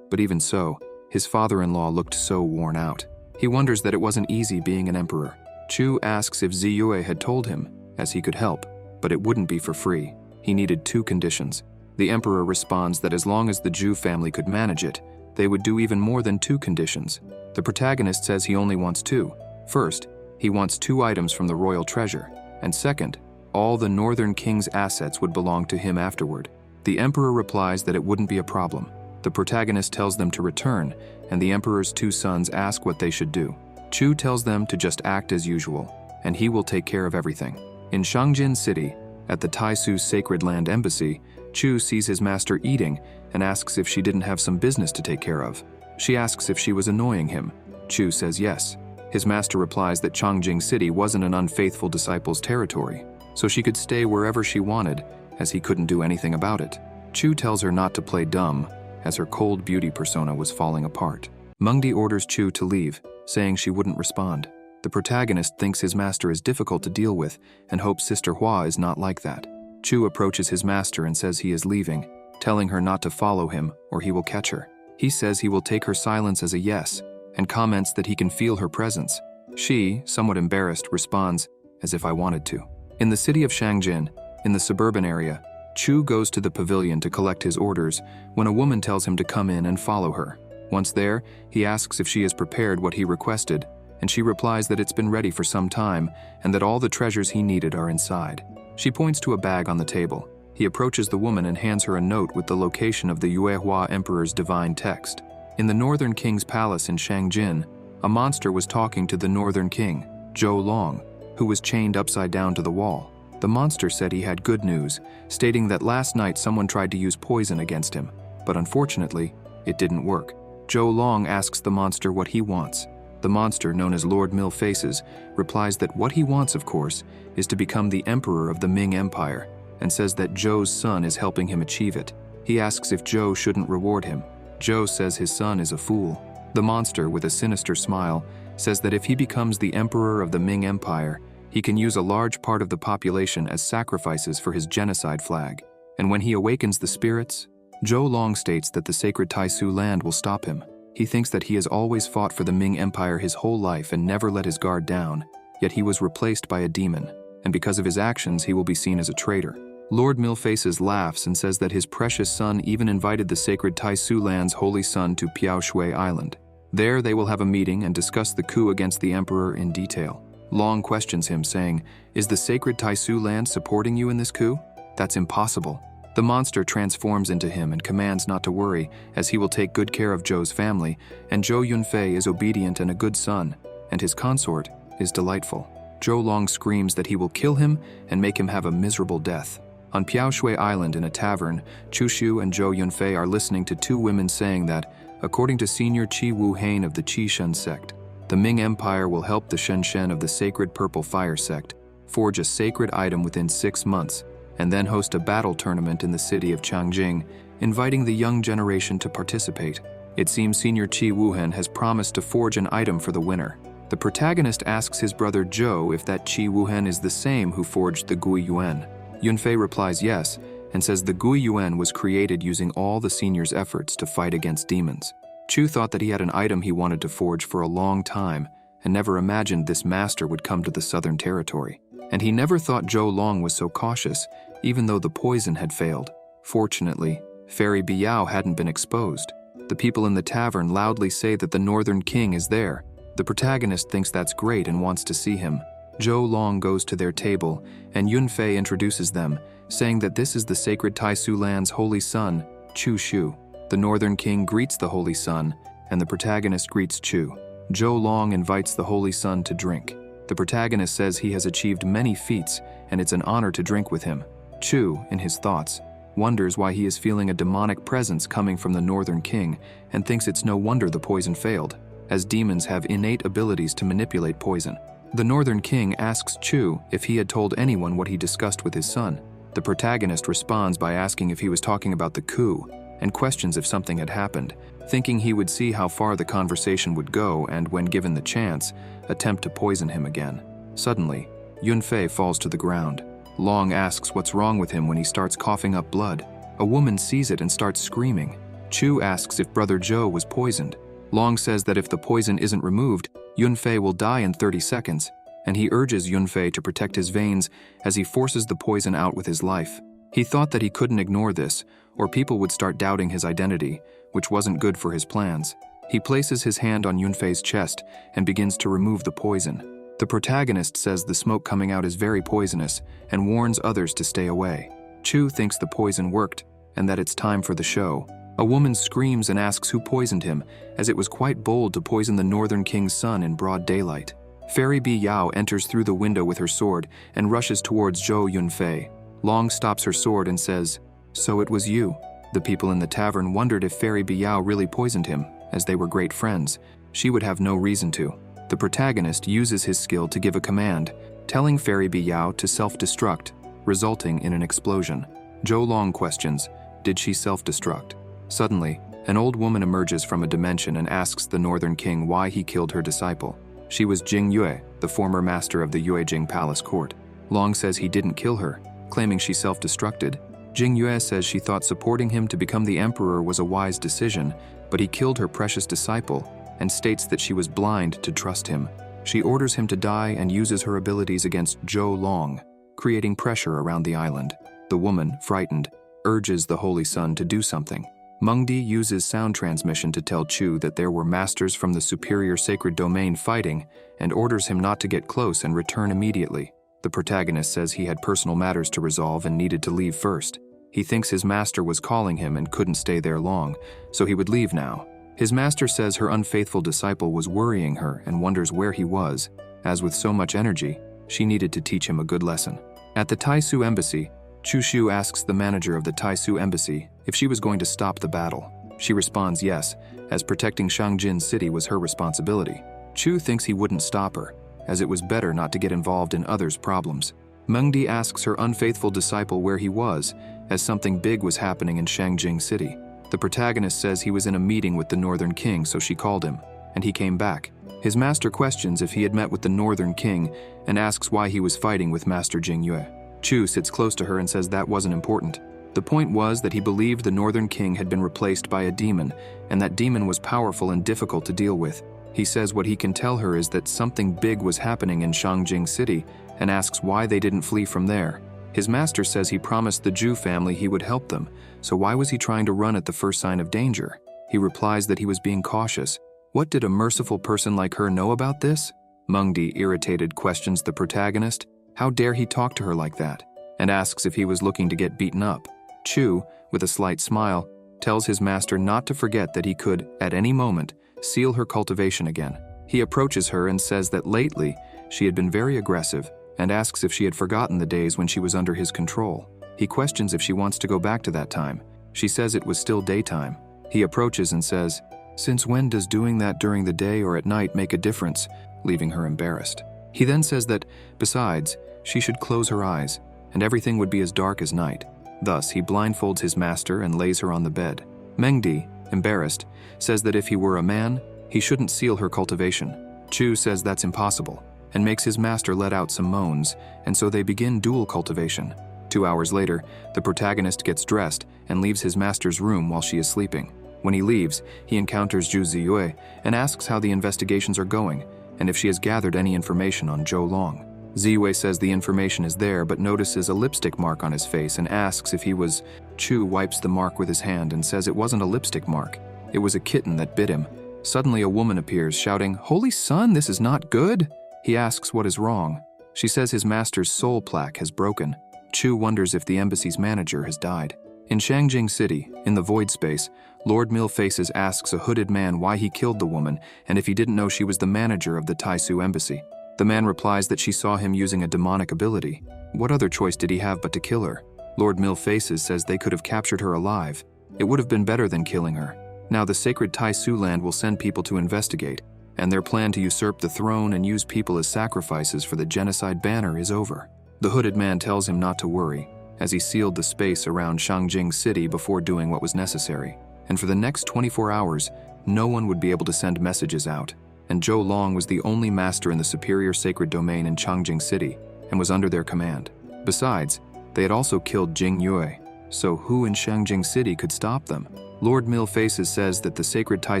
but even so, his father-in-law looked so worn out. He wonders that it wasn't easy being an emperor. Chu asks if Ziyue had told him, as he could help, but it wouldn't be for free. He needed 2 conditions. The emperor responds that as long as the Ju family could manage it, they would do even more than 2 conditions. The protagonist says he only wants 2. First, he wants 2 items from the royal treasure, and second, all the northern king's assets would belong to him afterward. The emperor replies that it wouldn't be a problem. The protagonist tells them to return, and the emperor's 2 sons ask what they should do. Chu tells them to just act as usual, and he will take care of everything. In Shangjin City, at the Taisu Sacred Land Embassy, Chu sees his master eating and asks if she didn't have some business to take care of. She asks if she was annoying him. Chu says yes. His master replies that Changjing City wasn't an unfaithful disciple's territory, so she could stay wherever she wanted, as he couldn't do anything about it. Chu tells her not to play dumb, as her cold beauty persona was falling apart. Mengdi orders Chu to leave, saying she wouldn't respond. The protagonist thinks his master is difficult to deal with and hopes Sister Hua is not like that. Chu approaches his master and says he is leaving, telling her not to follow him or he will catch her. He says he will take her silence as a yes and comments that he can feel her presence. She, somewhat embarrassed, responds, as if I wanted to. In the city of Shangjin, in the suburban area, Chu goes to the pavilion to collect his orders when a woman tells him to come in and follow her. Once there, he asks if she has prepared what he requested, and she replies that it's been ready for some time and that all the treasures he needed are inside. She points to a bag on the table. He approaches the woman and hands her a note with the location of the Yuehua Emperor's divine text. In the Northern King's palace in Shangjin, a monster was talking to the Northern King, Zhou Long, who was chained upside down to the wall. The monster said he had good news, stating that last night someone tried to use poison against him, but unfortunately, it didn't work. Zhou Long asks the monster what he wants. The monster, known as Lord Mill Faces, replies that what he wants, of course, is to become the emperor of the Ming Empire, and says that Zhou's son is helping him achieve it. He asks if Zhou shouldn't reward him. Zhou says his son is a fool. The monster, with a sinister smile, says that if he becomes the emperor of the Ming Empire, he can use a large part of the population as sacrifices for his genocide flag. And when he awakens the spirits, Zhou Long states that the sacred Taisu land will stop him. He thinks that he has always fought for the Ming Empire his whole life and never let his guard down, yet he was replaced by a demon, and because of his actions he will be seen as a traitor. Lord Millfaces laughs and says that his precious son even invited the sacred Taisu land's holy son to Piaoshui Island. There they will have a meeting and discuss the coup against the emperor in detail. Long questions him, saying, "Is the sacred Taisu land supporting you in this coup? That's impossible." The monster transforms into him and commands not to worry, as he will take good care of Zhou's family, and Zhou Yunfei is obedient and a good son, and his consort is delightful. Zhou Long screams that he will kill him and make him have a miserable death. On Piaoshui Island in a tavern, Chu Shu and Zhou Yunfei are listening to 2 women saying that, according to Senior Qi Wu Hain of the Qi Shen sect, the Ming Empire will help the Shen Shen of the Sacred Purple Fire sect forge a sacred item within 6 months, and then host a battle tournament in the city of Changjing, inviting the young generation to participate. It seems Senior Qi Wuhen has promised to forge an item for the winner. The protagonist asks his brother Zhou if that Qi Wuhen is the same who forged the Gui Yuan. Yunfei replies yes, and says the Gui Yuan was created using all the senior's efforts to fight against demons. Chu thought that he had an item he wanted to forge for a long time, and never imagined this master would come to the southern territory. And he never thought Zhou Long was so cautious, even though the poison had failed. Fortunately, Fairy Biao hadn't been exposed. The people in the tavern loudly say that the Northern King is there. The protagonist thinks that's great and wants to see him. Zhou Long goes to their table, and Yunfei introduces them, saying that this is the sacred Taisu land's holy son, Chu Shu. The Northern King greets the holy son, and the protagonist greets Chu. Zhou Long invites the holy son to drink. The protagonist says he has achieved many feats, and it's an honor to drink with him. Chu, in his thoughts, wonders why he is feeling a demonic presence coming from the Northern King, and thinks it's no wonder the poison failed. as demons have innate abilities to manipulate poison. The Northern King asks Chu if he had told anyone what he discussed with his son. The protagonist responds by asking if he was talking about the coup, and questions if something had happened, thinking he would see how far the conversation would go and, when given the chance, attempt to poison him again. Suddenly, Yunfei falls to the ground. Long asks what's wrong with him when he starts coughing up blood. A woman sees it and starts screaming. Chu asks if Brother Zhou was poisoned. Long says that if the poison isn't removed, Yunfei will die in 30 seconds, and he urges Yunfei to protect his veins as he forces the poison out with his life. He thought that he couldn't ignore this, or people would start doubting his identity, which wasn't good for his plans. He places his hand on Yunfei's chest and begins to remove the poison. The protagonist says the smoke coming out is very poisonous and warns others to stay away. Chu thinks the poison worked and that it's time for the show. A woman screams and asks who poisoned him, as it was quite bold to poison the Northern King's son in broad daylight. Fairy Bi Yao enters through the window with her sword and rushes towards Zhou Yunfei. Long stops her sword and says, "So it was you." The people in the tavern wondered if Fairy Bi Yao really poisoned him, as they were great friends. She would have no reason to. The protagonist uses his skill to give a command, telling Fairy Bi Yao to self-destruct, resulting in an explosion. Zhou Long questions, did she self-destruct? Suddenly, an old woman emerges from a dimension and asks the Northern King why he killed her disciple. She was Jing Yue, the former master of the Yuejing Palace Court. Long says he didn't kill her, claiming she self-destructed. Jing Yue says she thought supporting him to become the emperor was a wise decision, but he killed her precious disciple and states that she was blind to trust him. She orders him to die and uses her abilities against Zhou Long, creating pressure around the island. The woman, frightened, urges the Holy Sun to do something. Mengdi uses sound transmission to tell Chu that there were masters from the superior sacred domain fighting and orders him not to get close and return immediately. The protagonist says he had personal matters to resolve and needed to leave first. He thinks his master was calling him and couldn't stay there long, so he would leave now. His master says her unfaithful disciple was worrying her and wonders where he was. As with so much energy, she needed to teach him a good lesson. At the Taisu embassy, Chu Shu asks the manager of the Taisu embassy if she was going to stop the battle. She responds yes, as protecting Shangjin City was her responsibility. Chu thinks he wouldn't stop her, as it was better not to get involved in others' problems. Mengdi asks her unfaithful disciple where he was, as something big was happening in Shangjin City. The protagonist says he was in a meeting with the Northern King, so she called him, and he came back. His master questions if he had met with the Northern King and asks why he was fighting with Master Jing Yue. Chu sits close to her and says that wasn't important. The point was that he believed the Northern King had been replaced by a demon, and that demon was powerful and difficult to deal with. He says what he can tell her is that something big was happening in Shangjin City and asks why they didn't flee from there. His master says he promised the Zhu family he would help them, so why was he trying to run at the first sign of danger? He replies that he was being cautious. What did a merciful person like her know about this? Mengdi, irritated, questions the protagonist. How dare he talk to her like that? And asks if he was looking to get beaten up. Chu, with a slight smile, tells his master not to forget that he could, at any moment, seal her cultivation again. He approaches her and says that lately she had been very aggressive and asks if she had forgotten the days when she was under his control. He questions if she wants to go back to that time. She says it was still daytime. He approaches and says, "Since when does doing that during the day or at night make a difference?" leaving her embarrassed. He then says that, besides, she should close her eyes, and everything would be as dark as night. Thus, he blindfolds his master and lays her on the bed. Mengdi, embarrassed, says that if he were a man, he shouldn't seal her cultivation. Chu says that's impossible, and makes his master let out some moans, and so they begin dual cultivation. 2 hours later, the protagonist gets dressed and leaves his master's room while she is sleeping. When he leaves, he encounters Zhu Ziyue and asks how the investigations are going, and if she has gathered any information on Zhou Long. Ziyue says the information is there but notices a lipstick mark on his face and asks if he was. Chu wipes the mark with his hand and says it wasn't a lipstick mark. It was a kitten that bit him. Suddenly a woman appears shouting, "Holy Sun, this is not good!" He asks what is wrong. She says his master's soul plaque has broken. Chu wonders if the embassy's manager has died. In Shangjing City, in the void space, Lord Millfaces asks a hooded man why he killed the woman and if he didn't know she was the manager of the Taisu embassy. The man replies that she saw him using a demonic ability. What other choice did he have but to kill her? Lord Millfaces says they could have captured her alive. It would have been better than killing her. Now the sacred Tai Su land will send people to investigate, and their plan to usurp the throne and use people as sacrifices for the genocide banner is over. The hooded man tells him not to worry, as he sealed the space around Shangjing City before doing what was necessary. And for the next 24 hours, no one would be able to send messages out, and Zhou Long was the only master in the superior sacred domain in Shangjing City and was under their command. Besides, they had also killed Jing Yue, so who in Shangjing City could stop them? Lord Millfaces says that the sacred Tai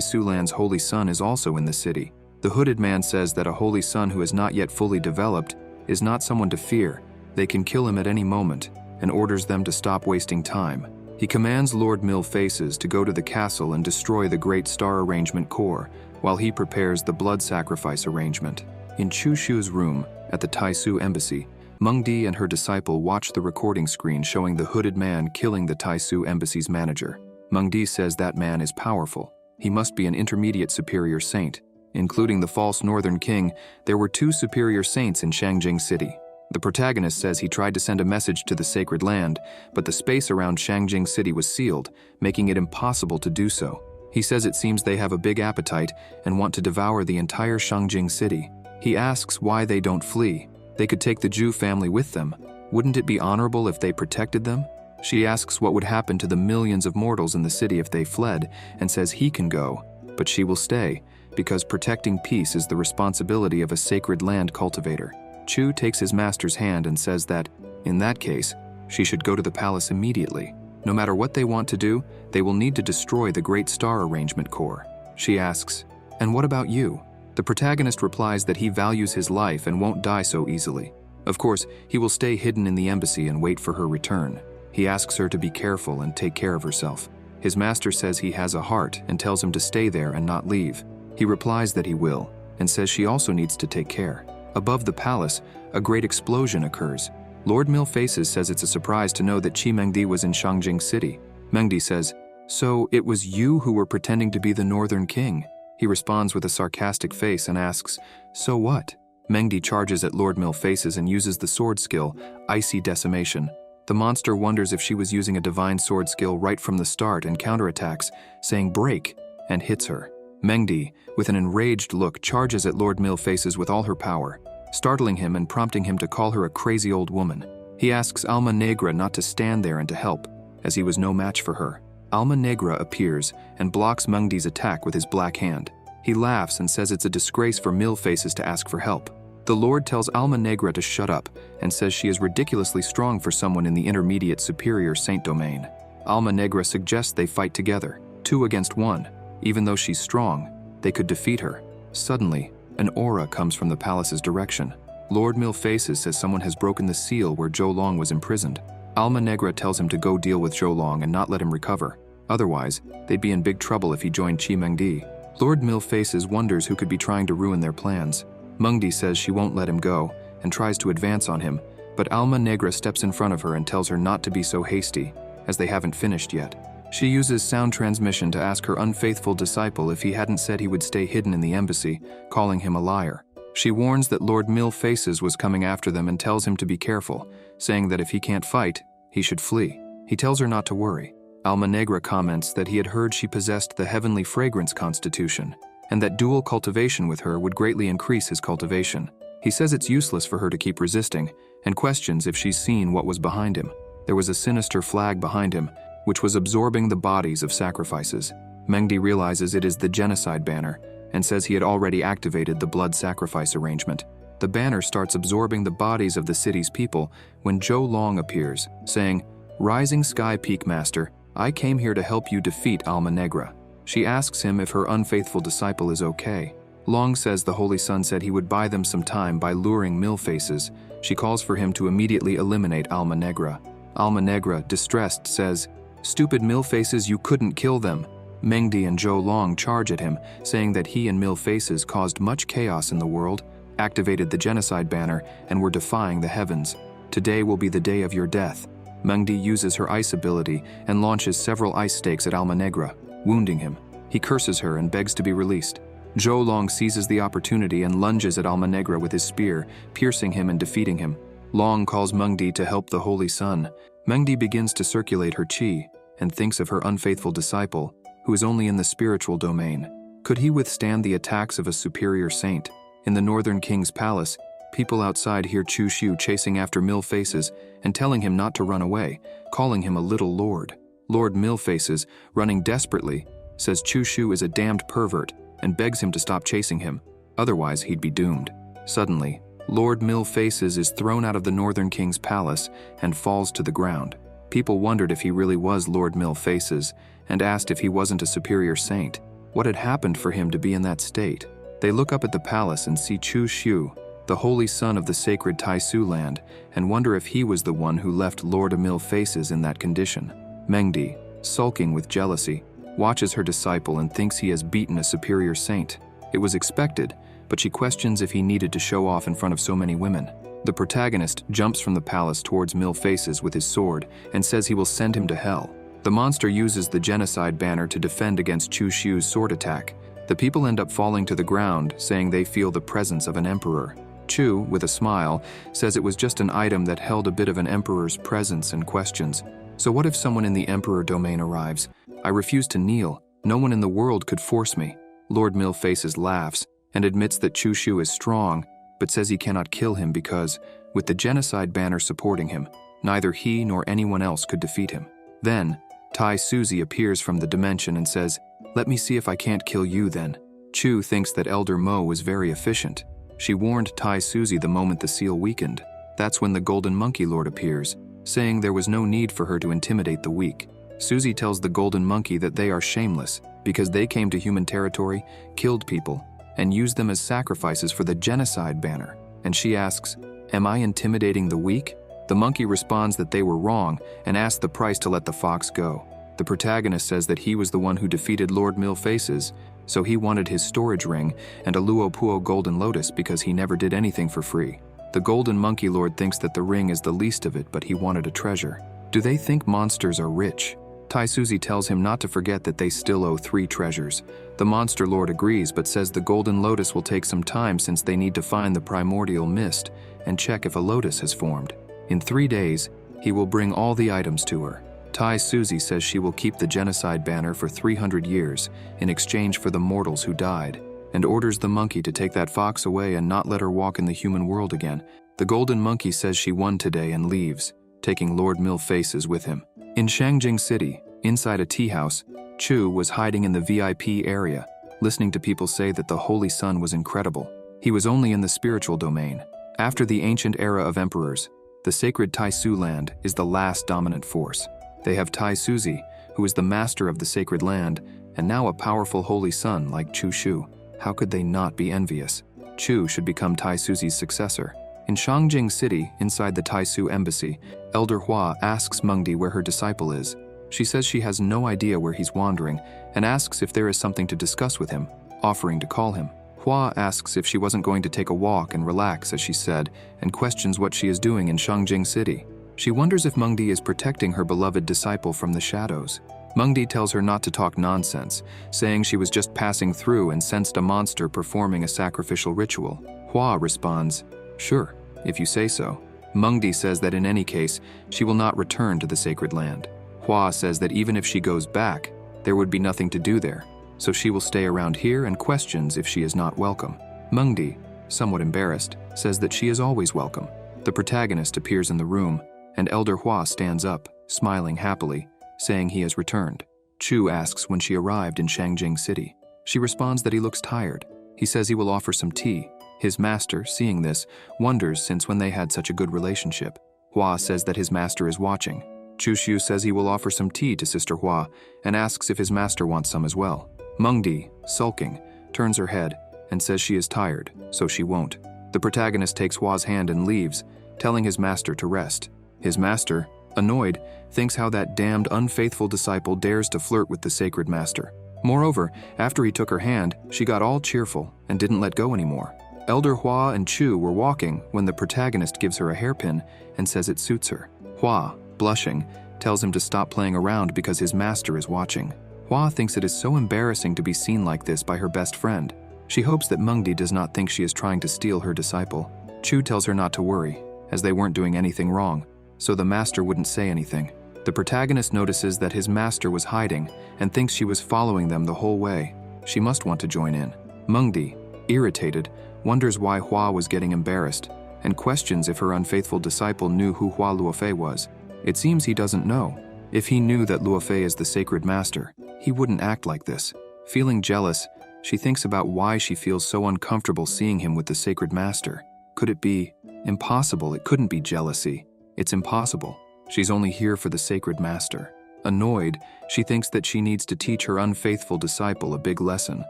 Su land's holy son is also in the city. The hooded man says that a holy son who is not yet fully developed is not someone to fear. They can kill him at any moment, and orders them to stop wasting time. He commands Lord Millfaces to go to the castle and destroy the Great Star Arrangement core, while he prepares the blood sacrifice arrangement. In Chu Shu's room at the Tai Su embassy, Meng Di and her disciple watch the recording screen showing the hooded man killing the Tai Su embassy's manager. Meng Di says that man is powerful. He must be an intermediate superior saint. Including the false northern king, there were 2 superior saints in Shangjing City. The protagonist says he tried to send a message to the sacred land, but the space around Shangjing City was sealed, making it impossible to do so. He says it seems they have a big appetite and want to devour the entire Shangjing City. He asks why they don't flee. They could take the Zhu family with them. Wouldn't it be honorable if they protected them? She asks what would happen to the millions of mortals in the city if they fled, and says he can go, but she will stay, because protecting peace is the responsibility of a sacred land cultivator. Chu takes his master's hand and says that, in that case, she should go to the palace immediately. No matter what they want to do, they will need to destroy the Great Star Arrangement core. She asks, "And what about you?" The protagonist replies that he values his life and won't die so easily. Of course, he will stay hidden in the embassy and wait for her return. He asks her to be careful and take care of herself. His master says he has a heart and tells him to stay there and not leave. He replies that he will, and says she also needs to take care. Above the palace, a great explosion occurs. Lord Millfaces says it's a surprise to know that Qi Mengdi was in Shangjing City. Mengdi says, "So it was you who were pretending to be the Northern King?" He responds with a sarcastic face and asks, "So what?" Mengdi charges at Lord Millfaces and uses the sword skill, Icy Decimation. The monster wonders if she was using a divine sword skill right from the start and counterattacks, saying break, and hits her. Mengdi, with an enraged look, charges at Lord Millfaces with all her power, startling him and prompting him to call her a crazy old woman. He asks Alma Negra not to stand there and to help, as he was no match for her. Alma Negra appears and blocks Mengdi's attack with his black hand. He laughs and says it's a disgrace for Millfaces to ask for help. The Lord tells Alma Negra to shut up and says she is ridiculously strong for someone in the intermediate superior saint domain. Alma Negra suggests they fight together, 2 against 1. Even though she's strong, they could defeat her. Suddenly, an aura comes from the palace's direction. Lord Millfaces says someone has broken the seal where Zhou Long was imprisoned. Alma Negra tells him to go deal with Zhou Long and not let him recover. Otherwise, they'd be in big trouble if he joined Qi Mengdi. Lord Millfaces wonders who could be trying to ruin their plans. Mengdi says she won't let him go and tries to advance on him, but Alma Negra steps in front of her and tells her not to be so hasty, as they haven't finished yet. She uses sound transmission to ask her unfaithful disciple if he hadn't said he would stay hidden in the embassy, calling him a liar. She warns that Lord Millfaces was coming after them and tells him to be careful, saying that if he can't fight, he should flee. He tells her not to worry. Alma Negra comments that he had heard she possessed the heavenly fragrance constitution, and that dual cultivation with her would greatly increase his cultivation. He says it's useless for her to keep resisting, and questions if she's seen what was behind him. There was a sinister flag behind him, which was absorbing the bodies of sacrifices. Mengdi realizes it is the genocide banner, and says he had already activated the blood sacrifice arrangement. The banner starts absorbing the bodies of the city's people when Zhou Long appears, saying, "Rising Sky Peak Master, I came here to help you defeat Alma Negra." She asks him if her unfaithful disciple is okay. Long says the Holy Sun said he would buy them some time by luring Millfaces. She calls for him to immediately eliminate Alma Negra. Alma Negra, distressed, says, "Stupid Millfaces, you couldn't kill them." Mengdi and Zhou Long charge at him, saying that he and Millfaces caused much chaos in the world, activated the genocide banner, and were defying the heavens. "Today will be the day of your death." Mengdi uses her ice ability and launches several ice stakes at Alma Negra, wounding him. He curses her and begs to be released. Zhou Long seizes the opportunity and lunges at Alma Negra with his spear, piercing him and defeating him. Long calls Mengdi to help the Holy Sun. Mengdi begins to circulate her qi and thinks of her unfaithful disciple, who is only in the spiritual domain. Could he withstand the attacks of a superior saint? In the Northern King's palace, people outside hear Chu Shu chasing after Millfaces and telling him not to run away, calling him a little lord. Lord Millfaces, running desperately, says Chu Shu is a damned pervert and begs him to stop chasing him, otherwise he'd be doomed. Suddenly, Lord Millfaces is thrown out of the Northern King's palace and falls to the ground. People wondered if he really was Lord Millfaces and asked if he wasn't a superior saint. What had happened for him to be in that state? They look up at the palace and see Chu Shu, the holy son of the sacred Taisu land, and wonder if he was the one who left Lord Millfaces in that condition. Mengdi, sulking with jealousy, watches her disciple and thinks he has beaten a superior saint. It was expected, but she questions if he needed to show off in front of so many women. The protagonist jumps from the palace towards Millfaces with his sword and says he will send him to hell. The monster uses the genocide banner to defend against Chu Shu's sword attack. The people end up falling to the ground, saying they feel the presence of an emperor. Chu, with a smile, says it was just an item that held a bit of an emperor's presence and questions. So what if someone in the emperor domain arrives? I refuse to kneel. No one in the world could force me. Lord Millfaces laughs and admits that Chu Shu is strong, but says he cannot kill him because, with the genocide banner supporting him, neither he nor anyone else could defeat him. Then, Tai Suzy appears from the dimension and says, "Let me see if I can't kill you then." Chu thinks that Elder Mo was very efficient. She warned Tai Suzy the moment the seal weakened. That's when the Golden Monkey Lord appears, saying there was no need for her to intimidate the weak. Suzy tells the Golden Monkey that they are shameless because they came to human territory, killed people, and used them as sacrifices for the genocide banner. And she asks, "Am I intimidating the weak?" The monkey responds that they were wrong and asks the price to let the fox go. The protagonist says that he was the one who defeated Lord Millfaces, so he wanted his storage ring and a Luopuo golden lotus because he never did anything for free. The Golden Monkey Lord thinks that the ring is the least of it, but he wanted a treasure. Do they think monsters are rich? Tai Suzy tells him not to forget that they still owe 3 treasures. The Monster Lord agrees, but says the Golden Lotus will take some time since they need to find the primordial mist and check if a lotus has formed. In 3 days, he will bring all the items to her. Tai Suzy says she will keep the genocide banner for 300 years in exchange for the mortals who died, and orders the monkey to take that fox away and not let her walk in the human world again. The Golden Monkey says she won today and leaves, taking Lord Millfaces with him. In Shangjing City, inside a tea house, Chu was hiding in the VIP area, listening to people say that the Holy Sun was incredible. He was only in the spiritual domain. After the ancient era of emperors, the sacred Taisu land is the last dominant force. They have Tai Suzy, who is the master of the sacred land, and now a powerful holy son like Chu Shu. How could they not be envious? Chu should become Tai Suzy's successor. In Shangjing City, inside the Taisu embassy, Elder Hua asks Mengdi where her disciple is. She says she has no idea where he's wandering and asks if there is something to discuss with him, offering to call him. Hua asks if she wasn't going to take a walk and relax, as she said, and questions what she is doing in Shangjing City. She wonders if Mengdi is protecting her beloved disciple from the shadows. Mengdi tells her not to talk nonsense, saying she was just passing through and sensed a monster performing a sacrificial ritual. Hua responds, "Sure, if you say so." Mengdi says that in any case, she will not return to the sacred land. Hua says that even if she goes back, there would be nothing to do there, so she will stay around here and questions if she is not welcome. Mengdi, somewhat embarrassed, says that she is always welcome. The protagonist appears in the room, and Elder Hua stands up, smiling happily, saying he has returned. Chu asks when she arrived in Shangjing City. She responds that he looks tired. He says he will offer some tea. His master, seeing this, wonders since when they had such a good relationship. Hua says that his master is watching. Chu Shu says he will offer some tea to Sister Hua and asks if his master wants some as well. Mengdi, sulking, turns her head and says she is tired, so she won't. The protagonist takes Hua's hand and leaves, telling his master to rest. His master, annoyed, thinks how that damned unfaithful disciple dares to flirt with the sacred master. Moreover, after he took her hand, she got all cheerful and didn't let go anymore. Elder Hua and Chu were walking when the protagonist gives her a hairpin and says it suits her. Hua, blushing, tells him to stop playing around because his master is watching. Hua thinks it is so embarrassing to be seen like this by her best friend. She hopes that Mengdi does not think she is trying to steal her disciple. Chu tells her not to worry, as they weren't doing anything wrong, so the master wouldn't say anything. The protagonist notices that his master was hiding and thinks she was following them the whole way. She must want to join in. Mengdi, irritated, wonders why Hua was getting embarrassed and questions if her unfaithful disciple knew who Hua Luofei was. It seems he doesn't know. If he knew that Luofei is the sacred master, he wouldn't act like this. Feeling jealous, she thinks about why she feels so uncomfortable seeing him with the sacred master. Could it be? Impossible. It couldn't be jealousy. It's impossible. She's only here for the sacred master. Annoyed, she thinks that she needs to teach her unfaithful disciple a big lesson.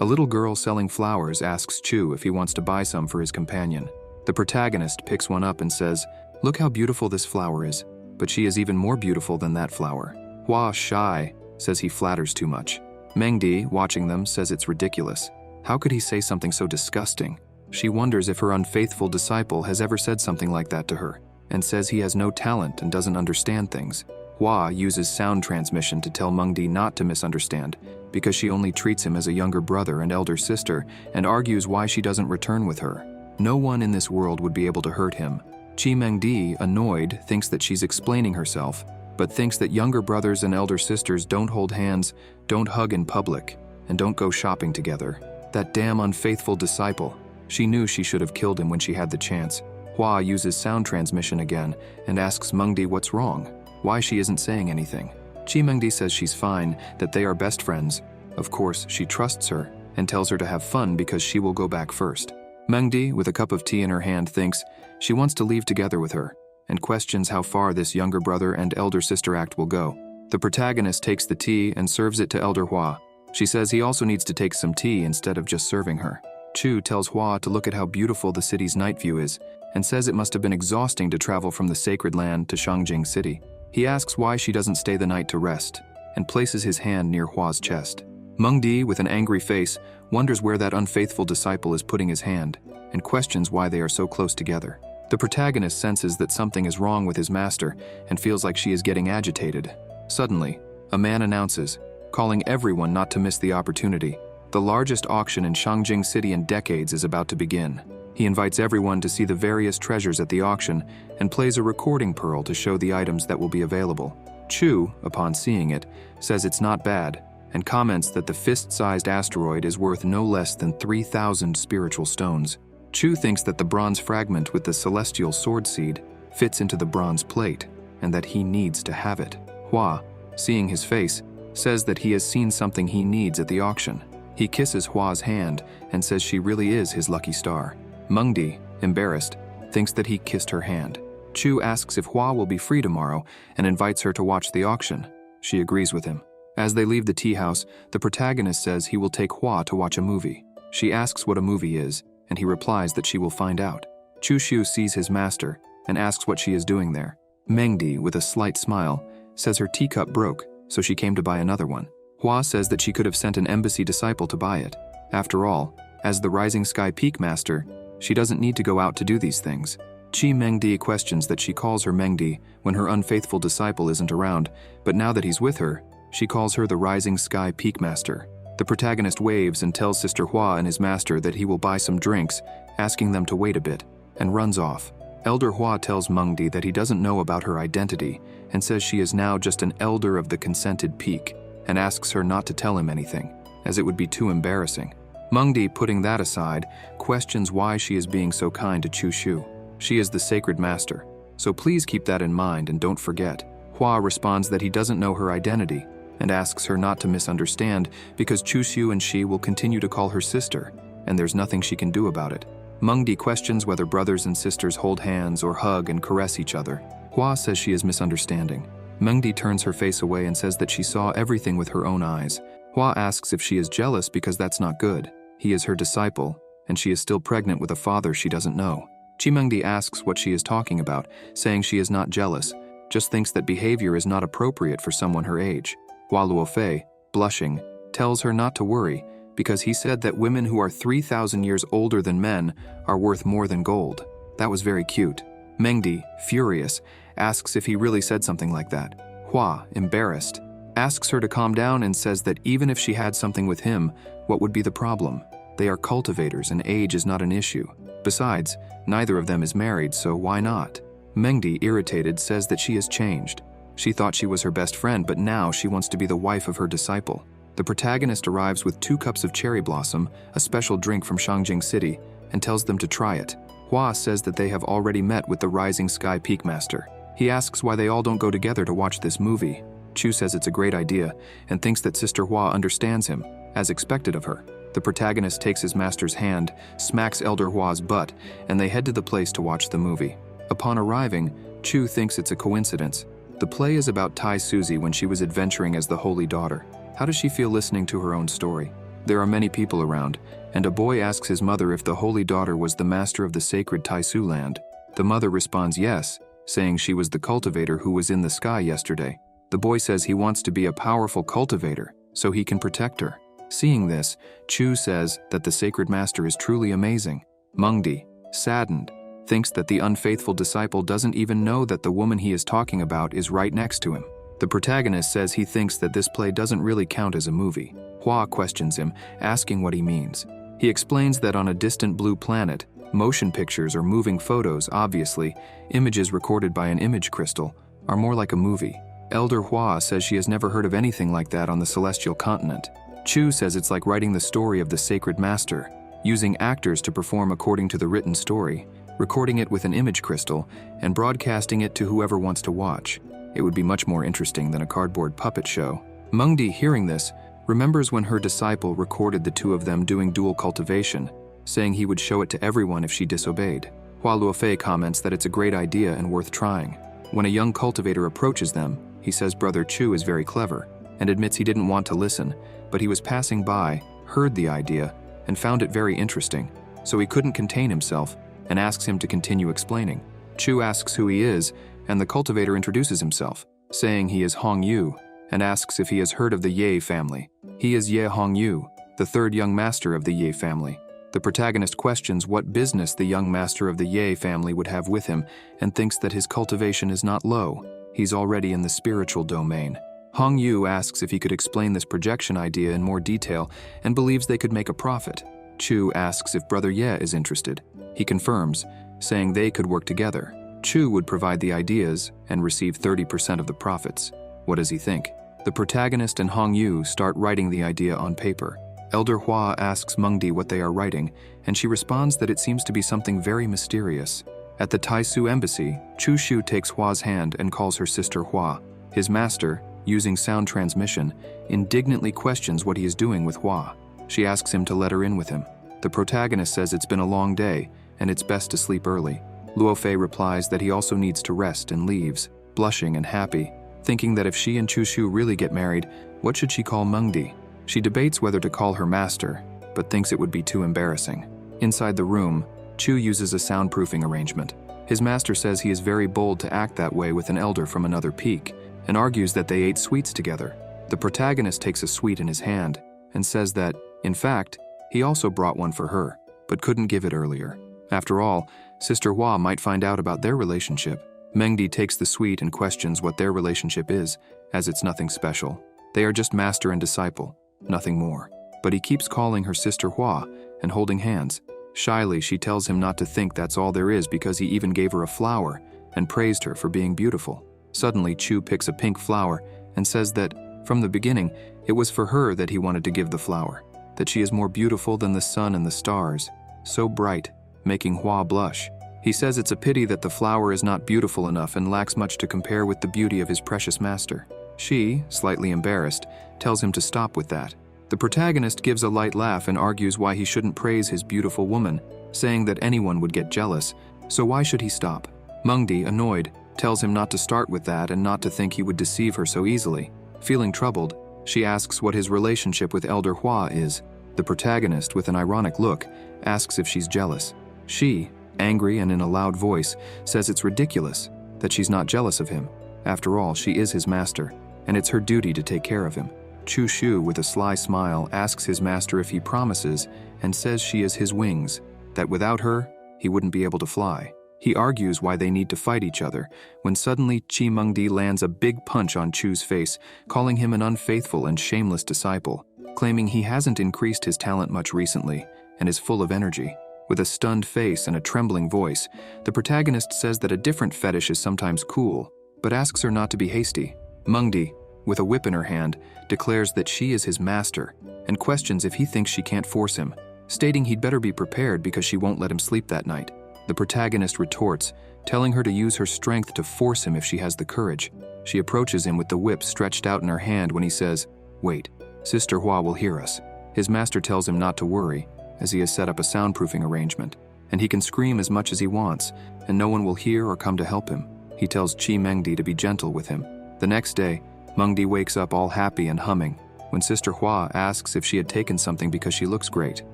A little girl selling flowers asks Chu if he wants to buy some for his companion. The protagonist picks one up and says, "Look how beautiful this flower is, but she is even more beautiful than that flower." Hua, shy, says he flatters too much. Mengdi, watching them, says it's ridiculous. How could he say something so disgusting? She wonders if her unfaithful disciple has ever said something like that to her, and says he has no talent and doesn't understand things. Hua uses sound transmission to tell Mengdi not to misunderstand, because she only treats him as a younger brother and elder sister, and argues why she doesn't return with her. No one in this world would be able to hurt him. Chi Mengdi, annoyed, thinks that she's explaining herself, but thinks that younger brothers and elder sisters don't hold hands, don't hug in public, and don't go shopping together. That damn unfaithful disciple. She knew she should have killed him when she had the chance. Hua uses sound transmission again and asks Mengdi what's wrong, why she isn't saying anything. Chi Mengdi says she's fine, that they are best friends. Of course, she trusts her and tells her to have fun because she will go back first. Mengdi, with a cup of tea in her hand, thinks she wants to leave together with her and questions how far this younger brother and elder sister act will go. The protagonist takes the tea and serves it to Elder Hua. She says he also needs to take some tea instead of just serving her. Chu tells Hua to look at how beautiful the city's night view is and says it must have been exhausting to travel from the sacred land to Shangjing City. He asks why she doesn't stay the night to rest and places his hand near Hua's chest. Mengdi, with an angry face, wonders where that unfaithful disciple is putting his hand and questions why they are so close together. The protagonist senses that something is wrong with his master and feels like she is getting agitated. Suddenly, a man announces, calling everyone not to miss the opportunity. The largest auction in Shangjing City in decades is about to begin. He invites everyone to see the various treasures at the auction and plays a recording pearl to show the items that will be available. Chu, upon seeing it, says it's not bad and comments that the fist-sized asteroid is worth no less than 3,000 spiritual stones. Chu thinks that the bronze fragment with the celestial sword seed fits into the bronze plate and that he needs to have it. Hua, seeing his face, says that he has seen something he needs at the auction. He kisses Hua's hand and says she really is his lucky star. Mengdi, embarrassed, thinks that he kissed her hand. Chu asks if Hua will be free tomorrow and invites her to watch the auction. She agrees with him. As they leave the tea house, the protagonist says he will take Hua to watch a movie. She asks what a movie is, and he replies that she will find out. Chu Shu sees his master and asks what she is doing there. Mengdi, with a slight smile, says her teacup broke, so she came to buy another one. Hua says that she could have sent an embassy disciple to buy it. After all, as the Rising Sky Peak Master, she doesn't need to go out to do these things. Chi Mengdi questions that she calls her Mengdi when her unfaithful disciple isn't around, but now that he's with her, she calls her the Rising Sky Peak Master. The protagonist waves and tells Sister Hua and his master that he will buy some drinks, asking them to wait a bit, and runs off. Elder Hua tells Mengdi that he doesn't know about her identity and says she is now just an elder of the consented peak, and asks her not to tell him anything, as it would be too embarrassing. Mengdi, putting that aside, questions why she is being so kind to Chu Shu. She is the sacred master, so please keep that in mind and don't forget. Hua responds that he doesn't know her identity and asks her not to misunderstand because Chu Shu and she will continue to call her sister, and there's nothing she can do about it. Mengdi questions whether brothers and sisters hold hands or hug and caress each other. Hua says she is misunderstanding. Mengdi turns her face away and says that she saw everything with her own eyes. Hua asks if she is jealous because that's not good. He is her disciple, and she is still pregnant with a father she doesn't know. Chi Mengdi asks what she is talking about, saying she is not jealous, just thinks that behavior is not appropriate for someone her age. Hua Luofei, blushing, tells her not to worry because he said that women who are 3,000 years older than men are worth more than gold. That was very cute. Mengdi, furious, asks if he really said something like that. Hua, embarrassed, asks her to calm down and says that even if she had something with him, what would be the problem? They are cultivators and age is not an issue. Besides, neither of them is married, so why not? Mengdi, irritated, says that she has changed. She thought she was her best friend, but now she wants to be the wife of her disciple. The protagonist arrives with 2 cups of cherry blossom, a special drink from Shangjing City, and tells them to try it. Hua says that they have already met with the Rising Sky Peak Master. He asks why they all don't go together to watch this movie. Chu says it's a great idea and thinks that Sister Hua understands him, as expected of her. The protagonist takes his master's hand, smacks Elder Hua's butt, and they head to the place to watch the movie. Upon arriving, Chu thinks it's a coincidence. The play is about Tai Suzy when she was adventuring as the Holy Daughter. How does she feel listening to her own story? There are many people around, and a boy asks his mother if the Holy Daughter was the master of the sacred Taisu land. The mother responds yes, saying she was the cultivator who was in the sky yesterday. The boy says he wants to be a powerful cultivator, so he can protect her. Seeing this, Chu says that the sacred master is truly amazing. Mengdi, saddened, thinks that the unfaithful disciple doesn't even know that the woman he is talking about is right next to him. The protagonist says he thinks that this play doesn't really count as a movie. Hua questions him, asking what he means. He explains that on a distant blue planet, motion pictures or moving photos, obviously, images recorded by an image crystal, are more like a movie. Elder Hua says she has never heard of anything like that on the celestial continent. Chu says it's like writing the story of the sacred master, using actors to perform according to the written story, recording it with an image crystal, and broadcasting it to whoever wants to watch. It would be much more interesting than a cardboard puppet show. Mengdi, hearing this, remembers when her disciple recorded the 2 of them doing dual cultivation, saying he would show it to everyone if she disobeyed. Hua Luofei comments that it's a great idea and worth trying. When a young cultivator approaches them, he says Brother Chu is very clever, and admits he didn't want to listen, but he was passing by, heard the idea, and found it very interesting, so he couldn't contain himself, and asks him to continue explaining. Chu asks who he is, and the cultivator introduces himself, saying he is Hong Yu, and asks if he has heard of the Ye family. He is Ye Hong Yu, the 3rd young master of the Ye family. The protagonist questions what business the young master of the Ye family would have with him, and thinks that his cultivation is not low. He's already in the spiritual domain. Hong Yu asks if he could explain this projection idea in more detail, and believes they could make a profit. Chu asks if Brother Ye is interested. He confirms, saying they could work together. Chu would provide the ideas and receive 30% of the profits. What does he think? The protagonist and Hong Yu start writing the idea on paper. Elder Hua asks Mengdi what they are writing, and she responds that it seems to be something very mysterious. At the Taisu embassy, Chu Shu takes Hua's hand and calls her sister Hua. His master, using sound transmission, indignantly questions what he is doing with Hua. She asks him to let her in with him. The protagonist says it's been a long day, and it's best to sleep early. Luofei replies that he also needs to rest and leaves, blushing and happy, thinking that if she and Chu Shu really get married, what should she call Mengdi? She debates whether to call her master, but thinks it would be too embarrassing. Inside the room, Chu uses a soundproofing arrangement. His master says he is very bold to act that way with an elder from another peak, and argues that they ate sweets together. The protagonist takes a sweet in his hand, and says that, in fact, he also brought one for her, but couldn't give it earlier. After all, Sister Hua might find out about their relationship. Mengdi takes the sweet and questions what their relationship is, as it's nothing special. They are just master and disciple, nothing more. But he keeps calling her Sister Hua and holding hands. Shyly, she tells him not to think that's all there is because he even gave her a flower and praised her for being beautiful. Suddenly, Chu picks a pink flower and says that, from the beginning, it was for her that he wanted to give the flower, that she is more beautiful than the sun and the stars, so bright, making Hua blush. He says it's a pity that the flower is not beautiful enough and lacks much to compare with the beauty of his precious master. She, slightly embarrassed, tells him to stop with that. The protagonist gives a light laugh and argues why he shouldn't praise his beautiful woman, saying that anyone would get jealous, so why should he stop? Mengdi, annoyed, tells him not to start with that and not to think he would deceive her so easily. Feeling troubled, she asks what his relationship with Elder Hua is. The protagonist, with an ironic look, asks if she's jealous. She, angry and in a loud voice, says it's ridiculous, that she's not jealous of him. After all, she is his master, and it's her duty to take care of him. Chu Shu, with a sly smile, asks his master if he promises and says she is his wings, that without her, he wouldn't be able to fly. He argues why they need to fight each other, when suddenly Chi Mengdi lands a big punch on Chu's face, calling him an unfaithful and shameless disciple, claiming he hasn't increased his talent much recently and is full of energy. With a stunned face and a trembling voice, the protagonist says that a different fetish is sometimes cool, but asks her not to be hasty. Mengdi, with a whip in her hand, declares that she is his master and questions if he thinks she can't force him, stating he'd better be prepared because she won't let him sleep that night. The protagonist retorts, telling her to use her strength to force him if she has the courage. She approaches him with the whip stretched out in her hand when he says, "Wait, Sister Hua will hear us." His master tells him not to worry, as he has set up a soundproofing arrangement, and he can scream as much as he wants, and no one will hear or come to help him. He tells Chi Mengdi to be gentle with him. The next day, Mengdi wakes up all happy and humming when Sister Hua asks if she had taken something because she looks great.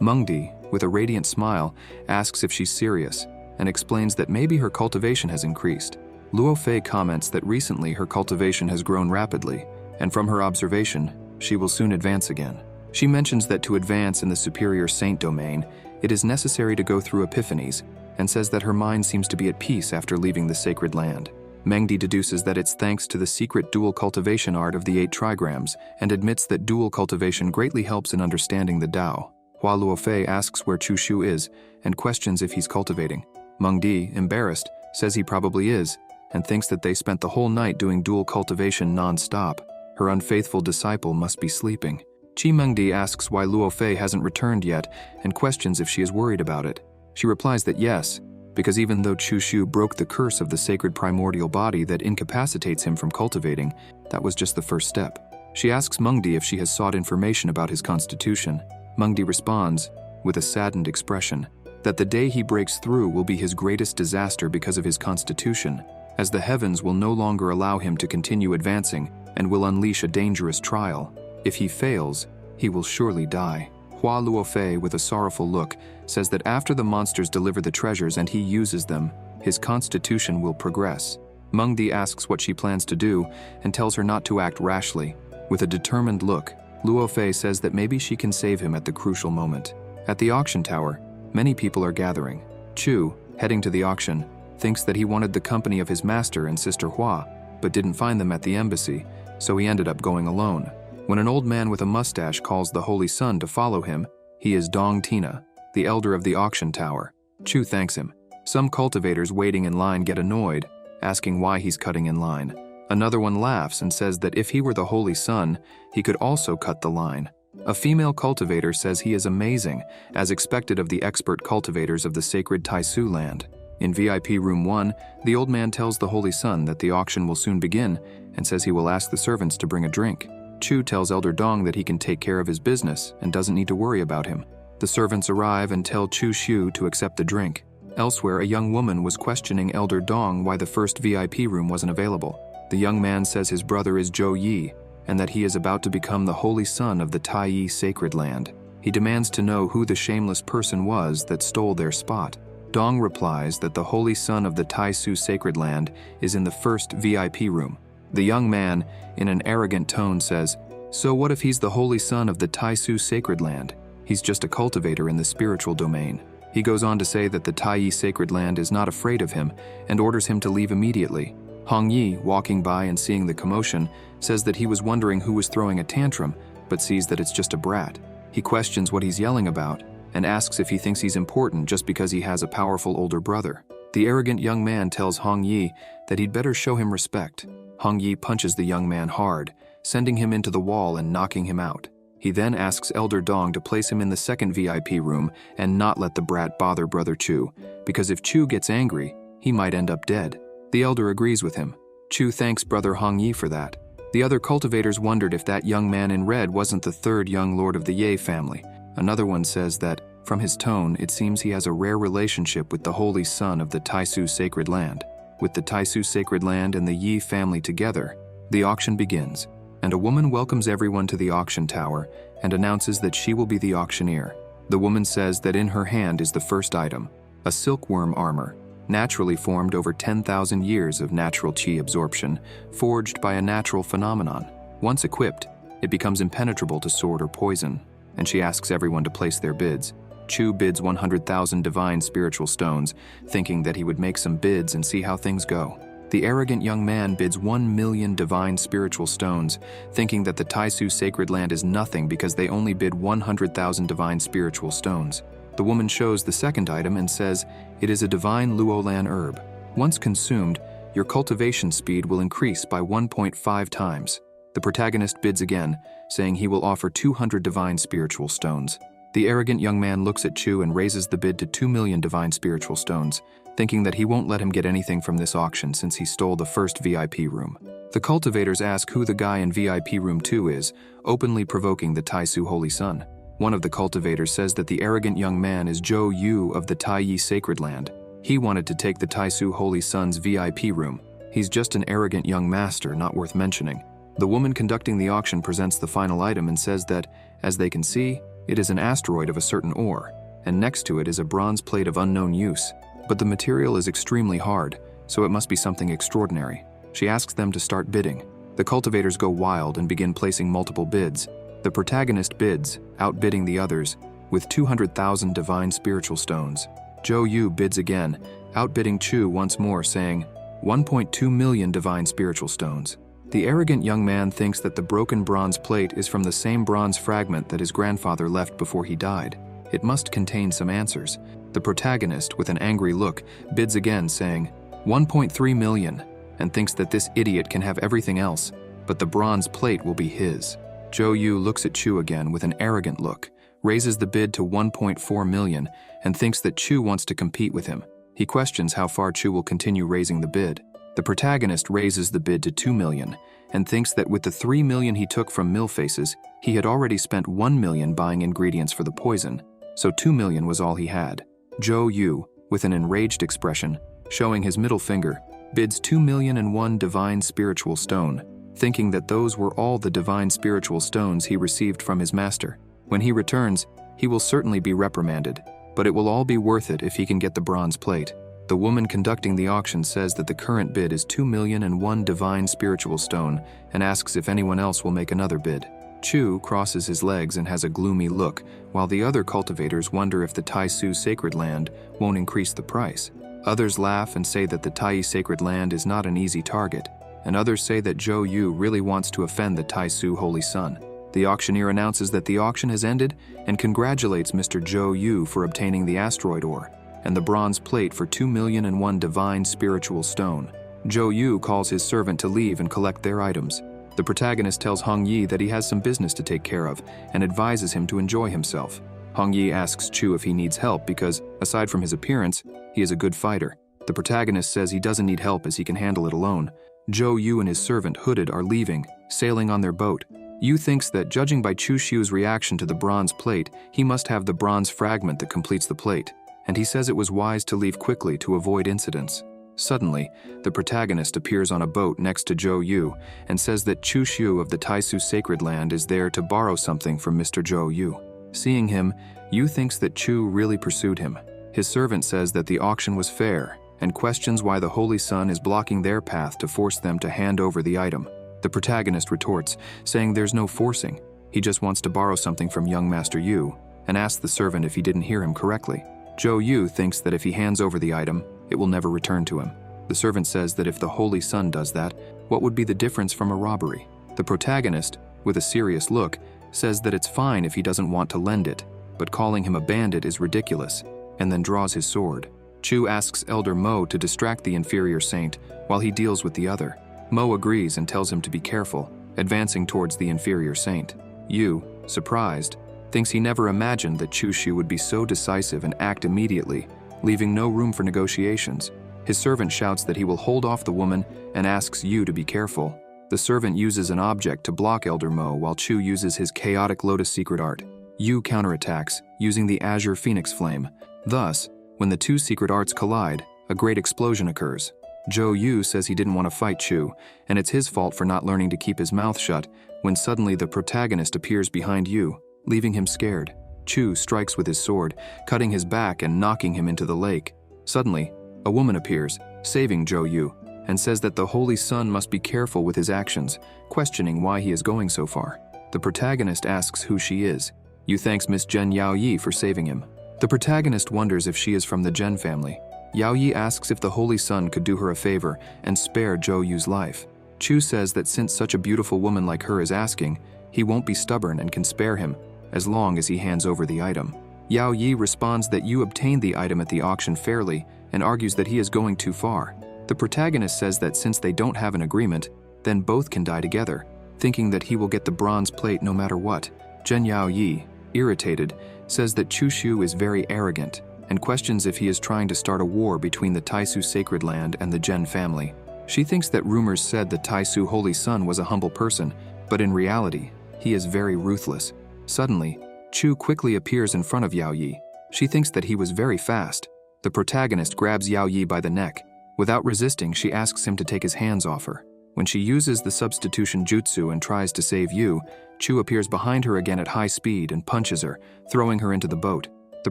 Mengdi, with a radiant smile, asks if she's serious and explains that maybe her cultivation has increased. Luo Fei comments that recently her cultivation has grown rapidly, and from her observation, she will soon advance again. She mentions that to advance in the superior saint domain, it is necessary to go through epiphanies, and says that her mind seems to be at peace after leaving the sacred land. Mengdi deduces that it's thanks to the secret dual cultivation art of the 8 trigrams, and admits that dual cultivation greatly helps in understanding the Tao. Hua Luofei asks where Chu Shu is, and questions if he's cultivating. Mengdi, embarrassed, says he probably is, and thinks that they spent the whole night doing dual cultivation non-stop. Her unfaithful disciple must be sleeping. Chi Mengdi asks why Luo Fei hasn't returned yet, and questions if she is worried about it. She replies that yes, because even though Chu Shu broke the curse of the sacred primordial body that incapacitates him from cultivating, that was just the first step. She asks Mengdi if she has sought information about his constitution. Mengdi responds, with a saddened expression, that the day he breaks through will be his greatest disaster because of his constitution, as the heavens will no longer allow him to continue advancing and will unleash a dangerous trial. If he fails, he will surely die. Hua Luofei, with a sorrowful look, says that after the monsters deliver the treasures and he uses them, his constitution will progress. Mengdi asks what she plans to do and tells her not to act rashly. With a determined look, Luofei says that maybe she can save him at the crucial moment. At the auction tower, many people are gathering. Chu, heading to the auction, thinks that he wanted the company of his master and Sister Hua, but didn't find them at the embassy, so he ended up going alone. When an old man with a mustache calls the Holy Sun to follow him, he is Dong Tina, the elder of the auction tower. Chu thanks him. Some cultivators waiting in line get annoyed, asking why he's cutting in line. Another one laughs and says that if he were the Holy Sun, he could also cut the line. A female cultivator says he is amazing, as expected of the expert cultivators of the sacred Taisu land. In VIP room 1, the old man tells the Holy Sun that the auction will soon begin and says he will ask the servants to bring a drink. Chu tells Elder Dong that he can take care of his business and doesn't need to worry about him. The servants arrive and tell Chu Shu to accept the drink. Elsewhere, a young woman was questioning Elder Dong why the first VIP room wasn't available. The young man says his brother is Zhou Yi and that he is about to become the Holy Son of the Tai Yi sacred land. He demands to know who the shameless person was that stole their spot. Dong replies that the Holy Son of the Taisu sacred land is in the first VIP room. The young man, in an arrogant tone, says, "So what if he's the Holy Son of the Taisu sacred land? He's just a cultivator in the spiritual domain." He goes on to say that the Tai Yi sacred land is not afraid of him and orders him to leave immediately. Hong Yi, walking by and seeing the commotion, says that he was wondering who was throwing a tantrum, but sees that it's just a brat. He questions what he's yelling about and asks if he thinks he's important just because he has a powerful older brother. The arrogant young man tells Hong Yi that he'd better show him respect. Hong Yi punches the young man hard, sending him into the wall and knocking him out. He then asks Elder Dong to place him in the second VIP room and not let the brat bother Brother Chu, because if Chu gets angry, he might end up dead. The elder agrees with him. Chu thanks Brother Hong Yi for that. The other cultivators wondered if that young man in red wasn't the third young lord of the Ye family. Another one says that, from his tone, it seems he has a rare relationship with the Holy Son of the Taisu sacred land. With the Taisu sacred land and the Yi family together, the auction begins, and a woman welcomes everyone to the auction tower and announces that she will be the auctioneer. The woman says that in her hand is the first item, a silkworm armor, naturally formed over 10,000 years of natural qi absorption, forged by a natural phenomenon. Once equipped, it becomes impenetrable to sword or poison, and she asks everyone to place their bids. Chu bids 100,000 divine spiritual stones, thinking that he would make some bids and see how things go. The arrogant young man bids 1,000,000 divine spiritual stones, thinking that the Taisu sacred land is nothing because they only bid 100,000 divine spiritual stones. The woman shows the second item and says it is a divine Luolan herb. Once consumed, your cultivation speed will increase by 1.5 times. The protagonist bids again, saying he will offer 200 divine spiritual stones. The arrogant young man looks at Chu and raises the bid to 2 million divine spiritual stones, thinking that he won't let him get anything from this auction since he stole the first VIP room. The cultivators ask who the guy in VIP room 2 is, openly provoking the Taisu Holy Sun. One of the cultivators says that the arrogant young man is Zhou Yu of the Taiyi Sacred Land. He wanted to take the Taisu Holy Sun's VIP room. He's just an arrogant young master, not worth mentioning. The woman conducting the auction presents the final item and says that, as they can see, it is an asteroid of a certain ore, and next to it is a bronze plate of unknown use. But the material is extremely hard, so it must be something extraordinary. She asks them to start bidding. The cultivators go wild and begin placing multiple bids. The protagonist bids, outbidding the others, with 200,000 divine spiritual stones. Zhou Yu bids again, outbidding Chu once more, saying 1.2 million divine spiritual stones. The arrogant young man thinks that the broken bronze plate is from the same bronze fragment that his grandfather left before he died. It must contain some answers. The protagonist, with an angry look, bids again, saying 1.3 million, and thinks that this idiot can have everything else, but the bronze plate will be his. Zhou Yu looks at Chu again with an arrogant look, raises the bid to 1.4 million, and thinks that Chu wants to compete with him. He questions how far Chu will continue raising the bid. The protagonist raises the bid to 2 million, and thinks that with the 3 million he took from Millfaces, he had already spent 1 million buying ingredients for the poison, so 2 million was all he had. Zhou Yu, with an enraged expression, showing his middle finger, bids 2,000,001 divine spiritual stone, thinking that those were all the divine spiritual stones he received from his master. When he returns, he will certainly be reprimanded, but it will all be worth it if he can get the bronze plate. The woman conducting the auction says that the current bid is 2,000,001 divine spiritual stone and asks if anyone else will make another bid. Chu crosses his legs and has a gloomy look, while the other cultivators wonder if the Taisu Sacred Land won't increase the price. Others laugh and say that the Taiyi Sacred Land is not an easy target, and others say that Zhou Yu really wants to offend the Taisu Holy Sun. The auctioneer announces that the auction has ended and congratulates Mr. Zhou Yu for obtaining the asteroid ore and the bronze plate for 2,000,001 divine spiritual stone. Zhou Yu calls his servant to leave and collect their items. The protagonist tells Hong Yi that he has some business to take care of and advises him to enjoy himself. Hong Yi asks Chu if he needs help because, aside from his appearance, he is a good fighter. The protagonist says he doesn't need help as he can handle it alone. Zhou Yu and his servant Hooded are leaving, sailing on their boat. Yu thinks that, judging by Chu Xiu's reaction to the bronze plate, he must have the bronze fragment that completes the plate, and he says it was wise to leave quickly to avoid incidents. Suddenly, the protagonist appears on a boat next to Zhou Yu and says that Chu Xiu of the Taisu Sacred Land is there to borrow something from Mr. Zhou Yu. Seeing him, Yu thinks that Chu really pursued him. His servant says that the auction was fair and questions why the Holy Sun is blocking their path to force them to hand over the item. The protagonist retorts, saying there's no forcing. He just wants to borrow something from young Master Yu, and asks the servant if he didn't hear him correctly. Zhou Yu thinks that if he hands over the item, it will never return to him. The servant says that if the Holy Sun does that, what would be the difference from a robbery? The protagonist, with a serious look, says that it's fine if he doesn't want to lend it, but calling him a bandit is ridiculous, and then draws his sword. Chu asks Elder Mo to distract the inferior saint while he deals with the other. Mo agrees and tells him to be careful, advancing towards the inferior saint. Yu, surprised, thinks he never imagined that Chu Xiu would be so decisive and act immediately, leaving no room for negotiations. His servant shouts that he will hold off the woman and asks Yu to be careful. The servant uses an object to block Elder Mo while Chu uses his chaotic lotus secret art. Yu counterattacks, using the azure phoenix flame. Thus, when the two secret arts collide, a great explosion occurs. Zhou Yu says he didn't want to fight Chu, and it's his fault for not learning to keep his mouth shut, when suddenly the protagonist appears behind Yu, leaving him scared. Chu strikes with his sword, cutting his back and knocking him into the lake. Suddenly, a woman appears, saving Zhou Yu, and says that the Holy Sun must be careful with his actions, questioning why he is going so far. The protagonist asks who she is. Yu thanks Miss Zhen Yao Yi for saving him. The protagonist wonders if she is from the Zhen family. Yao Yi asks if the Holy Sun could do her a favor and spare Zhou Yu's life. Chu says that since such a beautiful woman like her is asking, he won't be stubborn and can spare him, as long as he hands over the item. Yao Yi responds that Yu obtained the item at the auction fairly and argues that he is going too far. The protagonist says that since they don't have an agreement, then both can die together, thinking that he will get the bronze plate no matter what. Zhen Yaoyi, irritated, says that Chu Shu is very arrogant and questions if he is trying to start a war between the Taisu sacred land and the Zhen family. She thinks that rumors said the Taisu holy son was a humble person, but in reality, he is very ruthless. Suddenly, Chu quickly appears in front of Yaoyi. She thinks that he was very fast. The protagonist grabs Yaoyi by the neck. Without resisting, she asks him to take his hands off her. When she uses the substitution jutsu and tries to save Yu, Chu appears behind her again at high speed and punches her, throwing her into the boat. The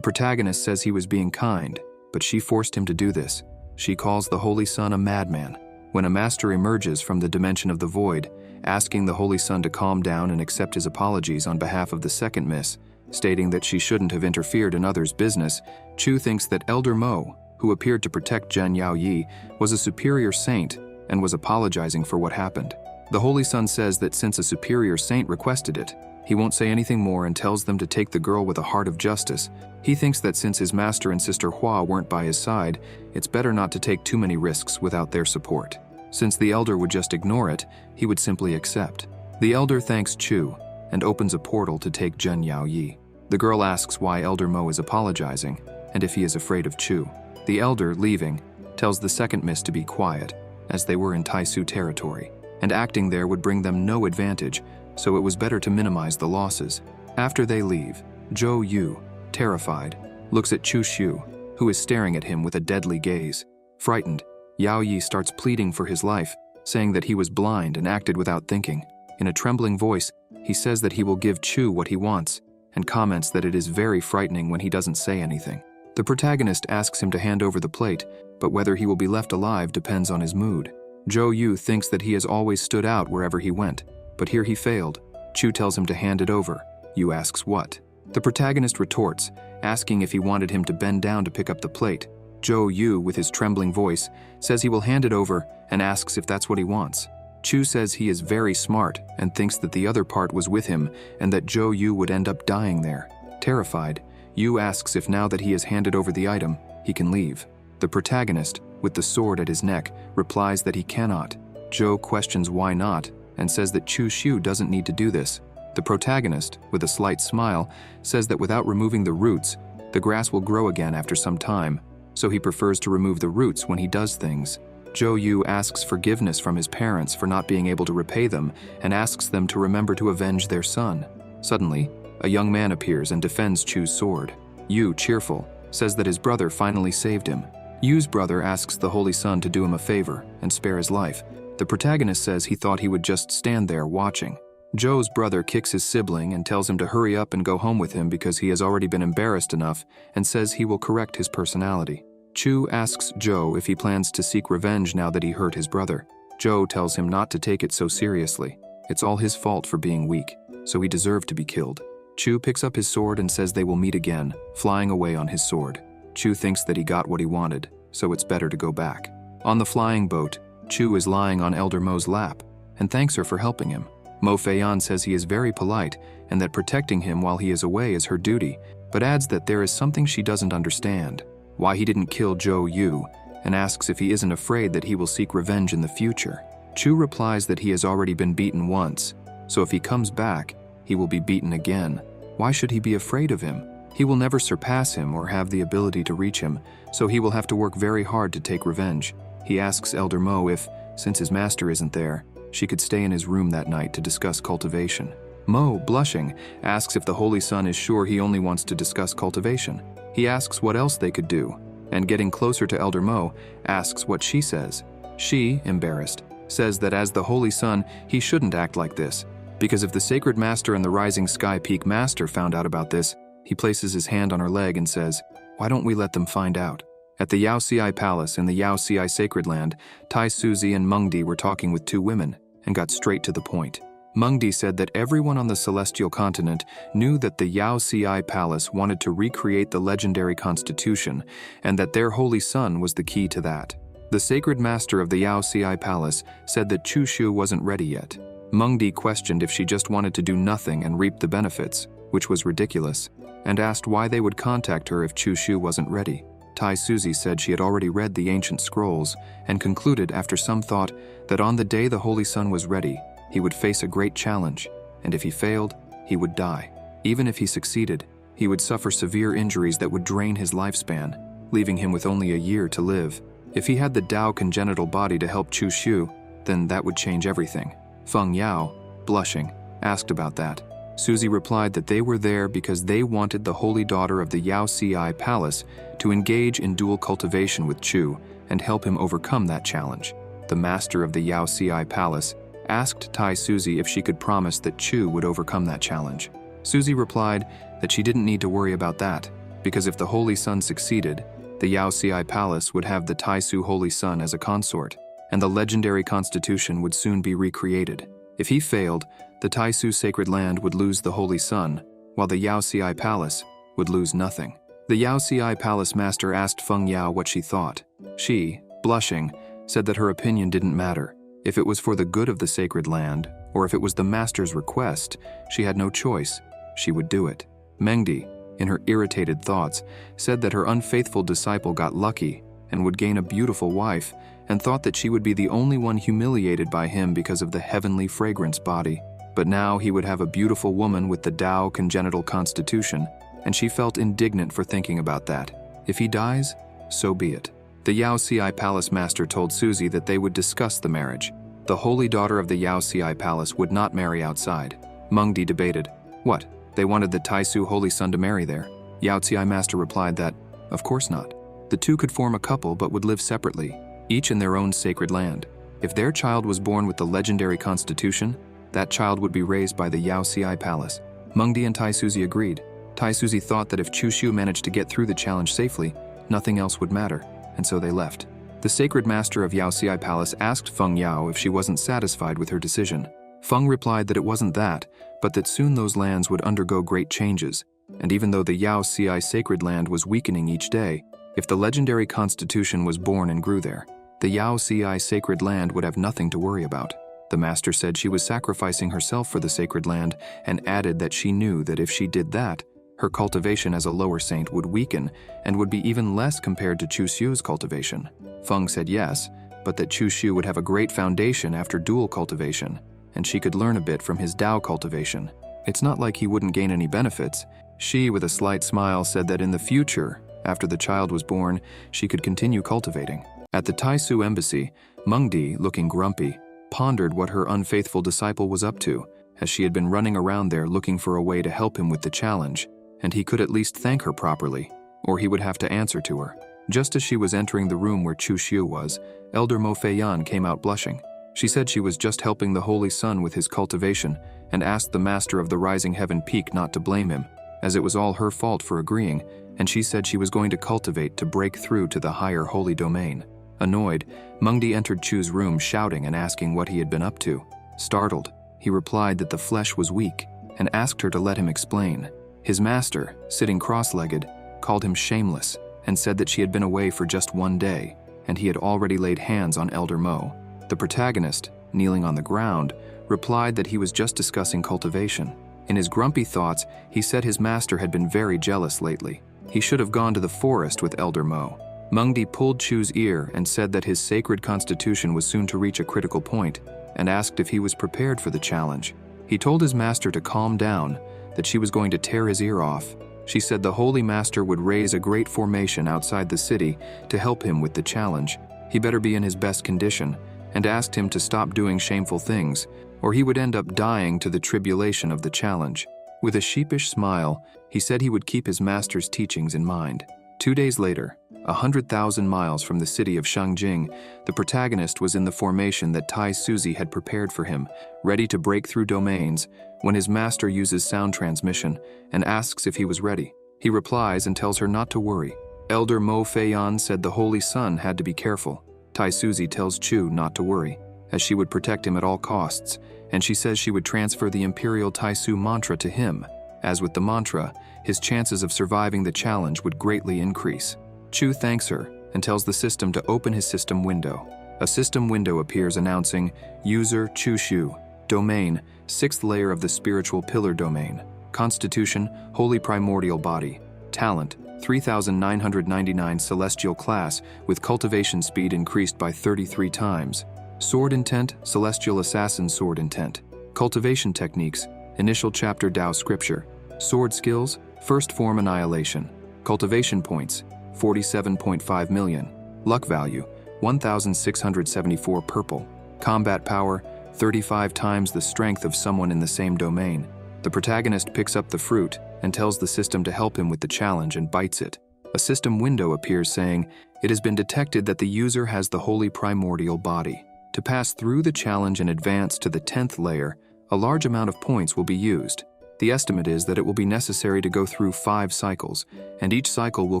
protagonist says he was being kind, but she forced him to do this. She calls the Holy Son a madman. When a master emerges from the dimension of the void, asking the Holy Son to calm down and accept his apologies on behalf of the second miss, stating that she shouldn't have interfered in others' business, Chu thinks that Elder Mo, who appeared to protect Zhen Yaoyi, was a superior saint and was apologizing for what happened. The Holy Son says that since a superior saint requested it, he won't say anything more and tells them to take the girl with a heart of justice. He thinks that since his master and sister Hua weren't by his side, it's better not to take too many risks without their support. Since the elder would just ignore it, he would simply accept. The elder thanks Chu and opens a portal to take Zhen Yaoyi. The girl asks why Elder Mo is apologizing and if he is afraid of Chu. The elder, leaving, tells the second miss to be quiet, as they were in Taisu territory, and acting there would bring them no advantage, so it was better to minimize the losses. After they leave, Zhou Yu, terrified, looks at Chu Shu, who is staring at him with a deadly gaze. Frightened, Yaoyi starts pleading for his life, saying that he was blind and acted without thinking. In a trembling voice, he says that he will give Chu what he wants, and comments that it is very frightening when he doesn't say anything. The protagonist asks him to hand over the plate, but whether he will be left alive depends on his mood. Zhou Yu thinks that he has always stood out wherever he went, but here he failed. Chu tells him to hand it over. Yu asks what. The protagonist retorts, asking if he wanted him to bend down to pick up the plate. Zhou Yu, with his trembling voice, says he will hand it over and asks if that's what he wants. Chu says he is very smart and thinks that the other part was with him and that Zhou Yu would end up dying there. Terrified, Yu asks if now that he has handed over the item, he can leave. The protagonist, with the sword at his neck, replies that he cannot. Zhou questions why not and says that Chu Shu doesn't need to do this. The protagonist, with a slight smile, says that without removing the roots, the grass will grow again after some time, so he prefers to remove the roots when he does things. Zhou Yu asks forgiveness from his parents for not being able to repay them and asks them to remember to avenge their son. Suddenly, a young man appears and defends Chu's sword. Yu, cheerful, says that his brother finally saved him. Yu's brother asks the Holy Son to do him a favor and spare his life. The protagonist says he thought he would just stand there watching. Zhou's brother kicks his sibling and tells him to hurry up and go home with him because he has already been embarrassed enough and says he will correct his personality. Chu asks Zhou if he plans to seek revenge now that he hurt his brother. Zhou tells him not to take it so seriously. It's all his fault for being weak, so he deserved to be killed. Chu picks up his sword and says they will meet again, flying away on his sword. Chu thinks that he got what he wanted, so it's better to go back. On the flying boat, Chu is lying on Elder Mo's lap and thanks her for helping him. Mo Feiyan says he is very polite and that protecting him while he is away is her duty, but adds that there is something she doesn't understand, why he didn't kill Zhou Yu, and asks if he isn't afraid that he will seek revenge in the future. Chu replies that he has already been beaten once, so if he comes back, he will be beaten again. Why should he be afraid of him? He will never surpass him or have the ability to reach him, so he will have to work very hard to take revenge. He asks Elder Mo if, since his master isn't there, she could stay in his room that night to discuss cultivation. Mo, blushing, asks if the Holy Son is sure he only wants to discuss cultivation. He asks what else they could do, and getting closer to Elder Mo, asks what she says. She, embarrassed, says that as the Holy Son, he shouldn't act like this, because if the Sacred Master and the Rising Sky Peak Master found out about this, he places his hand on her leg and says, "Why don't we let them find out?" At the Yao Ci Palace in the Yao Ci Sacred Land, Tai Suzi and Mengdi were talking with two women and got straight to the point. Mengdi said that everyone on the celestial continent knew that the Yao Ci Palace wanted to recreate the legendary constitution and that their Holy Son was the key to that. The Sacred Master of the Yao Ci Palace said that Chu Shu wasn't ready yet. Mengdi questioned if she just wanted to do nothing and reap the benefits, which was ridiculous, and asked why they would contact her if Chu Shu wasn't ready. Tai Suzy said she had already read the ancient scrolls and concluded after some thought that on the day the Holy Sun was ready, he would face a great challenge, and if he failed, he would die. Even if he succeeded, he would suffer severe injuries that would drain his lifespan, leaving him with only a year to live. If he had the Tao congenital body to help Chu Xiu, then that would change everything. Feng Yao, blushing, asked about that. Suzy replied that they were there because they wanted the holy daughter of the Yao Ci Palace to engage in dual cultivation with Chu and help him overcome that challenge. The master of the Yao Ci Palace asked Tai Suzy if she could promise that Chu would overcome that challenge. Suzy replied that she didn't need to worry about that, because if the Holy Sun succeeded, the Yao Ci Palace would have the Tai Su Holy Sun as a consort, and the legendary constitution would soon be recreated. If he failed, the Tai Su sacred land would lose the Holy Sun, while the Yao Ci Palace would lose nothing. The Yao Ci Palace master asked Feng Yao what she thought. She, blushing, said that her opinion didn't matter. If it was for the good of the sacred land, or if it was the master's request, she had no choice. She would do it. Mengdi, in her irritated thoughts, said that her unfaithful disciple got lucky and would gain a beautiful wife, and thought that she would be the only one humiliated by him because of the heavenly fragrance body. But now he would have a beautiful woman with the Tao congenital constitution, and she felt indignant for thinking about that. If he dies, so be it. The Yao Ci Palace master told Suzy that they would discuss the marriage. The holy daughter of the Yao Ci Palace would not marry outside. Mengdi debated. What? They wanted the Tai Su Holy Sun to marry there? Yao Ci master replied that, of course not. The two could form a couple but would live separately, each in their own sacred land. If their child was born with the legendary constitution, that child would be raised by the Yao Ci Palace. Mengdi and Tai Suzy agreed. Tai Suzy thought that if Chu Xiu managed to get through the challenge safely, nothing else would matter, and so they left. The sacred master of Yao Ci Palace asked Feng Yao if she wasn't satisfied with her decision. Feng replied that it wasn't that, but that soon those lands would undergo great changes, and even though the Yao Ci sacred land was weakening each day, if the legendary constitution was born and grew there, the Yao Ci sacred land would have nothing to worry about. The master said she was sacrificing herself for the sacred land and added that she knew that if she did that, her cultivation as a lower saint would weaken and would be even less compared to Chu Xiu's cultivation. Feng said yes, but that Chu Xiu would have a great foundation after dual cultivation, and she could learn a bit from his Tao cultivation. It's not like he wouldn't gain any benefits. She, with a slight smile, said that in the future, after the child was born, she could continue cultivating. At the Tai Su embassy, Mengdi, looking grumpy, pondered what her unfaithful disciple was up to, as she had been running around there looking for a way to help him with the challenge, and he could at least thank her properly, or he would have to answer to her. Just as she was entering the room where Chu Xiu was, Elder Mo Feiyan came out blushing. She said she was just helping the Holy Sun with his cultivation and asked the master of the Rising Heaven Peak not to blame him, as it was all her fault for agreeing, and she said she was going to cultivate to break through to the higher holy domain. Annoyed, Mengdi entered Chu's room shouting and asking what he had been up to. Startled, he replied that the flesh was weak and asked her to let him explain. His master, sitting cross-legged, called him shameless and said that she had been away for just one day, and he had already laid hands on Elder Mo. The protagonist, kneeling on the ground, replied that he was just discussing cultivation. In his grumpy thoughts, he said his master had been very jealous lately. He should have gone to the forest with Elder Mo. Mengdi pulled Chu's ear and said that his sacred constitution was soon to reach a critical point, and asked if he was prepared for the challenge. He told his master to calm down, that she was going to tear his ear off. She said the Holy Master would raise a great formation outside the city to help him with the challenge. He better be in his best condition, and asked him to stop doing shameful things, or he would end up dying to the tribulation of the challenge. With a sheepish smile, he said he would keep his master's teachings in mind. 2 days later, 100,000 miles from the city of Shangjing, the protagonist was in the formation that Tai Suzy had prepared for him, ready to break through domains, when his master uses sound transmission and asks if he was ready. He replies and tells her not to worry. Elder Mo Feiyan said the Holy Sun had to be careful. Tai Suzy tells Chu not to worry, as she would protect him at all costs, and she says she would transfer the Imperial Tai Su mantra to him. As with the mantra, his chances of surviving the challenge would greatly increase. Chu thanks her and tells the system to open his system window. A system window appears announcing, User Chu Xiu, Domain, 6th layer of the spiritual pillar domain, Constitution, Holy Primordial Body, Talent, 3,999 celestial class with cultivation speed increased by 33 times. Sword intent, celestial assassin sword intent. Cultivation techniques, initial chapter Tao scripture. Sword skills, first form annihilation. Cultivation points, 47.5 million. Luck value, 1,674 purple. Combat power, 35 times the strength of someone in the same domain. The protagonist picks up the fruit and tells the system to help him with the challenge and bites it. A system window appears saying, "It has been detected that the user has the holy primordial body. To pass through the challenge and advance to the 10th layer, a large amount of points will be used. The estimate is that it will be necessary to go through 5 cycles, and each cycle will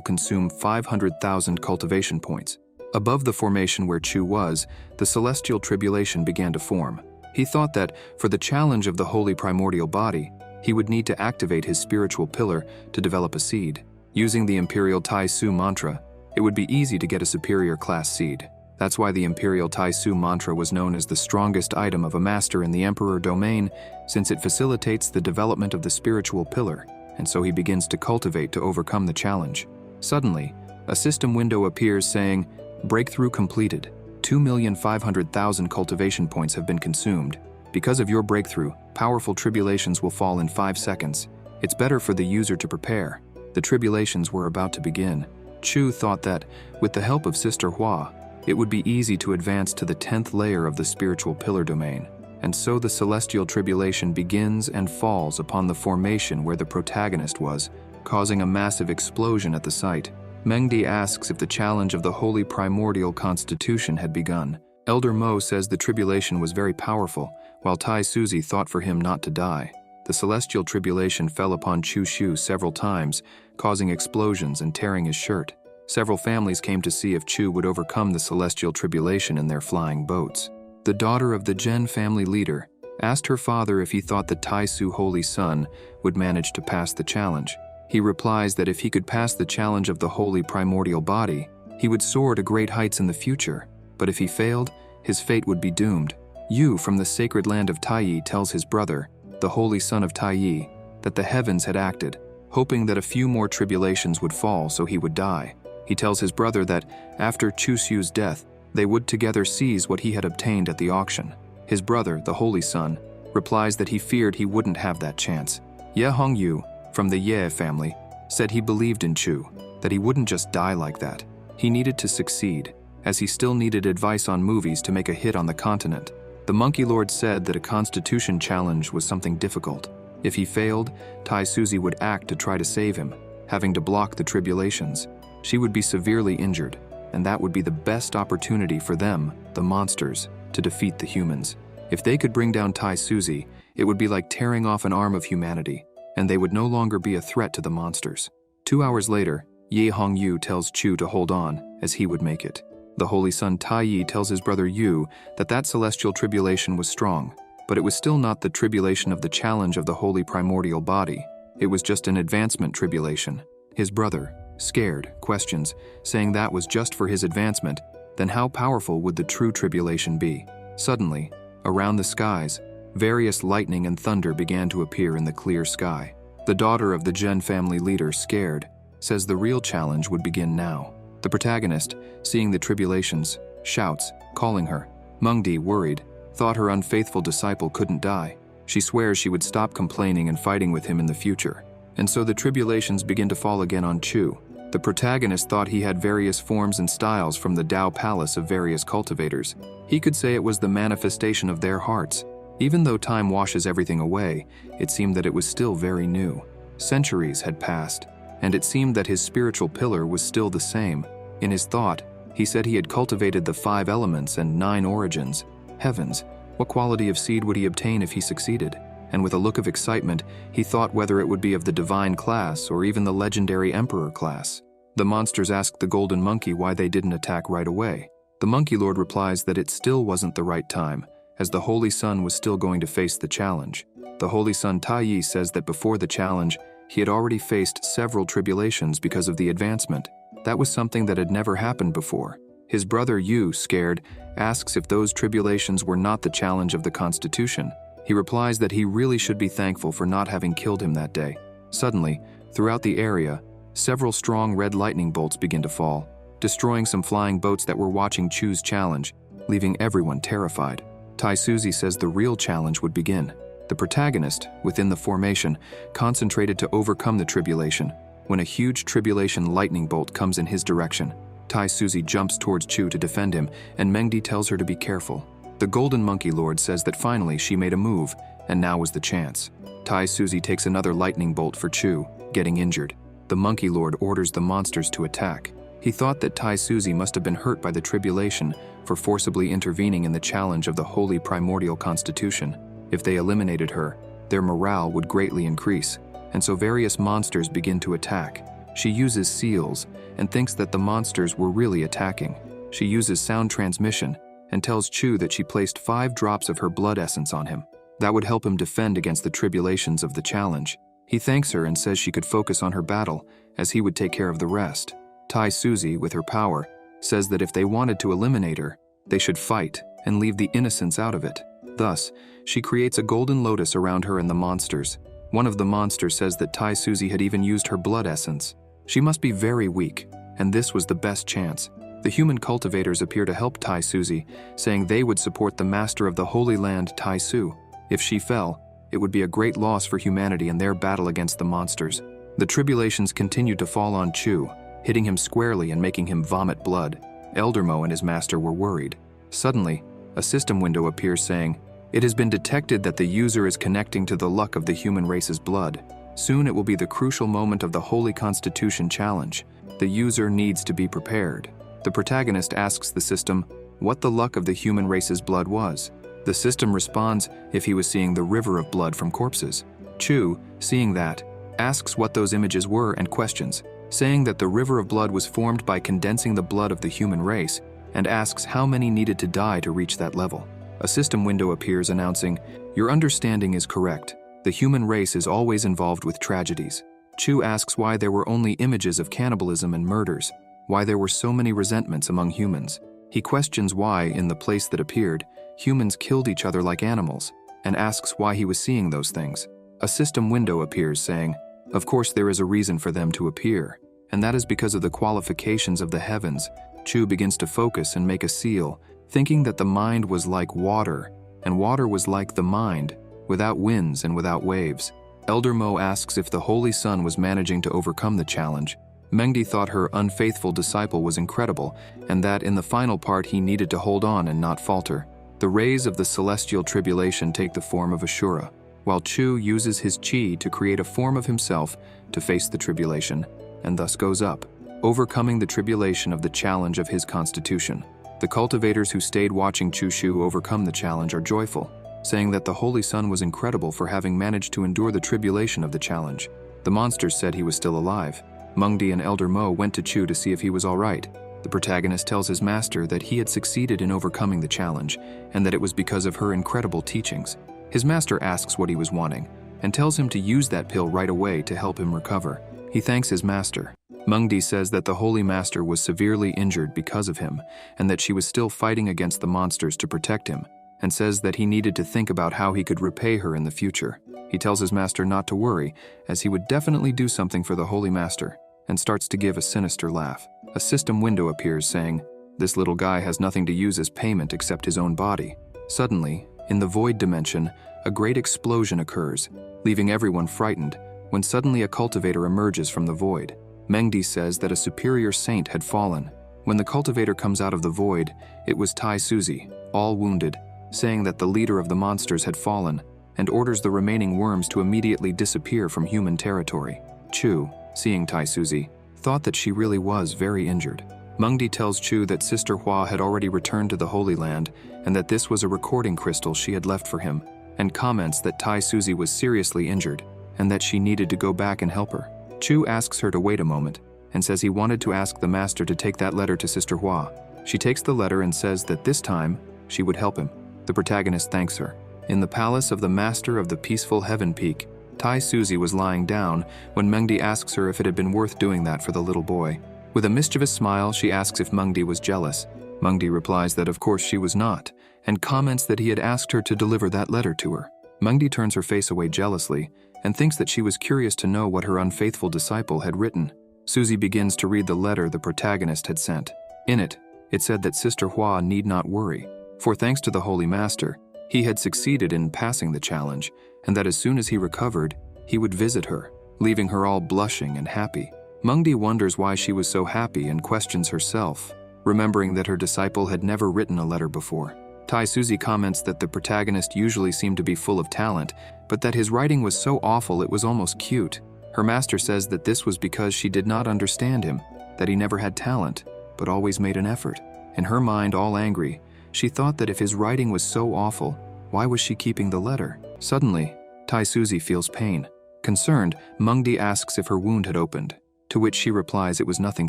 consume 500,000 cultivation points." Above the formation where Chu was, the celestial tribulation began to form. He thought that, for the challenge of the holy primordial body, he would need to activate his spiritual pillar to develop a seed. Using the Imperial Tai Su mantra, it would be easy to get a superior class seed. That's why the Imperial Tai Su mantra was known as the strongest item of a master in the Emperor domain, since it facilitates the development of the spiritual pillar, and so he begins to cultivate to overcome the challenge. Suddenly, a system window appears saying, "Breakthrough completed. 2,500,000 cultivation points have been consumed. Because of your breakthrough, powerful tribulations will fall in 5 seconds. It's better for the user to prepare." The tribulations were about to begin. Chu thought that, with the help of Sister Hua, it would be easy to advance to the 10th layer of the spiritual pillar domain. And so the celestial tribulation begins and falls upon the formation where the protagonist was, causing a massive explosion at the site. Mengdi asks if the challenge of the holy primordial constitution had begun. Elder Mo says the tribulation was very powerful, while Tai Suzy thought for him not to die. The celestial tribulation fell upon Chu Shu several times, causing explosions and tearing his shirt. Several families came to see if Chu would overcome the celestial tribulation in their flying boats. The daughter of the Zhen family leader asked her father if he thought the Tai Su holy son would manage to pass the challenge. He replies that if he could pass the challenge of the holy primordial body, he would soar to great heights in the future, but if he failed, his fate would be doomed. Yu from the sacred land of Taiyi tells his brother, the holy son of Taiyi, that the heavens had acted, hoping that a few more tribulations would fall so he would die. He tells his brother that, after Chu Xu's death, they would together seize what he had obtained at the auction. His brother, the holy son, replies that he feared he wouldn't have that chance. Ye Hongyu, from the Ye family, said he believed in Chu, that he wouldn't just die like that. He needed to succeed, as he still needed advice on movies to make a hit on the continent. The Monkey Lord said that a constitution challenge was something difficult. If he failed, Tai Suzy would act to try to save him, having to block the tribulations. She would be severely injured, and that would be the best opportunity for them, the monsters, to defeat the humans. If they could bring down Tai Suzy, it would be like tearing off an arm of humanity, and they would no longer be a threat to the monsters. 2 hours later, Ye Hongyu tells Chu to hold on, as he would make it. The holy son Taiyi tells his brother Yu that celestial tribulation was strong, but it was still not the tribulation of the challenge of the holy primordial body. It was just an advancement tribulation. His brother, scared, questions, saying that was just for his advancement, then how powerful would the true tribulation be? Suddenly, around the skies, various lightning and thunder began to appear in the clear sky. The daughter of the Zhen family leader, scared, says the real challenge would begin now. The protagonist, seeing the tribulations, shouts, calling her. Mengdi, worried, thought her unfaithful disciple couldn't die. She swears she would stop complaining and fighting with him in the future. And so the tribulations begin to fall again on Chu. The protagonist thought he had various forms and styles from the Tao Palace of various cultivators. He could say it was the manifestation of their hearts. Even though time washes everything away, it seemed that it was still very new. Centuries had passed, and it seemed that his spiritual pillar was still the same. In his thought, he said he had cultivated the 5 elements and 9 origins. Heavens, what quality of seed would he obtain if he succeeded? And with a look of excitement, he thought whether it would be of the divine class or even the legendary emperor class. The monsters asked the golden monkey why they didn't attack right away. The monkey lord replies that it still wasn't the right time, as the holy son was still going to face the challenge. The holy son Taiyi says that before the challenge, he had already faced several tribulations because of the advancement. That was something that had never happened before. His brother Yu, scared, asks if those tribulations were not the challenge of the Constitution. He replies that he really should be thankful for not having killed him that day. Suddenly, throughout the area, several strong red lightning bolts begin to fall, destroying some flying boats that were watching Chu's challenge, leaving everyone terrified. Tai Suzy says the real challenge would begin. The protagonist, within the formation, concentrated to overcome the tribulation, when a huge tribulation lightning bolt comes in his direction. Tai Suzy jumps towards Chu to defend him, and Mengdi tells her to be careful. The Golden Monkey Lord says that finally she made a move, and now was the chance. Tai Suzy takes another lightning bolt for Chu, getting injured. The Monkey Lord orders the monsters to attack. He thought that Tai Suzy must have been hurt by the tribulation for forcibly intervening in the challenge of the Holy Primordial Constitution. If they eliminated her, their morale would greatly increase, and so various monsters begin to attack. She uses seals and thinks that the monsters were really attacking. She uses sound transmission and tells Chu that she placed 5 drops of her blood essence on him. That would help him defend against the tribulations of the challenge. He thanks her and says she could focus on her battle, as he would take care of the rest. Tai Suzy, with her power, says that if they wanted to eliminate her, they should fight and leave the innocents out of it. Thus, she creates a golden lotus around her and the monsters. One of the monsters says that Tai Suzy had even used her blood essence. She must be very weak, and this was the best chance. The human cultivators appear to help Tai Suzy, saying they would support the master of the Holy Land, Tai Su. If she fell, it would be a great loss for humanity in their battle against the monsters. The tribulations continued to fall on Chu, hitting him squarely and making him vomit blood. Eldermo and his master were worried. Suddenly, a system window appears saying, "It has been detected that the user is connecting to the luck of the human race's blood. Soon it will be the crucial moment of the Holy Constitution Challenge. The user needs to be prepared." The protagonist asks the system what the luck of the human race's blood was. The system responds if he was seeing the river of blood from corpses. Chu, seeing that, asks what those images were and questions, saying that the river of blood was formed by condensing the blood of the human race, and asks how many needed to die to reach that level. A system window appears announcing, "Your understanding is correct. The human race is always involved with tragedies." Chu asks why there were only images of cannibalism and murders, why there were so many resentments among humans. He questions why, in the place that appeared, humans killed each other like animals, and asks why he was seeing those things. A system window appears saying, "Of course there is a reason for them to appear, and that is because of the qualifications of the heavens." Chu begins to focus and make a seal, thinking that the mind was like water, and water was like the mind, without winds and without waves. Elder Mo asks if the Holy Sun was managing to overcome the challenge. Mengdi thought her unfaithful disciple was incredible, and that in the final part he needed to hold on and not falter. The rays of the celestial tribulation take the form of Ashura, while Chu uses his chi to create a form of himself to face the tribulation, and thus goes up, overcoming the tribulation of the challenge of his constitution. The cultivators who stayed watching Chu Shu overcome the challenge are joyful, saying that the Holy Sun was incredible for having managed to endure the tribulation of the challenge. The monsters said he was still alive. Mengdi and Elder Mo went to Chu to see if he was all right. The protagonist tells his master that he had succeeded in overcoming the challenge, and that it was because of her incredible teachings. His master asks what he was wanting, and tells him to use that pill right away to help him recover. He thanks his master. Mengdi says that the Holy Master was severely injured because of him, and that she was still fighting against the monsters to protect him, and says that he needed to think about how he could repay her in the future. He tells his master not to worry, as he would definitely do something for the Holy Master, and starts to give a sinister laugh. A system window appears saying, "This little guy has nothing to use as payment except his own body." Suddenly, in the void dimension, a great explosion occurs, leaving everyone frightened, when suddenly a cultivator emerges from the void. Mengdi says that a superior saint had fallen. When the cultivator comes out of the void, it was Tai Suzy, all wounded, saying that the leader of the monsters had fallen, and orders the remaining worms to immediately disappear from human territory. Chu, seeing Tai Suzy, thought that she really was very injured. Mengdi tells Chu that Sister Hua had already returned to the Holy Land, and that this was a recording crystal she had left for him, and comments that Tai Suzy was seriously injured, and that she needed to go back and help her. Chu asks her to wait a moment, and says he wanted to ask the master to take that letter to Sister Hua. She takes the letter and says that this time, she would help him. The protagonist thanks her. In the palace of the master of the peaceful heaven peak, Tai Suzy was lying down when Mengdi asks her if it had been worth doing that for the little boy. With a mischievous smile, she asks if Mengdi was jealous. Mengdi replies that of course she was not, and comments that he had asked her to deliver that letter to her. Mengdi turns her face away jealously, and thinks that she was curious to know what her unfaithful disciple had written. Suzy begins to read the letter the protagonist had sent. In it, it said that Sister Hua need not worry, for thanks to the Holy Master, he had succeeded in passing the challenge, and that as soon as he recovered, he would visit her, leaving her all blushing and happy. Mengdi wonders why she was so happy and questions herself, remembering that her disciple had never written a letter before. Tai Suzy comments that the protagonist usually seemed to be full of talent, but that his writing was so awful it was almost cute. Her master says that this was because she did not understand him, that he never had talent, but always made an effort. In her mind, all angry, she thought that if his writing was so awful, why was she keeping the letter? Suddenly, Tai Suzy feels pain. Concerned, Mengdi asks if her wound had opened, to which she replies it was nothing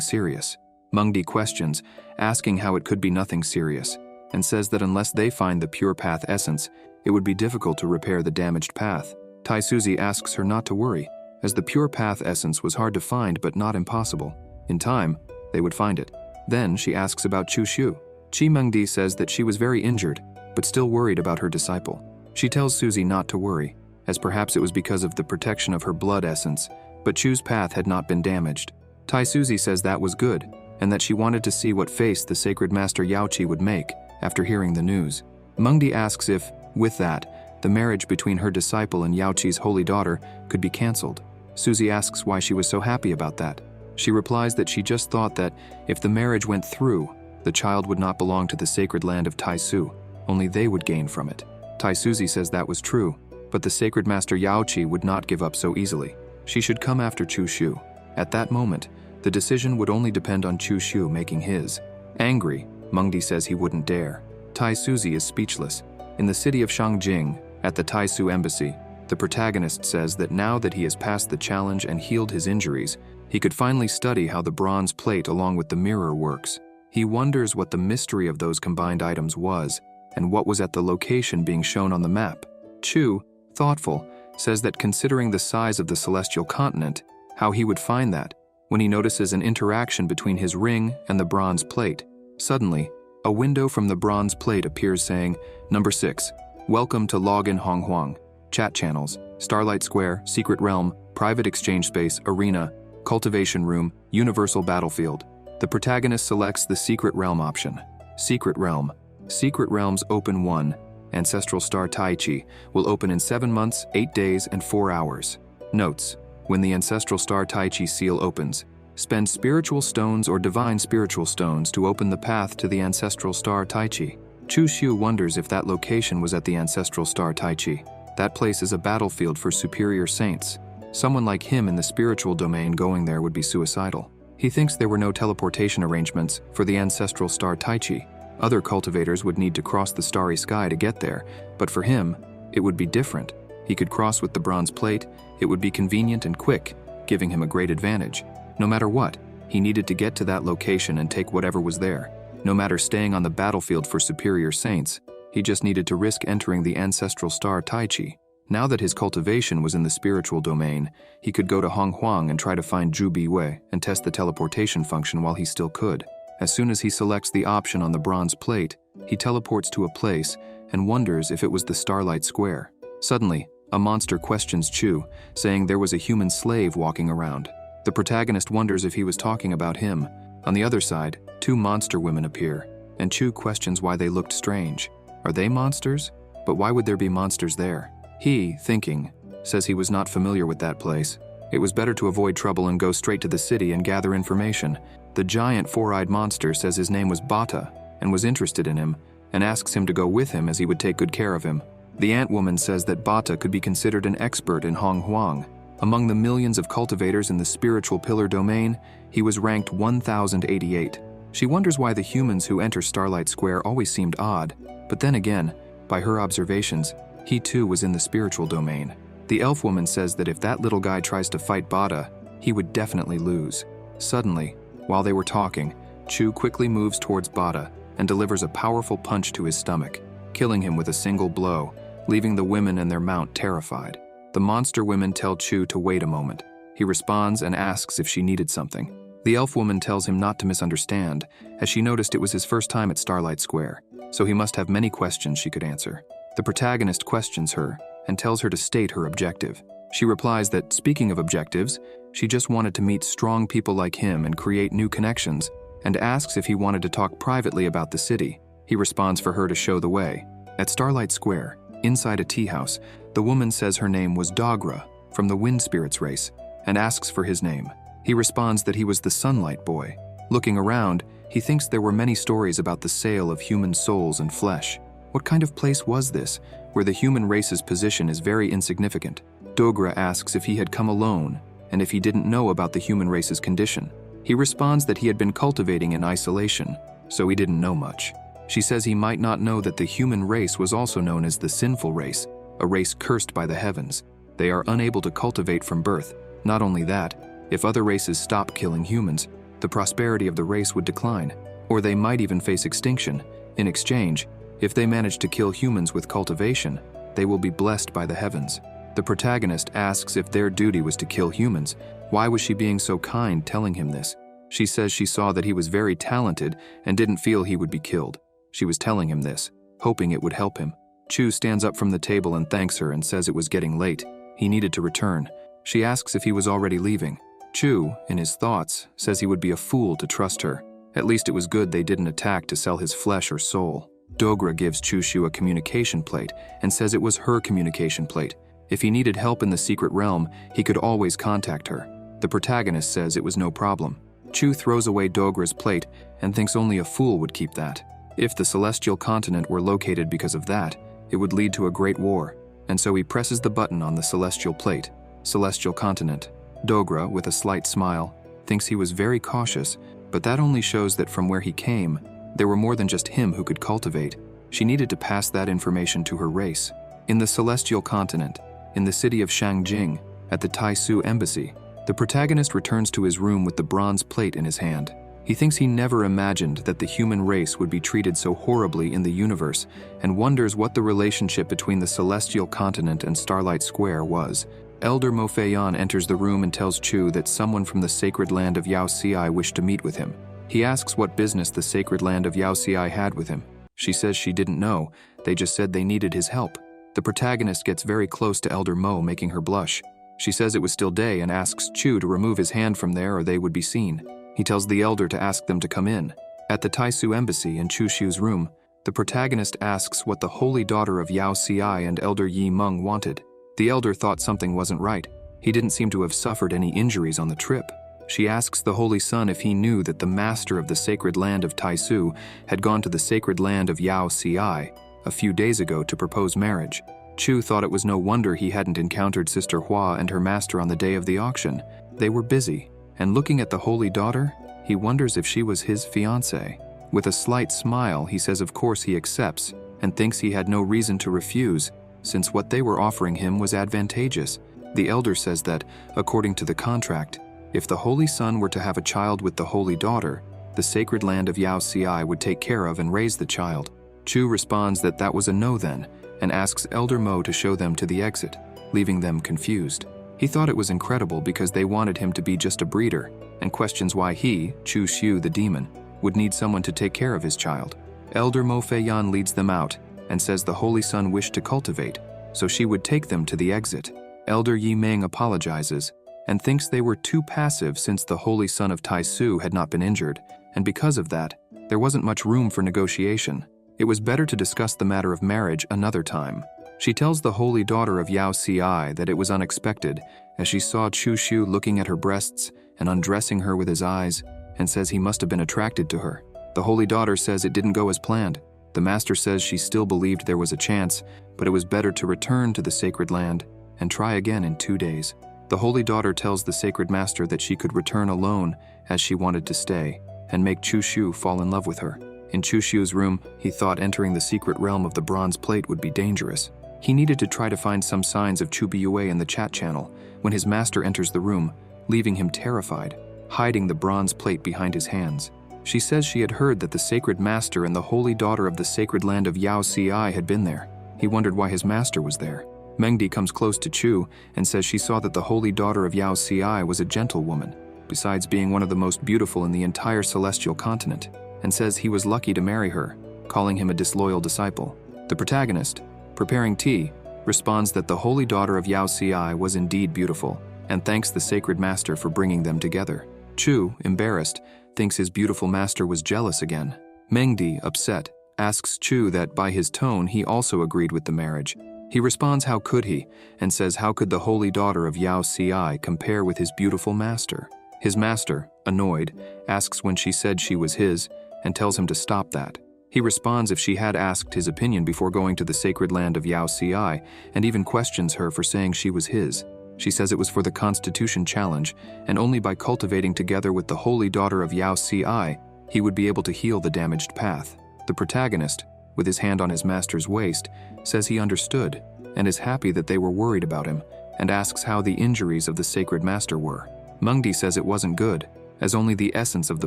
serious. Mengdi questions, asking how it could be nothing serious, and says that unless they find the pure path essence, it would be difficult to repair the damaged path. Tai Suzy asks her not to worry, as the pure path essence was hard to find but not impossible. In time, they would find it. Then she asks about Chu Shu. Chi Mengdi says that she was very injured, but still worried about her disciple. She tells Suzy not to worry, as perhaps it was because of the protection of her blood essence, but Chu's path had not been damaged. Tai Suzy says that was good, and that she wanted to see what face the sacred master Yaoqi would make after hearing the news. Mengdi asks if, with that, the marriage between her disciple and Yaoqi's holy daughter could be cancelled. Suzy asks why she was so happy about that. She replies that she just thought that if the marriage went through, the child would not belong to the sacred land of Taisu, only they would gain from it. Tai Suzy says that was true, but the sacred master Yaoqi would not give up so easily. She should come after Chu Shu. At that moment, the decision would only depend on Chu Shu making his. Angry, Mengdi says he wouldn't dare. Tai Suzy is speechless. In the city of Shangjing, at the Taisu embassy, the protagonist says that now that he has passed the challenge and healed his injuries, he could finally study how the bronze plate along with the mirror works. He wonders what the mystery of those combined items was, and what was at the location being shown on the map. Chu, thoughtful, says that considering the size of the celestial continent, how he would find that, when he notices an interaction between his ring and the bronze plate. Suddenly, a window from the bronze plate appears saying, Number 6, Welcome to Login Honghuang. Chat channels, Starlight Square, Secret Realm, Private Exchange Space, Arena, Cultivation Room, Universal Battlefield. The protagonist selects the Secret Realm option. Secret Realm. Secret Realms Open 1. Ancestral Star Tai Chi will open in 7 months, 8 days, and 4 hours. Notes: when the Ancestral Star Tai Chi seal opens, spend spiritual stones or divine spiritual stones to open the path to the Ancestral Star Tai Chi. Chu Shu wonders if that location was at the Ancestral Star Tai Chi. That place is a battlefield for superior saints. Someone like him in the spiritual domain going there would be suicidal. He thinks there were no teleportation arrangements for the Ancestral Star Tai Chi. Other cultivators would need to cross the starry sky to get there, but for him, it would be different. He could cross with the bronze plate, it would be convenient and quick, giving him a great advantage. No matter what, he needed to get to that location and take whatever was there. No matter staying on the battlefield for superior saints, he just needed to risk entering the Ancestral Star Tai Chi. Now that his cultivation was in the spiritual domain, he could go to Honghuang and try to find Zhu Biwei and test the teleportation function while he still could. As soon as he selects the option on the bronze plate, he teleports to a place and wonders if it was the Starlight Square. Suddenly, a monster questions Chu, saying there was a human slave walking around. The protagonist wonders if he was talking about him. On the other side, 2 monster women appear, and Chu questions why they looked strange. Are they monsters? But why would there be monsters there? He, thinking, says he was not familiar with that place. It was better to avoid trouble and go straight to the city and gather information. The giant 4-eyed monster says his name was Bata and was interested in him, and asks him to go with him as he would take good care of him. The ant woman says that Bata could be considered an expert in Honghuang. Among the millions of cultivators in the spiritual pillar domain, he was ranked 1088. She wonders why the humans who enter Starlight Square always seemed odd, but then again, by her observations, he too was in the spiritual domain. The elf woman says that if that little guy tries to fight Bata, he would definitely lose. Suddenly, while they were talking, Chu quickly moves towards Bata and delivers a powerful punch to his stomach, killing him with a single blow, leaving the women and their mount terrified. The monster women tell Chu to wait a moment. He responds and asks if she needed something. The elf woman tells him not to misunderstand, as she noticed it was his first time at Starlight Square, so he must have many questions she could answer. The protagonist questions her and tells her to state her objective. She replies that, speaking of objectives, she just wanted to meet strong people like him and create new connections, and asks if he wanted to talk privately about the city. He responds for her to show the way. At Starlight Square, inside a tea house, the woman says her name was Dogra, from the Wind Spirits race, and asks for his name. He responds that he was the Sunlight Boy. Looking around, he thinks there were many stories about the sale of human souls and flesh. What kind of place was this, where the human race's position is very insignificant? Dogra asks if he had come alone, and if he didn't know about the human race's condition. He responds that he had been cultivating in isolation, so he didn't know much. She says he might not know that the human race was also known as the sinful race, a race cursed by the heavens. They are unable to cultivate from birth. Not only that, if other races stop killing humans, the prosperity of the race would decline, or they might even face extinction. In exchange, if they manage to kill humans with cultivation, they will be blessed by the heavens. The protagonist asks if their duty was to kill humans. Why was she being so kind telling him this? She says she saw that he was very talented and didn't feel he would be killed. She was telling him this, hoping it would help him. Chu stands up from the table and thanks her and says it was getting late. He needed to return. She asks if he was already leaving. Chu, in his thoughts, says he would be a fool to trust her. At least it was good they didn't attack to sell his flesh or soul. Dogra gives Chushu a communication plate and says it was her communication plate. If he needed help in the secret realm, he could always contact her. The protagonist says it was no problem. Chu throws away Dogra's plate and thinks only a fool would keep that. If the celestial continent were located because of that, it would lead to a great war, and so he presses the button on the celestial plate. Celestial continent. Dogra, with a slight smile, thinks he was very cautious, but that only shows that from where he came, there were more than just him who could cultivate. She needed to pass that information to her race. In the celestial continent, in the city of Shangjing, at the Taisu embassy, the protagonist returns to his room with the bronze plate in his hand. He thinks he never imagined that the human race would be treated so horribly in the universe, and wonders what the relationship between the celestial continent and Starlight Square was. Elder Mo Feiyan enters the room and tells Chu that someone from the sacred land of Yao Xi wished to meet with him. He asks what business the sacred land of Yao Xi had with him. She says she didn't know, they just said they needed his help. The protagonist gets very close to Elder Mo, making her blush. She says it was still day and asks Chu to remove his hand from there or they would be seen. He tells the elder to ask them to come in. At the Taisu embassy in Chushu's room, the protagonist asks what the holy daughter of Yao Xi and Elder Yi Meng wanted. The elder thought something wasn't right. He didn't seem to have suffered any injuries on the trip. She asks the holy son if he knew that the master of the sacred land of Taisu had gone to the sacred land of Yao Xi a few days ago to propose marriage. Chu thought it was no wonder he hadn't encountered Sister Hua and her master on the day of the auction. They were busy, and looking at the holy daughter, he wonders if she was his fiancée. With a slight smile, he says of course he accepts, and thinks he had no reason to refuse, since what they were offering him was advantageous. The elder says that, according to the contract, if the holy son were to have a child with the holy daughter, the sacred land of Yao Xi would take care of and raise the child. Chu responds that that was a no then, and asks Elder Mo to show them to the exit, leaving them confused. He thought it was incredible because they wanted him to be just a breeder, and questions why he, Chu Xiu the demon, would need someone to take care of his child. Elder Mo Feiyan leads them out and says the holy son wished to cultivate, so she would take them to the exit. Elder Yi Meng apologizes and thinks they were too passive since the holy son of Taisu had not been injured, and because of that, there wasn't much room for negotiation. It was better to discuss the matter of marriage another time. She tells the holy daughter of Yao Xi that it was unexpected, as she saw Chu Xiu looking at her breasts and undressing her with his eyes, and says he must have been attracted to her. The holy daughter says it didn't go as planned. The master says she still believed there was a chance, but it was better to return to the sacred land and try again in 2 days. The holy daughter tells the sacred master that she could return alone as she wanted to stay, and make Chu Xiu fall in love with her. In Chu Xiu's room, he thought entering the secret realm of the bronze plate would be dangerous. He needed to try to find some signs of Chu Biyue in the chat channel when his master enters the room, leaving him terrified, hiding the bronze plate behind his hands. She says she had heard that the sacred master and the holy daughter of the sacred land of Yao Xi had been there. He wondered why his master was there. Mengdi comes close to Chu and says she saw that the holy daughter of Yao Xi was a gentlewoman, besides being one of the most beautiful in the entire celestial continent, and says he was lucky to marry her, calling him a disloyal disciple. The protagonist, preparing tea, responds that the holy daughter of Yao Ci was indeed beautiful, and thanks the sacred master for bringing them together. Chu, embarrassed, thinks his beautiful master was jealous again. Mengdi, upset, asks Chu that by his tone he also agreed with the marriage. He responds how could he, and says how could the holy daughter of Yao Ci compare with his beautiful master. His master, annoyed, asks when she said she was his, and tells him to stop that. He responds if she had asked his opinion before going to the sacred land of Yao Ci, and even questions her for saying she was his. She says it was for the Constitution challenge, and only by cultivating together with the holy daughter of Yao Ci, he would be able to heal the damaged path. The protagonist, with his hand on his master's waist, says he understood, and is happy that they were worried about him, and asks how the injuries of the sacred master were. Mengdi says it wasn't good, as only the essence of the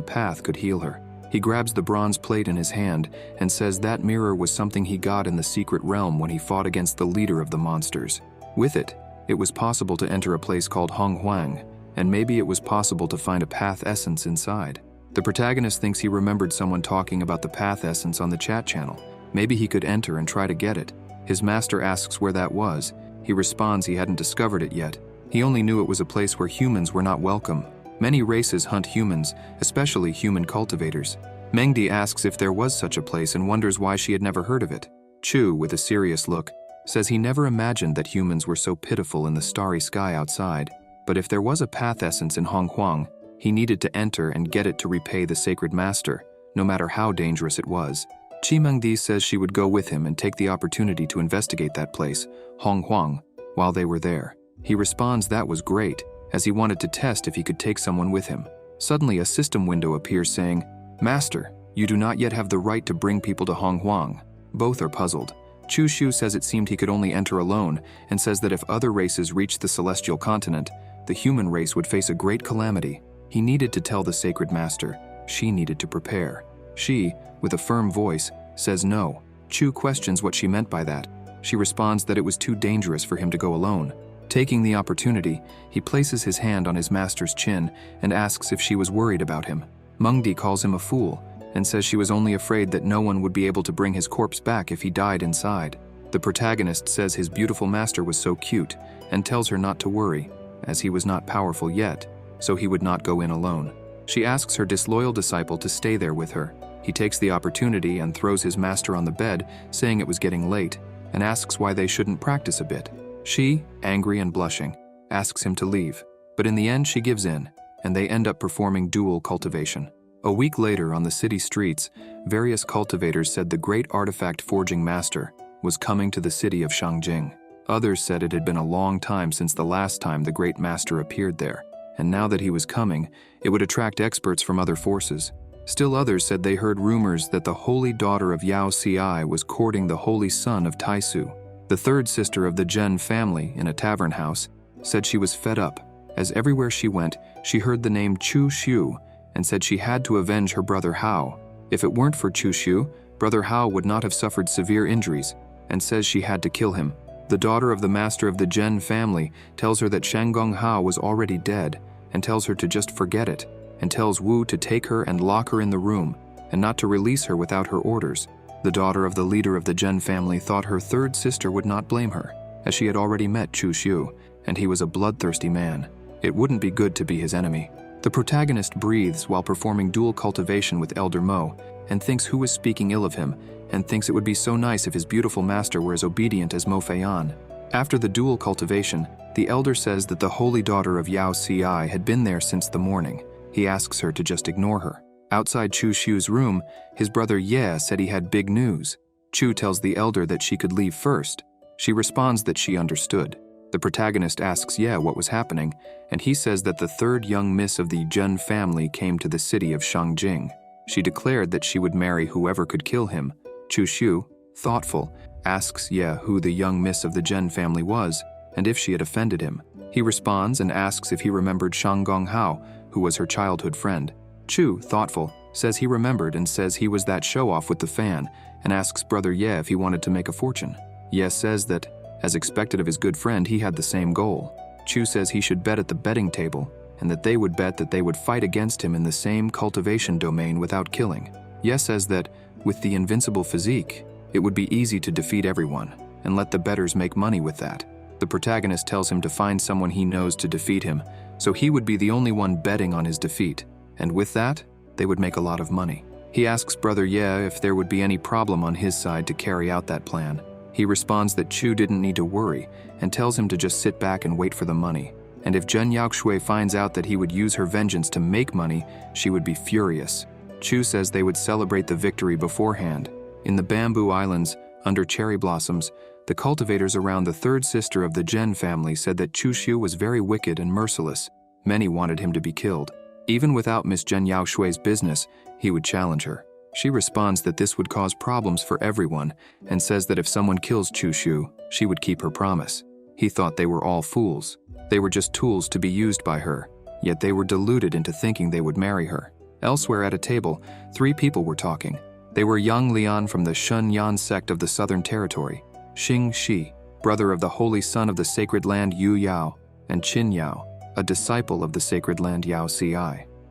path could heal her. He grabs the bronze plate in his hand and says that mirror was something he got in the secret realm when he fought against the leader of the monsters. With it, it was possible to enter a place called Honghuang, and maybe it was possible to find a path essence inside. The protagonist thinks he remembered someone talking about the path essence on the chat channel. Maybe he could enter and try to get it. His master asks where that was. He responds he hadn't discovered it yet. He only knew it was a place where humans were not welcome. Many races hunt humans, especially human cultivators. Mengdi asks if there was such a place and wonders why she had never heard of it. Chu, with a serious look, says he never imagined that humans were so pitiful in the starry sky outside. But if there was a path essence in Honghuang, he needed to enter and get it to repay the sacred master, no matter how dangerous it was. Mengdi says she would go with him and take the opportunity to investigate that place, Honghuang, while they were there. He responds that was great, as he wanted to test if he could take someone with him. Suddenly a system window appears saying, "Master, you do not yet have the right to bring people to Honghuang." Both are puzzled. Chu Shu says it seemed he could only enter alone, and says that if other races reached the celestial continent, the human race would face a great calamity. He needed to tell the sacred master. She needed to prepare. She, with a firm voice, says no. Chu questions what she meant by that. She responds that it was too dangerous for him to go alone. Taking the opportunity, he places his hand on his master's chin and asks if she was worried about him. Mengdi calls him a fool and says she was only afraid that no one would be able to bring his corpse back if he died inside. The protagonist says his beautiful master was so cute and tells her not to worry, as he was not powerful yet, so he would not go in alone. She asks her disloyal disciple to stay there with her. He takes the opportunity and throws his master on the bed, saying it was getting late, and asks why they shouldn't practice a bit. She, angry and blushing, asks him to leave, but in the end she gives in, and they end up performing dual cultivation. A week later, on the city streets, various cultivators said the great artifact forging master was coming to the city of Shangjing. Others said it had been a long time since the last time the great master appeared there, and now that he was coming, it would attract experts from other forces. Still others said they heard rumors that the holy daughter of Yao Ci was courting the holy son of Taisu. The third sister of the Zhen family, in a tavern house, said she was fed up, as everywhere she went, she heard the name Chu Xiu, and said she had to avenge her brother Hao. If it weren't for Chu Xiu, brother Hao would not have suffered severe injuries, and says she had to kill him. The daughter of the master of the Zhen family tells her that Shanggong Hao was already dead, and tells her to just forget it, and tells Wu to take her and lock her in the room, and not to release her without her orders. The daughter of the leader of the Zhen family thought her third sister would not blame her, as she had already met Chu Xiu, and he was a bloodthirsty man. It wouldn't be good to be his enemy. The protagonist breathes while performing dual cultivation with Elder Mo, and thinks who is speaking ill of him, and thinks it would be so nice if his beautiful master were as obedient as Mo Feian. After the dual cultivation, the elder says that the holy daughter of Yao Ci had been there since the morning. He asks her to just ignore her. Outside Chu Xiu's room, his brother Ye said he had big news. Chu tells the elder that she could leave first. She responds that she understood. The protagonist asks Ye what was happening, and he says that the third young miss of the Zhen family came to the city of Shangjing. She declared that she would marry whoever could kill him. Chu Xiu, thoughtful, asks Ye who the young miss of the Zhen family was, and if she had offended him. He responds and asks if he remembered Shanggong Hao, who was her childhood friend. Chu, thoughtful, says he remembered and says he was that show-off with the fan, and asks brother Ye if he wanted to make a fortune. Ye says that, as expected of his good friend, he had the same goal. Chu says he should bet at the betting table, and that they would bet that they would fight against him in the same cultivation domain without killing. Ye says that, with the invincible physique, it would be easy to defeat everyone, and let the bettors make money with that. The protagonist tells him to find someone he knows to defeat him, so he would be the only one betting on his defeat, and with that, they would make a lot of money. He asks Brother Ye if there would be any problem on his side to carry out that plan. He responds that Chu didn't need to worry and tells him to just sit back and wait for the money. And if Zhen Yaoshui finds out that he would use her vengeance to make money, she would be furious. Chu says they would celebrate the victory beforehand. In the Bamboo Islands, under cherry blossoms, the cultivators around the third sister of the Zhen family said that Chu Xiu was very wicked and merciless. Many wanted him to be killed. Even without Miss Zhen Yaoshui's business, he would challenge her. She responds that this would cause problems for everyone and says that if someone kills Chu Xiu, she would keep her promise. He thought they were all fools. They were just tools to be used by her, yet they were deluded into thinking they would marry her. Elsewhere at a table, 3 people were talking. They were Yang Lian from the Shun Yan sect of the Southern Territory, Xing Shi, brother of the holy son of the sacred land Yu Yao, and Qin Yao, a disciple of the sacred land Yao Ci.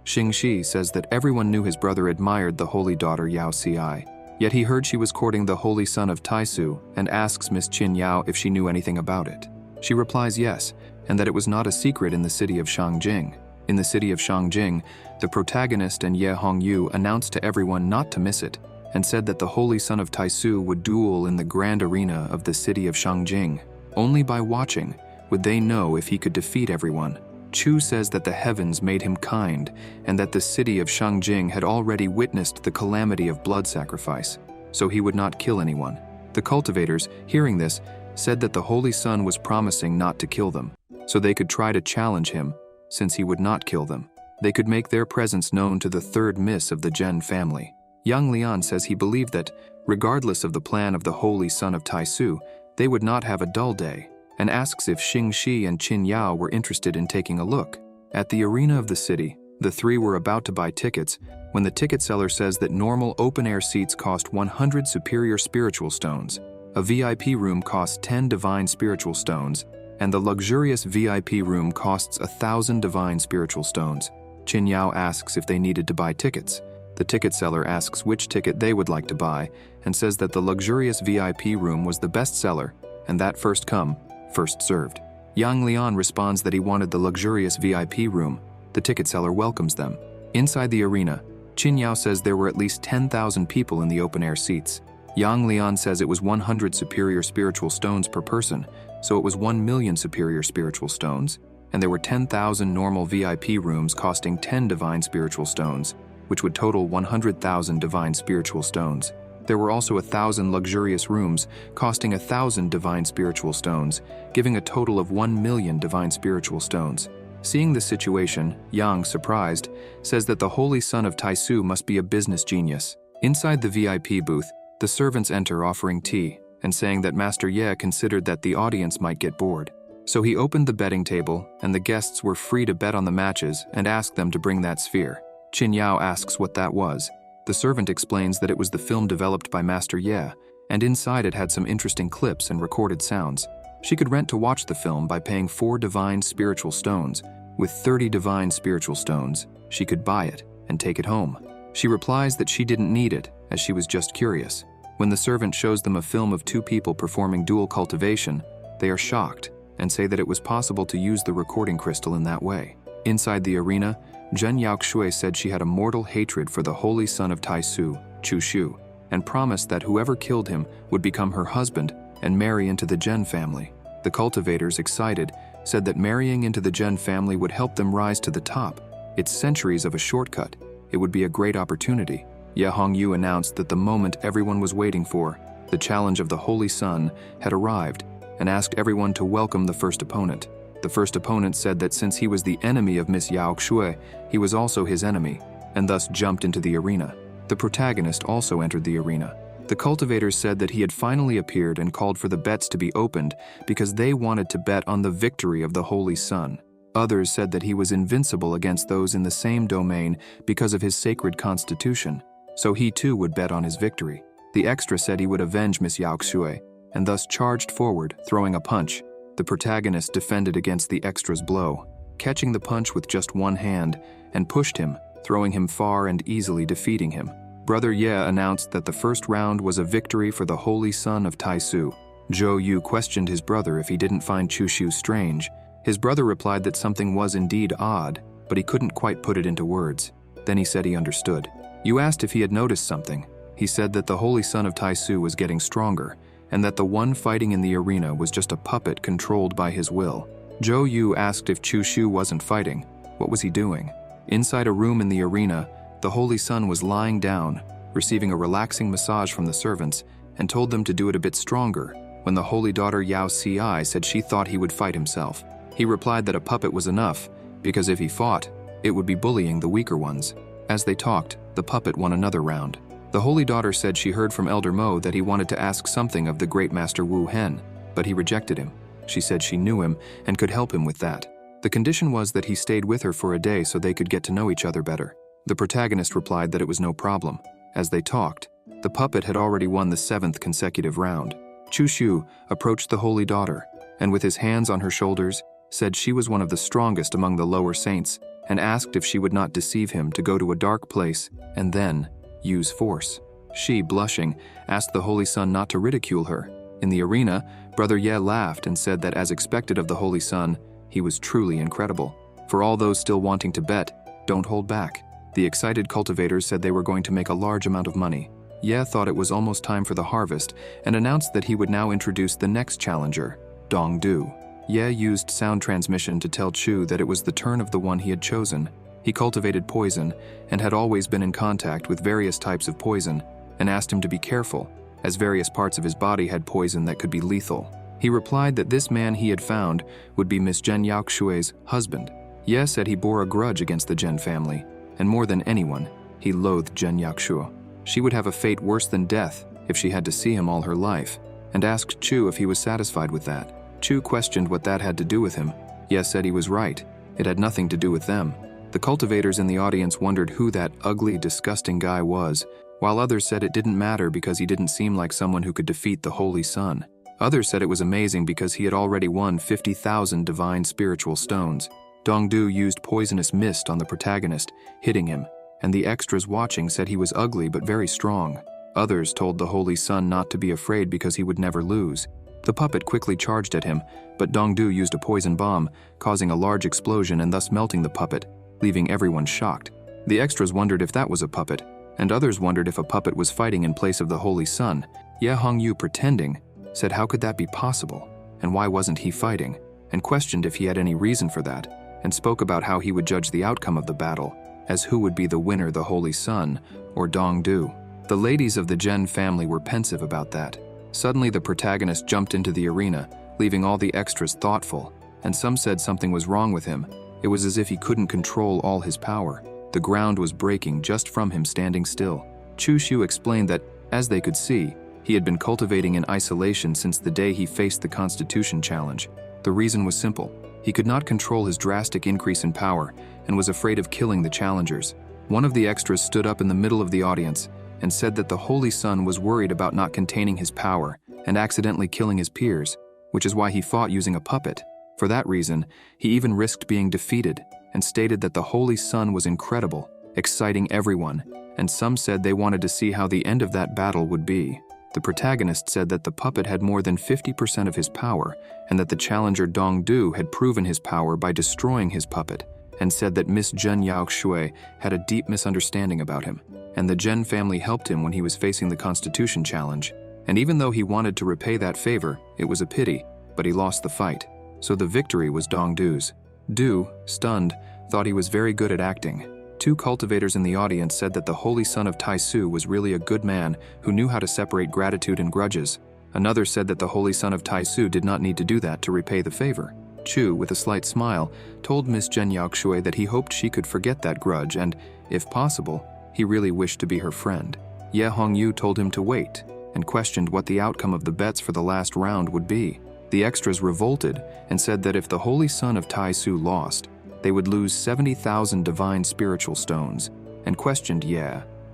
Xing Shi says that everyone knew his brother admired the holy daughter Yao Ci, yet he heard she was courting the holy son of Taisu and asks Miss Qin Yao if she knew anything about it. She replies yes, and that it was not a secret in the city of Shangjing. In the city of Shangjing, the protagonist and Ye Hongyu announced to everyone not to miss it, and said that the holy son of Taisu would duel in the grand arena of the city of Shangjing. Only by watching would they know if he could defeat everyone. Chu says that the heavens made him kind, and that the city of Shangjing had already witnessed the calamity of blood sacrifice, so he would not kill anyone. The cultivators, hearing this, said that the holy son was promising not to kill them, so they could try to challenge him, since he would not kill them. They could make their presence known to the third miss of the Zhen family. Yang Lian says he believed that, regardless of the plan of the holy son of Taisu, they would not have a dull day, and asks if Xing Shi and Qin Yao were interested in taking a look. At the arena of the city, the 3 were about to buy tickets when the ticket seller says that normal open-air seats cost 100 superior spiritual stones, a VIP room costs 10 divine spiritual stones, and the luxurious VIP room costs 1,000 divine spiritual stones. Qin Yao asks if they needed to buy tickets. The ticket seller asks which ticket they would like to buy and says that the luxurious VIP room was the best seller and that first come, first served. Yang Lian responds that he wanted the luxurious VIP room. The ticket seller welcomes them. Inside the arena, Qin Yao says there were at least 10,000 people in the open-air seats. Yang Lian says it was 100 superior spiritual stones per person, so it was 1 million superior spiritual stones, and there were 10,000 normal VIP rooms costing 10 divine spiritual stones, which would total 100,000 divine spiritual stones. There were also 1,000 luxurious rooms costing 1,000 divine spiritual stones, giving a total of 1 million divine spiritual stones. Seeing the situation, Yang, surprised, says that the holy son of Taisu must be a business genius. Inside the VIP booth, the servants enter offering tea and saying that Master Ye considered that the audience might get bored. So he opened the betting table, and the guests were free to bet on the matches and asked them to bring that sphere. Qin Yao asks what that was. The servant explains that it was the film developed by Master Ye, and inside it had some interesting clips and recorded sounds. She could rent to watch the film by paying 4 divine spiritual stones. With 30 divine spiritual stones, she could buy it and take it home. She replies that she didn't need it, as she was just curious. When the servant shows them a film of 2 people performing dual cultivation, they are shocked and say that it was possible to use the recording crystal in that way. Inside the arena, Zhen Yaoshui said she had a mortal hatred for the holy son of Taisu, Chu Xiu, and promised that whoever killed him would become her husband and marry into the Zhen family. The cultivators, excited, said that marrying into the Zhen family would help them rise to the top. It's centuries of a shortcut. It would be a great opportunity. Ye Hongyu announced that the moment everyone was waiting for, the challenge of the Holy Sun, had arrived, and asked everyone to welcome the first opponent. The first opponent said that since he was the enemy of Miss Yao Xue, he was also his enemy, and thus jumped into the arena. The protagonist also entered the arena. The cultivators said that he had finally appeared and called for the bets to be opened because they wanted to bet on the victory of the Holy Sun. Others said that he was invincible against those in the same domain because of his sacred constitution, so he too would bet on his victory. The extra said he would avenge Miss Yao Xue, and thus charged forward, throwing a punch. The protagonist defended against the extra's blow, catching the punch with just one hand, and pushed him, throwing him far and easily defeating him. Brother Ye announced that the first round was a victory for the Holy Son of Taisu. Zhou Yu questioned his brother if he didn't find Chu Shu strange. His brother replied that something was indeed odd, but he couldn't quite put it into words. Then he said he understood. Yu asked if he had noticed something. He said that the holy son of Taisu was getting stronger, and that the one fighting in the arena was just a puppet controlled by his will. Zhou Yu asked if Chu Shu wasn't fighting. What was he doing? Inside a room in the arena, the holy son was lying down, receiving a relaxing massage from the servants, and told them to do it a bit stronger when the holy daughter Yao Ci said she thought he would fight himself. He replied that a puppet was enough, because if he fought, it would be bullying the weaker ones. As they talked, the puppet won another round. The holy daughter said she heard from Elder Mo that he wanted to ask something of the great master Wu Hen, but he rejected him. She said she knew him and could help him with that. The condition was that he stayed with her for a day so they could get to know each other better. The protagonist replied that it was no problem. As they talked, the puppet had already won the 7th consecutive round. Chu Shu approached the holy daughter, and with his hands on her shoulders, said she was one of the strongest among the lower saints, and asked if she would not deceive him to go to a dark place and then use force. She, blushing, asked the holy son not to ridicule her. In the arena, Brother Ye laughed and said that as expected of the holy son, he was truly incredible. For all those still wanting to bet, don't hold back. The excited cultivators said they were going to make a large amount of money. Ye thought it was almost time for the harvest and announced that he would now introduce the next challenger, Dong Du. Ye used sound transmission to tell Chu that it was the turn of the one he had chosen. He cultivated poison and had always been in contact with various types of poison, and asked him to be careful, as various parts of his body had poison that could be lethal. He replied that this man he had found would be Miss Zhen Yaoxue's husband. Ye said he bore a grudge against the Zhen family, and more than anyone, he loathed Zhen Yaoxue. She would have a fate worse than death if she had to see him all her life, and asked Chu if he was satisfied with that. Chu questioned what that had to do with him. Ye said he was right. It had nothing to do with them. The cultivators in the audience wondered who that ugly, disgusting guy was, while others said it didn't matter because he didn't seem like someone who could defeat the Holy Sun. Others said it was amazing because he had already won 50,000 divine spiritual stones. Dongdu used poisonous mist on the protagonist, hitting him, and the extras watching said he was ugly but very strong. Others told the Holy Sun not to be afraid because he would never lose. The puppet quickly charged at him, but Dongdu used a poison bomb, causing a large explosion and thus melting the puppet, leaving everyone shocked. The extras wondered if that was a puppet, and others wondered if a puppet was fighting in place of the Holy Sun. Ye Hongyu, pretending, said how could that be possible, and why wasn't he fighting, and questioned if he had any reason for that, and spoke about how he would judge the outcome of the battle, as who would be the winner, the Holy Sun or Dongdu. The ladies of the Zhen family were pensive about that. Suddenly the protagonist jumped into the arena, leaving all the extras thoughtful, and some said something was wrong with him. It was as if he couldn't control all his power. The ground was breaking just from him standing still. Chu Shu explained that, as they could see, he had been cultivating in isolation since the day he faced the Constitution challenge. The reason was simple. He could not control his drastic increase in power and was afraid of killing the challengers. One of the extras stood up in the middle of the audience and said that the Holy Sun was worried about not containing his power and accidentally killing his peers, which is why he fought using a puppet. For that reason, he even risked being defeated and stated that the Holy Sun was incredible, exciting everyone, and some said they wanted to see how the end of that battle would be. The protagonist said that the puppet had more than 50% of his power and that the challenger Dongdu had proven his power by destroying his puppet, and said that Miss Zhen Yaoxue had a deep misunderstanding about him, and the Zhen family helped him when he was facing the Constitution challenge. And even though he wanted to repay that favor, it was a pity, but he lost the fight. So the victory was Dongdu's. Du, stunned, thought he was very good at acting. Two cultivators in the audience said that the Holy Son of Taisu was really a good man who knew how to separate gratitude and grudges. Another said that the Holy Son of Taisu did not need to do that to repay the favor. Chu, with a slight smile, told Miss Zhen Yaoxue that he hoped she could forget that grudge and, if possible, he really wished to be her friend. Ye Hongyu told him to wait and questioned what the outcome of the bets for the last round would be. The extras revolted and said that if the Holy Son of Taisu lost, they would lose 70,000 divine spiritual stones, and questioned Ye,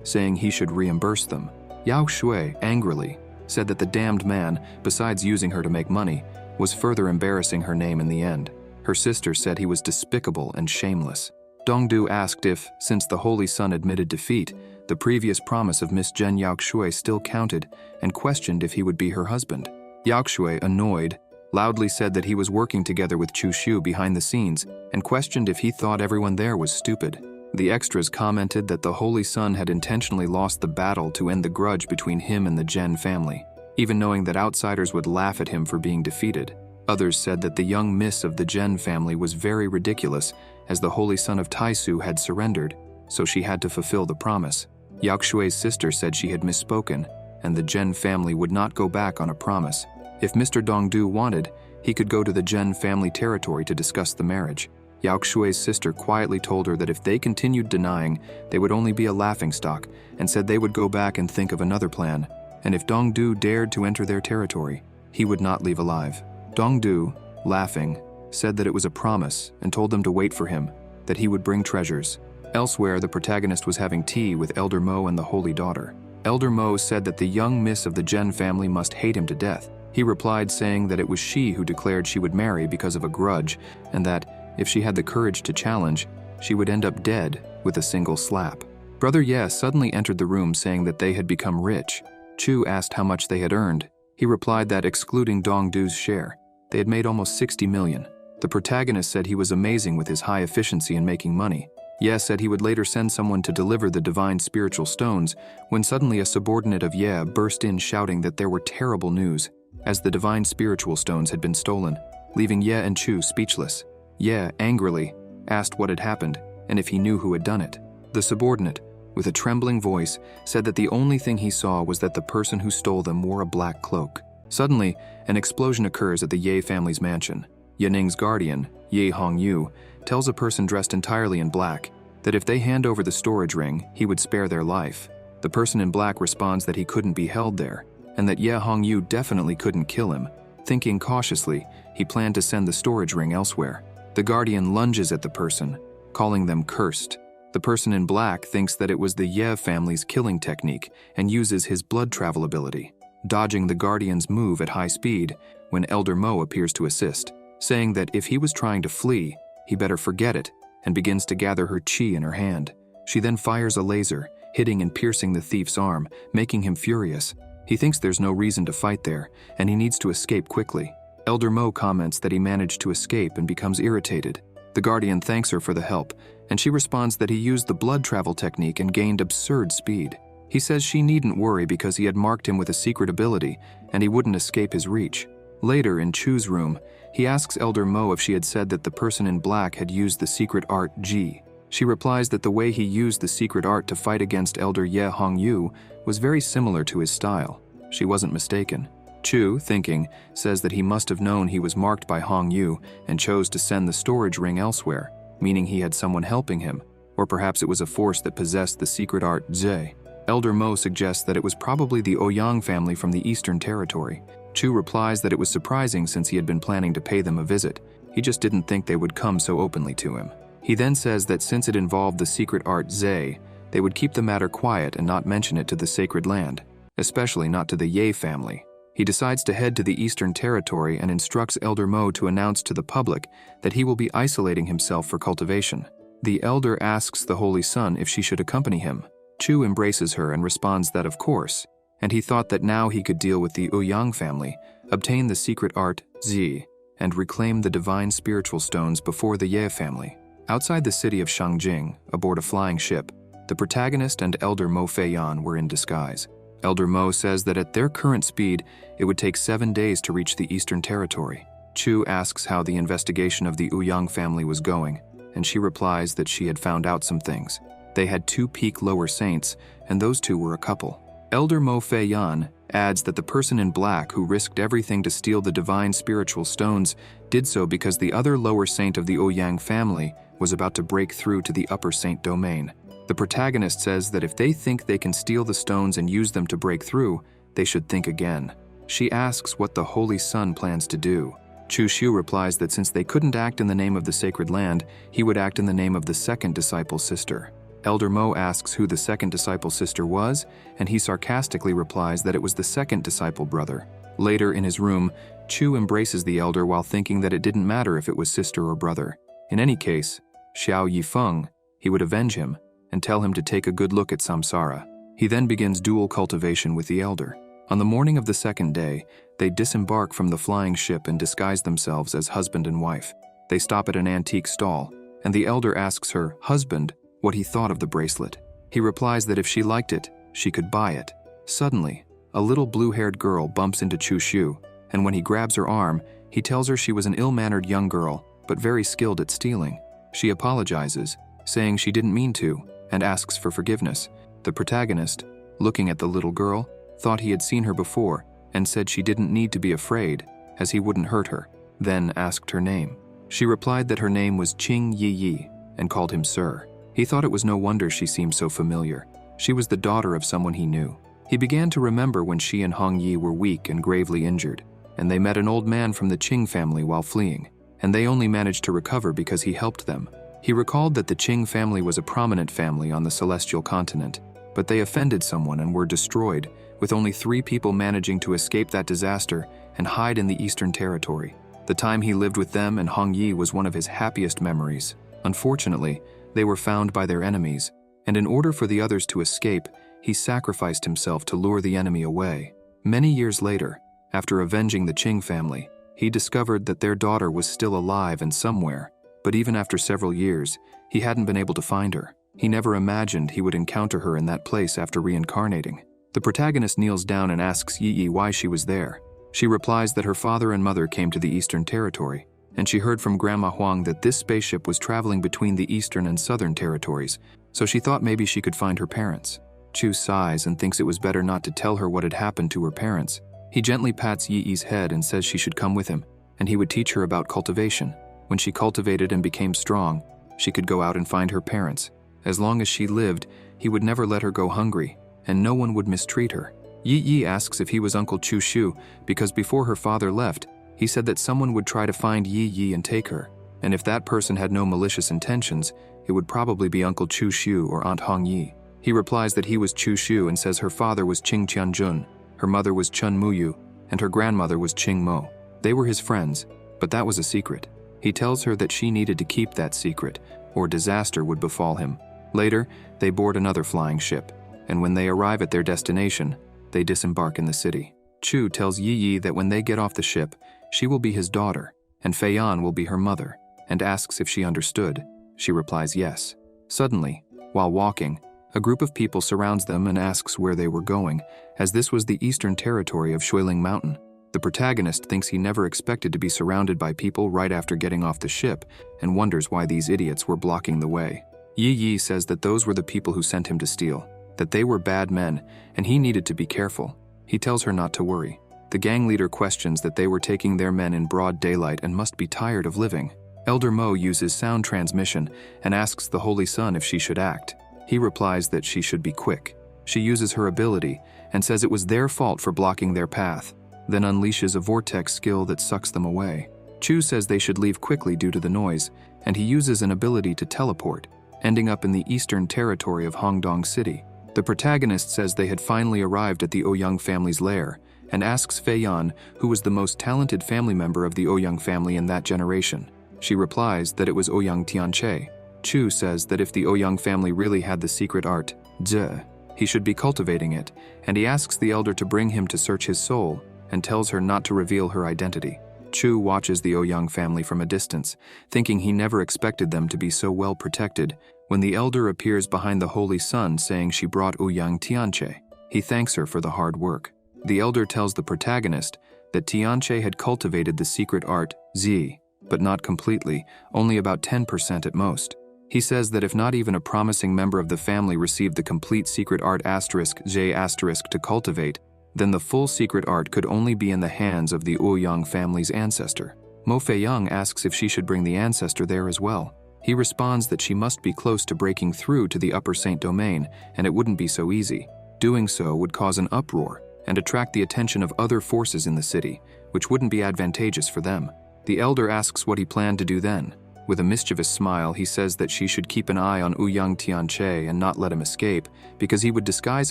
saying he should reimburse them. Yao Shui, angrily, said that the damned man, besides using her to make money, was further embarrassing her name in the end. Her sister said he was despicable and shameless. Dongdu asked if, since the Holy Sun admitted defeat, the previous promise of Miss Zhen Yaoxue still counted, and questioned if he would be her husband. Yaoxue, annoyed, loudly said that he was working together with Chu Xiu behind the scenes and questioned if he thought everyone there was stupid. The extras commented that the Holy Son had intentionally lost the battle to end the grudge between him and the Zhen family, even knowing that outsiders would laugh at him for being defeated. Others said that the young miss of the Zhen family was very ridiculous, as the Holy Son of Taisu had surrendered, so she had to fulfill the promise. Yaoxue's sister said she had misspoken, and the Zhen family would not go back on a promise. If Mr. Dongdu wanted, he could go to the Zhen family territory to discuss the marriage. Yaoxue's sister quietly told her that if they continued denying, they would only be a laughingstock, and said they would go back and think of another plan, and if Dongdu dared to enter their territory, he would not leave alive. Dongdu, laughing, said that it was a promise and told them to wait for him, that he would bring treasures. Elsewhere, the protagonist was having tea with Elder Mo and the Holy Daughter. Elder Mo said that the young miss of the Zhen family must hate him to death. He replied saying that it was she who declared she would marry because of a grudge, and that, if she had the courage to challenge, she would end up dead with a single slap. Brother Ye suddenly entered the room saying that they had become rich. Chu asked how much they had earned. He replied that, excluding Dongdu's share, they had made almost 60 million. The protagonist said he was amazing with his high efficiency in making money. Ye said he would later send someone to deliver the divine spiritual stones, when suddenly a subordinate of Ye burst in shouting that there were terrible news, as the divine spiritual stones had been stolen, leaving Ye and Chu speechless. Ye, angrily, asked what had happened and if he knew who had done it. The subordinate, with a trembling voice, said that the only thing he saw was that the person who stole them wore a black cloak. Suddenly, an explosion occurs at the Ye family's mansion. Yaning's guardian, Ye Hongyu, tells a person dressed entirely in black that if they hand over the storage ring, he would spare their life. The person in black responds that he couldn't be held there, and that Ye Hongyu definitely couldn't kill him. Thinking cautiously, he planned to send the storage ring elsewhere. The guardian lunges at the person, calling them cursed. The person in black thinks that it was the Ye family's killing technique and uses his blood travel ability, dodging the guardian's move at high speed when Elder Mo appears to assist, saying that if he was trying to flee, he better forget it, and begins to gather her chi in her hand. She then fires a laser, hitting and piercing the thief's arm, making him furious. He thinks there's no reason to fight there, and he needs to escape quickly. Elder Mo comments that he managed to escape and becomes irritated. The guardian thanks her for the help, and she responds that he used the blood travel technique and gained absurd speed. He says she needn't worry because he had marked him with a secret ability, and he wouldn't escape his reach. Later, in Chu's room, he asks Elder Mo if she had said that the person in black had used the secret art Ji. She replies that the way he used the secret art to fight against Elder Ye Hongyu was very similar to his style. She wasn't mistaken. Chu, thinking, says that he must have known he was marked by Hongyu and chose to send the storage ring elsewhere, meaning he had someone helping him, or perhaps it was a force that possessed the secret art Zhe. Elder Mo suggests that it was probably the Ouyang family from the Eastern Territory. Chu replies that it was surprising since he had been planning to pay them a visit. He just didn't think they would come so openly to him. He then says that since it involved the secret art Zhe, they would keep the matter quiet and not mention it to the sacred land, especially not to the Ye family. He decides to head to the Eastern Territory and instructs Elder Mo to announce to the public that he will be isolating himself for cultivation. The elder asks the Holy Son if she should accompany him. Chu embraces her and responds that of course, and he thought that now he could deal with the Ouyang family, obtain the secret art Zi, and reclaim the divine spiritual stones before the Ye family. Outside the city of Shangjing, aboard a flying ship, the protagonist and Elder Mo Feiyan were in disguise. Elder Mo says that at their current speed, it would take 7 days to reach the Eastern Territory. Chu asks how the investigation of the Ouyang family was going, and she replies that she had found out some things. They had 2 peak lower saints, and those 2 were a couple. Elder Mo Feiyan adds that the person in black who risked everything to steal the divine spiritual stones did so because the other lower saint of the Ouyang family was about to break through to the upper saint domain. The protagonist says that if they think they can steal the stones and use them to break through, they should think again. She asks what the Holy Son plans to do. Chu Xiu replies that since they couldn't act in the name of the sacred land, he would act in the name of the second disciple sister. Elder Mo asks who the second disciple sister was, and he sarcastically replies that it was the second disciple brother. Later in his room, Chu embraces the elder while thinking that it didn't matter if it was sister or brother. In any case, Xiao Yifeng, he would avenge him and tell him to take a good look at samsara. He then begins dual cultivation with the elder. On the morning of the second day, they disembark from the flying ship and disguise themselves as husband and wife. They stop at an antique stall, and the elder asks her husband what he thought of the bracelet. He replies that if she liked it, she could buy it. Suddenly, a little blue-haired girl bumps into Chu Shu, and when he grabs her arm, he tells her she was an ill-mannered young girl, but very skilled at stealing. She apologizes, saying she didn't mean to, and asks for forgiveness. The protagonist, looking at the little girl, thought he had seen her before and said she didn't need to be afraid, as he wouldn't hurt her, then asked her name. She replied that her name was Qing Yi Yi and called him Sir. He thought it was no wonder she seemed so familiar. She was the daughter of someone he knew. He began to remember when she and Hong Yi were weak and gravely injured, and they met an old man from the Qing family while fleeing, and they only managed to recover because he helped them. He recalled that the Qing family was a prominent family on the celestial continent, but they offended someone and were destroyed, with only 3 people managing to escape that disaster and hide in the Eastern Territory. The time he lived with them and Hong Yi was one of his happiest memories. Unfortunately, they were found by their enemies, and in order for the others to escape, he sacrificed himself to lure the enemy away. Many years later, after avenging the Qing family, he discovered that their daughter was still alive and somewhere, but even after several years, he hadn't been able to find her. He never imagined he would encounter her in that place after reincarnating. The protagonist kneels down and asks Yi Yi why she was there. She replies that her father and mother came to the Eastern Territory, and she heard from Grandma Huang that this spaceship was traveling between the Eastern and Southern Territories, so she thought maybe she could find her parents. Chu sighs and thinks it was better not to tell her what had happened to her parents. He gently pats Yi Yi's head and says she should come with him, and he would teach her about cultivation. When she cultivated and became strong, she could go out and find her parents. As long as she lived, he would never let her go hungry, and no one would mistreat her. Yi Yi asks if he was Uncle Chu Shu, because before her father left, he said that someone would try to find Yi Yi and take her, and if that person had no malicious intentions, it would probably be Uncle Chu Shu or Aunt Hong Yi. He replies that he was Chu Shu and says her father was Qing Tianjun, her mother was Chun Muyu, and her grandmother was Qing Mo. They were his friends, but that was a secret. He tells her that she needed to keep that secret, or disaster would befall him. Later, they board another flying ship, and when they arrive at their destination, they disembark in the city. Chu tells Yi Yi that when they get off the ship, she will be his daughter, and Fei Yan will be her mother, and asks if she understood. She replies yes. Suddenly, while walking, a group of people surrounds them and asks where they were going, as this was the Eastern Territory of Shuiling Mountain. The protagonist thinks he never expected to be surrounded by people right after getting off the ship, and wonders why these idiots were blocking the way. Yi Yi says that those were the people who sent him to steal, that they were bad men, and he needed to be careful. He tells her not to worry. The gang leader questions that they were taking their men in broad daylight and must be tired of living. Elder Mo uses sound transmission and asks the Holy Sun if she should act. He replies that she should be quick. She uses her ability and says it was their fault for blocking their path, then unleashes a vortex skill that sucks them away. Chu says they should leave quickly due to the noise, and he uses an ability to teleport, ending up in the Eastern Territory of Hongdong City. The protagonist says they had finally arrived at the Ouyang family's lair, and asks Fei Yan who was the most talented family member of the Ouyang family in that generation. She replies that it was Ouyang Tianche. Chu says that if the Ouyang family really had the secret art, Zhe, he should be cultivating it, and he asks the elder to bring him to search his soul, and tells her not to reveal her identity. Chu watches the Ouyang family from a distance, thinking he never expected them to be so well protected, when the elder appears behind the Holy Sun saying she brought Ouyang Tianche. He thanks her for the hard work. The elder tells the protagonist that Tianche had cultivated the secret art, Zi, but not completely, only about 10% at most. He says that if not even a promising member of the family received the complete secret art *J* to cultivate, then the full secret art could only be in the hands of the Ouyang family's ancestor. Mo Feiyang asks if she should bring the ancestor there as well. He responds that she must be close to breaking through to the Upper Saint Domain, and it wouldn't be so easy. Doing so would cause an uproar and attract the attention of other forces in the city, which wouldn't be advantageous for them. The elder asks what he planned to do then. With a mischievous smile, he says that she should keep an eye on Ouyang Tianche and not let him escape, because he would disguise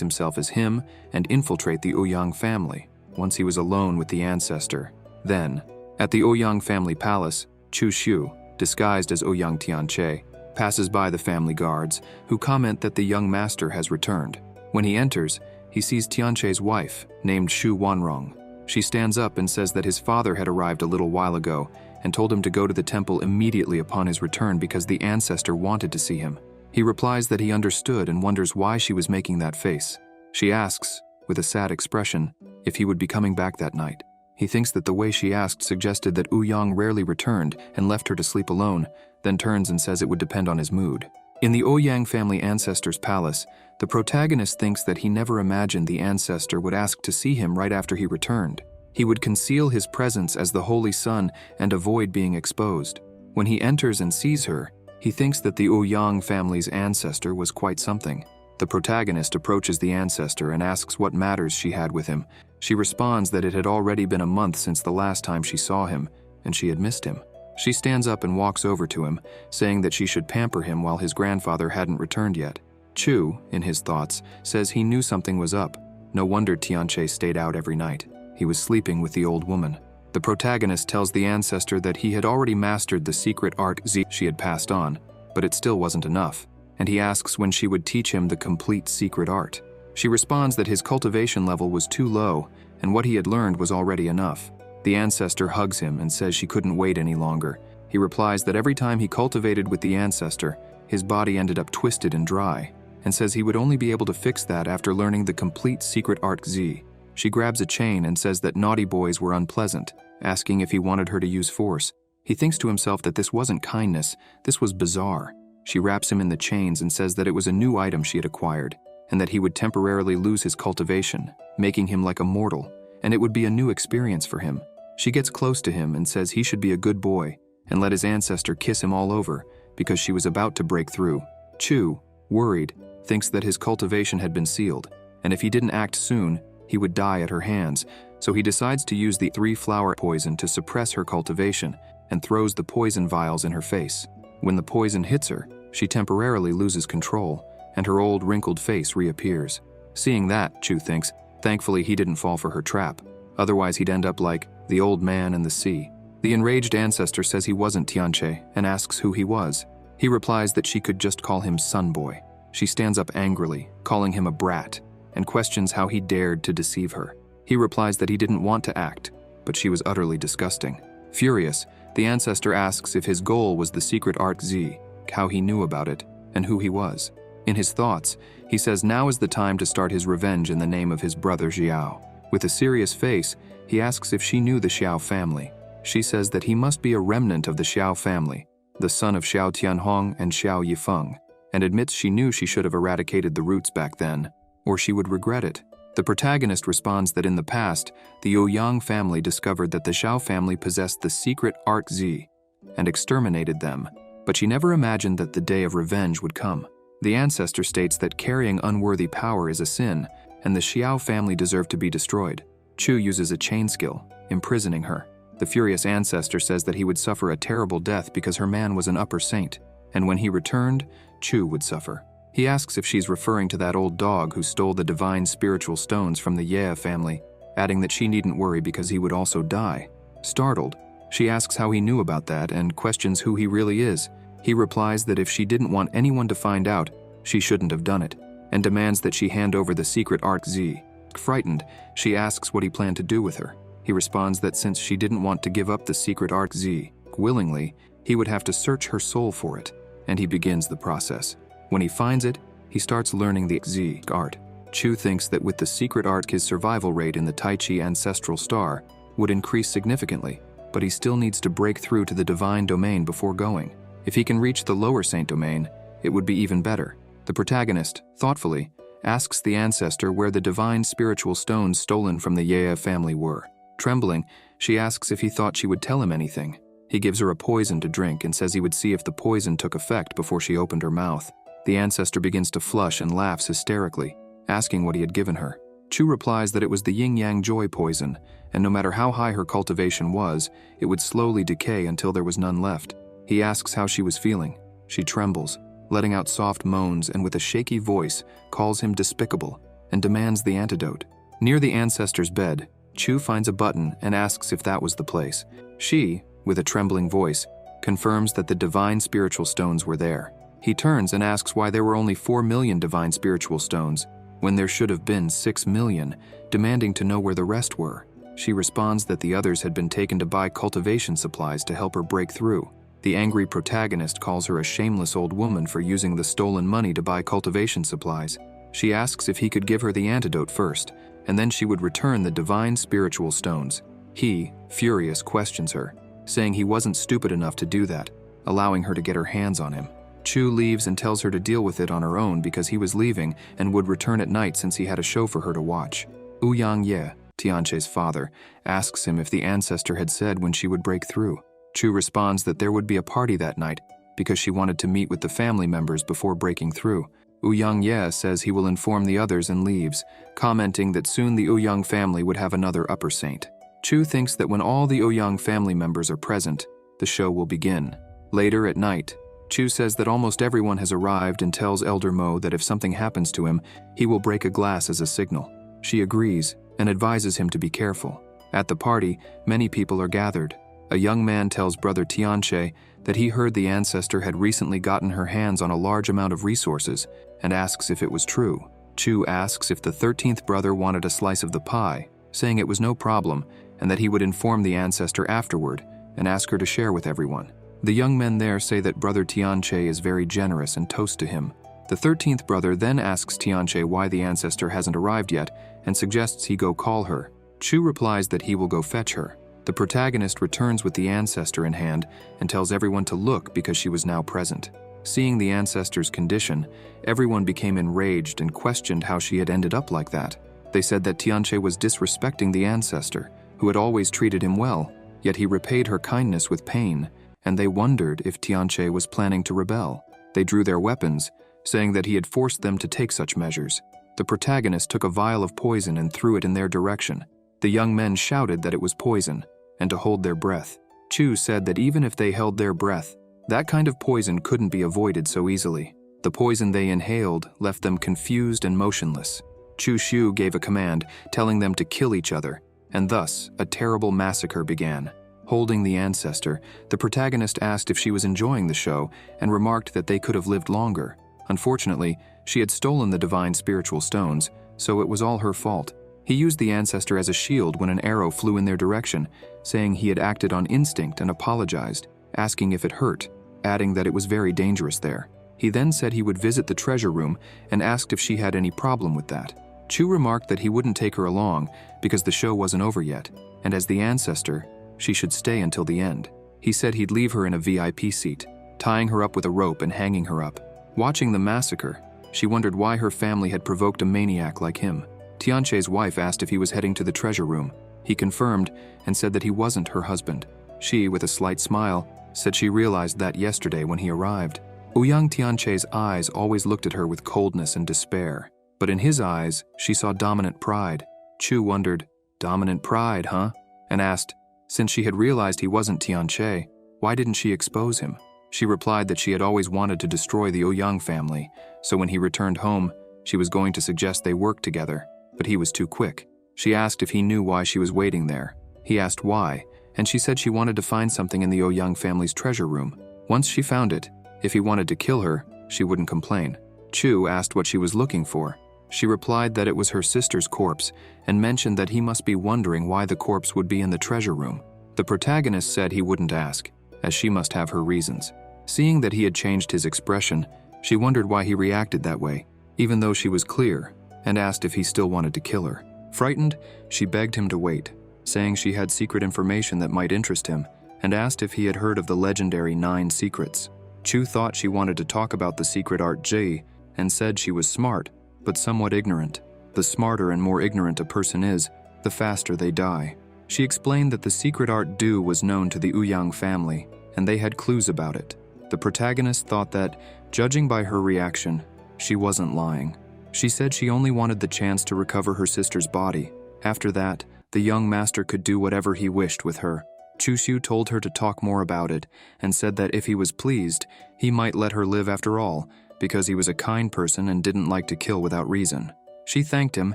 himself as him and infiltrate the Ouyang family once he was alone with the ancestor. Then, at the Ouyang family palace, Chu Shu, disguised as Ouyang Tianche, passes by the family guards, who comment that the young master has returned. When he enters, he sees Tianche's wife, named Xu Wanrong. She stands up and says that his father had arrived a little while ago and told him to go to the temple immediately upon his return because the ancestor wanted to see him. He replies that he understood and wonders why she was making that face. She asks, with a sad expression, if he would be coming back that night. He thinks that the way she asked suggested that Ouyang rarely returned and left her to sleep alone, then turns and says it would depend on his mood. In the Ouyang family ancestor's palace, the protagonist thinks that he never imagined the ancestor would ask to see him right after he returned. He would conceal his presence as the Holy Son and avoid being exposed. When he enters and sees her, he thinks that the Ouyang family's ancestor was quite something. The protagonist approaches the ancestor and asks what matters she had with him. She responds that it had already been a month since the last time she saw him, and she had missed him. She stands up and walks over to him, saying that she should pamper him while his grandfather hadn't returned yet. Chu, in his thoughts, says he knew something was up. No wonder Tianche stayed out every night. He was sleeping with the old woman. The protagonist tells the ancestor that he had already mastered the secret art Z she had passed on, but it still wasn't enough, and he asks when she would teach him the complete secret art. She responds that his cultivation level was too low, and what he had learned was already enough. The ancestor hugs him and says she couldn't wait any longer. He replies that every time he cultivated with the ancestor, his body ended up twisted and dry, and says he would only be able to fix that after learning the complete secret art Z. She grabs a chain and says that naughty boys were unpleasant, asking if he wanted her to use force. He thinks to himself that this wasn't kindness, this was bizarre. She wraps him in the chains and says that it was a new item she had acquired, and that he would temporarily lose his cultivation, making him like a mortal, and it would be a new experience for him. She gets close to him and says he should be a good boy and let his ancestor kiss him all over because she was about to break through. Chu, worried, thinks that his cultivation had been sealed, and if he didn't act soon, he would die at her hands, so he decides to use the 3-flower poison to suppress her cultivation and throws the poison vials in her face. When the poison hits her, she temporarily loses control, and her old wrinkled face reappears. Seeing that, Chu thinks, thankfully he didn't fall for her trap. Otherwise he'd end up like the old man and the sea. The enraged ancestor says he wasn't Tianche and asks who he was. He replies that she could just call him Sunboy. She stands up angrily, calling him a brat, and questions how he dared to deceive her. He replies that he didn't want to act, but she was utterly disgusting. Furious, the ancestor asks if his goal was the secret art Z, how he knew about it, and who he was. In his thoughts, he says now is the time to start his revenge in the name of his brother Xiao. With a serious face, he asks if she knew the Xiao family. She says that he must be a remnant of the Xiao family, the son of Xiao Tianhong and Xiao Yifeng, and admits she knew she should have eradicated the roots back then, or she would regret it. The protagonist responds that in the past, the Ouyang family discovered that the Xiao family possessed the secret art Z and exterminated them, but she never imagined that the day of revenge would come. The ancestor states that carrying unworthy power is a sin, and the Xiao family deserve to be destroyed. Chu uses a chain skill, imprisoning her. The furious ancestor says that he would suffer a terrible death because her man was an upper saint, and when he returned, Chu would suffer. He asks if she's referring to that old dog who stole the divine spiritual stones from the Ye family, adding that she needn't worry because he would also die. Startled, she asks how he knew about that and questions who he really is. He replies that if she didn't want anyone to find out, she shouldn't have done it, and demands that she hand over the secret art Z. Frightened, she asks what he planned to do with her. He responds that since she didn't want to give up the secret art Z willingly, he would have to search her soul for it, and he begins the process. When he finds it, he starts learning the Z art. Chu thinks that with the secret art, his survival rate in the Tai Chi ancestral star would increase significantly, but he still needs to break through to the divine domain before going. If he can reach the lower saint domain, it would be even better. The protagonist, thoughtfully, asks the ancestor where the divine spiritual stones stolen from the Ye family were. Trembling, she asks if he thought she would tell him anything. He gives her a poison to drink and says he would see if the poison took effect before she opened her mouth. The ancestor begins to flush and laughs hysterically, asking what he had given her. Chu replies that it was the yin-yang joy poison, and no matter how high her cultivation was, it would slowly decay until there was none left. He asks how she was feeling. She trembles, letting out soft moans, and with a shaky voice, calls him despicable and demands the antidote. Near the ancestor's bed, Chu finds a button and asks if that was the place. She, with a trembling voice, confirms that the divine spiritual stones were there. He turns and asks why there were only 4 million divine spiritual stones, when there should have been 6 million, demanding to know where the rest were. She responds that the others had been taken to buy cultivation supplies to help her break through. The angry protagonist calls her a shameless old woman for using the stolen money to buy cultivation supplies. She asks if he could give her the antidote first, and then she would return the divine spiritual stones. He, furious, questions her, saying he wasn't stupid enough to do that, allowing her to get her hands on him. Chu leaves and tells her to deal with it on her own because he was leaving and would return at night since he had a show for her to watch. Ouyang Ye, Tianche's father, asks him if the ancestor had said when she would break through. Chu responds that there would be a party that night because she wanted to meet with the family members before breaking through. Ouyang Ye says he will inform the others and leaves, commenting that soon the Ouyang family would have another upper saint. Chu thinks that when all the Ouyang family members are present, the show will begin. Later at night, Chu says that almost everyone has arrived and tells Elder Mo that if something happens to him, he will break a glass as a signal. She agrees and advises him to be careful. At the party, many people are gathered. A young man tells Brother Tianche that he heard the ancestor had recently gotten her hands on a large amount of resources and asks if it was true. Chu asks if the 13th brother wanted a slice of the pie, saying it was no problem and that he would inform the ancestor afterward and ask her to share with everyone. The young men there say that Brother Tianche is very generous and toast to him. The 13th brother then asks Tianche why the ancestor hasn't arrived yet and suggests he go call her. Chu replies that he will go fetch her. The protagonist returns with the ancestor in hand and tells everyone to look because she was now present. Seeing the ancestor's condition, everyone became enraged and questioned how she had ended up like that. They said that Tianche was disrespecting the ancestor, who had always treated him well, yet he repaid her kindness with pain, and they wondered if Tianche was planning to rebel. They drew their weapons, saying that he had forced them to take such measures. The protagonist took a vial of poison and threw it in their direction. The young men shouted that it was poison, and to hold their breath. Chu said that even if they held their breath, that kind of poison couldn't be avoided so easily. The poison they inhaled left them confused and motionless. Chu Shu gave a command, telling them to kill each other, and thus a terrible massacre began. Holding the ancestor, the protagonist asked if she was enjoying the show and remarked that they could have lived longer. Unfortunately, she had stolen the divine spiritual stones, so it was all her fault. He used the ancestor as a shield when an arrow flew in their direction, saying he had acted on instinct and apologized, asking if it hurt, adding that it was very dangerous there. He then said he would visit the treasure room and asked if she had any problem with that. Chu remarked that he wouldn't take her along because the show wasn't over yet, and as the ancestor, she should stay until the end. He said he'd leave her in a VIP seat, tying her up with a rope and hanging her up. Watching the massacre, she wondered why her family had provoked a maniac like him. Tianche's wife asked if he was heading to the treasure room. He confirmed and said that he wasn't her husband. She, with a slight smile, said she realized that yesterday when he arrived. Ouyang Tianche's eyes always looked at her with coldness and despair, but in his eyes, she saw dominant pride. Chu wondered, dominant pride, huh? And asked, since she had realized he wasn't Tianche, why didn't she expose him? She replied that she had always wanted to destroy the Ouyang family, so when he returned home, she was going to suggest they work together, but he was too quick. She asked if he knew why she was waiting there. He asked why, and she said she wanted to find something in the Ouyang family's treasure room. Once she found it, if he wanted to kill her, she wouldn't complain. Chu asked what she was looking for. She replied that it was her sister's corpse and mentioned that he must be wondering why the corpse would be in the treasure room. The protagonist said he wouldn't ask, as she must have her reasons. Seeing that he had changed his expression, she wondered why he reacted that way, even though she was clear, and asked if he still wanted to kill her. Frightened, she begged him to wait, saying she had secret information that might interest him, and asked if he had heard of the legendary 9 secrets. Chu thought she wanted to talk about the secret art Ji, and said she was smart, but somewhat ignorant. The smarter and more ignorant a person is, the faster they die. She explained that the secret art Du was known to the Ouyang family, and they had clues about it. The protagonist thought that, judging by her reaction, she wasn't lying. She said she only wanted the chance to recover her sister's body. After that, the young master could do whatever he wished with her. Chu Shu told her to talk more about it, and said that if he was pleased, he might let her live after all, because he was a kind person and didn't like to kill without reason. She thanked him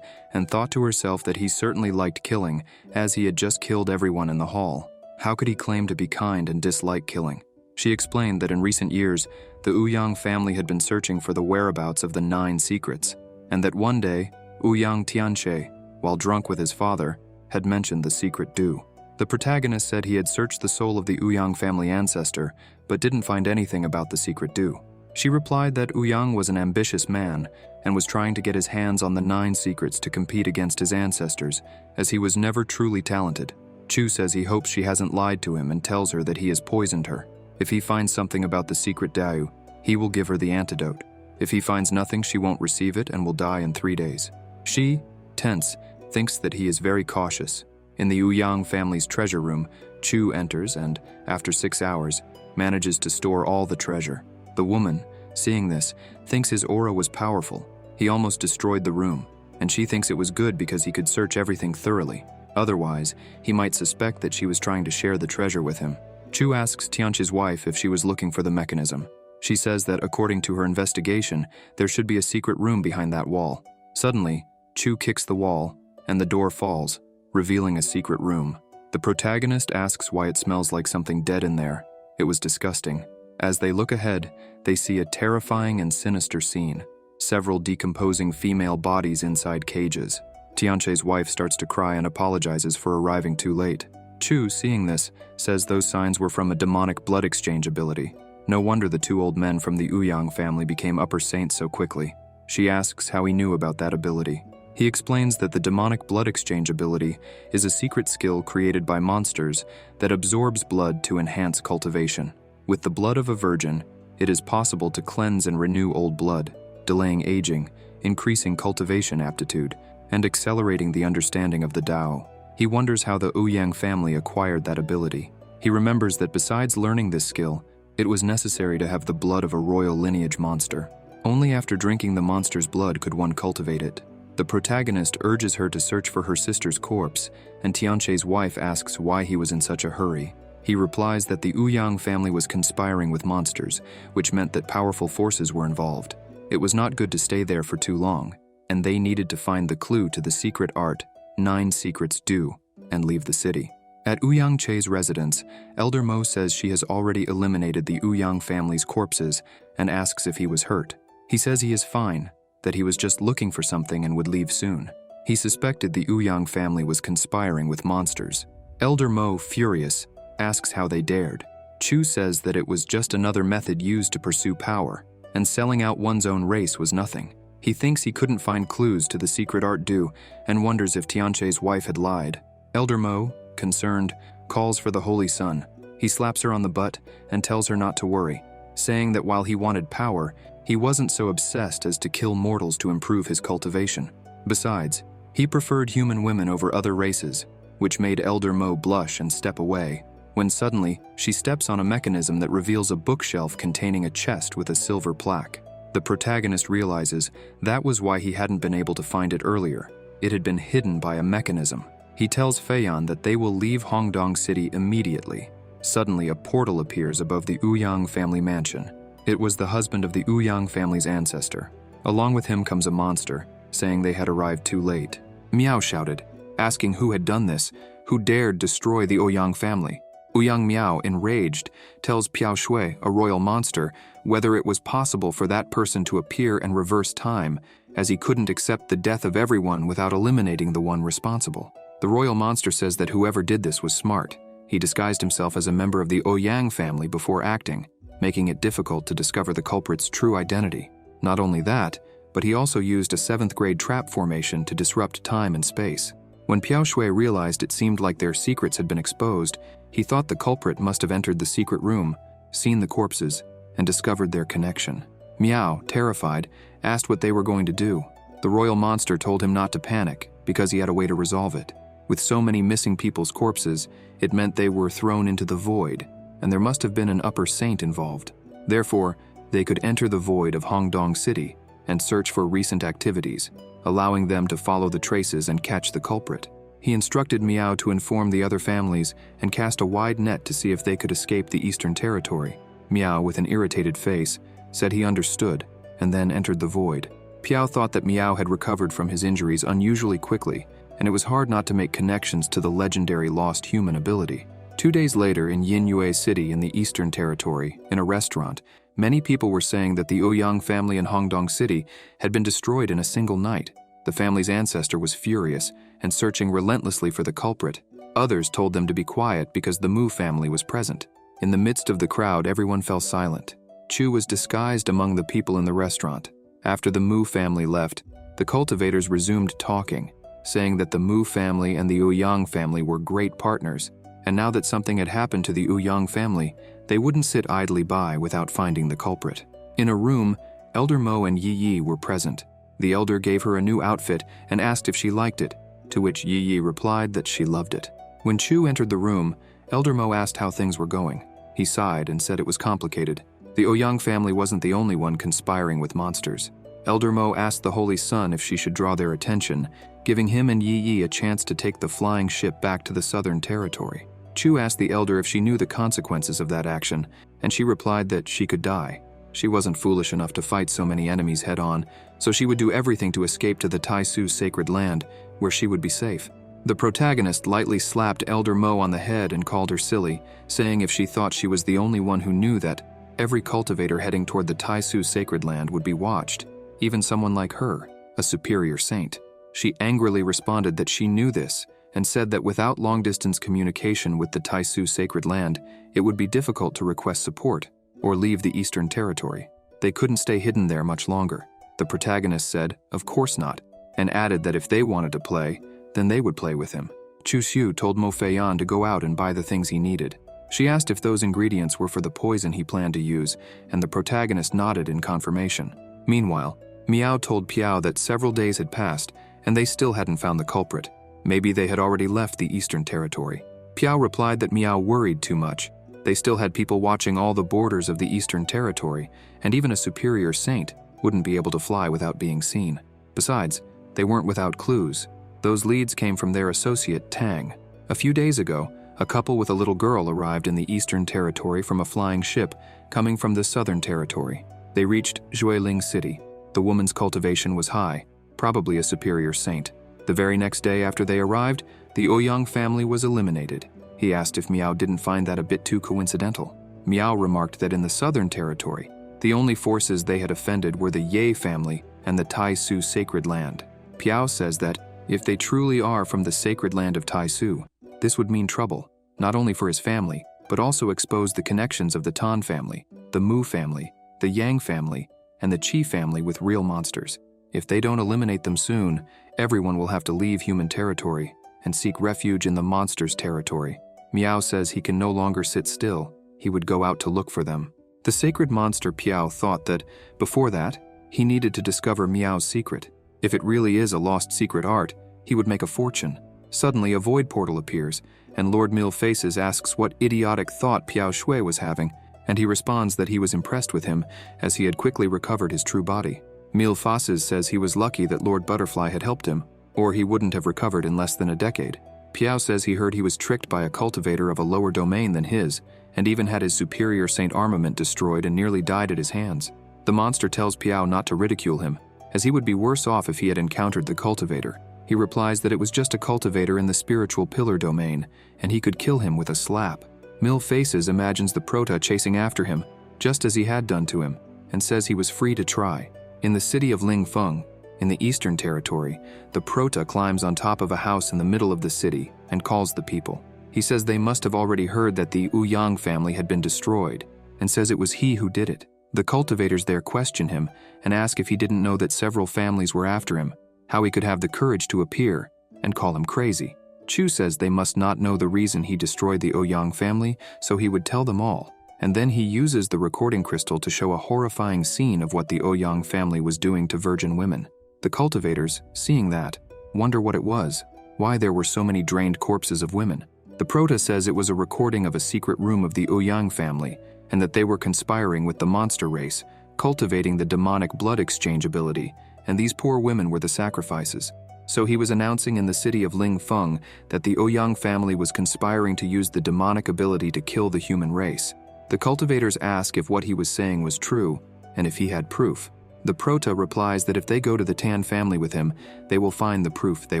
and thought to herself that he certainly liked killing, as he had just killed everyone in the hall. How could he claim to be kind and dislike killing? She explained that in recent years, the Ouyang family had been searching for the whereabouts of the 9 secrets. and that one day, Ouyang Tianche, while drunk with his father, had mentioned the secret do. The protagonist said he had searched the soul of the Ouyang family ancestor, but didn't find anything about the secret do. She replied that Ouyang was an ambitious man and was trying to get his hands on the 9 secrets to compete against his ancestors, as he was never truly talented. Chu says he hopes she hasn't lied to him and tells her that he has poisoned her. If he finds something about the secret Dao, he will give her the antidote. If he finds nothing, she won't receive it and will die in 3 days. She, tense, thinks that he is very cautious. In the Ouyang family's treasure room, Chu enters and, after 6 hours, manages to store all the treasure. The woman, seeing this, thinks his aura was powerful. He almost destroyed the room, and she thinks it was good because he could search everything thoroughly. Otherwise, he might suspect that she was trying to share the treasure with him. Chu asks Tianche's wife if she was looking for the mechanism. She says that according to her investigation, there should be a secret room behind that wall. Suddenly, Chu kicks the wall, and the door falls, revealing a secret room. The protagonist asks why it smells like something dead in there. It was disgusting. As they look ahead, they see a terrifying and sinister scene. Several decomposing female bodies inside cages. Tianche's wife starts to cry and apologizes for arriving too late. Chu, seeing this, says those signs were from a demonic blood exchange ability. No wonder the 2 old men from the Ouyang family became upper saints so quickly. She asks how he knew about that ability. He explains that the demonic blood exchange ability is a secret skill created by monsters that absorbs blood to enhance cultivation. With the blood of a virgin, it is possible to cleanse and renew old blood, delaying aging, increasing cultivation aptitude, and accelerating the understanding of the Tao. He wonders how the Ouyang family acquired that ability. He remembers that besides learning this skill, it was necessary to have the blood of a royal lineage monster. Only after drinking the monster's blood could one cultivate it. The protagonist urges her to search for her sister's corpse, and Tianche's wife asks why he was in such a hurry. He replies that the Ouyang family was conspiring with monsters, which meant that powerful forces were involved. It was not good to stay there for too long, and they needed to find the clue to the secret art, 9 secrets do, and leave the city. At Ouyang Che's residence, Elder Mo says she has already eliminated the Ouyang family's corpses and asks if he was hurt. He says he is fine, that he was just looking for something and would leave soon. He suspected the Ouyang family was conspiring with monsters. Elder Mo, furious, asks how they dared. Chu says that it was just another method used to pursue power, and selling out one's own race was nothing. He thinks he couldn't find clues to the secret art do and wonders if Tianche's wife had lied. Elder Mo, concerned, calls for the Holy Sun. He slaps her on the butt and tells her not to worry, saying that while he wanted power, he wasn't so obsessed as to kill mortals to improve his cultivation. Besides, he preferred human women over other races, which made Elder Mo blush and step away, when suddenly she steps on a mechanism that reveals a bookshelf containing a chest with a silver plaque. The protagonist realizes that was why he hadn't been able to find it earlier. It had been hidden by a mechanism. He tells Feiyan that they will leave Hongdong City immediately. Suddenly, a portal appears above the Ouyang family mansion. It was the husband of the Ouyang family's ancestor. Along with him comes a monster, saying they had arrived too late. Miao shouted, asking who had done this, who dared destroy the Ouyang family. Ouyang Miao, enraged, tells Piao Shui, a royal monster, whether it was possible for that person to appear and reverse time, as he couldn't accept the death of everyone without eliminating the one responsible. The royal monster says that whoever did this was smart. He disguised himself as a member of the Ouyang family before acting, making it difficult to discover the culprit's true identity. Not only that, but he also used a 7th-grade trap formation to disrupt time and space. When Piao Shui realized it seemed like their secrets had been exposed, he thought the culprit must have entered the secret room, seen the corpses, and discovered their connection. Miao, terrified, asked what they were going to do. The royal monster told him not to panic, because he had a way to resolve it. With so many missing people's corpses, it meant they were thrown into the void, and there must have been an upper saint involved. Therefore, they could enter the void of Hongdong City and search for recent activities, allowing them to follow the traces and catch the culprit. He instructed Miao to inform the other families and cast a wide net to see if they could escape the Eastern Territory. Miao, with an irritated face, said he understood, and then entered the void. Piao thought that Miao had recovered from his injuries unusually quickly, and it was hard not to make connections to the legendary lost human ability. 2 days later in Yinyue City in the Eastern Territory, in a restaurant, many people were saying that the Ouyang family in Hongdong City had been destroyed in a single night. The family's ancestor was furious and searching relentlessly for the culprit. Others told them to be quiet because the Mu family was present. In the midst of the crowd, everyone fell silent. Chu was disguised among the people in the restaurant. After the Mu family left, the cultivators resumed talking, saying that the Mu family and the Ouyang family were great partners, and now that something had happened to the Ouyang family, they wouldn't sit idly by without finding the culprit. In a room, Elder Mo and Yi Yi were present. The elder gave her a new outfit and asked if she liked it, to which Yi Yi replied that she loved it. When Chu entered the room, Elder Mo asked how things were going. He sighed and said it was complicated. The Ouyang family wasn't the only one conspiring with monsters. Elder Mo asked the Holy Sun if she should draw their attention, giving him and Yi Yi a chance to take the flying ship back to the Southern Territory. Chu asked the elder if she knew the consequences of that action, and she replied that she could die. She wasn't foolish enough to fight so many enemies head-on, so she would do everything to escape to the Taisu sacred land, where she would be safe. The protagonist lightly slapped Elder Mo on the head and called her silly, saying if she thought she was the only one who knew that every cultivator heading toward the Taisu sacred land would be watched, even someone like her, a superior saint. She angrily responded that she knew this, and said that without long-distance communication with the Taisu sacred land, it would be difficult to request support or leave the Eastern Territory. They couldn't stay hidden there much longer. The protagonist said, of course not, and added that if they wanted to play, then they would play with him. Chu Xiu told Mo Feiyan to go out and buy the things he needed. She asked if those ingredients were for the poison he planned to use, and the protagonist nodded in confirmation. Meanwhile, Miao told Piao that several days had passed, and they still hadn't found the culprit. Maybe they had already left the Eastern Territory. Piao replied that Miao worried too much. They still had people watching all the borders of the Eastern Territory, and even a superior saint wouldn't be able to fly without being seen. Besides, they weren't without clues. Those leads came from their associate, Tang. A few days ago, a couple with a little girl arrived in the Eastern Territory from a flying ship coming from the Southern Territory. They reached Zhuiling City. The woman's cultivation was high, probably a superior saint. The very next day after they arrived, the Ouyang family was eliminated. He asked if Miao didn't find that a bit too coincidental. Miao remarked that in the Southern Territory, the only forces they had offended were the Ye family and the Taisu sacred land. Piao says that if they truly are from the sacred land of Taisu, this would mean trouble, not only for his family, but also expose the connections of the Tan family, the Mu family, the Yang family, and the Qi family with real monsters. If they don't eliminate them soon, everyone will have to leave human territory and seek refuge in the monster's territory. Miao says he can no longer sit still. He would go out to look for them. The sacred monster Piao thought that, before that, he needed to discover Miao's secret. If it really is a lost secret art, he would make a fortune. Suddenly, a void portal appears, and Lord Mil Faces asks what idiotic thought Piao Shui was having, and he responds that he was impressed with him, as he had quickly recovered his true body. Mil Faces says he was lucky that Lord Butterfly had helped him, or he wouldn't have recovered in less than a decade. Piao says he heard he was tricked by a cultivator of a lower domain than his, and even had his superior saint armament destroyed and nearly died at his hands. The monster tells Piao not to ridicule him, as he would be worse off if he had encountered the cultivator. He replies that it was just a cultivator in the spiritual pillar domain, and he could kill him with a slap. Mil Faces imagines the Prota chasing after him, just as he had done to him, and says he was free to try. In the city of Lingfeng, in the Eastern Territory, the Prota climbs on top of a house in the middle of the city and calls the people. He says they must have already heard that the Ouyang family had been destroyed, and says it was he who did it. The cultivators there question him and ask if he didn't know that several families were after him, how he could have the courage to appear, and call him crazy. Chu says they must not know the reason he destroyed the Ouyang family, so he would tell them all. And then he uses the recording crystal to show a horrifying scene of what the Ouyang family was doing to virgin women. The cultivators, seeing that, wonder what it was, why there were so many drained corpses of women. The Prota says it was a recording of a secret room of the Ouyang family, and that they were conspiring with the monster race, cultivating the demonic blood exchange ability, and these poor women were the sacrifices. So he was announcing in the city of Lingfeng that the Ouyang family was conspiring to use the demonic ability to kill the human race. The cultivators ask if what he was saying was true, and if he had proof. The Prota replies that if they go to the Tan family with him, they will find the proof they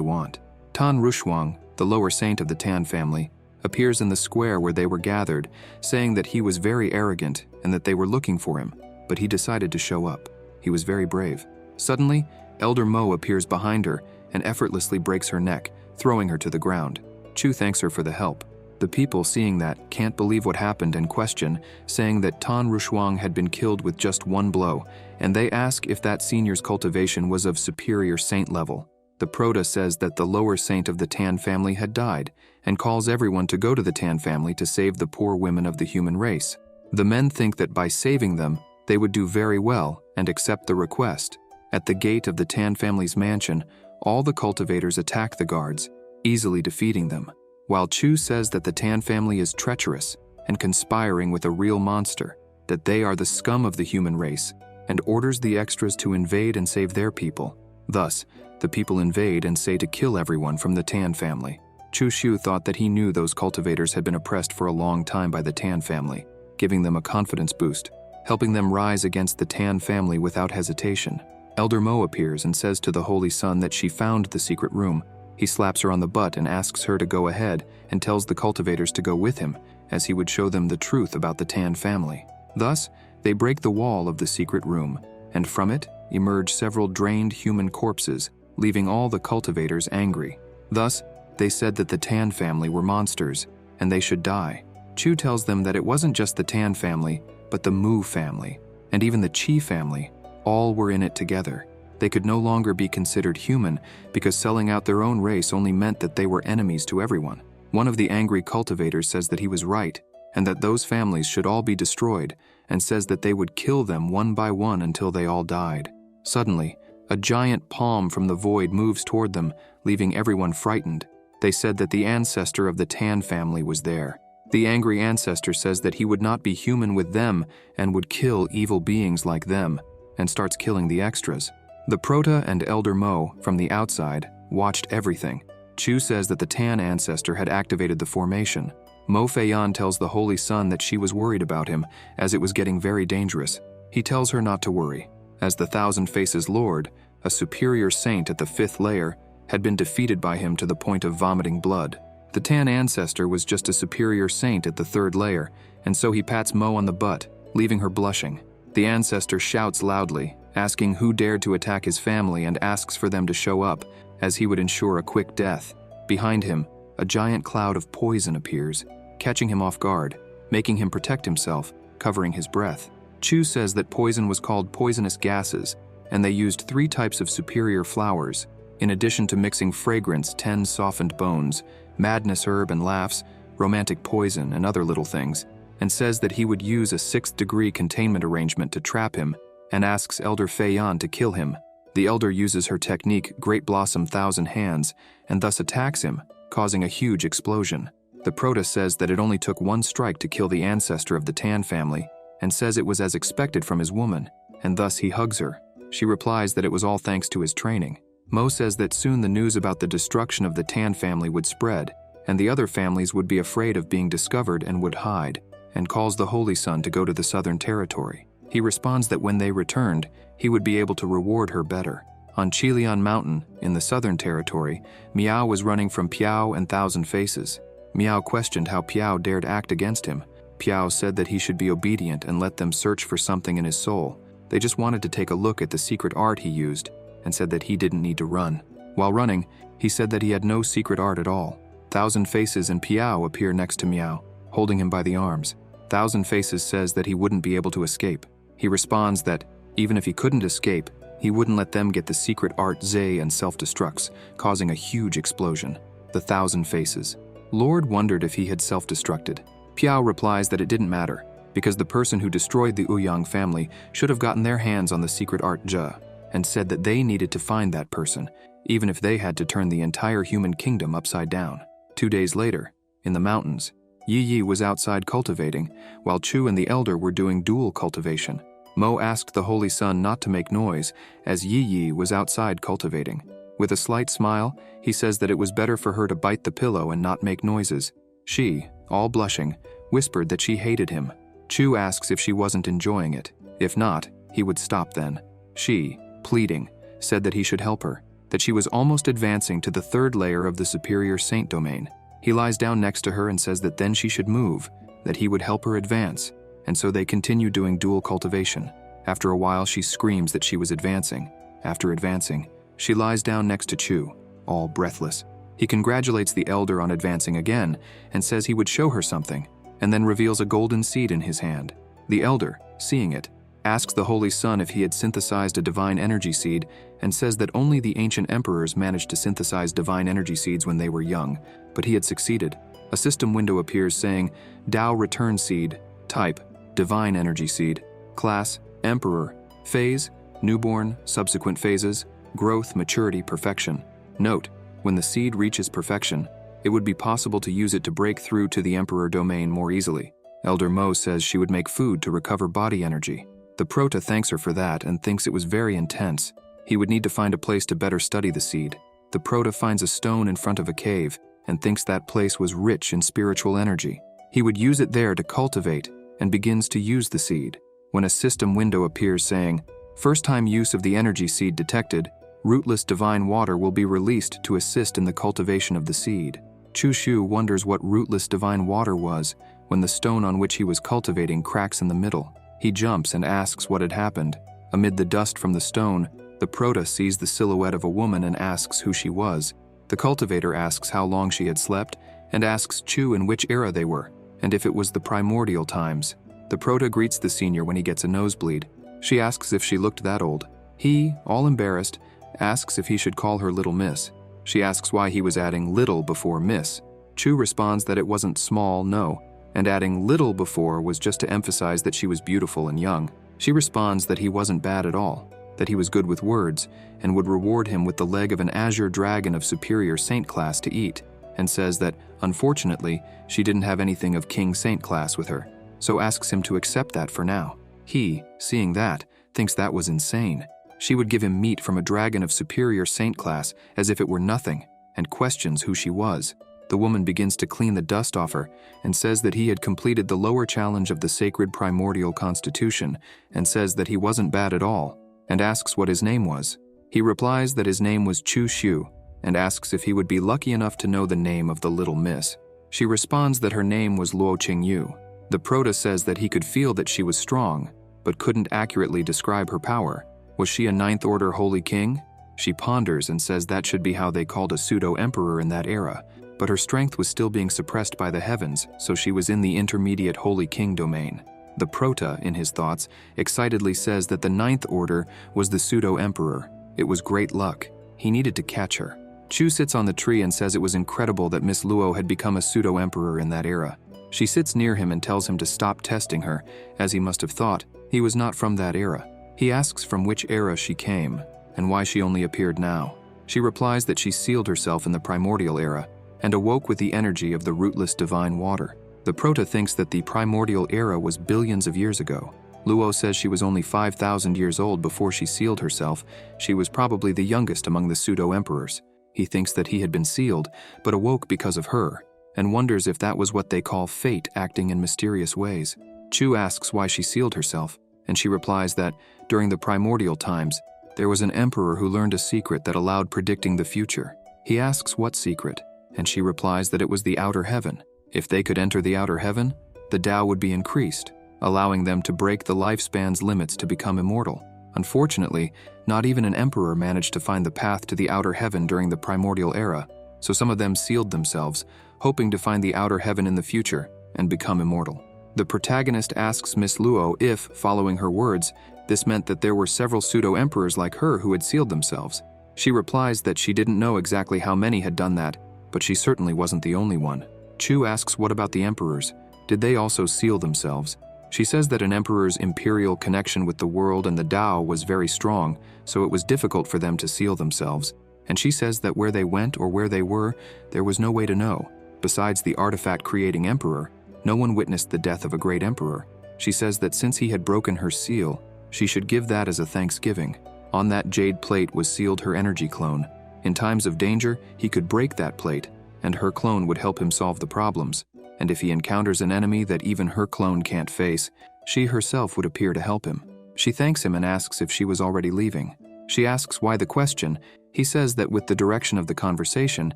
want. Tan Rushuang, the lower saint of the Tan family, appears in the square where they were gathered, saying that he was very arrogant and that they were looking for him, but he decided to show up. He was very brave. Suddenly, Elder Mo appears behind her and effortlessly breaks her neck, throwing her to the ground. Chu thanks her for the help. The people, seeing that, can't believe what happened and question, saying that Tan Rushuang had been killed with just one blow, and they ask if that senior's cultivation was of superior saint level. The Prota says that the lower saint of the Tan family had died, and calls everyone to go to the Tan family to save the poor women of the human race. The men think that by saving them, they would do very well and accept the request. At the gate of the Tan family's mansion, all the cultivators attack the guards, easily defeating them, while Chu says that the Tan family is treacherous and conspiring with a real monster, that they are the scum of the human race, and orders the extras to invade and save their people. Thus, the people invade and say to kill everyone from the Tan family. Chu Xiu thought that he knew those cultivators had been oppressed for a long time by the Tan family, giving them a confidence boost, helping them rise against the Tan family without hesitation. Elder Mo appears and says to the Holy Son that she found the secret room. He slaps her on the butt and asks her to go ahead and tells the cultivators to go with him, as he would show them the truth about the Tan family. Thus, they break the wall of the secret room, and from it emerge several drained human corpses, leaving all the cultivators angry. Thus, they said that the Tan family were monsters, and they should die. Chu tells them that it wasn't just the Tan family, but the Mu family, and even the Qi family, all were in it together. They could no longer be considered human because selling out their own race only meant that they were enemies to everyone. One of the angry cultivators says that he was right, and that those families should all be destroyed, and says that they would kill them one by one until they all died. Suddenly, a giant palm from the void moves toward them, leaving everyone frightened. They said that the ancestor of the Tan family was there. The angry ancestor says that he would not be human with them and would kill evil beings like them, and starts killing the extras. The Prota and Elder Mo, from the outside, watched everything. Chu says that the Tan ancestor had activated the formation. Mo Feiyan tells the Holy Son that she was worried about him, as it was getting very dangerous. He tells her not to worry, as the Thousand Faces Lord, a superior saint at the 5th layer, had been defeated by him to the point of vomiting blood. The Tan ancestor was just a superior saint at the 3rd layer, and so he pats Mo on the butt, leaving her blushing. The ancestor shouts loudly, asking who dared to attack his family and asks for them to show up, as he would ensure a quick death. Behind him, a giant cloud of poison appears, catching him off guard, making him protect himself, covering his breath. Chu says that poison was called poisonous gases, and they used 3 types of superior flowers, in addition to mixing fragrance, 10 softened bones, madness herb and laughs, romantic poison, and other little things, and says that he would use a 6th degree containment arrangement to trap him, and asks Elder Feiyan to kill him. The elder uses her technique Great Blossom Thousand Hands, and thus attacks him, causing a huge explosion. The Prota says that it only took 1 strike to kill the ancestor of the Tan family, and says it was as expected from his woman, and thus he hugs her. She replies that it was all thanks to his training. Mo says that soon the news about the destruction of the Tan family would spread, and the other families would be afraid of being discovered and would hide, and calls the Holy Son to go to the Southern Territory. He responds that when they returned, he would be able to reward her better. On Qilian Mountain, in the Southern Territory, Miao was running from Piao and Thousand Faces. Miao questioned how Piao dared act against him. Piao said that he should be obedient and let them search for something in his soul. They just wanted to take a look at the secret art he used, and said that he didn't need to run. While running, he said that he had no secret art at all. Thousand Faces and Piao appear next to Miao, holding him by the arms. Thousand Faces says that he wouldn't be able to escape. He responds that, even if he couldn't escape, he wouldn't let them get the secret art Zay and self-destructs, causing a huge explosion. The Thousand Faces. Lord wondered if he had self-destructed. Piao replies that it didn't matter, because the person who destroyed the Ouyang family should have gotten their hands on the secret art Zhe, and said that they needed to find that person, even if they had to turn the entire human kingdom upside down. 2 days later, in the mountains, Yi Yi was outside cultivating, while Chu and the elder were doing dual cultivation. Mo asked the Holy Son not to make noise, as Yi Yi was outside cultivating. With a slight smile, he says that it was better for her to bite the pillow and not make noises. She, all blushing, whispered that she hated him. Chu asks if she wasn't enjoying it. If not, he would stop then. She, pleading, said that he should help her, that she was almost advancing to the 3rd layer of the superior saint domain. He lies down next to her and says that then she should move, that he would help her advance, and so they continue doing dual cultivation. After a while, she screams that she was advancing. After advancing, she lies down next to Chu, all breathless. He congratulates the elder on advancing again and says he would show her something, and then reveals a golden seed in his hand. The elder, seeing it, asks the Holy Son if he had synthesized a divine energy seed and says that only the ancient emperors managed to synthesize divine energy seeds when they were young, but he had succeeded. A system window appears saying, Tao Return Seed, Type, Divine Energy Seed, Class, Emperor, Phase, Newborn, Subsequent Phases, Growth, Maturity, Perfection. Note, when the seed reaches perfection, it would be possible to use it to break through to the Emperor domain more easily. Elder Mo says she would make food to recover body energy. The Prota thanks her for that and thinks it was very intense. He would need to find a place to better study the seed. The Prota finds a stone in front of a cave and thinks that place was rich in spiritual energy. He would use it there to cultivate and begins to use the seed. When a system window appears saying, First time use of the energy seed detected, rootless divine water will be released to assist in the cultivation of the seed. Chu Shu wonders what rootless divine water was when the stone on which he was cultivating cracks in the middle. He jumps and asks what had happened. Amid the dust from the stone, the Prota sees the silhouette of a woman and asks who she was. The cultivator asks how long she had slept and asks Chu in which era they were, and if it was the primordial times. The Prota greets the senior when he gets a nosebleed. She asks if she looked that old. He, all embarrassed, asks if he should call her Little Miss. She asks why he was adding little before Miss. Chu responds that it wasn't small, no, and adding little before was just to emphasize that she was beautiful and young. She responds that he wasn't bad at all, that he was good with words, and would reward him with the leg of an azure dragon of superior saint class to eat, and says that, unfortunately, she didn't have anything of king saint class with her, so asks him to accept that for now. He, seeing that, thinks that was insane. She would give him meat from a dragon of superior saint class as if it were nothing, and questions who she was. The woman begins to clean the dust off her and says that he had completed the lower challenge of the sacred primordial constitution and says that he wasn't bad at all, and asks what his name was. He replies that his name was Chu Shu and asks if he would be lucky enough to know the name of the Little Miss. She responds that her name was Luo Qingyu. The Prota says that he could feel that she was strong, but couldn't accurately describe her power. Was she a Ninth Order Holy King? She ponders and says that should be how they called a pseudo-emperor in that era, but her strength was still being suppressed by the heavens, so she was in the intermediate Holy King domain. The Prota, in his thoughts, excitedly says that the Ninth Order was the pseudo-emperor. It was great luck. He needed to catch her. Chu sits on the tree and says it was incredible that Miss Luo had become a pseudo-emperor in that era. She sits near him and tells him to stop testing her, as he must have thought he was not from that era. He asks from which era she came, and why she only appeared now. She replies that she sealed herself in the primordial era, and awoke with the energy of the rootless divine water. The Prota thinks that the primordial era was billions of years ago. Luo says she was only 5,000 years old before she sealed herself. She was probably the youngest among the pseudo-emperors. He thinks that he had been sealed, but awoke because of her, and wonders if that was what they call fate acting in mysterious ways. Chu asks why she sealed herself, and she replies that, during the primordial times, there was an emperor who learned a secret that allowed predicting the future. He asks what secret, and she replies that it was the outer heaven. If they could enter the outer heaven, the Tao would be increased, allowing them to break the lifespan's limits to become immortal. Unfortunately, not even an emperor managed to find the path to the outer heaven during the primordial era, so some of them sealed themselves, hoping to find the outer heaven in the future and become immortal. The protagonist asks Miss Luo if, following her words, this meant that there were several pseudo-emperors like her who had sealed themselves. She replies that she didn't know exactly how many had done that, but she certainly wasn't the only one. Chu asks what about the emperors? Did they also seal themselves? She says that an emperor's imperial connection with the world and the Tao was very strong, so it was difficult for them to seal themselves. And she says that where they went or where they were, there was no way to know. Besides the artifact-creating emperor, no one witnessed the death of a great emperor. She says that since he had broken her seal, she should give that as a thanksgiving. On that jade plate was sealed her energy clone. In times of danger, he could break that plate, and her clone would help him solve the problems. And if he encounters an enemy that even her clone can't face, she herself would appear to help him. She thanks him and asks if she was already leaving. She asks why the question. He says that with the direction of the conversation,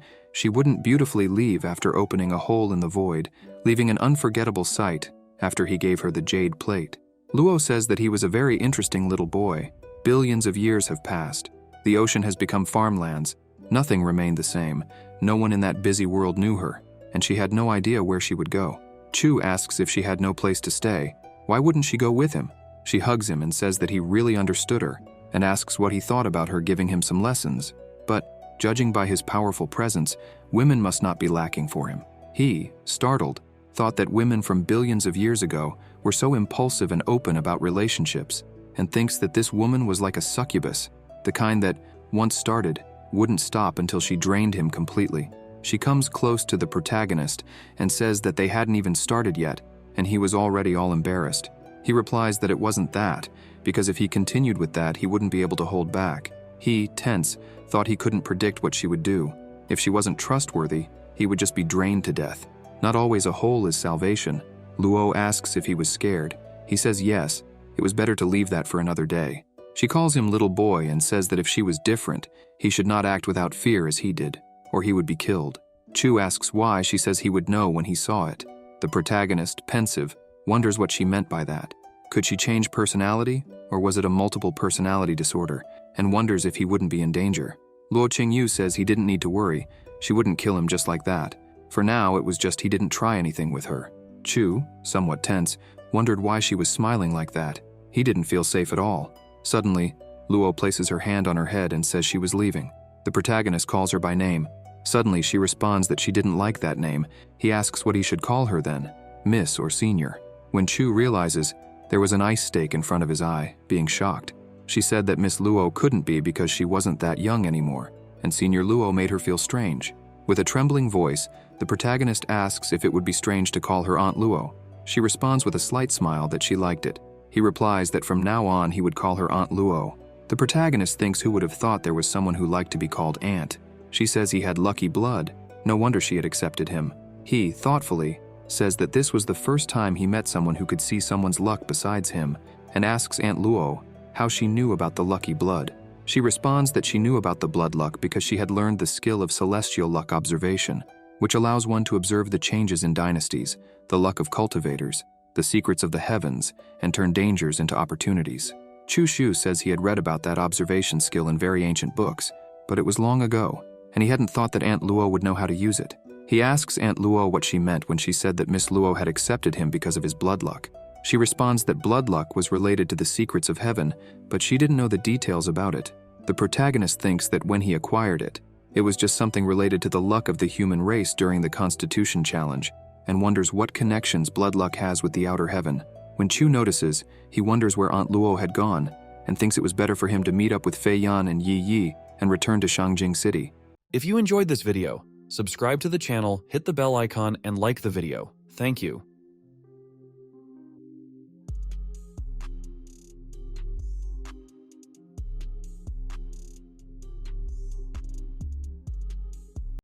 she wouldn't beautifully leave after opening a hole in the void, leaving an unforgettable sight after he gave her the jade plate. Luo says that he was a very interesting little boy. Billions of years have passed. The ocean has become farmlands. Nothing remained the same. No one in that busy world knew her, and she had no idea where she would go. Chu asks if she had no place to stay. Why wouldn't she go with him? She hugs him and says that he really understood her, and asks what he thought about her giving him some lessons. But, judging by his powerful presence, women must not be lacking for him. He, startled, thought that women from billions of years ago were so impulsive and open about relationships, and thinks that this woman was like a succubus, the kind that, once started, wouldn't stop until she drained him completely. She comes close to the protagonist and says that they hadn't even started yet, and he was already all embarrassed. He replies that it wasn't that, because if he continued with that, he wouldn't be able to hold back. He, tense, thought he couldn't predict what she would do. If she wasn't trustworthy, he would just be drained to death. Not always a hole is salvation. Luo asks if he was scared. He says yes, it was better to leave that for another day. She calls him little boy and says that if she was different, he should not act without fear as he did, or he would be killed. Chu asks why. She says he would know when he saw it. The protagonist, pensive, wonders what she meant by that. Could she change personality, or was it a multiple personality disorder, and wonders if he wouldn't be in danger. Luo Qingyu says he didn't need to worry. She wouldn't kill him just like that. For now, it was just he didn't try anything with her. Chu, somewhat tense, wondered why she was smiling like that. He didn't feel safe at all. Suddenly, Luo places her hand on her head and says she was leaving. The protagonist calls her by name. Suddenly, she responds that she didn't like that name. He asks what he should call her then, Miss or Senior. When Chu realizes, there was an ice stake in front of his eye, being shocked. She said that Miss Luo couldn't be because she wasn't that young anymore, and Senior Luo made her feel strange. With a trembling voice, the protagonist asks if it would be strange to call her Aunt Luo. She responds with a slight smile that she liked it. He replies that from now on he would call her Aunt Luo. The protagonist thinks who would have thought there was someone who liked to be called Aunt. She says he had lucky blood. No wonder she had accepted him. He, thoughtfully, says that this was the first time he met someone who could see someone's luck besides him, and asks Aunt Luo how she knew about the lucky blood. She responds that she knew about the blood luck because she had learned the skill of celestial luck observation, which allows one to observe the changes in dynasties, the luck of cultivators, the secrets of the heavens, and turn dangers into opportunities. Chu Shu says he had read about that observation skill in very ancient books, but it was long ago, and he hadn't thought that Aunt Luo would know how to use it. He asks Aunt Luo what she meant when she said that Miss Luo had accepted him because of his blood luck. She responds that blood luck was related to the secrets of heaven, but she didn't know the details about it. The protagonist thinks that when he acquired it, it was just something related to the luck of the human race during the Constitution Challenge, and wonders what connections blood luck has with the outer heaven. When Chu notices, he wonders where Aunt Luo had gone, and thinks it was better for him to meet up with Fei Yan and Yi Yi and return to Shangjing City. If you enjoyed this video, subscribe to the channel, hit the bell icon, and like the video. Thank you.